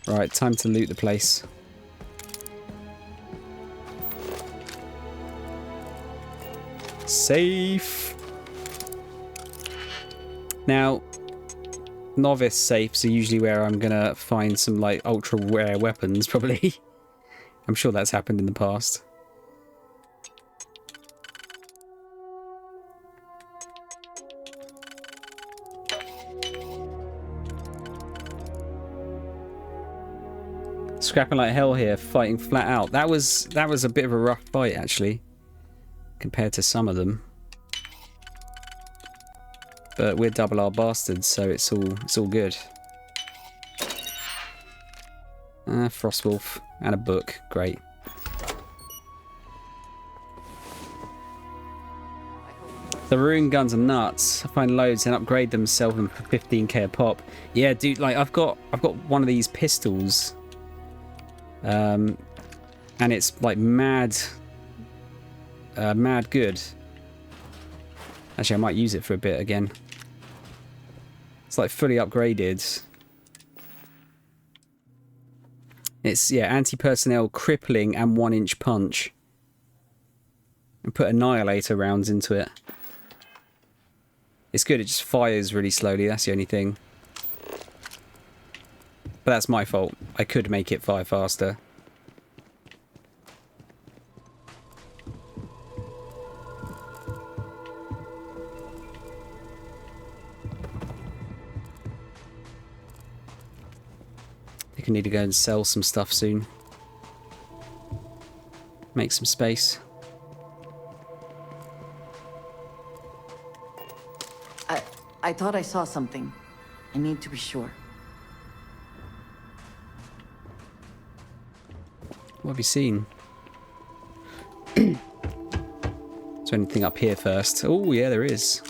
S1: Right, time to loot the place. Safe. Now, novice safes are usually where I'm gonna find some like ultra rare weapons, probably. I'm sure that's happened in the past. Scrapping like hell here, fighting flat out. That was a bit of a rough fight actually, compared to some of them. But we're double R bastards, so it's all good. Frostwolf and a book, great. The rune guns are nuts. I find loads and upgrade them, sell them for 15k a pop. Yeah, dude, like I've got one of these pistols, and it's like mad good. Actually, I might use it for a bit again. It's like fully upgraded. It's, yeah, anti-personnel, crippling, and 1-inch punch. And put annihilator rounds into it. It's good, it just fires really slowly, that's the only thing. But that's my fault. I could make it fire faster. I think I need to go and sell some stuff soon. Make some space.
S3: I thought I saw something. I need to be sure.
S1: What have you seen? Is there anything up here first? Oh, yeah, there is.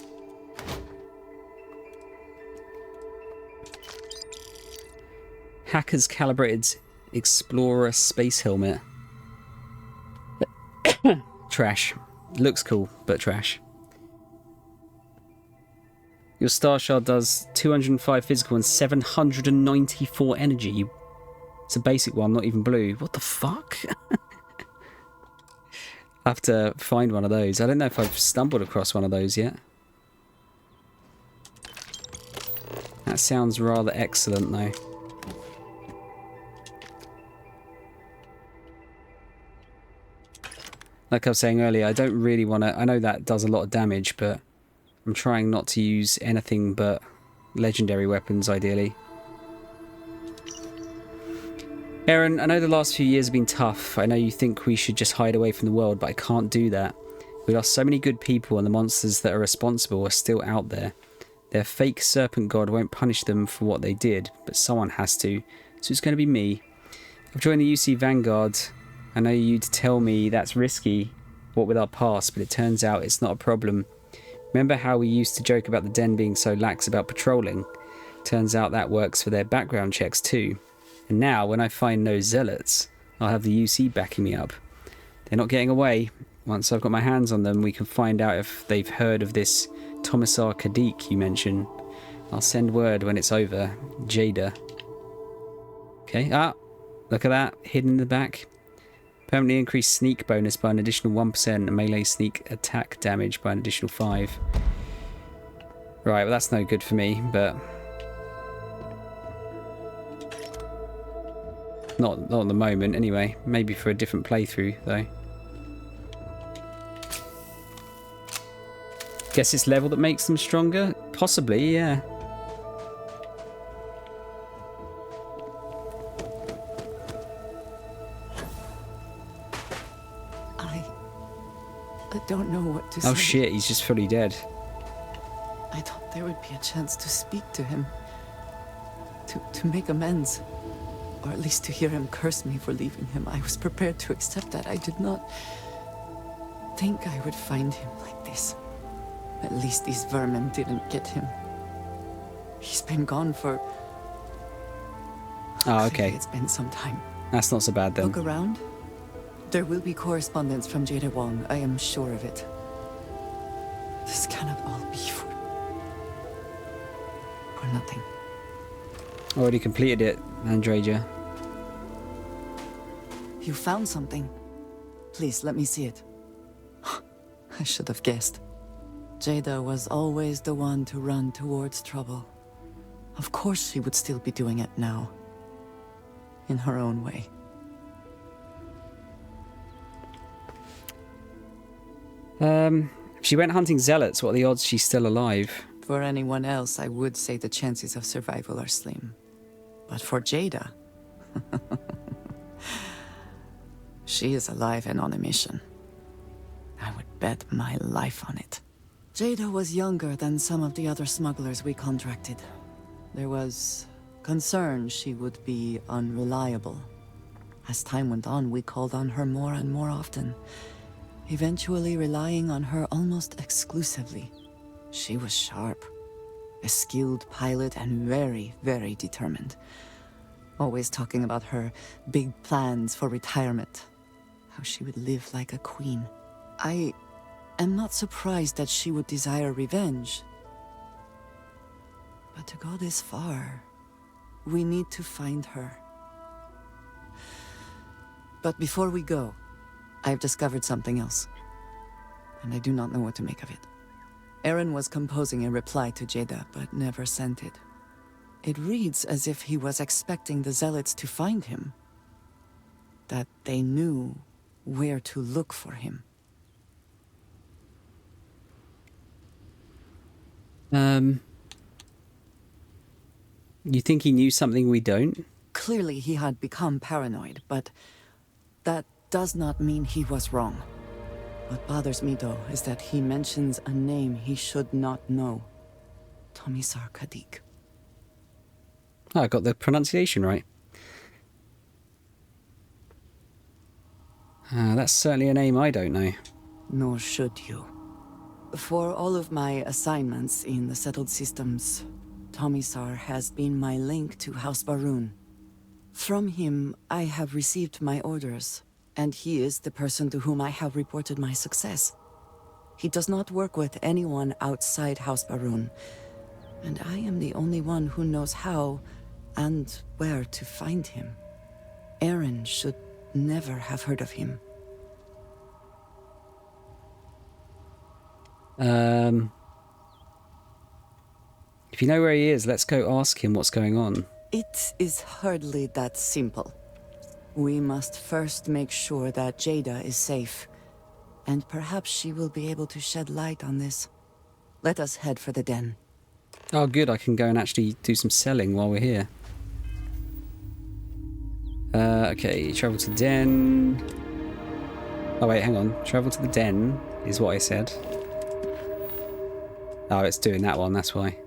S1: Hacker's calibrated Explorer space helmet. Trash. Looks cool, but trash. Your star shard does 205 physical and 794 energy. It's a basic one, not even blue. What the fuck? I have to find one of those. I don't know if I've stumbled across one of those yet. That sounds rather excellent, though. Like I was saying earlier, I don't really want to... I know that does a lot of damage, but I'm trying not to use anything but legendary weapons, ideally. Aaron, I know the last few years have been tough. I know you think we should just hide away from the world, but I can't do that. We lost so many good people, and the monsters that are responsible are still out there. Their fake serpent god won't punish them for what they did, but someone has to. So it's going to be me. I've joined the UC Vanguard. I know you'd tell me that's risky, what with our past, but it turns out it's not a problem. Remember how we used to joke about the Den being so lax about patrolling? Turns out that works for their background checks too. And now, when I find no zealots, I'll have the UC backing me up. They're not getting away. Once I've got my hands on them, we can find out if they've heard of this Tomisar Kadik you mentioned. I'll send word when it's over. Jada. Okay, look at that, hidden in the back. Permanently increased sneak bonus by an additional 1% and melee sneak attack damage by an additional 5. Right, well that's no good for me, but... Not at the moment, anyway. Maybe for a different playthrough, though. Guess it's level that makes them stronger? Possibly, yeah.
S2: I don't know what to say.
S1: Oh shit, he's just fully dead.
S2: I thought there would be a chance to speak to him. To make amends. Or at least to hear him curse me for leaving him. I was prepared to accept that. I did not think I would find him like this. At least these vermin didn't get him. He's been gone for...
S1: Oh, okay.
S2: It's been some time.
S1: That's not so bad then.
S2: Look around. There will be correspondence from Jada Wong. I am sure of it. This cannot all be for nothing.
S1: Already completed it, Andreja.
S2: You found something. Please, let me see it. I should have guessed. Jada was always the one to run towards trouble. Of course she would still be doing it now. In her own way.
S1: She went hunting zealots. What are the odds she's still alive?
S2: For anyone else, I would say the chances of survival are slim. But for Jada... she is alive and on a mission. I would bet my life on it. Jada was younger than some of the other smugglers we contracted. There was concern she would be unreliable. As time went on, we called on her more and more often, eventually relying on her almost exclusively. She was sharp, a skilled pilot and very, very determined. Always talking about her big plans for retirement, how she would live like a queen. I am not surprised that she would desire revenge. But to go this far, we need to find her. But before we go, I've discovered something else. And I do not know what to make of it. Aaron was composing a reply to Jada, but never sent it. It reads as if he was expecting the Zealots to find him. That they knew where to look for him.
S1: You think he knew something we don't?
S2: Clearly he had become paranoid, but that does not mean he was wrong. What bothers me, though, is that he mentions a name he should not know. Tomisar Kadik.
S1: Oh, I got the pronunciation right. That's certainly a name I don't know.
S2: Nor should you. For all of my assignments in the settled systems, Tomisar has been my link to House Baroon. From him, I have received my orders, and he is the person to whom I have reported my success. He does not work with anyone outside House Baroon, and I am the only one who knows how and where to find him. Aaron should never have heard of him.
S1: If you know where he is, let's go ask him what's going on.
S2: It is hardly that simple. We must first make sure that Jada is safe, and perhaps she will be able to shed light on this. Let us head for the den.
S1: Oh good, I can go and actually do some selling while we're here. Okay, travel to den. Oh wait, hang on. Travel to the den. is what I said. Oh, it's doing that one, that's why.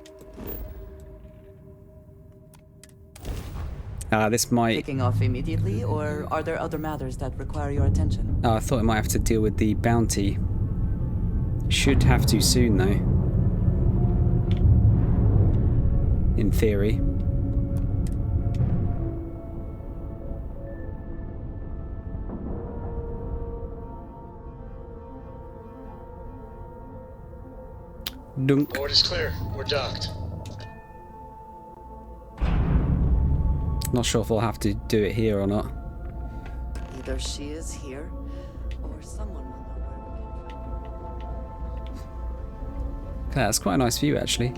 S1: This might...
S2: Kicking off immediately, or are there other matters that require your attention?
S1: Oh, I thought I might have to deal with the bounty. Should have to soon, though. In theory. Dunk.
S10: Board is clear. We're docked.
S1: Not sure if I'll have to do it here or not.
S2: Either she is here, or someone will know where we can find her.
S1: Okay, that's quite a nice view, actually.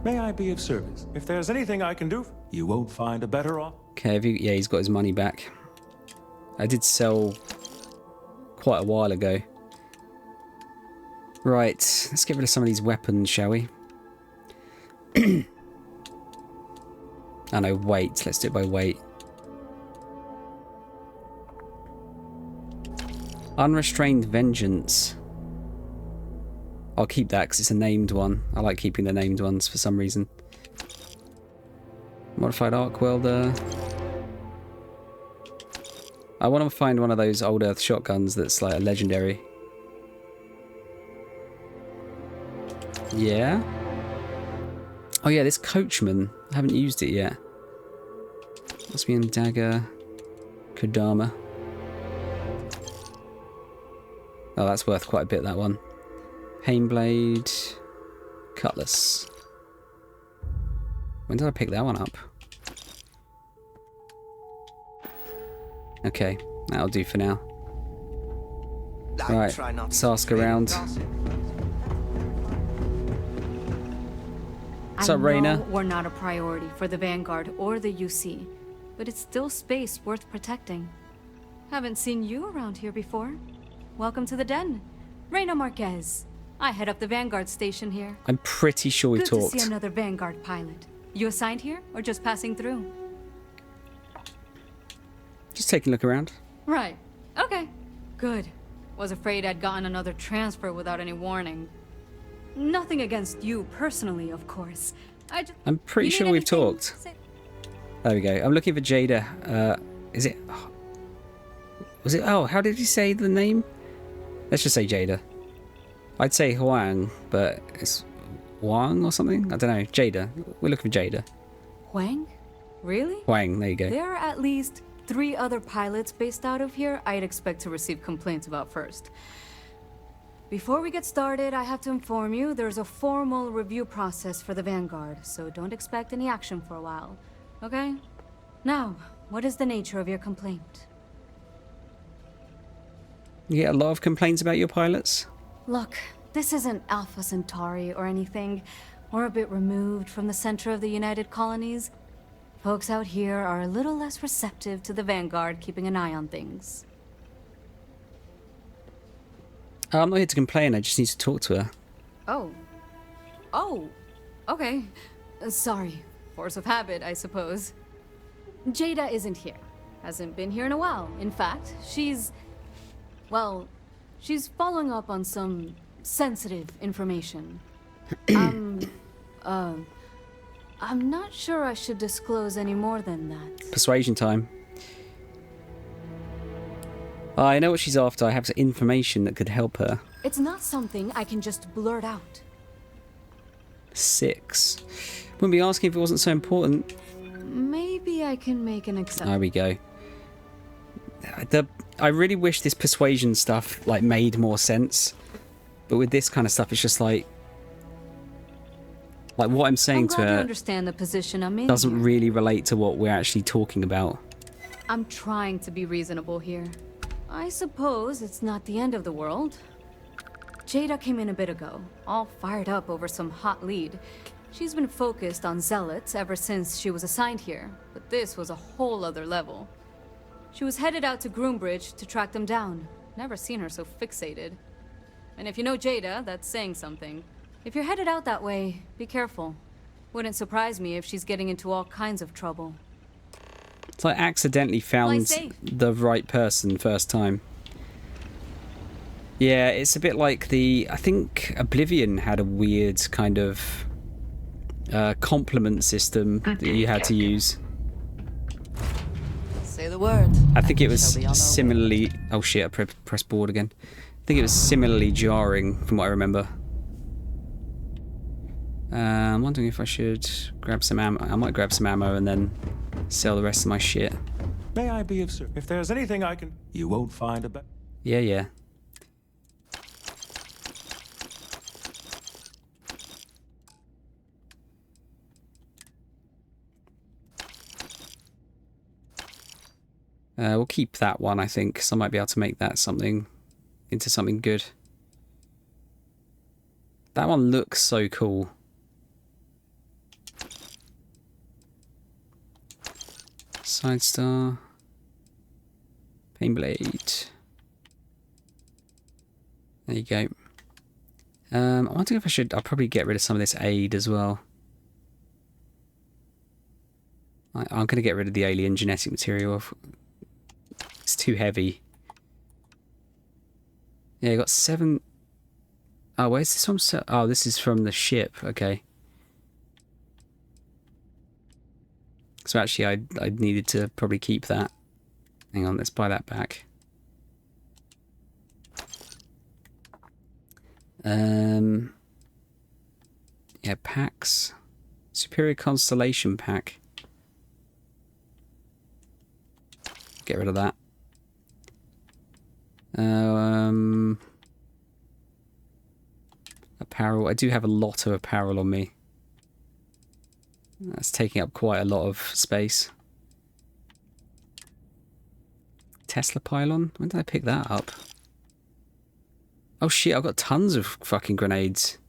S6: May I be of service? If there's anything I can do, you won't find a better off.
S1: Okay, yeah, he's got his money back. I did sell quite a while ago. Right, let's get rid of some of these weapons, shall we? Oh no, weight. Let's do it by weight. Unrestrained Vengeance. I'll keep that because it's a named one. I like keeping the named ones for some reason. Modified Arc Welder. I want to find one of those old Earth shotguns that's like a legendary. Yeah. Oh yeah, this Coachman. I haven't used it yet. Must be in Dagger. Kodama. Oh, that's worth quite a bit, that one. Painblade. Cutlass. When did I pick that one up? Okay, that'll do for now. Right, let's ask around. What's up, Raina?
S18: We're not a priority for the Vanguard or the UC, but it's still space worth protecting. Haven't seen you around here before. Welcome to the den. Raina Marquez. I head up the Vanguard station here.
S1: I'm pretty sure we talked.
S18: Good to see another Vanguard pilot. You assigned here or just passing through?
S1: Just taking a look around.
S18: Right. Okay. Good. Was afraid I'd gotten another transfer without any warning. Nothing against you personally, of course.
S1: I'm pretty sure we've talked. There we go. I'm looking for Jada. Is it... Was it... Oh, how did you say the name? Let's just say Jada. I'd say Huang, but it's Wang or something? I don't know. Jada. We're looking for Jada.
S18: Huang? Really?
S1: Huang, there you go.
S18: There are at least 3 other pilots based out of here I'd expect to receive complaints about first. Before we get started, I have to inform you there's a formal review process for the Vanguard, so don't expect any action for a while, okay? Now, what is the nature of your complaint?
S1: You get a lot of complaints about your pilots?
S18: Look, this isn't Alpha Centauri or anything. We're a bit removed from the center of the United Colonies. Folks out here are a little less receptive to the Vanguard keeping an eye on things.
S1: I'm not here to complain, I just need to talk to her.
S18: Oh. Oh. Okay. Sorry. Force of habit, I suppose. Jada isn't here. Hasn't been here in a while. In fact, she's... Well, she's following up on some sensitive information. I'm not sure I should disclose any more than that.
S1: Persuasion time. I know what she's after. I have some information that could help her.
S18: It's not something I can just blurt out.
S1: 6. Wouldn't be asking if it wasn't so important.
S18: Maybe I can make an exception.
S1: There we go. I really wish this persuasion stuff like made more sense. But with this kind of stuff, it's just like what I'm saying to her
S18: understand the position I'm in
S1: doesn't
S18: here.
S1: really relate to what we're actually talking about.
S18: I'm trying to be reasonable here. I suppose it's not the end of the world. Jada came in a bit ago, all fired up over some hot lead. She's been focused on zealots ever since she was assigned here, but this was a whole other level. She was headed out to Groombridge to track them down. Never seen her so fixated. And if you know Jada, that's saying something. If you're headed out that way, be careful. Wouldn't surprise me if she's getting into all kinds of trouble.
S1: It's like accidentally found the right person first time. Yeah, it's a bit like I think Oblivion had a weird kind of compliment system that you had to use.
S3: Say the word.
S1: I think it was
S3: Shall be on our way.
S1: similarly... Oh shit, I pressed board again. I think it was similarly jarring from what I remember. I'm wondering if I should grab some ammo. I might grab some ammo and then sell the rest of my shit.
S6: May I be of service? If there's anything I can... You won't find a better...
S1: Yeah, yeah. We'll keep that one, I think, because I might be able to make that into something good. That one looks so cool. Side star. Pain blade. There you go. I wonder if I'll probably get rid of some of this aid as well. I'm going to get rid of the alien genetic material. It's too heavy. Yeah, you got 7... Oh, where's this one? Oh, this is from the ship. Okay. So actually, I needed to probably keep that. Hang on, let's buy that back. Yeah, packs. Superior Constellation pack. Get rid of that. Apparel. I do have a lot of apparel on me. That's taking up quite a lot of space. Tesla pylon? When did I pick that up? Oh shit, I've got tons of fucking grenades.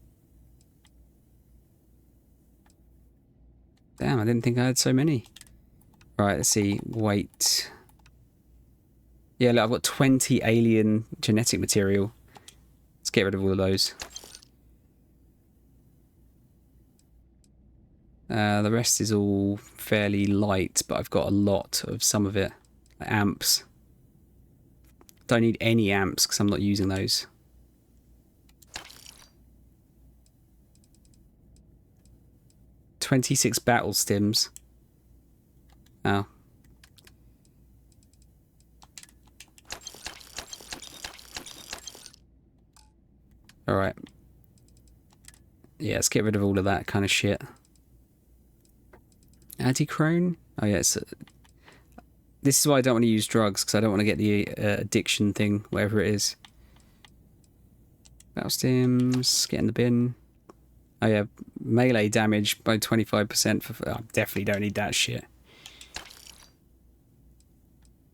S1: Damn, I didn't think I had so many. Right, let's see. Wait. Yeah, look, I've got 20 alien genetic material. Let's get rid of all of those. The rest is all fairly light, but I've got a lot of some of it. Like amps. Don't need any amps because I'm not using those. "26 battle stims." Oh. Alright. Yeah, let's get rid of all of that kind of shit. Antichrone? Oh yeah, this is why I don't want to use drugs, because I don't want to get the addiction thing, whatever it is. Battle stims, get in the bin. Oh yeah, melee damage by 25% for... I definitely don't need that shit.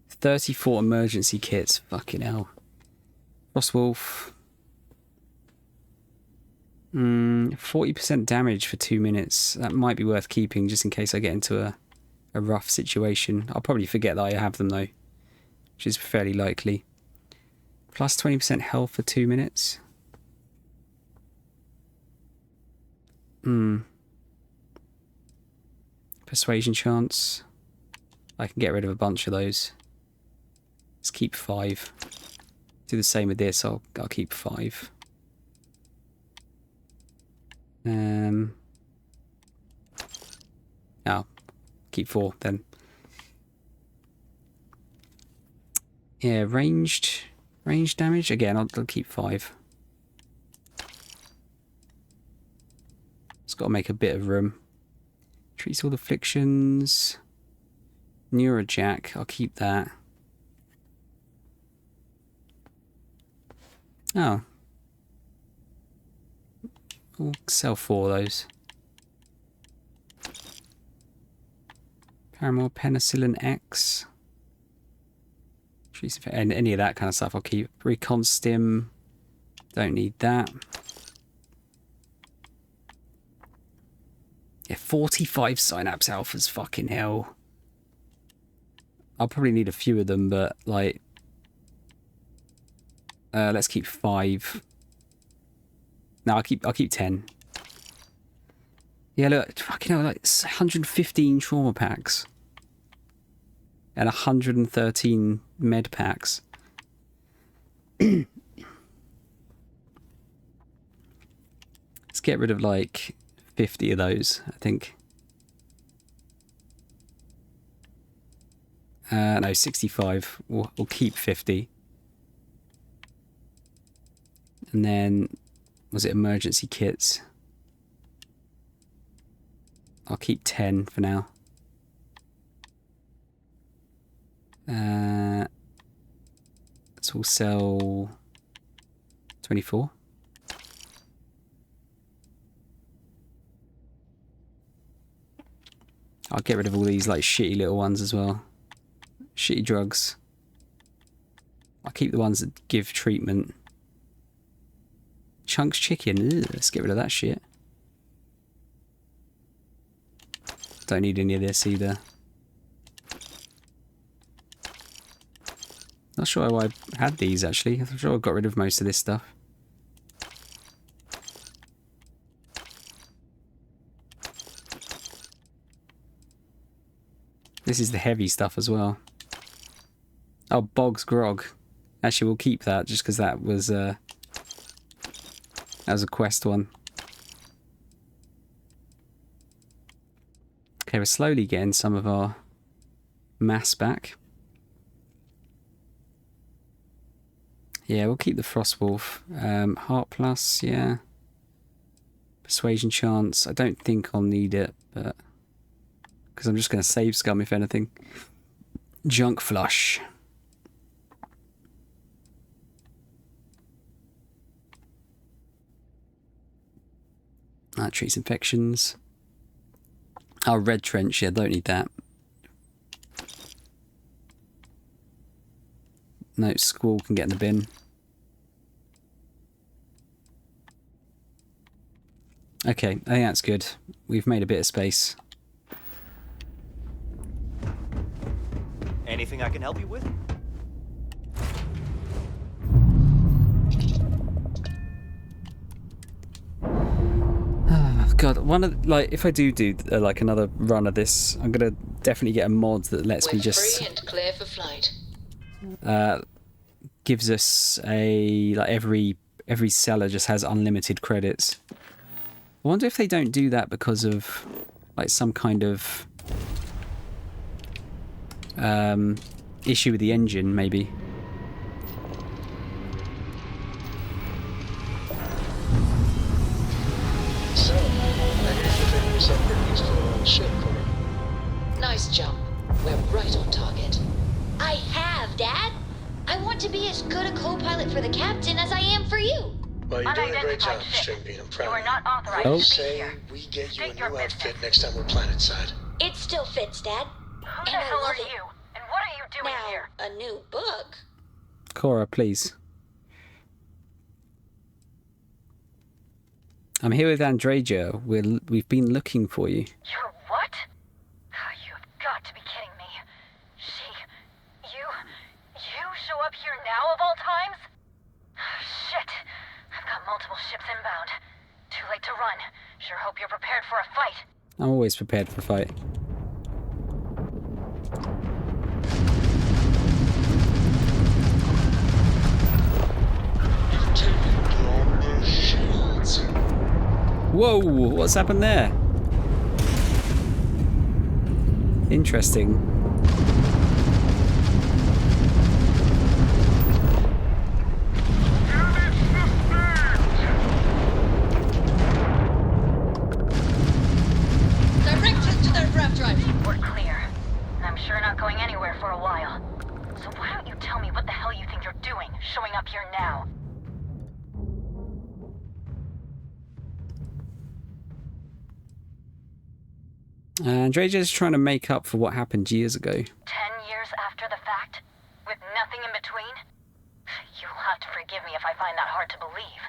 S1: 34 emergency kits, fucking hell. Frostwolf. 40% damage for 2 minutes. That might be worth keeping just in case I get into a rough situation. I'll probably forget that I have them though, which is fairly likely. Plus 20% health for 2 minutes. Persuasion chance. I can get rid of a bunch of those. Let's keep 5. Do the same with this. I'll keep 5. I'll keep 4 then. Yeah, ranged damage again. I'll keep 5. It's got to make a bit of room. Treats all afflictions. Neurojack. I'll keep that. Oh. We'll sell 4 of those. Paramore Penicillin X. And any of that kind of stuff I'll keep. Recon Stim. Don't need that. Yeah, 45 Synapse Alphas, fucking hell. I'll probably need a few of them, but like... let's keep 5. No, I'll keep 10. Yeah, look, fucking hell, like 115 trauma packs. And 113 med packs. get rid of like 50 of those, I think. No, 65. We'll keep 50. And then, was it emergency kits? I'll keep 10 for now. So we'll sell 24. I'll get rid of all these like shitty little ones as well. Shitty drugs. I'll keep the ones that give treatment. Chunks chicken. Ugh, let's get rid of that shit. Don't need any of this either. Not sure why I had these actually. I'm sure I got rid of most of this stuff. This is the heavy stuff as well. Oh, Bog's Grog. Actually, we'll keep that just because that was a quest one. Okay, we're slowly getting some of our mass back. Yeah, we'll keep the Frostwolf. Heart Plus, yeah. Persuasion Chance. I don't think I'll need it, but... because I'm just going to save Scum, if anything. Junk Flush. That treats infections. Oh, Red Trench, yeah, don't need that. No, Squall can get in the bin. Okay, I think that's good. We've made a bit of space.
S12: Anything I can help you with?
S1: God, one of like if I do like another run of this, I'm gonna definitely get a mod that lets me just
S21: free and clear for flight.
S1: Gives us a like every seller just has unlimited credits. I wonder if they don't do that because of like some kind of issue with the engine, maybe.
S10: So, I hear you've been yourself pretty useful on the ship, Cora.
S21: Nice jump. We're right on target. I have, Dad. I want to be as good a co-pilot for the captain as I am for you.
S10: Well, you're doing a great job, Stringbean. I'm proud of you.
S21: are not authorized
S10: I
S21: to be
S10: say
S21: here.
S10: we get you a new outfit next time we're planetside.
S21: It still fits, Dad.
S15: Who the hell are you? And what are you doing here?
S21: A new book.
S1: Cora, please. I'm here with Andreja. We've been looking for you.
S15: You're what? You've got to be kidding me. You show up here now of all times? Shit. I've got multiple ships inbound. Too late to run. Sure hope you're prepared for a fight.
S1: I'm always prepared for a fight. Whoa, what's happened there? Interesting.
S21: Direct to their grav drive.
S15: We're clear. I'm sure not going anywhere for a while. So why don't you tell me what the hell you think you're doing, showing up here now?
S1: Andreja's trying to make up for what happened years ago.
S15: 10 years after the fact? With nothing in between? You'll have to forgive me if I find that hard to believe.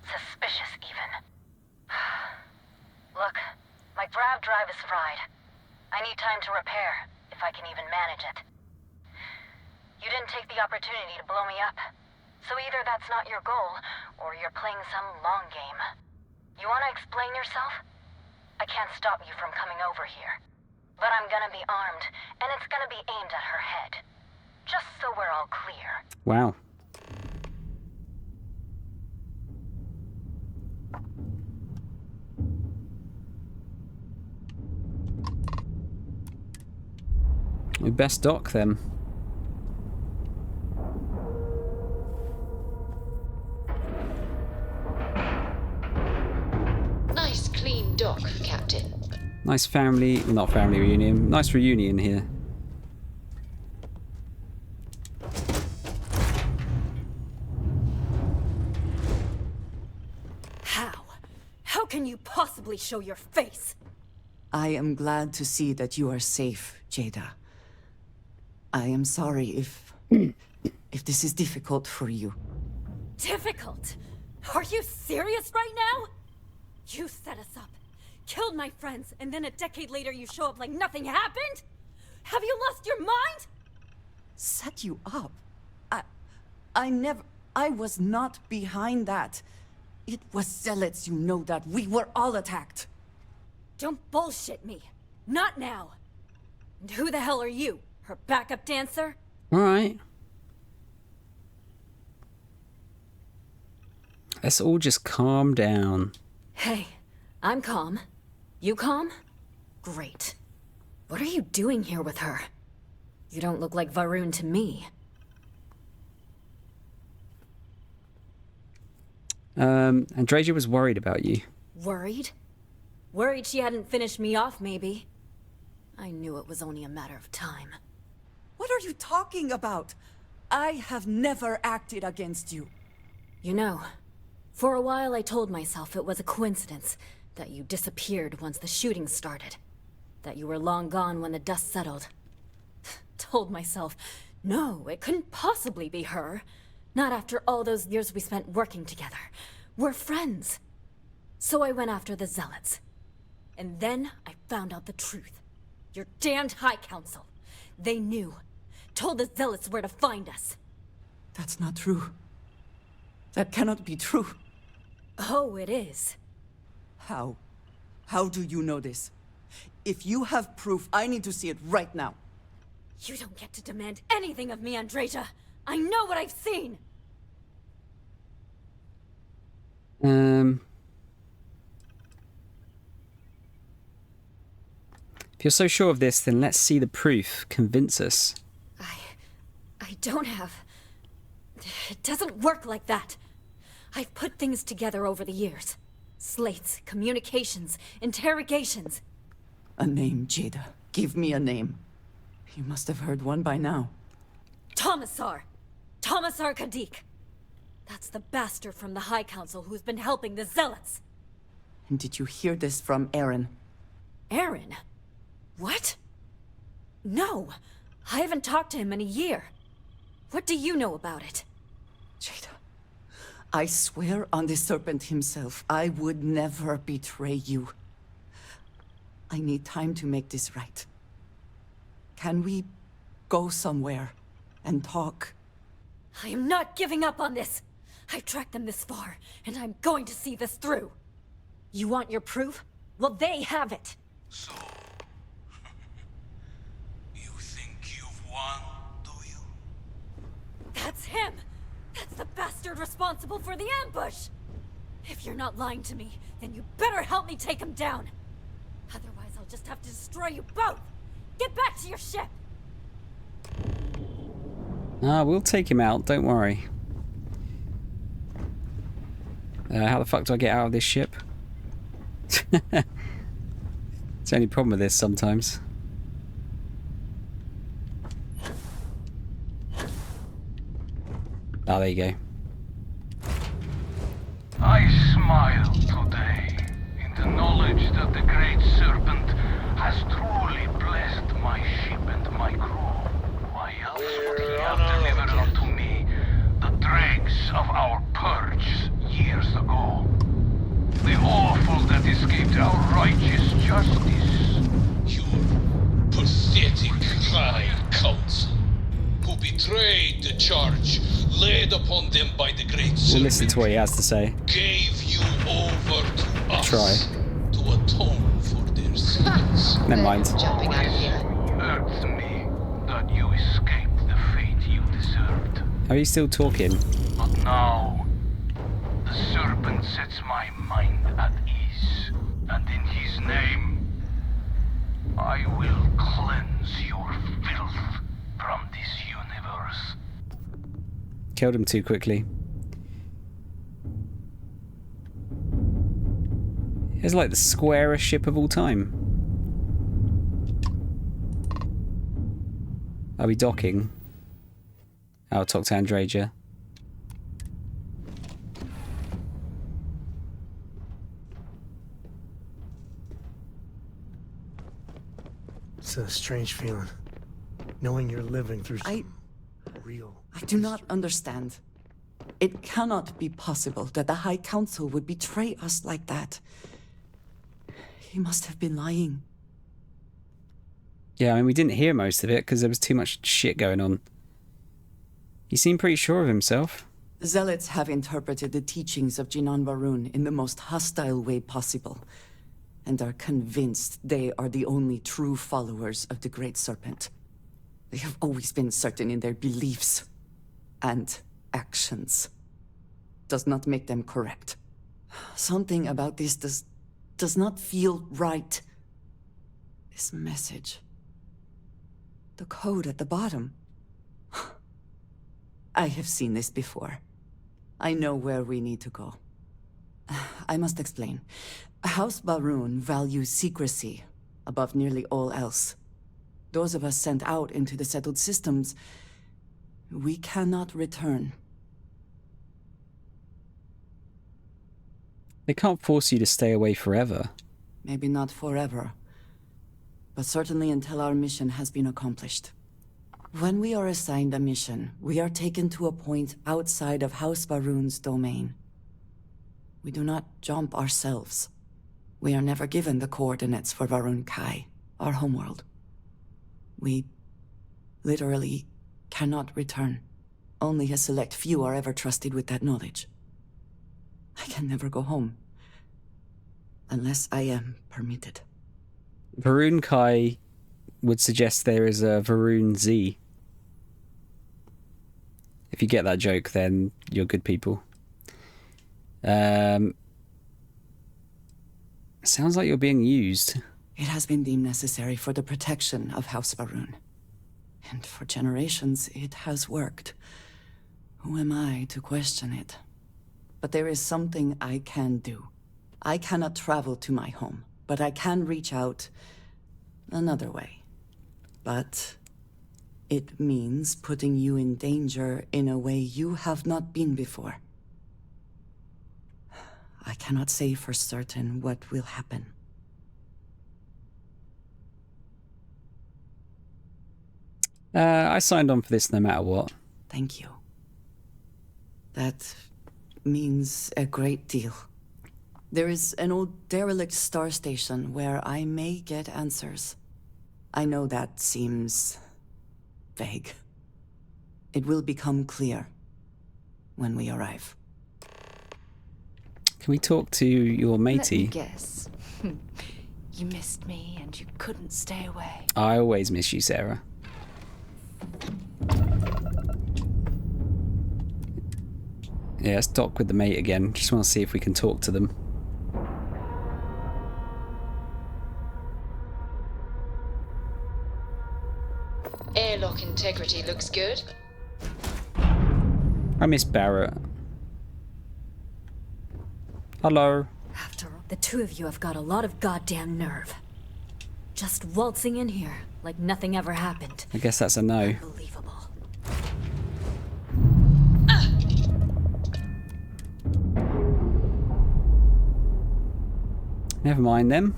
S15: Suspicious, even. Look, my grav drive is fried. I need time to repair, if I can even manage it. You didn't take the opportunity to blow me up. So either that's not your goal, or you're playing some long game. You want to explain yourself? I can't stop you from coming over here. But I'm gonna be armed, and it's gonna be aimed at her head. Just so we're all clear.
S1: We best dock them.
S21: Nice clean dock, Captain.
S1: Nice family, well, not family reunion. Nice reunion here.
S12: How can you possibly show your face?
S2: I am glad to see that you are safe, Jada. I am sorry if this is difficult for you.
S12: Difficult? Are you serious right now? You set us up, killed my friends, and then a decade later you show up like nothing happened? Have you lost your mind?
S2: Set you up? I was not behind that. It was zealots, you know that. We were all attacked.
S12: Don't bullshit me. Not now. And who the hell are you? Her backup dancer?
S1: Alright. Let's all just calm down.
S12: Hey, I'm calm. You calm? Great. What are you doing here with her? You don't look like Varun to me.
S1: Andreja was worried about you.
S12: Worried? Worried she hadn't finished me off, maybe. I knew it was only a matter of time.
S2: What are you talking about? I have never acted against you.
S12: You know, for a while I told myself it was a coincidence that you disappeared once the shooting started. That you were long gone when the dust settled. Told myself, no, it couldn't possibly be her. Not after all those years we spent working together. We're friends. So I went after the zealots. And then I found out the truth. Your damned High Council. They knew. Told the zealots where to find us.
S2: That's not true. That cannot be true.
S12: Oh, it is.
S2: How? How do you know this? If you have proof, I need to see it right now.
S12: You don't get to demand anything of me, Andreja. I know what I've seen!
S1: If you're so sure of this, then let's see the proof. Convince us.
S12: I don't have... It doesn't work like that. I've put things together over the years. Slates, communications, interrogations.
S2: A name, Jada. Give me a name. You must have heard one by now.
S12: Tomasar! Tomasar Kadik! That's the bastard from the High Council who's been helping the Zealots!
S2: And did you hear this from Aaron?
S12: Aaron? What? No! I haven't talked to him in a year. What do you know about it?
S2: Jada, I swear on the Serpent himself, I would never betray you. I need time to make this right. Can we go somewhere and talk?
S12: I am not giving up on this! I've tracked them this far, and I'm going to see this through. You want your proof? Well, they have it.
S20: So, you think you've won, do you?
S12: That's him! That's the bastard responsible for the ambush! If you're not lying to me, then you better help me take him down. Otherwise, I'll just have to destroy you both! Get back to your ship!
S1: We'll take him out, don't worry. How the fuck do I get out of this ship? It's the only problem with this sometimes. Oh, there you go.
S8: I smile today in the knowledge that the Great Serpent has truly blessed my ship and my crew. Why else would he have delivered unto me the dregs of our purge years ago? The awful that escaped our righteous justice.
S22: Your pathetic High Council, who betrayed the charge laid upon them by the Great Serpent,
S1: We'll listen to what he has to say.
S22: Gave you over to us
S1: Try.
S22: to atone for their sins.
S1: Never mind.
S21: Jumping out of here.
S8: Hurts me that you escaped the fate you deserved.
S1: Are you still talking?
S8: But now, the Serpent sets my mind at ease, and in his name, I will cleanse your filth. from this universe.
S1: Killed him too quickly. It's like the squarest ship of all time. Are we docking? I'll talk to Andraja.
S4: It's a strange feeling, knowing you're living through real...
S2: I do not understand. It cannot be possible that the High Council would betray us like that. He must have been lying.
S1: Yeah, I mean, we didn't hear most of it because there was too much shit going on. He seemed pretty sure of himself.
S2: Zealots have interpreted the teachings of Jinan Varun in the most hostile way possible, and are convinced they are the only true followers of the Great Serpent. They have always been certain in their beliefs and actions. Does not make them correct. Something about this does not feel right. This message. The code at the bottom. I have seen this before. I know where we need to go. I must explain. House Barun values secrecy above nearly all else. Those of us sent out into the settled systems, we cannot return.
S1: They can't force you to stay away forever.
S2: Maybe not forever, but certainly until our mission has been accomplished. When we are assigned a mission, we are taken to a point outside of House Barun's domain. We do not jump ourselves. We are never given the coordinates for Varun Kai, our homeworld. We literally cannot return. Only a select few are ever trusted with that knowledge. I can never go home. Unless I am permitted.
S1: Varun Kai would suggest there is a Varun Z. If you get that joke, then you're good people. Sounds like you're being used.
S2: It has been deemed necessary for the protection of House Varun. And for generations, it has worked. Who am I to question it? But there is something I can do. I cannot travel to my home, but I can reach out another way. But it means putting you in danger in a way you have not been before. I cannot say for certain what will happen.
S1: I signed on for this no matter what.
S2: Thank you. That means a great deal. There is an old derelict star station where I may get answers. I know that seems vague. It will become clear when we arrive.
S1: Can we talk to your matey?
S16: Let me guess. You missed me and you couldn't stay away.
S1: I always miss you, Sarah. Yeah, let's dock with the mate again. Just want to see if we can talk to them.
S21: Airlock integrity looks good.
S1: I miss Barrett. Hello.
S12: After all, the two of you have got a lot of goddamn nerve. Just waltzing in here like nothing ever happened.
S1: I guess that's a no.
S12: Unbelievable.
S1: Never mind them.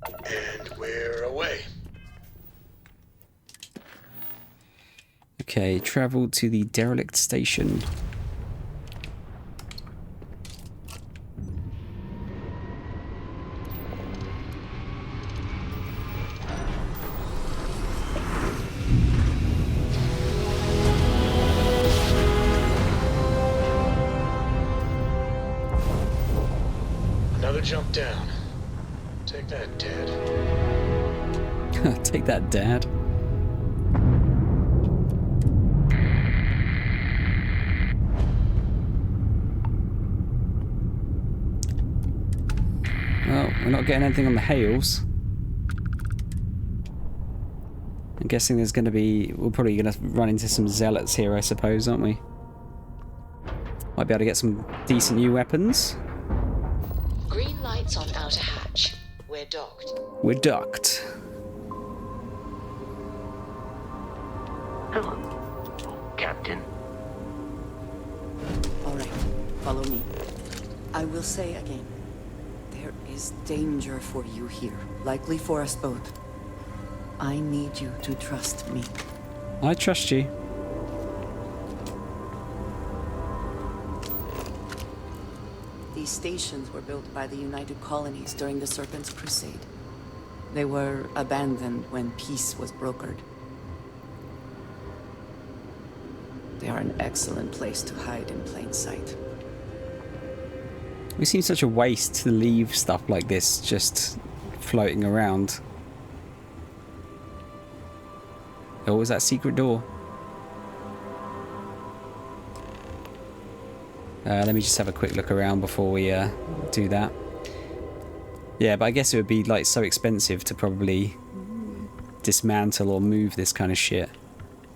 S4: And we're away.
S1: Okay, travel to the derelict station.
S4: Another jump down. Take that, Dad.
S1: Take that, Dad. Well, we're not getting anything on the hails. guessing there's going to be... We're probably going to run into some zealots here, I suppose, aren't we? Might be able to get some decent new weapons.
S21: Green lights on outer hatch. We're docked.
S1: We're docked.
S14: Hello, Captain.
S2: All right, follow me. I will say again, there is danger for you here, likely for us both. I need you to trust me.
S1: I trust you.
S2: These stations were built by the United Colonies during the Serpent's Crusade. They were abandoned when peace was brokered. They are an excellent place to hide in plain sight.
S1: It seems such a waste to leave stuff like this just floating around. Oh, was that secret door? Let me just have a quick look around before we do that. Yeah, but I guess it would be like so expensive to probably dismantle or move this kind of shit.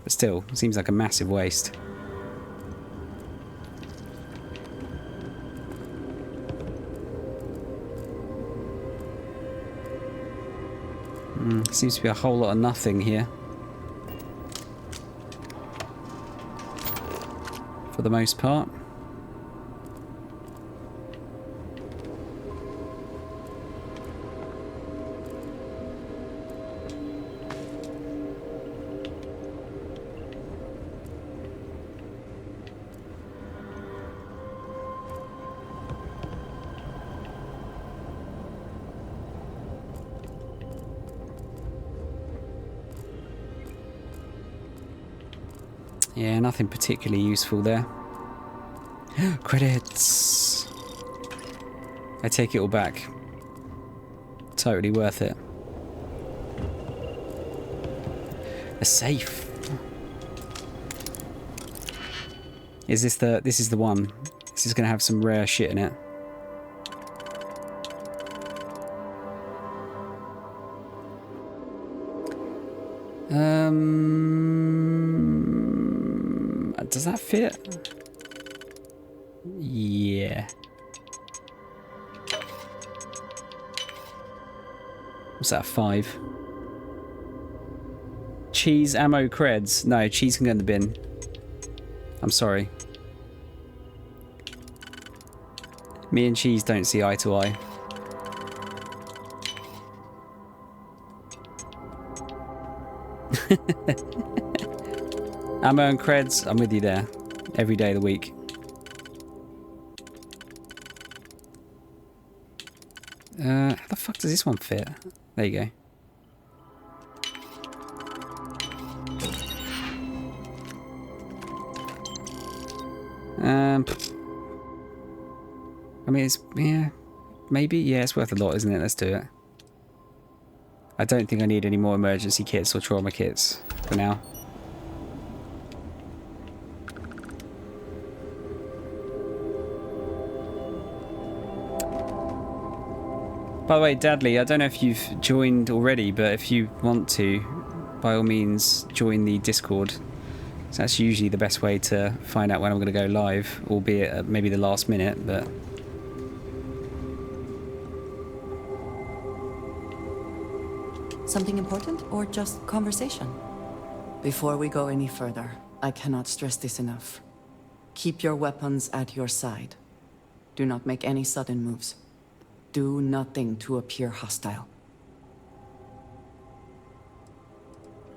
S1: But still, it seems like a massive waste. Seems to be a whole lot of nothing here. For the most part. Yeah, nothing particularly useful there. Credits! I take it all back. Totally worth it. A safe. Is this the... This is the one. This is going to have some rare shit in it. Does that fit? Yeah. What's that, 5? Cheese, ammo, creds. No, cheese can go in the bin. I'm sorry. Me and cheese don't see eye to eye. Ammo and creds, I'm with you there. Every day of the week. How the fuck does this one fit? There you go. I mean, it's... Yeah. Maybe? Yeah, it's worth a lot, isn't it? Let's do it. I don't think I need any more emergency kits or trauma kits for now. By the way, Dadley, I don't know if you've joined already, but if you want to, by all means, join the Discord. So that's usually the best way to find out when I'm going to go live, albeit at maybe the last minute, but...
S2: Something important or just conversation? Before we go any further, I cannot stress this enough. Keep your weapons at your side. Do not make any sudden moves. Do nothing to appear hostile.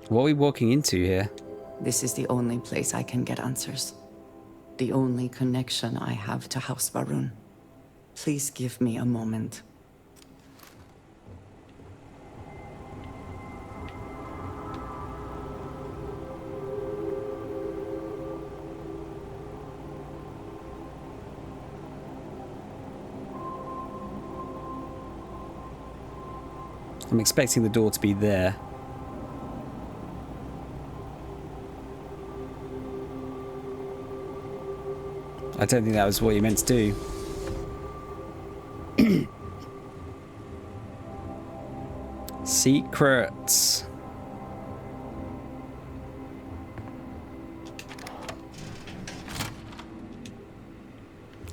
S1: What are we walking into here?
S2: This is the only place I can get answers. The only connection I have to House Varun. Please give me a moment.
S1: I'm expecting the door to be there. I don't think that was what you meant to do.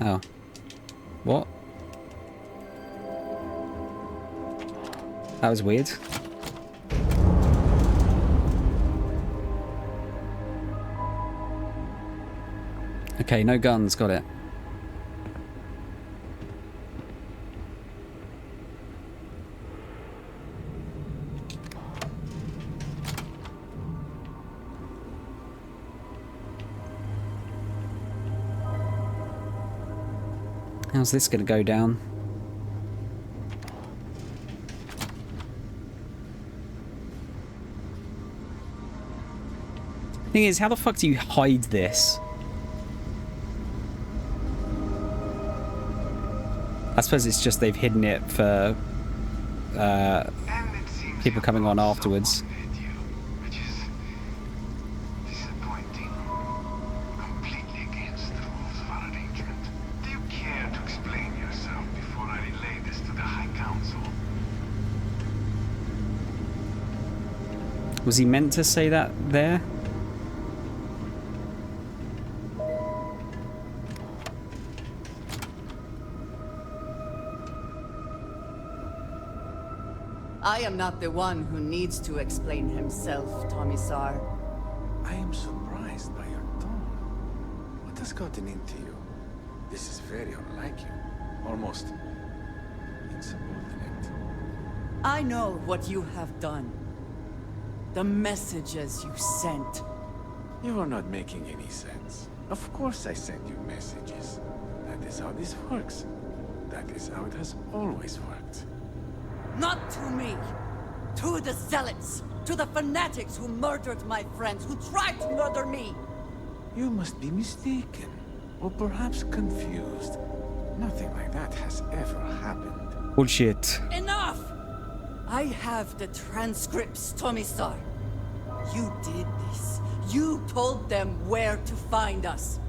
S1: Oh. What? That was weird. Okay, no guns, got it. How's this going to go down? Thing is, how the fuck do you hide this? I suppose it's just they've hidden it for people coming on afterwards. Was he meant to say that there?
S2: I am not the one who needs to explain himself, Tommissar.
S6: I am surprised by your tone. What has gotten into you? This is very unlike you. Almost insubordinate.
S2: I know what you have done. The messages you sent.
S6: You are not making any sense. Of course I send you messages. That is how this works. That is how it has always worked.
S2: Not to me. To the zealots. To the fanatics who murdered my friends, who tried to murder me.
S6: You must be mistaken. Or perhaps confused. Nothing like that has ever happened.
S1: Bullshit.
S2: Enough! I have the transcripts, Tommissar. You did this. You told them where to find us.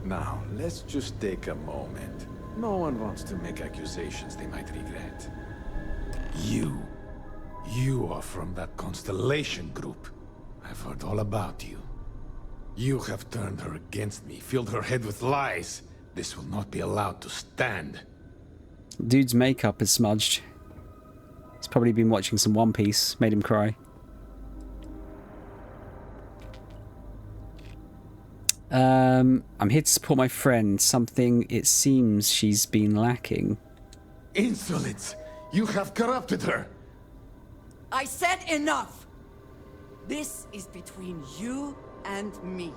S6: Now, let's just take a moment. No one wants to make accusations they might regret. You are from that Constellation group. I've heard all about you. You have turned her against me, filled her head with lies. This will not be allowed to stand.
S1: Dude's makeup is smudged. He's probably been watching some One Piece, made him cry. I'm here to support my friend, something it seems she's been lacking.
S6: Insolence! You have corrupted her!
S2: I said enough! This is between you and me.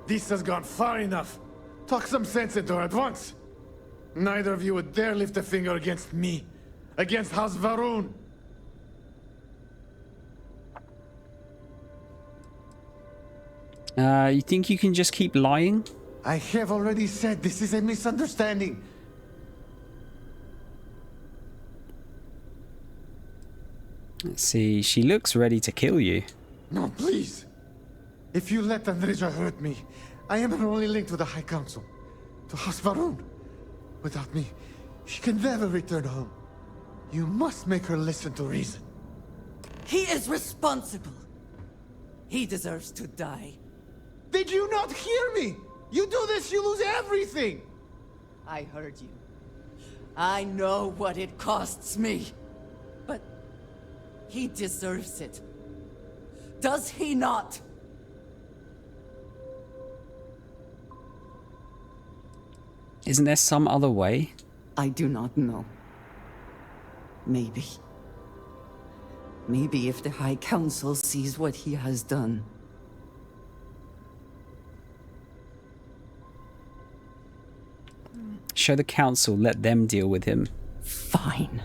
S6: This has gone far enough. Talk some sense into her at once. Neither of you would dare lift a finger against me. Against House Varun.
S1: You think you can just keep lying?
S6: I have already said this is a misunderstanding.
S1: Let's see, she looks ready to kill you.
S6: No, please. If you let Andreja hurt me, I am her only link to the High Council. To House Varun. Without me, she can never return home. You must make her listen to reason.
S2: He is responsible. He deserves to die.
S6: Did you not hear me? You do this, you lose everything!
S2: I heard you. I know what it costs me. But he deserves it. Does he not?
S1: Isn't there some other way?
S2: I do not know. Maybe. Maybe if the High Council sees what he has done.
S1: Show the council, let them deal with him.
S2: Fine.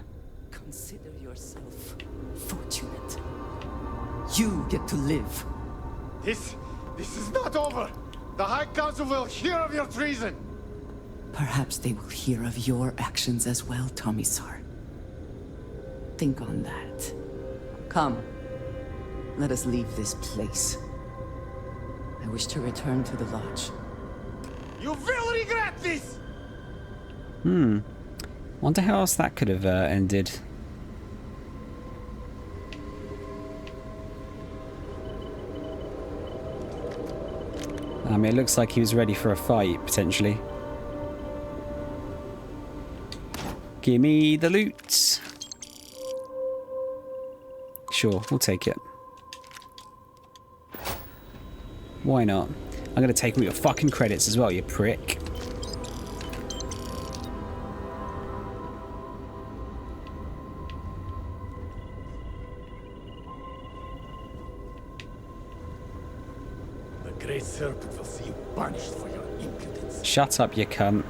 S2: Consider yourself fortunate. You get to live.
S6: This is not over! The High Council will hear of your treason!
S2: Perhaps they will hear of your actions as well, Tommissar. Think on that. Come. Let us leave this place. I wish to return to the lodge.
S6: You will regret this!
S1: Wonder how else that could have ended. I mean, it looks like he was ready for a fight, potentially. Give me the loot. Sure, we'll take it. Why not? I'm gonna take all your fucking credits as well, you prick.
S5: The Great Serpent will see you punished for your impudence.
S1: Shut up, you cunt.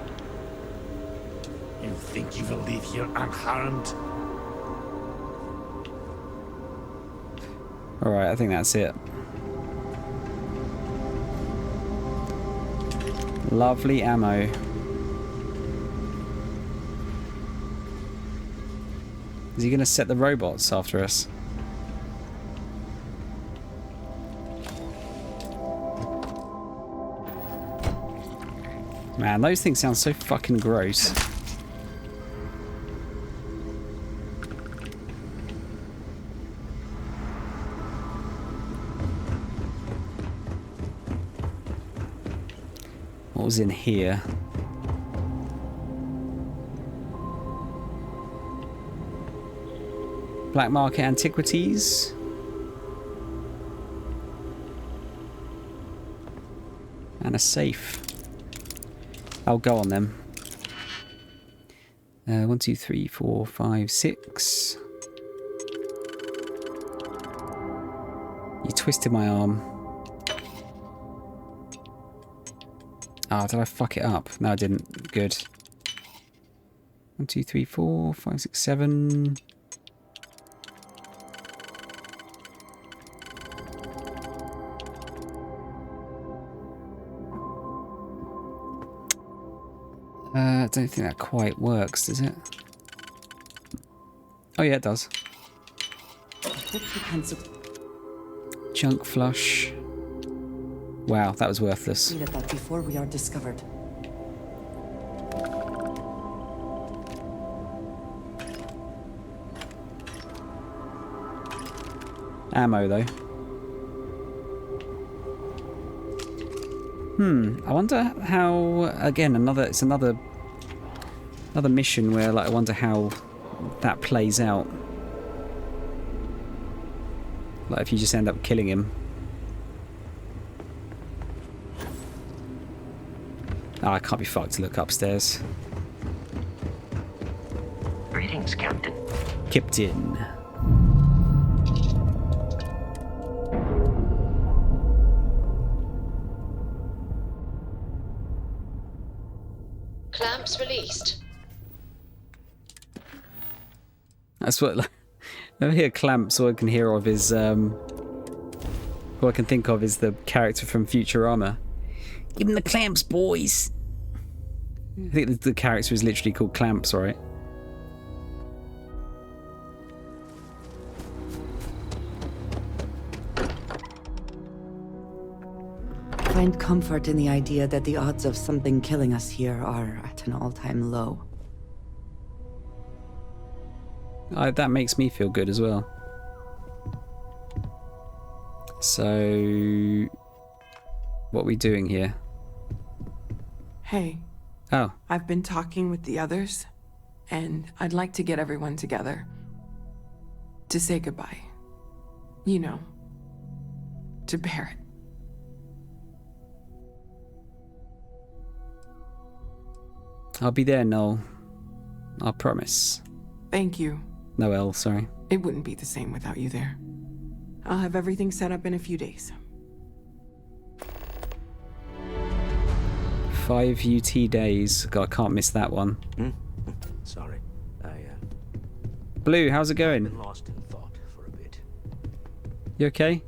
S5: You think you will leave here unharmed?
S1: Alright, I think that's it. Lovely ammo. Is he going to set the robots after us? Man, those things sound so fucking gross. What was in here? Black market antiquities. And a safe. I'll go on them. 1, 2, 3, 4, 5, 6. You twisted my arm. Oh, did I fuck it up? No, I didn't. Good. 1, 2, 3, 4, 5, 6, 7. I don't think that quite works, does it? Oh yeah, it does. Junk flush. Wow, that was worthless.
S2: Read that before we are discovered.
S1: Ammo though. I wonder how. Again, it's another mission where, like, I wonder how that plays out. Like, if you just end up killing him. Oh, I can't be fucked to look upstairs.
S14: Greetings, Captain.
S1: Captain.
S21: Clamps released.
S1: That's what. Like, I hear clamps. All I can hear of is all I can think of is the character from Futurama. Give him the clamps, boys. I think the character is literally called Clamps, right?
S2: Find comfort in the idea that the odds of something killing us here are at an all-time low.
S1: That makes me feel good as well. So, what are we doing here?
S7: Hey.
S1: Oh.
S7: I've been talking with the others, and I'd like to get everyone together. To say goodbye. You know. To Barrett.
S1: I'll be there, Noel. I promise.
S7: Thank you.
S1: Noel, sorry.
S7: It wouldn't be the same without you there. I'll have everything set up in a few days.
S1: 5 UT days. God, I can't miss that one.
S17: Sorry.
S1: Blue, how's it going?
S17: Been lost in thought for a bit.
S1: You okay?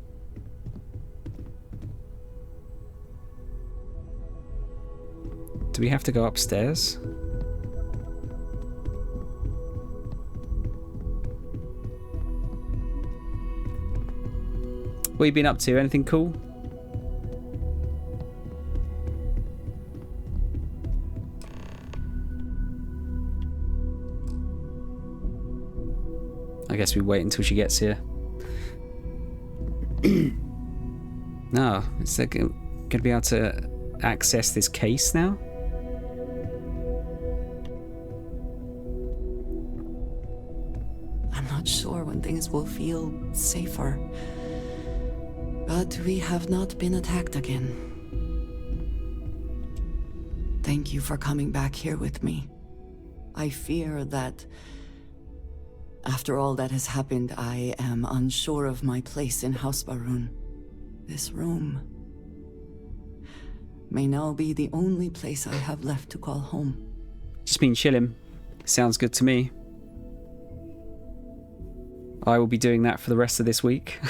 S1: Do we have to go upstairs? What have you been up to? Anything cool? I guess we wait until she gets here. No, is that going to be able to access this case now?
S2: things will feel safer. But we have not been attacked again. Thank you for coming back here with me. I fear that after all that has happened, I am unsure of my place in House Baroon. This room may now be the only place I have left to call home.
S1: Just been chilling. Sounds good to me. I will be doing that for the rest of this week.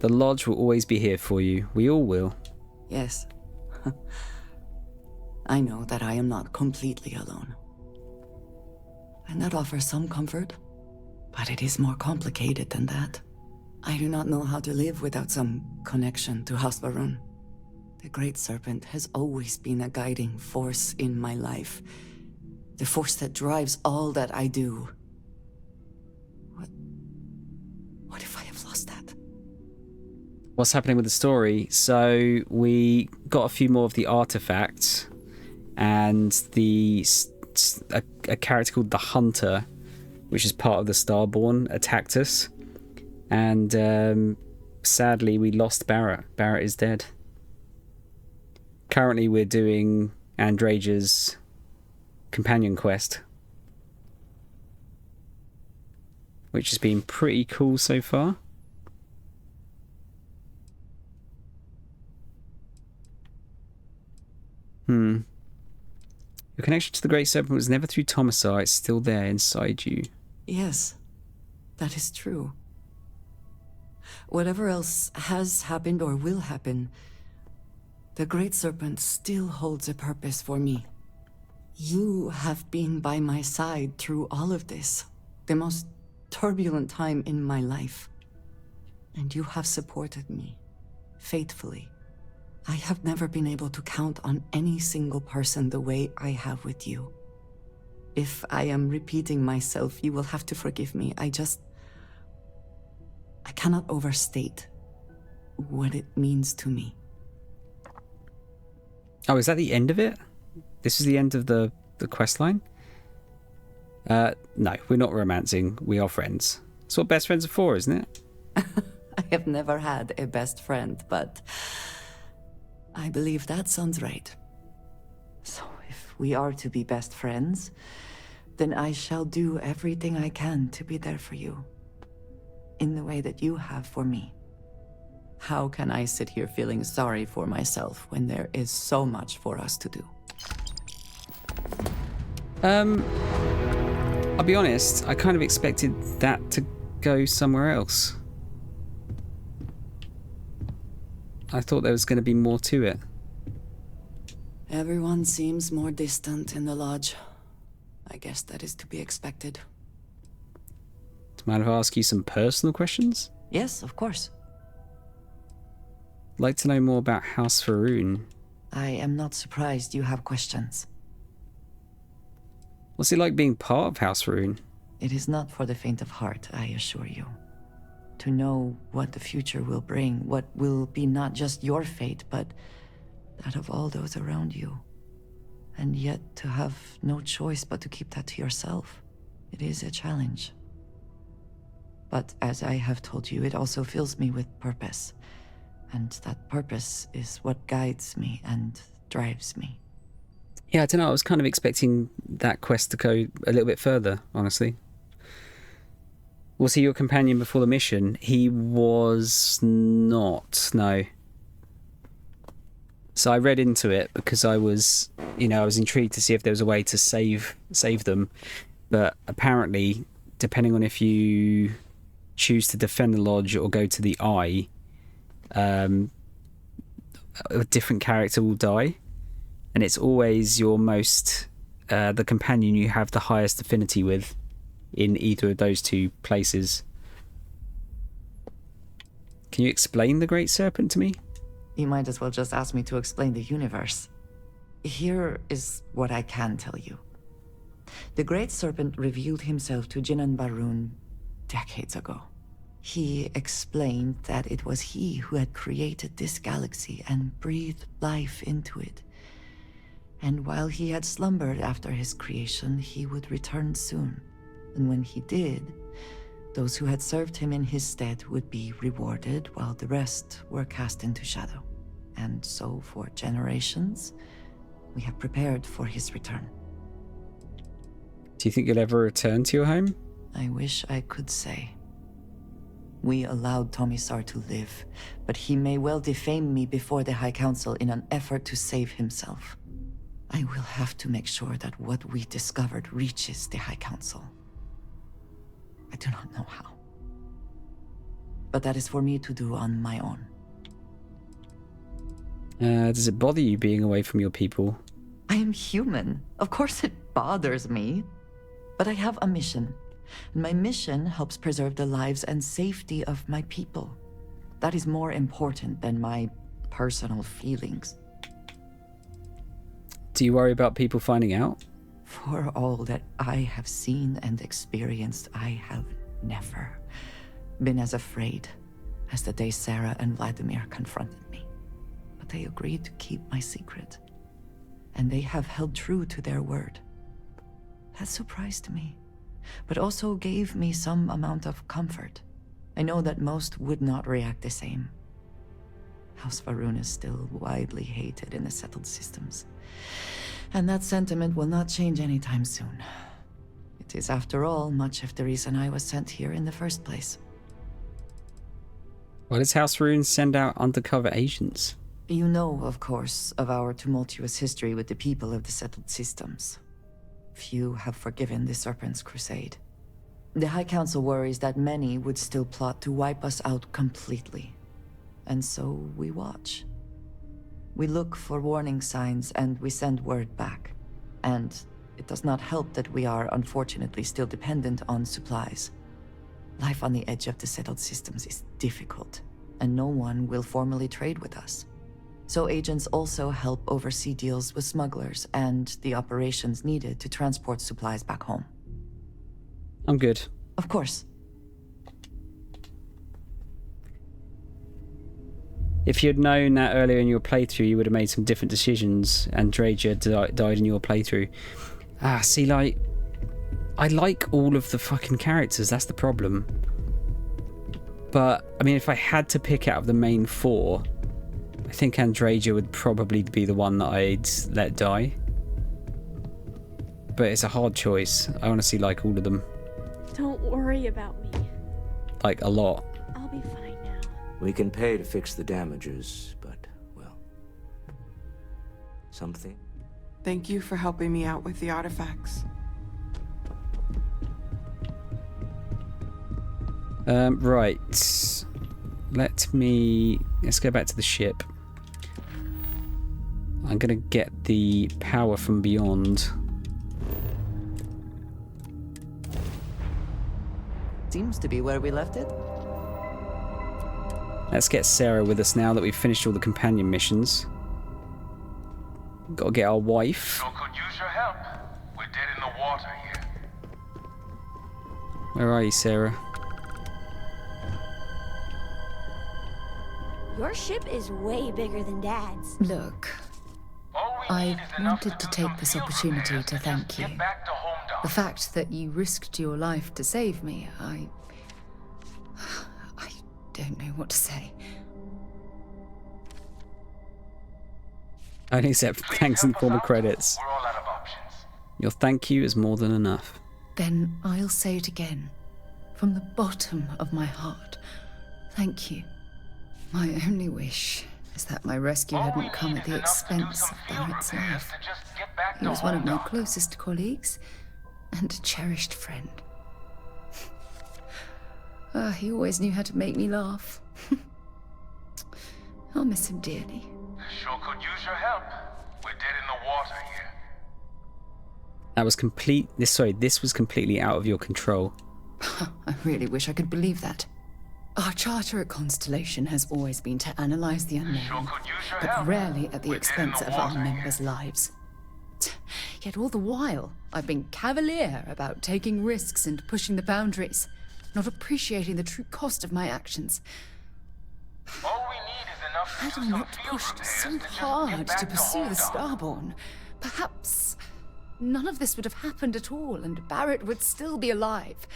S1: The lodge will always be here for you. We all will.
S2: Yes. I know that I am not completely alone. And that offers some comfort. But it is more complicated than that. I do not know how to live without some connection to House Baroon. The Great Serpent has always been a guiding force in my life. The force that drives all that I do. What if I have lost that?
S1: What's happening with the story? So we got a few more of the artifacts, and a character called the Hunter, which is part of the Starborn, attacked us, and sadly we lost Barrett. Barrett is dead. Currently we're doing Andraja's companion quest, which has been pretty cool so far. Your connection to the Great Serpent was never through Thomasar, it's still there inside you.
S2: Yes, that is true. Whatever else has happened or will happen, the Great Serpent still holds a purpose for me. You have been by my side through all of this, the most turbulent time in my life. And you have supported me, faithfully. I have never been able to count on any single person the way I have with you. If I am repeating myself, you will have to forgive me. I cannot overstate what it means to me.
S1: Oh, is that the end of it? This is the end of the quest line? No, we're not romancing. We are friends. That's what best friends are for, isn't it?
S2: I have never had a best friend, but I believe that sounds right. So if we are to be best friends, then I shall do everything I can to be there for you, in the way that you have for me. How can I sit here feeling sorry for myself when there is so much for us to do?
S1: I'll be honest, I kind of expected that to go somewhere else. I thought there was going to be more to it.
S2: Everyone seems more distant in the lodge. I guess that is to be expected.
S1: Do you mind if I ask you some personal questions?
S2: Yes, of course.
S1: I'd like to know more about House Faroon.
S2: I am not surprised you have questions.
S1: What's it like being part of House Faroon?
S2: It is not for the faint of heart, I assure you. To know what the future will bring, what will be not just your fate, but that of all those around you. And yet to have no choice but to keep that to yourself. It is a challenge. But as I have told you, it also fills me with purpose. And that purpose is what guides me and drives me.
S1: Yeah, I don't know. I was kind of expecting that quest to go a little bit further, honestly. Was he your companion before the mission? He was not, no. So I read into it because I was intrigued to see if there was a way to save them. But apparently, depending on if you choose to defend the lodge or go to the Eye, a different character will die. And it's always your the companion you have the highest affinity with in either of those two places. Can you explain the Great Serpent to me?
S2: You might as well just ask me to explain the universe. Here is what I can tell you. The Great Serpent revealed himself to Jinan Baroon decades ago. He explained that it was he who had created this galaxy and breathed life into it. And while he had slumbered after his creation, he would return soon. And when he did, those who had served him in his stead would be rewarded, while the rest were cast into shadow. And so, for generations, we have prepared for his return.
S1: Do you think you'll ever return to your home?
S2: I wish I could say. We allowed Tomisar to live, but he may well defame me before the High Council in an effort to save himself. I will have to make sure that what we discovered reaches the High Council. I do not know how. But that is for me to do on my own.
S1: Does it bother you being away from your people?
S2: I am human. Of course it bothers me. But I have a mission. And my mission helps preserve the lives and safety of my people. That is more important than my personal feelings.
S1: Do you worry about people finding out?
S2: For all that I have seen and experienced, I have never been as afraid as the day Sarah and Vladimir confronted me. But they agreed to keep my secret. And they have held true to their word. That surprised me, but also gave me some amount of comfort. I know that most would not react the same. House Varun is still widely hated in the settled systems. And that sentiment will not change anytime soon. It is, after all, much of the reason I was sent here in the first place.
S1: Why does House Varun send out undercover agents?
S2: You know, of course, of our tumultuous history with the people of the settled systems. Few have forgiven the Serpent's crusade. The High Council worries that many would still plot to wipe us out completely. And so we watch. We look for warning signs and we send word back. And it does not help that we are unfortunately still dependent on supplies. Life on the edge of the settled systems is difficult, and no one will formally trade with us. So agents also help oversee deals with smugglers and the operations needed to transport supplies back home.
S1: I'm good.
S2: Of course.
S1: If you'd known that earlier in your playthrough, you would have made some different decisions, and Draja died in your playthrough. See, like, I like all of the fucking characters, that's the problem. But, I mean, if I had to pick out of the main four, I think Andraja would probably be the one that I'd let die. But it's a hard choice. I honestly like all of them.
S11: Don't worry about me.
S1: Like, a lot.
S11: I'll be fine now.
S17: We can pay to fix the damages, but, well, something.
S7: Thank you for helping me out with the artifacts.
S1: Right. Let's go back to the ship. I'm gonna get the power from beyond.
S2: Seems to be where we left it.
S1: Let's get Sarah with us now that we've finished all the companion missions. Gotta get our wife.
S20: Sure could use your help. We're dead in the water here.
S1: Where are you, Sarah?
S11: Your ship is way bigger than Dad's.
S16: Look, I wanted to take this opportunity to thank you. The fact that you risked your life to save me, I don't know what to say.
S1: I only accept thanks in the form of credits.
S20: We're all out of options.
S1: Your thank you is more than enough.
S16: Then I'll say it again, from the bottom of my heart. Thank you. My only wish is that my rescue hadn't come at the expense of Barrett's life. He was one of my closest colleagues and a cherished friend. He always knew how to make me laugh. I'll miss him dearly.
S20: Sure could use your help. We're dead in the water here.
S1: That was this was completely out of your control.
S16: I really wish I could believe that. Our charter at Constellation has always been to analyze the unknown, but rarely at the expense of our members' lives. Yet all the while, I've been cavalier about taking risks and pushing the boundaries, not appreciating the true cost of my actions.
S20: All we need is enough
S16: Had I not pushed so hard to pursue the Starborn, perhaps none of this would have happened at all, and Barrett would still be alive.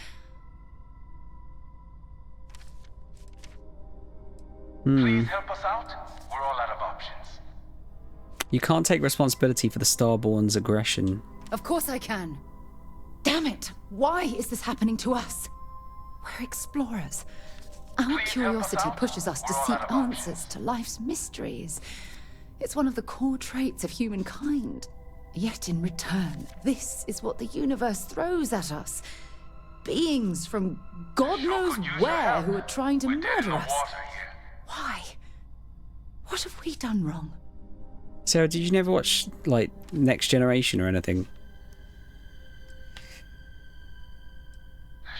S8: Please help us out. We're all out of options.
S1: You can't take responsibility for the Starborn's aggression.
S16: Of course I can. Damn it! Why is this happening to us? We're explorers. Our curiosity pushes us to seek answers to life's mysteries. It's one of the core traits of humankind. Yet in return, this is what the universe throws at us. Beings from God knows where who are trying to murder us. Why? What have we done wrong?
S1: Sarah, did you never watch, like, Next Generation or anything?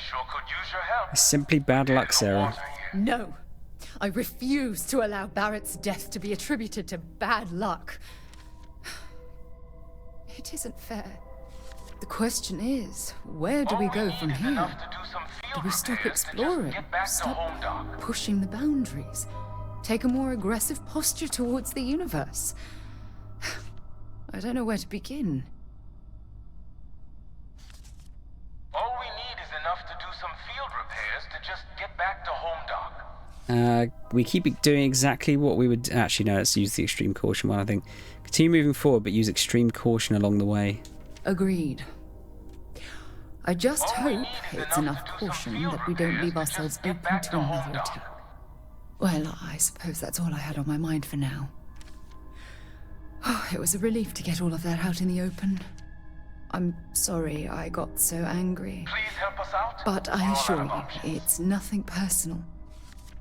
S8: Sure could use your help.
S1: It's simply bad luck, Sarah.
S16: No. I refuse to allow Barrett's death to be attributed to bad luck. It isn't fair. The question is, where do we go from here? Do we stop exploring? Stop pushing the boundaries? Take a more aggressive posture towards the universe? I don't know where to begin.
S8: All we need is enough to do some field repairs to just get back to home dock.
S1: We keep doing exactly what we would... Actually, no, let's use the extreme caution one, I think. Continue moving forward, but use extreme caution along the way.
S16: Agreed. I just hope it's enough caution that we don't leave ourselves open to another attack. Well, I suppose that's all I had on my mind for now. Oh, it was a relief to get all of that out in the open. I'm sorry I got so angry.
S8: Please help us out.
S16: But I assure you, it's nothing personal.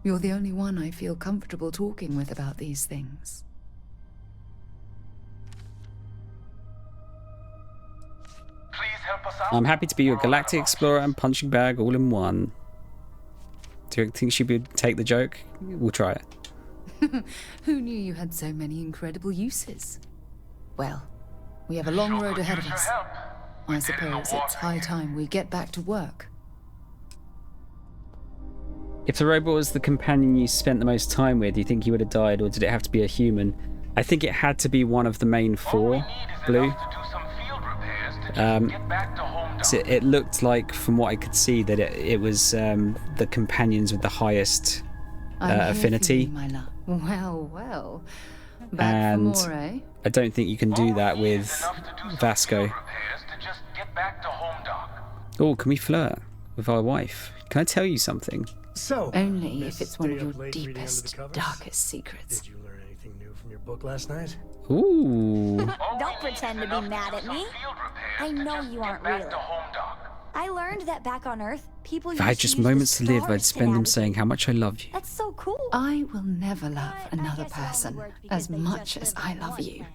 S16: You're the only one I feel comfortable talking with about these things.
S8: Please help us out.
S1: I'm happy to be your galactic explorer and punching bag all in one. Do you think she would take the joke? We'll try it.
S16: Who knew you had so many incredible uses? Well, we have a long road ahead of us. I suppose it's high time we get back to work.
S1: If the robot was the companion you spent the most time with, do you think you would have died, or did it have to be a human? I think it had to be one of the main four, Blue. So it looked like, from what I could see, that it was the companions with the highest affinity.
S16: My love. Well, well. Back for more, eh?
S1: I don't think you can do that with Vasco. Oh, can we flirt with our wife? Can I tell you something?
S4: So,
S16: only if it's one of your deepest, darkest secrets.
S4: Did you learn anything new from your book last night?
S1: Ooh.
S11: Don't pretend to be mad at me. I know you aren't really. I learned that back on Earth, people
S1: If I had just moments to live, I'd spend them saying how much I love you.
S11: That's so cool.
S16: I will never love another person as much as I love you.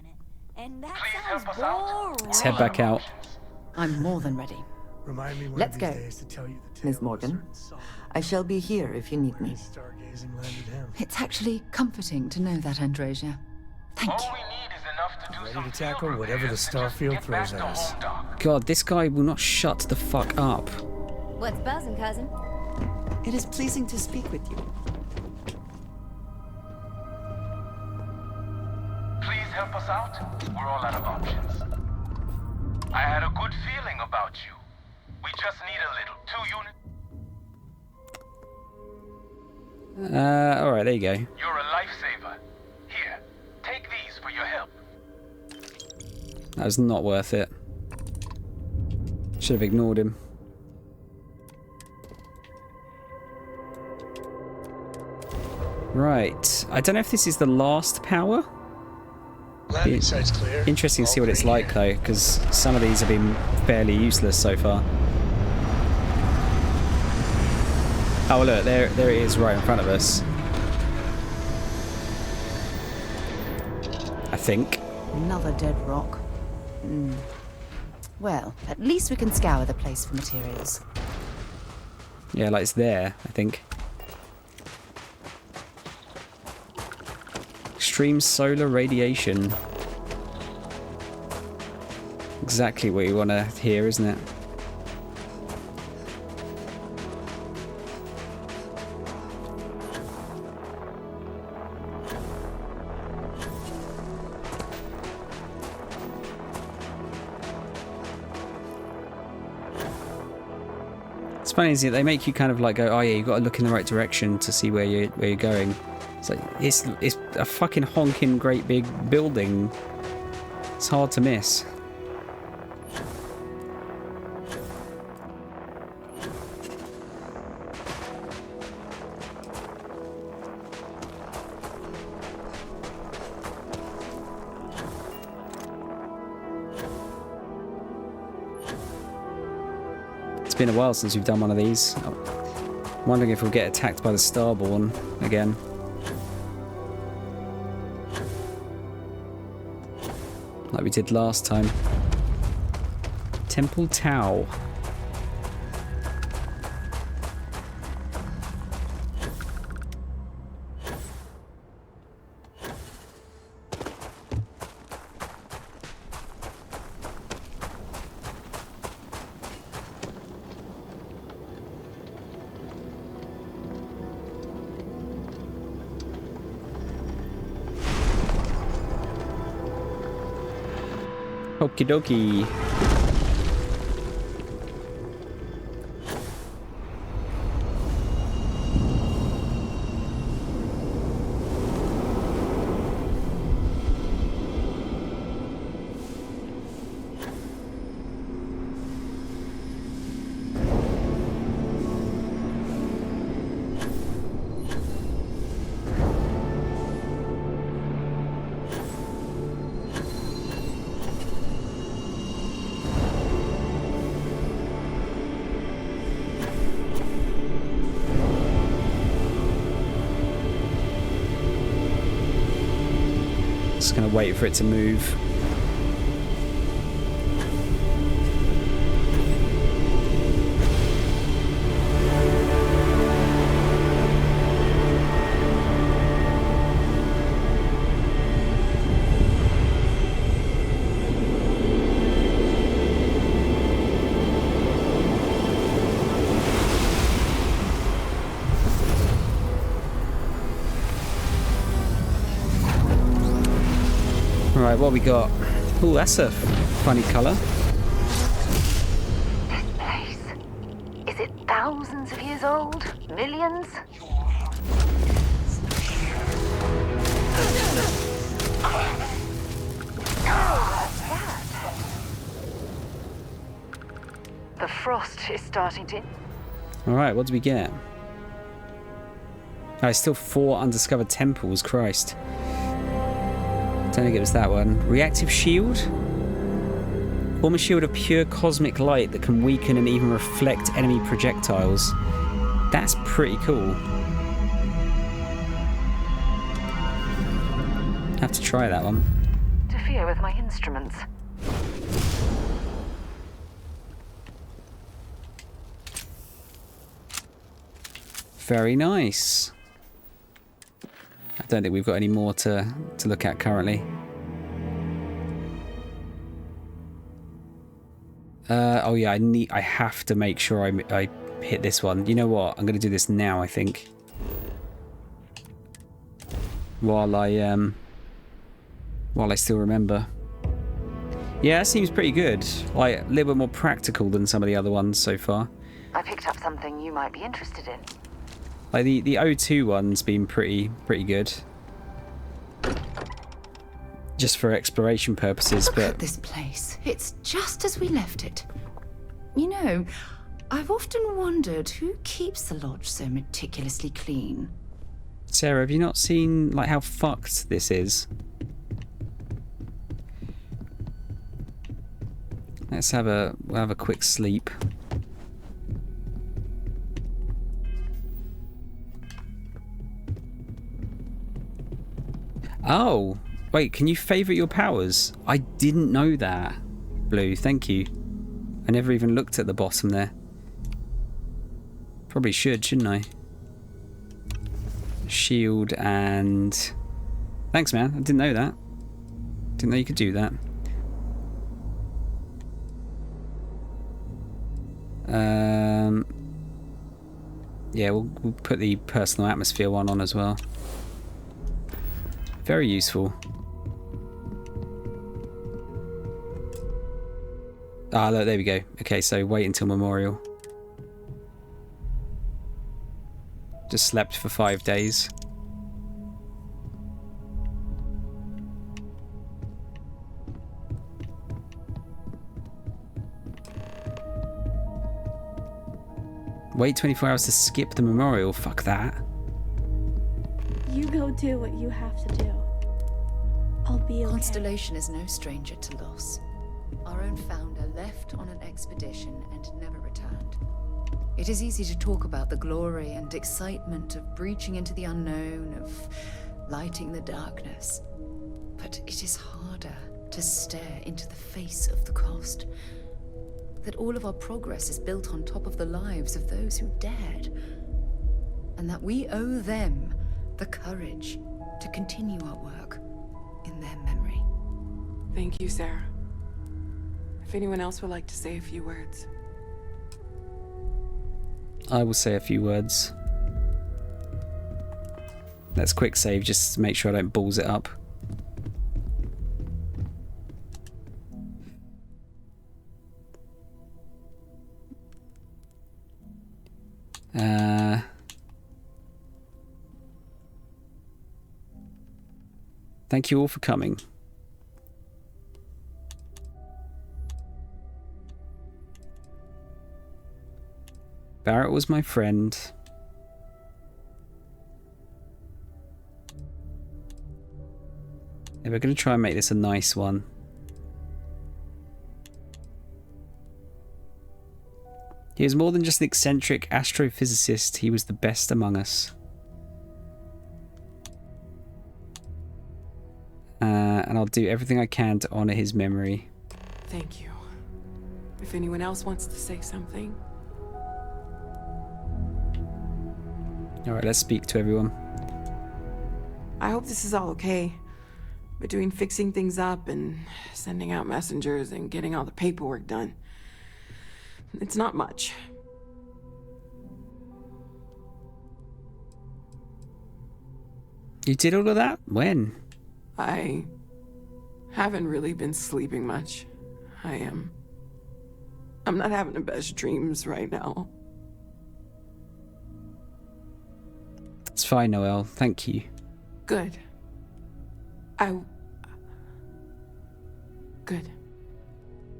S11: And that sounds boring.
S1: Let's head back out.
S2: I'm more than ready.
S4: Remind me one
S2: Let's
S4: of these
S2: go.
S4: days to tell you the tale
S2: Ms. Morgan, I shall be here if you need me.
S4: stargazing landed him.
S16: It's actually comforting to know that, Androsia. Thank you.
S4: Ready to tackle whatever the Starfield throws at us.
S1: God, this guy will not shut the fuck up.
S11: What's buzzing, cousin?
S2: It is pleasing to speak with you.
S8: Please help us out. We're all out of options. I had a good feeling about you. We just need a little. 2 units.
S1: Alright, there you go.
S8: You're a lifesaver. Here, take these for your help.
S1: That was not worth it. Should have ignored him. Right. I don't know if this is the last power.
S4: Landing site's clear.
S1: Interesting to see what it's like, though, because some of these have been fairly useless so far. Oh, look, there it is right in front of us. I think.
S16: Another dead rock. Well, at least we can scour the place for materials.
S1: Yeah, like it's there, I think. Extreme solar radiation. Exactly what you want to hear, isn't it? funny, is it? They make you kind of like go, oh yeah, you got to look in the right direction to see where you're going. It's like it's a fucking honking great big building. It's hard to miss. It's been a while since we've done one of these. I'm wondering if we'll get attacked by the Starborn again. Like we did last time. Temple Tau. Okie dokie. Just gonna wait for it to move. Right, what we got? Oh, that's a funny colour.
S15: This place, is it thousands of years old? Millions? The frost is starting to...
S1: Alright, what do we get? Oh, still 4 undiscovered temples, Christ. Don't think it was that one. Reactive shield? Form a shield of pure cosmic light that can weaken and even reflect enemy projectiles. That's pretty cool. Have to try that one.
S15: interfere with my instruments.
S1: Very nice. I don't think we've got any more to look at currently. Oh yeah, I have to make sure I hit this one. You know what? I'm gonna do this now, I think. While I still remember. Yeah, that seems pretty good. Like a little bit more practical than some of the other ones so far.
S15: I picked up something you might be interested in.
S1: Like the O2 one's been pretty good. Just for exploration purposes,
S16: Look
S1: but
S16: at this place. It's just as we left it. You know, I've often wondered who keeps the lodge so meticulously clean.
S1: Sarah, have you not seen like how fucked this is? Let's have a quick sleep. Oh, wait, can you favorite your powers? I didn't know that. Blue, thank you. I never even looked at the bottom there. Probably should, shouldn't I? Shield and... Thanks, man. I didn't know that. Didn't know you could do that. Yeah, we'll put the personal atmosphere one on as well. Very useful. Ah, look, there we go. Okay, so wait until memorial. Just slept for 5 days. Wait 24 hours to skip the memorial. Fuck that.
S9: You go do what you have to do. I'll be okay.
S16: Constellation is no stranger to loss. Our own founder left on an expedition and never returned. It is easy to talk about the glory and excitement of breaching into the unknown, of lighting the darkness. But it is harder to stare into the face of the cost. That all of our progress is built on top of the lives of those who dared. And that we owe them the courage to continue our work in their memory.
S7: Thank you, Sarah. If anyone else would like to say a few words.
S1: I will say a few words. Let's quick save just to make sure I don't balls it up. Thank you all for coming. Barrett was my friend. And we're going to try and make this a nice one. He was more than just an eccentric astrophysicist. He was the best among us. And I'll do everything I can to honor his memory.
S7: Thank you. If anyone else wants to say something.
S1: Alright, let's speak to everyone.
S7: I hope this is all okay. Between fixing things up and sending out messengers and getting all the paperwork done. It's not much.
S1: You did all of that? When?
S7: I haven't really been sleeping much. I'm not having the best dreams right now.
S1: It's fine, Noelle. Thank you.
S7: Good. Good.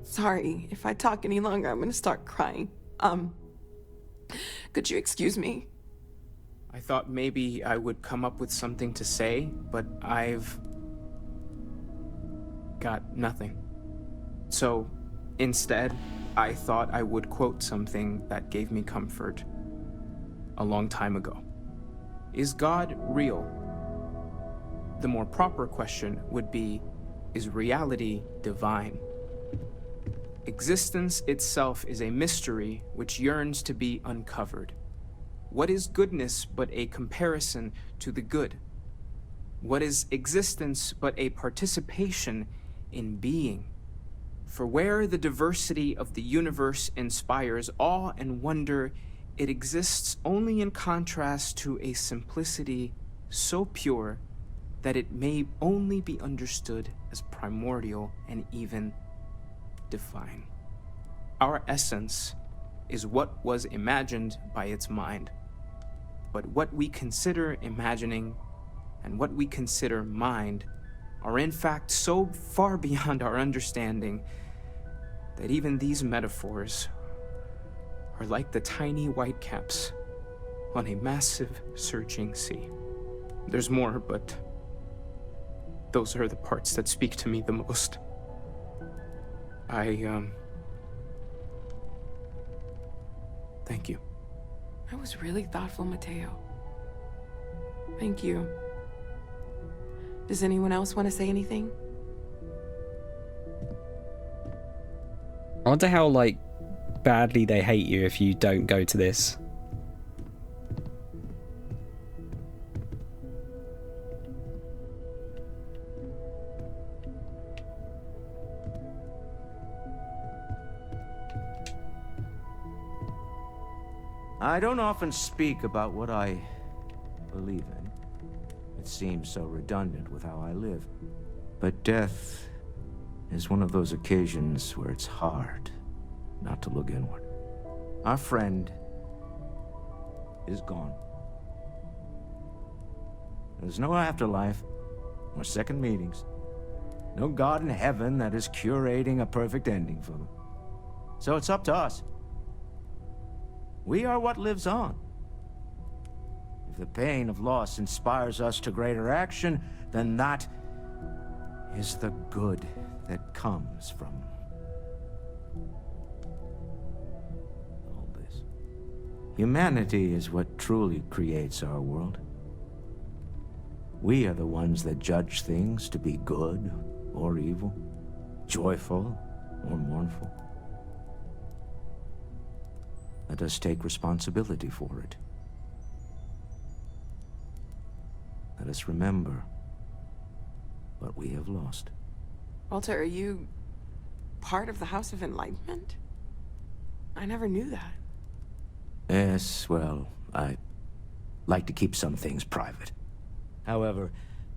S7: Sorry, if I talk any longer, I'm gonna start crying. Could you excuse me?
S19: I thought maybe I would come up with something to say, but I've got nothing. So, instead, I thought I would quote something that gave me comfort a long time ago. Is God real? The more proper question would be, is reality divine? Existence itself is a mystery which yearns to be uncovered. What is goodness but a comparison to the good? What is existence but a participation in being? For where the diversity of the universe inspires awe and wonder, it exists only in contrast to a simplicity so pure that it may only be understood as primordial and even divine. Our essence is what was imagined by its mind. But what we consider imagining and what we consider mind are in fact so far beyond our understanding that even these metaphors are like the tiny whitecaps on a massive surging sea. There's more, but those are the parts that speak to me the most. Thank you.
S7: That was really thoughtful, Mateo. Thank you. Does anyone else want to say anything?
S1: I wonder how, like, badly they hate you if you don't go to this.
S17: I don't often speak about what I believe in. It seems so redundant with how I live. But death is one of those occasions where it's hard not to look inward. Our friend is gone. There's no afterlife, or second meetings. No God in heaven that is curating a perfect ending for them. So it's up to us. We are what lives on. If the pain of loss inspires us to greater action, then that is the good that comes from all this. Humanity is what truly creates our world. We are the ones that judge things to be good or evil, joyful or mournful. Let us take responsibility for it. Let us remember what we have lost.
S7: Walter, are you part of the House of Enlightenment? I never knew that.
S17: Yes, well, I like to keep some things private. However,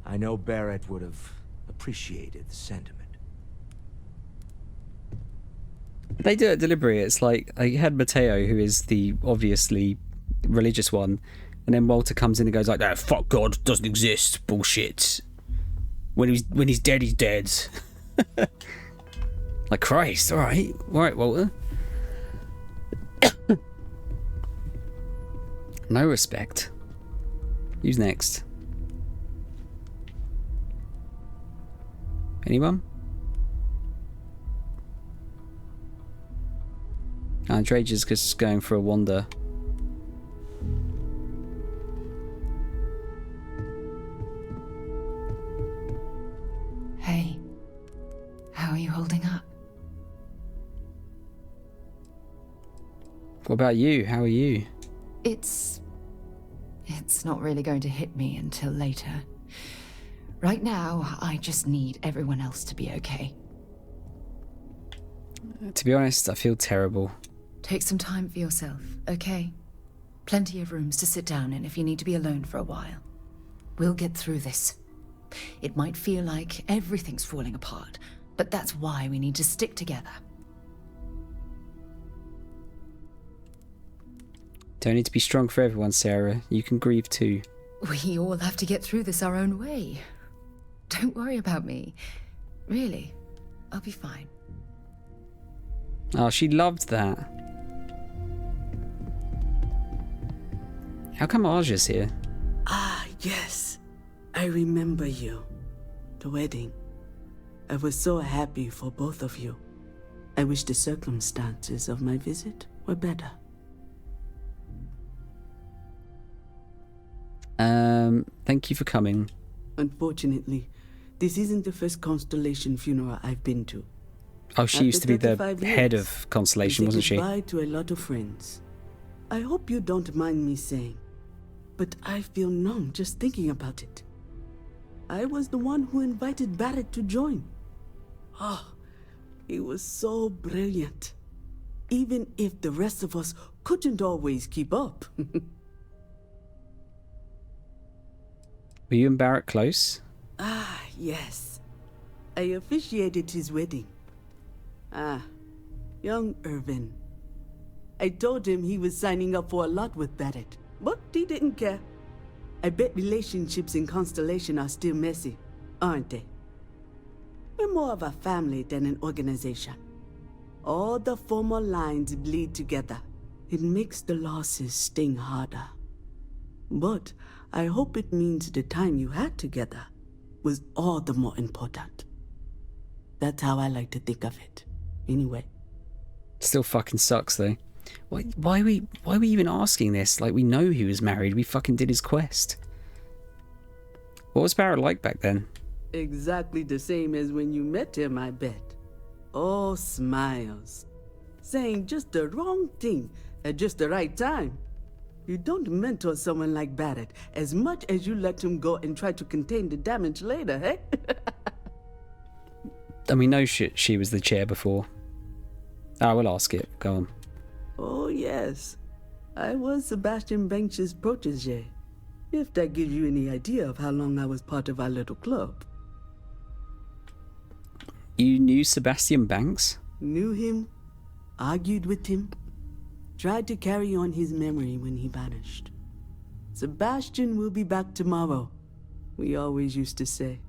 S17: I know Barrett would have appreciated the sentiment.
S1: They do it deliberately. It's like you had Mateo, who is the obviously religious one, and then Walter comes in and goes like, "That fuck God doesn't exist, bullshit. When he's dead, he's dead." Like, Christ, all right, Walter. No respect. Who's next? Anyone? Andreja's just going for a wander.
S16: Hey, how are you holding up?
S1: What about you? How are you?
S16: It's not really going to hit me until later. Right now, I just need everyone else to be okay.
S1: To be honest, I feel terrible.
S16: Take some time for yourself, okay? Plenty of rooms to sit down in if you need to be alone for a while. We'll get through this. It might feel like everything's falling apart, but that's why we need to stick together.
S1: Don't need to be strong for everyone, Sarah. You can grieve too.
S16: We all have to get through this our own way. Don't worry about me. Really, I'll be fine.
S1: Oh, she loved that. How come Arja's here?
S13: Ah, yes. I remember you. The wedding. I was so happy for both of you. I wish the circumstances of my visit were better.
S1: Thank you for coming.
S13: Unfortunately, this isn't the first Constellation funeral I've been to.
S1: Oh, she used to be the head
S13: years,
S1: of Constellation, wasn't she?
S13: Goodbye to a lot of friends. I hope you don't mind me saying, but I feel numb just thinking about it. I was the one who invited Barrett to join. Oh, he was so brilliant. Even if the rest of us couldn't always keep up.
S1: Were you and Barrett close?
S13: Ah, yes. I officiated his wedding. Ah, young Irvin. I told him he was signing up for a lot with Barrett, but he didn't care. I bet relationships in Constellation are still messy, aren't they? We're more of a family than an organization. All the former lines bleed together. It makes the losses sting harder. But I hope it means the time you had together was all the more important. That's how I like to think of it. Anyway.
S1: Still fucking sucks though. Why are we even asking this? Like, we know he was married. We fucking did his quest. What was Barrett like back then?
S13: Exactly the same as when you met him, I bet. All smiles. Saying just the wrong thing at just the right time. You don't mentor someone like Barrett as much as you let him go and try to contain the damage later, eh?
S1: And we know she was the chair before. I will ask it. Go on.
S13: Oh, yes. I was Sebastian Banks' protege. If that gives you any idea of how long I was part of our little club.
S1: You knew Sebastian Banks?
S13: Knew him, argued with him, tried to carry on his memory when he vanished. Sebastian will be back tomorrow, we always used to say.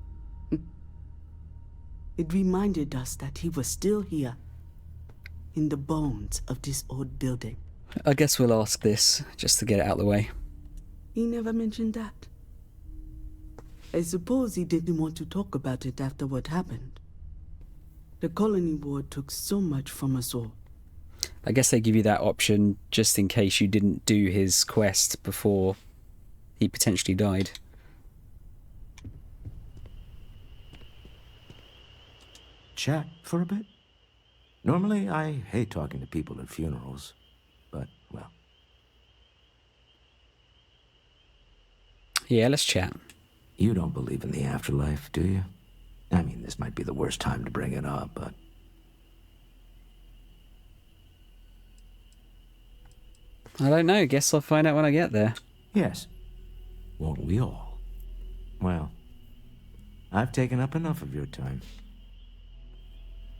S13: It reminded us that he was still here, in the bones of this old building.
S1: I guess we'll ask this, just to get it out of the way.
S13: He never mentioned that. I suppose he didn't want to talk about it after what happened. The colony war took so much from us all.
S1: I guess they give you that option just in case you didn't do his quest before he potentially died.
S17: Chat for a bit? Normally, I hate talking to people at funerals, but, well.
S1: Yeah, let's chat.
S17: You don't believe in the afterlife, do you? I mean, this might be the worst time to bring it up, but...
S1: I don't know. Guess I'll find out when I get there.
S17: Yes. Won't we all? Well, I've taken up enough of your time.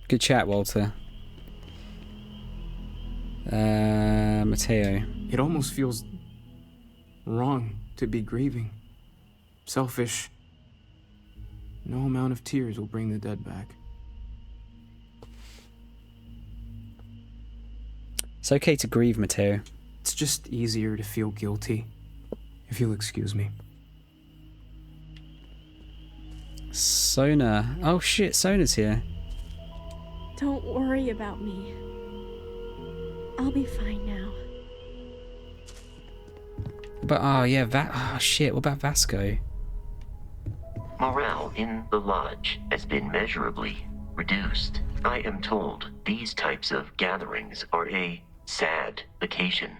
S1: Good chat, Walter. Matteo.
S19: It almost feels wrong to be grieving. Selfish. No amount of tears will bring the dead back.
S1: It's okay to grieve, Matteo.
S19: It's just easier to feel guilty, if you'll excuse me.
S1: Sona. Oh shit, Sona's here.
S9: Don't worry about me. I'll be fine now.
S1: But oh yeah, oh shit, what about Vasco?
S14: Morale in the lodge has been measurably reduced. I am told these types of gatherings are a sad occasion.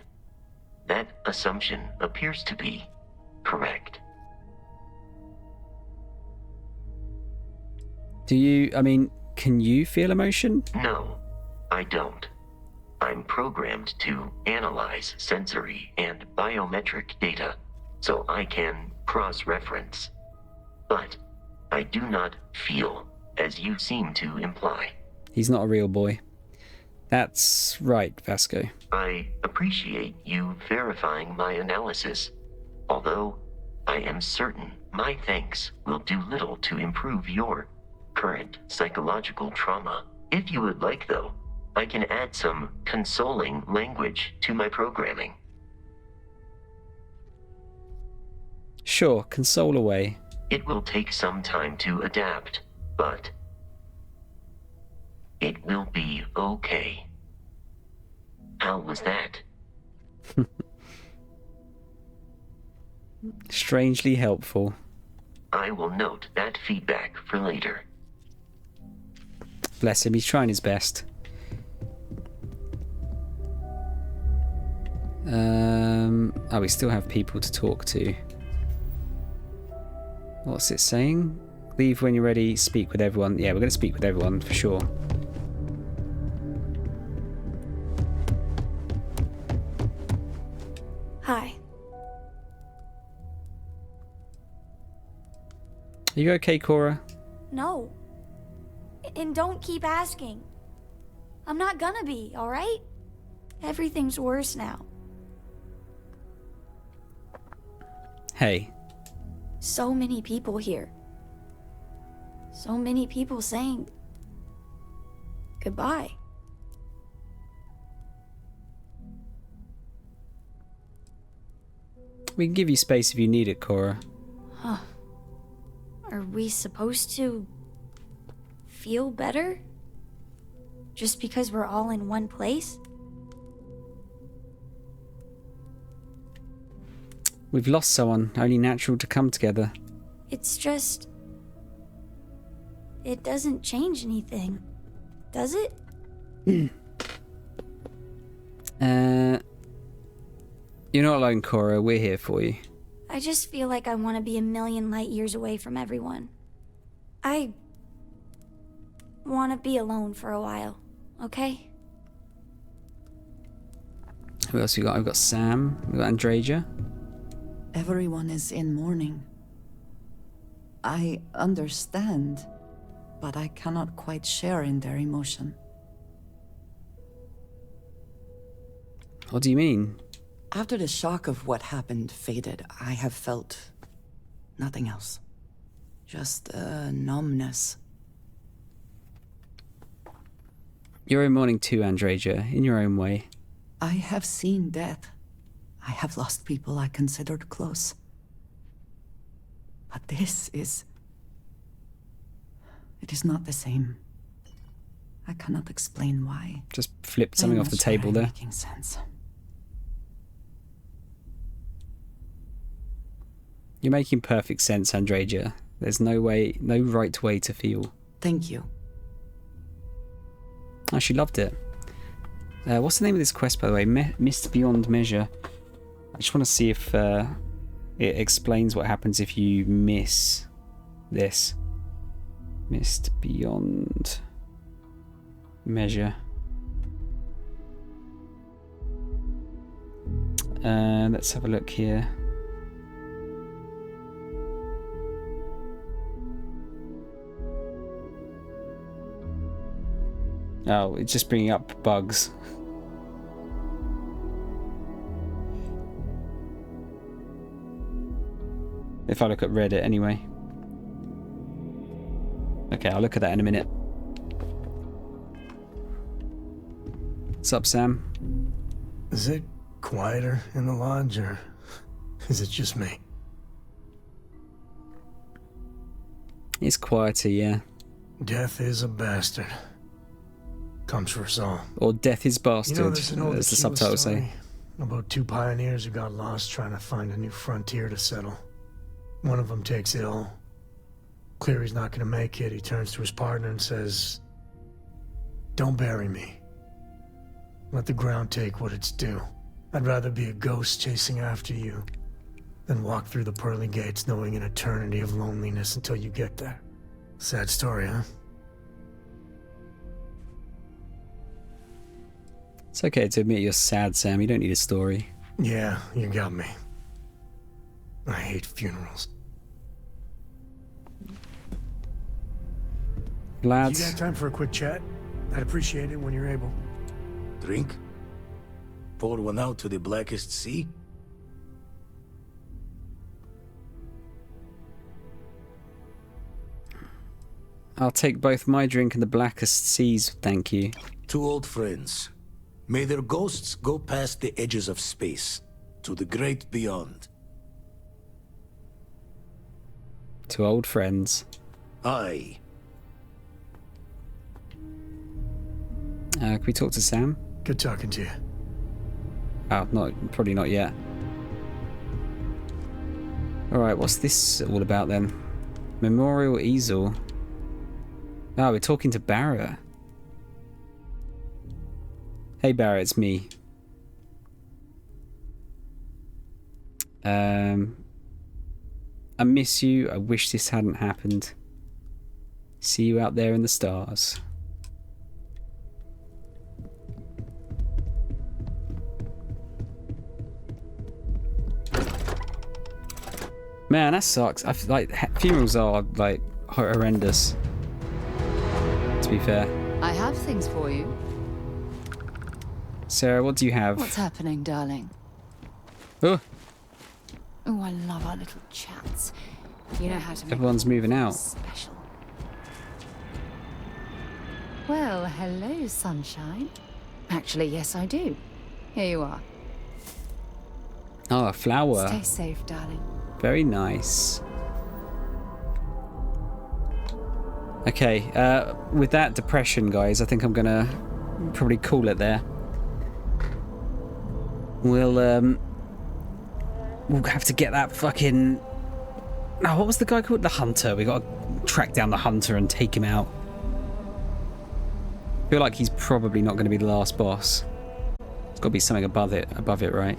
S14: That assumption appears to be correct.
S1: Can you feel emotion?
S14: No, I don't. I'm programmed to analyze sensory and biometric data, so I can cross-reference. But I do not feel, as you seem to imply.
S1: He's not a real boy. That's right, Vasco.
S14: I appreciate you verifying my analysis, although I am certain my thanks will do little to improve your current psychological trauma. If you would like, though, I can add some consoling language to my programming.
S1: Sure, console away.
S14: It will take some time to adapt, but it will be okay. How was that?
S1: Strangely helpful.
S14: I will note that feedback for later.
S1: Bless him, he's trying his best. Oh, we still have people to talk to. What's it saying? Leave when you're ready, speak with everyone. Yeah, we're going to speak with everyone for sure.
S11: Hi.
S1: Are you okay, Cora?
S11: No. And don't keep asking. I'm not gonna be, alright? Everything's worse now.
S1: Hey.
S11: So many people here. So many people saying goodbye.
S1: We can give you space if you need it, Cora.
S11: Huh. Are we supposed to feel better? Just because we're all in one place?
S1: We've lost someone, only natural to come together.
S11: It's just... it doesn't change anything, does it?
S1: You're not alone, Cora. We're here for you.
S11: I just feel like I want to be a million light years away from everyone. I want to be alone for a while, okay?
S1: Who else we got? I've got Sam. We've got Andreja.
S2: Everyone is in mourning. I understand, but I cannot quite share in their emotion.
S1: What do you mean?
S2: After the shock of what happened faded, I have felt nothing else. Just numbness.
S1: Your own mourning too, Andreja, in your own way.
S2: I have seen death. I have lost people I considered close. But this is... it is not the same. I cannot explain why.
S1: Just flipped something off the table there.
S2: Making sense.
S1: You're making perfect sense, Andreja. There's no right way to feel.
S2: Thank you.
S1: Oh, she loved it. What's the name of this quest, by the way? Mist Beyond Measure. I just want to see if it explains what happens if you miss this. Mist Beyond Measure. Let's have a look here. Oh, it's just bringing up bugs. If I look at Reddit anyway. Okay, I'll look at that in a minute. What's up, Sam?
S4: Is it quieter in the lodge, or is it just me?
S1: It's quieter, yeah.
S4: Death is a bastard. Comes for us all.
S1: Or death is bastard,
S4: You know, there's an old
S1: as the
S4: Aquila
S1: subtitles
S4: story
S1: say.
S4: about two pioneers who got lost trying to find a new frontier to settle. One of them takes it all. Clear he's not gonna make it, he turns to his partner and says, "Don't bury me. Let the ground take what it's due. I'd rather be a ghost chasing after you than walk through the pearly gates knowing an eternity of loneliness until you get there." Sad story, huh?
S1: It's okay to admit you're sad, Sam. You don't need a story.
S4: Yeah, you got me. I hate funerals.
S1: Lads.
S4: You got time for a quick chat? I'd appreciate it when you're able.
S5: Drink? Pour one out to the blackest sea?
S1: I'll take both my drink and the blackest seas, thank you.
S5: Two old friends. May their ghosts go past the edges of space, to the great beyond.
S1: Two old friends.
S5: Aye.
S1: Can we talk to Sam?
S4: Good talking to you.
S1: Oh, probably not yet. Alright, what's this all about then? Memorial easel. Oh, we're talking to Barrett. Hey Barrett, it's me. I miss you. I wish this hadn't happened. See you out there in the stars. Man, that sucks. Funerals are like horrendous. To be fair.
S16: I have things for you.
S1: Sarah, what do you have?
S16: What's happening, darling?
S1: Oh,
S16: Oh, I love our little chats. You know how to make
S1: everyone's moving out.
S16: special. Well, hello, sunshine. Actually, yes, I do. Here you are.
S1: Oh, a flower.
S16: Stay safe, darling.
S1: Very nice. Okay, with that depression, guys, I think I'm gonna probably call it there. We'll have to get that fucking... Oh, what was the guy called? The Hunter. We gotta track down the Hunter and take him out. I feel like he's probably not going to be the last boss. There's got to be something above it, right?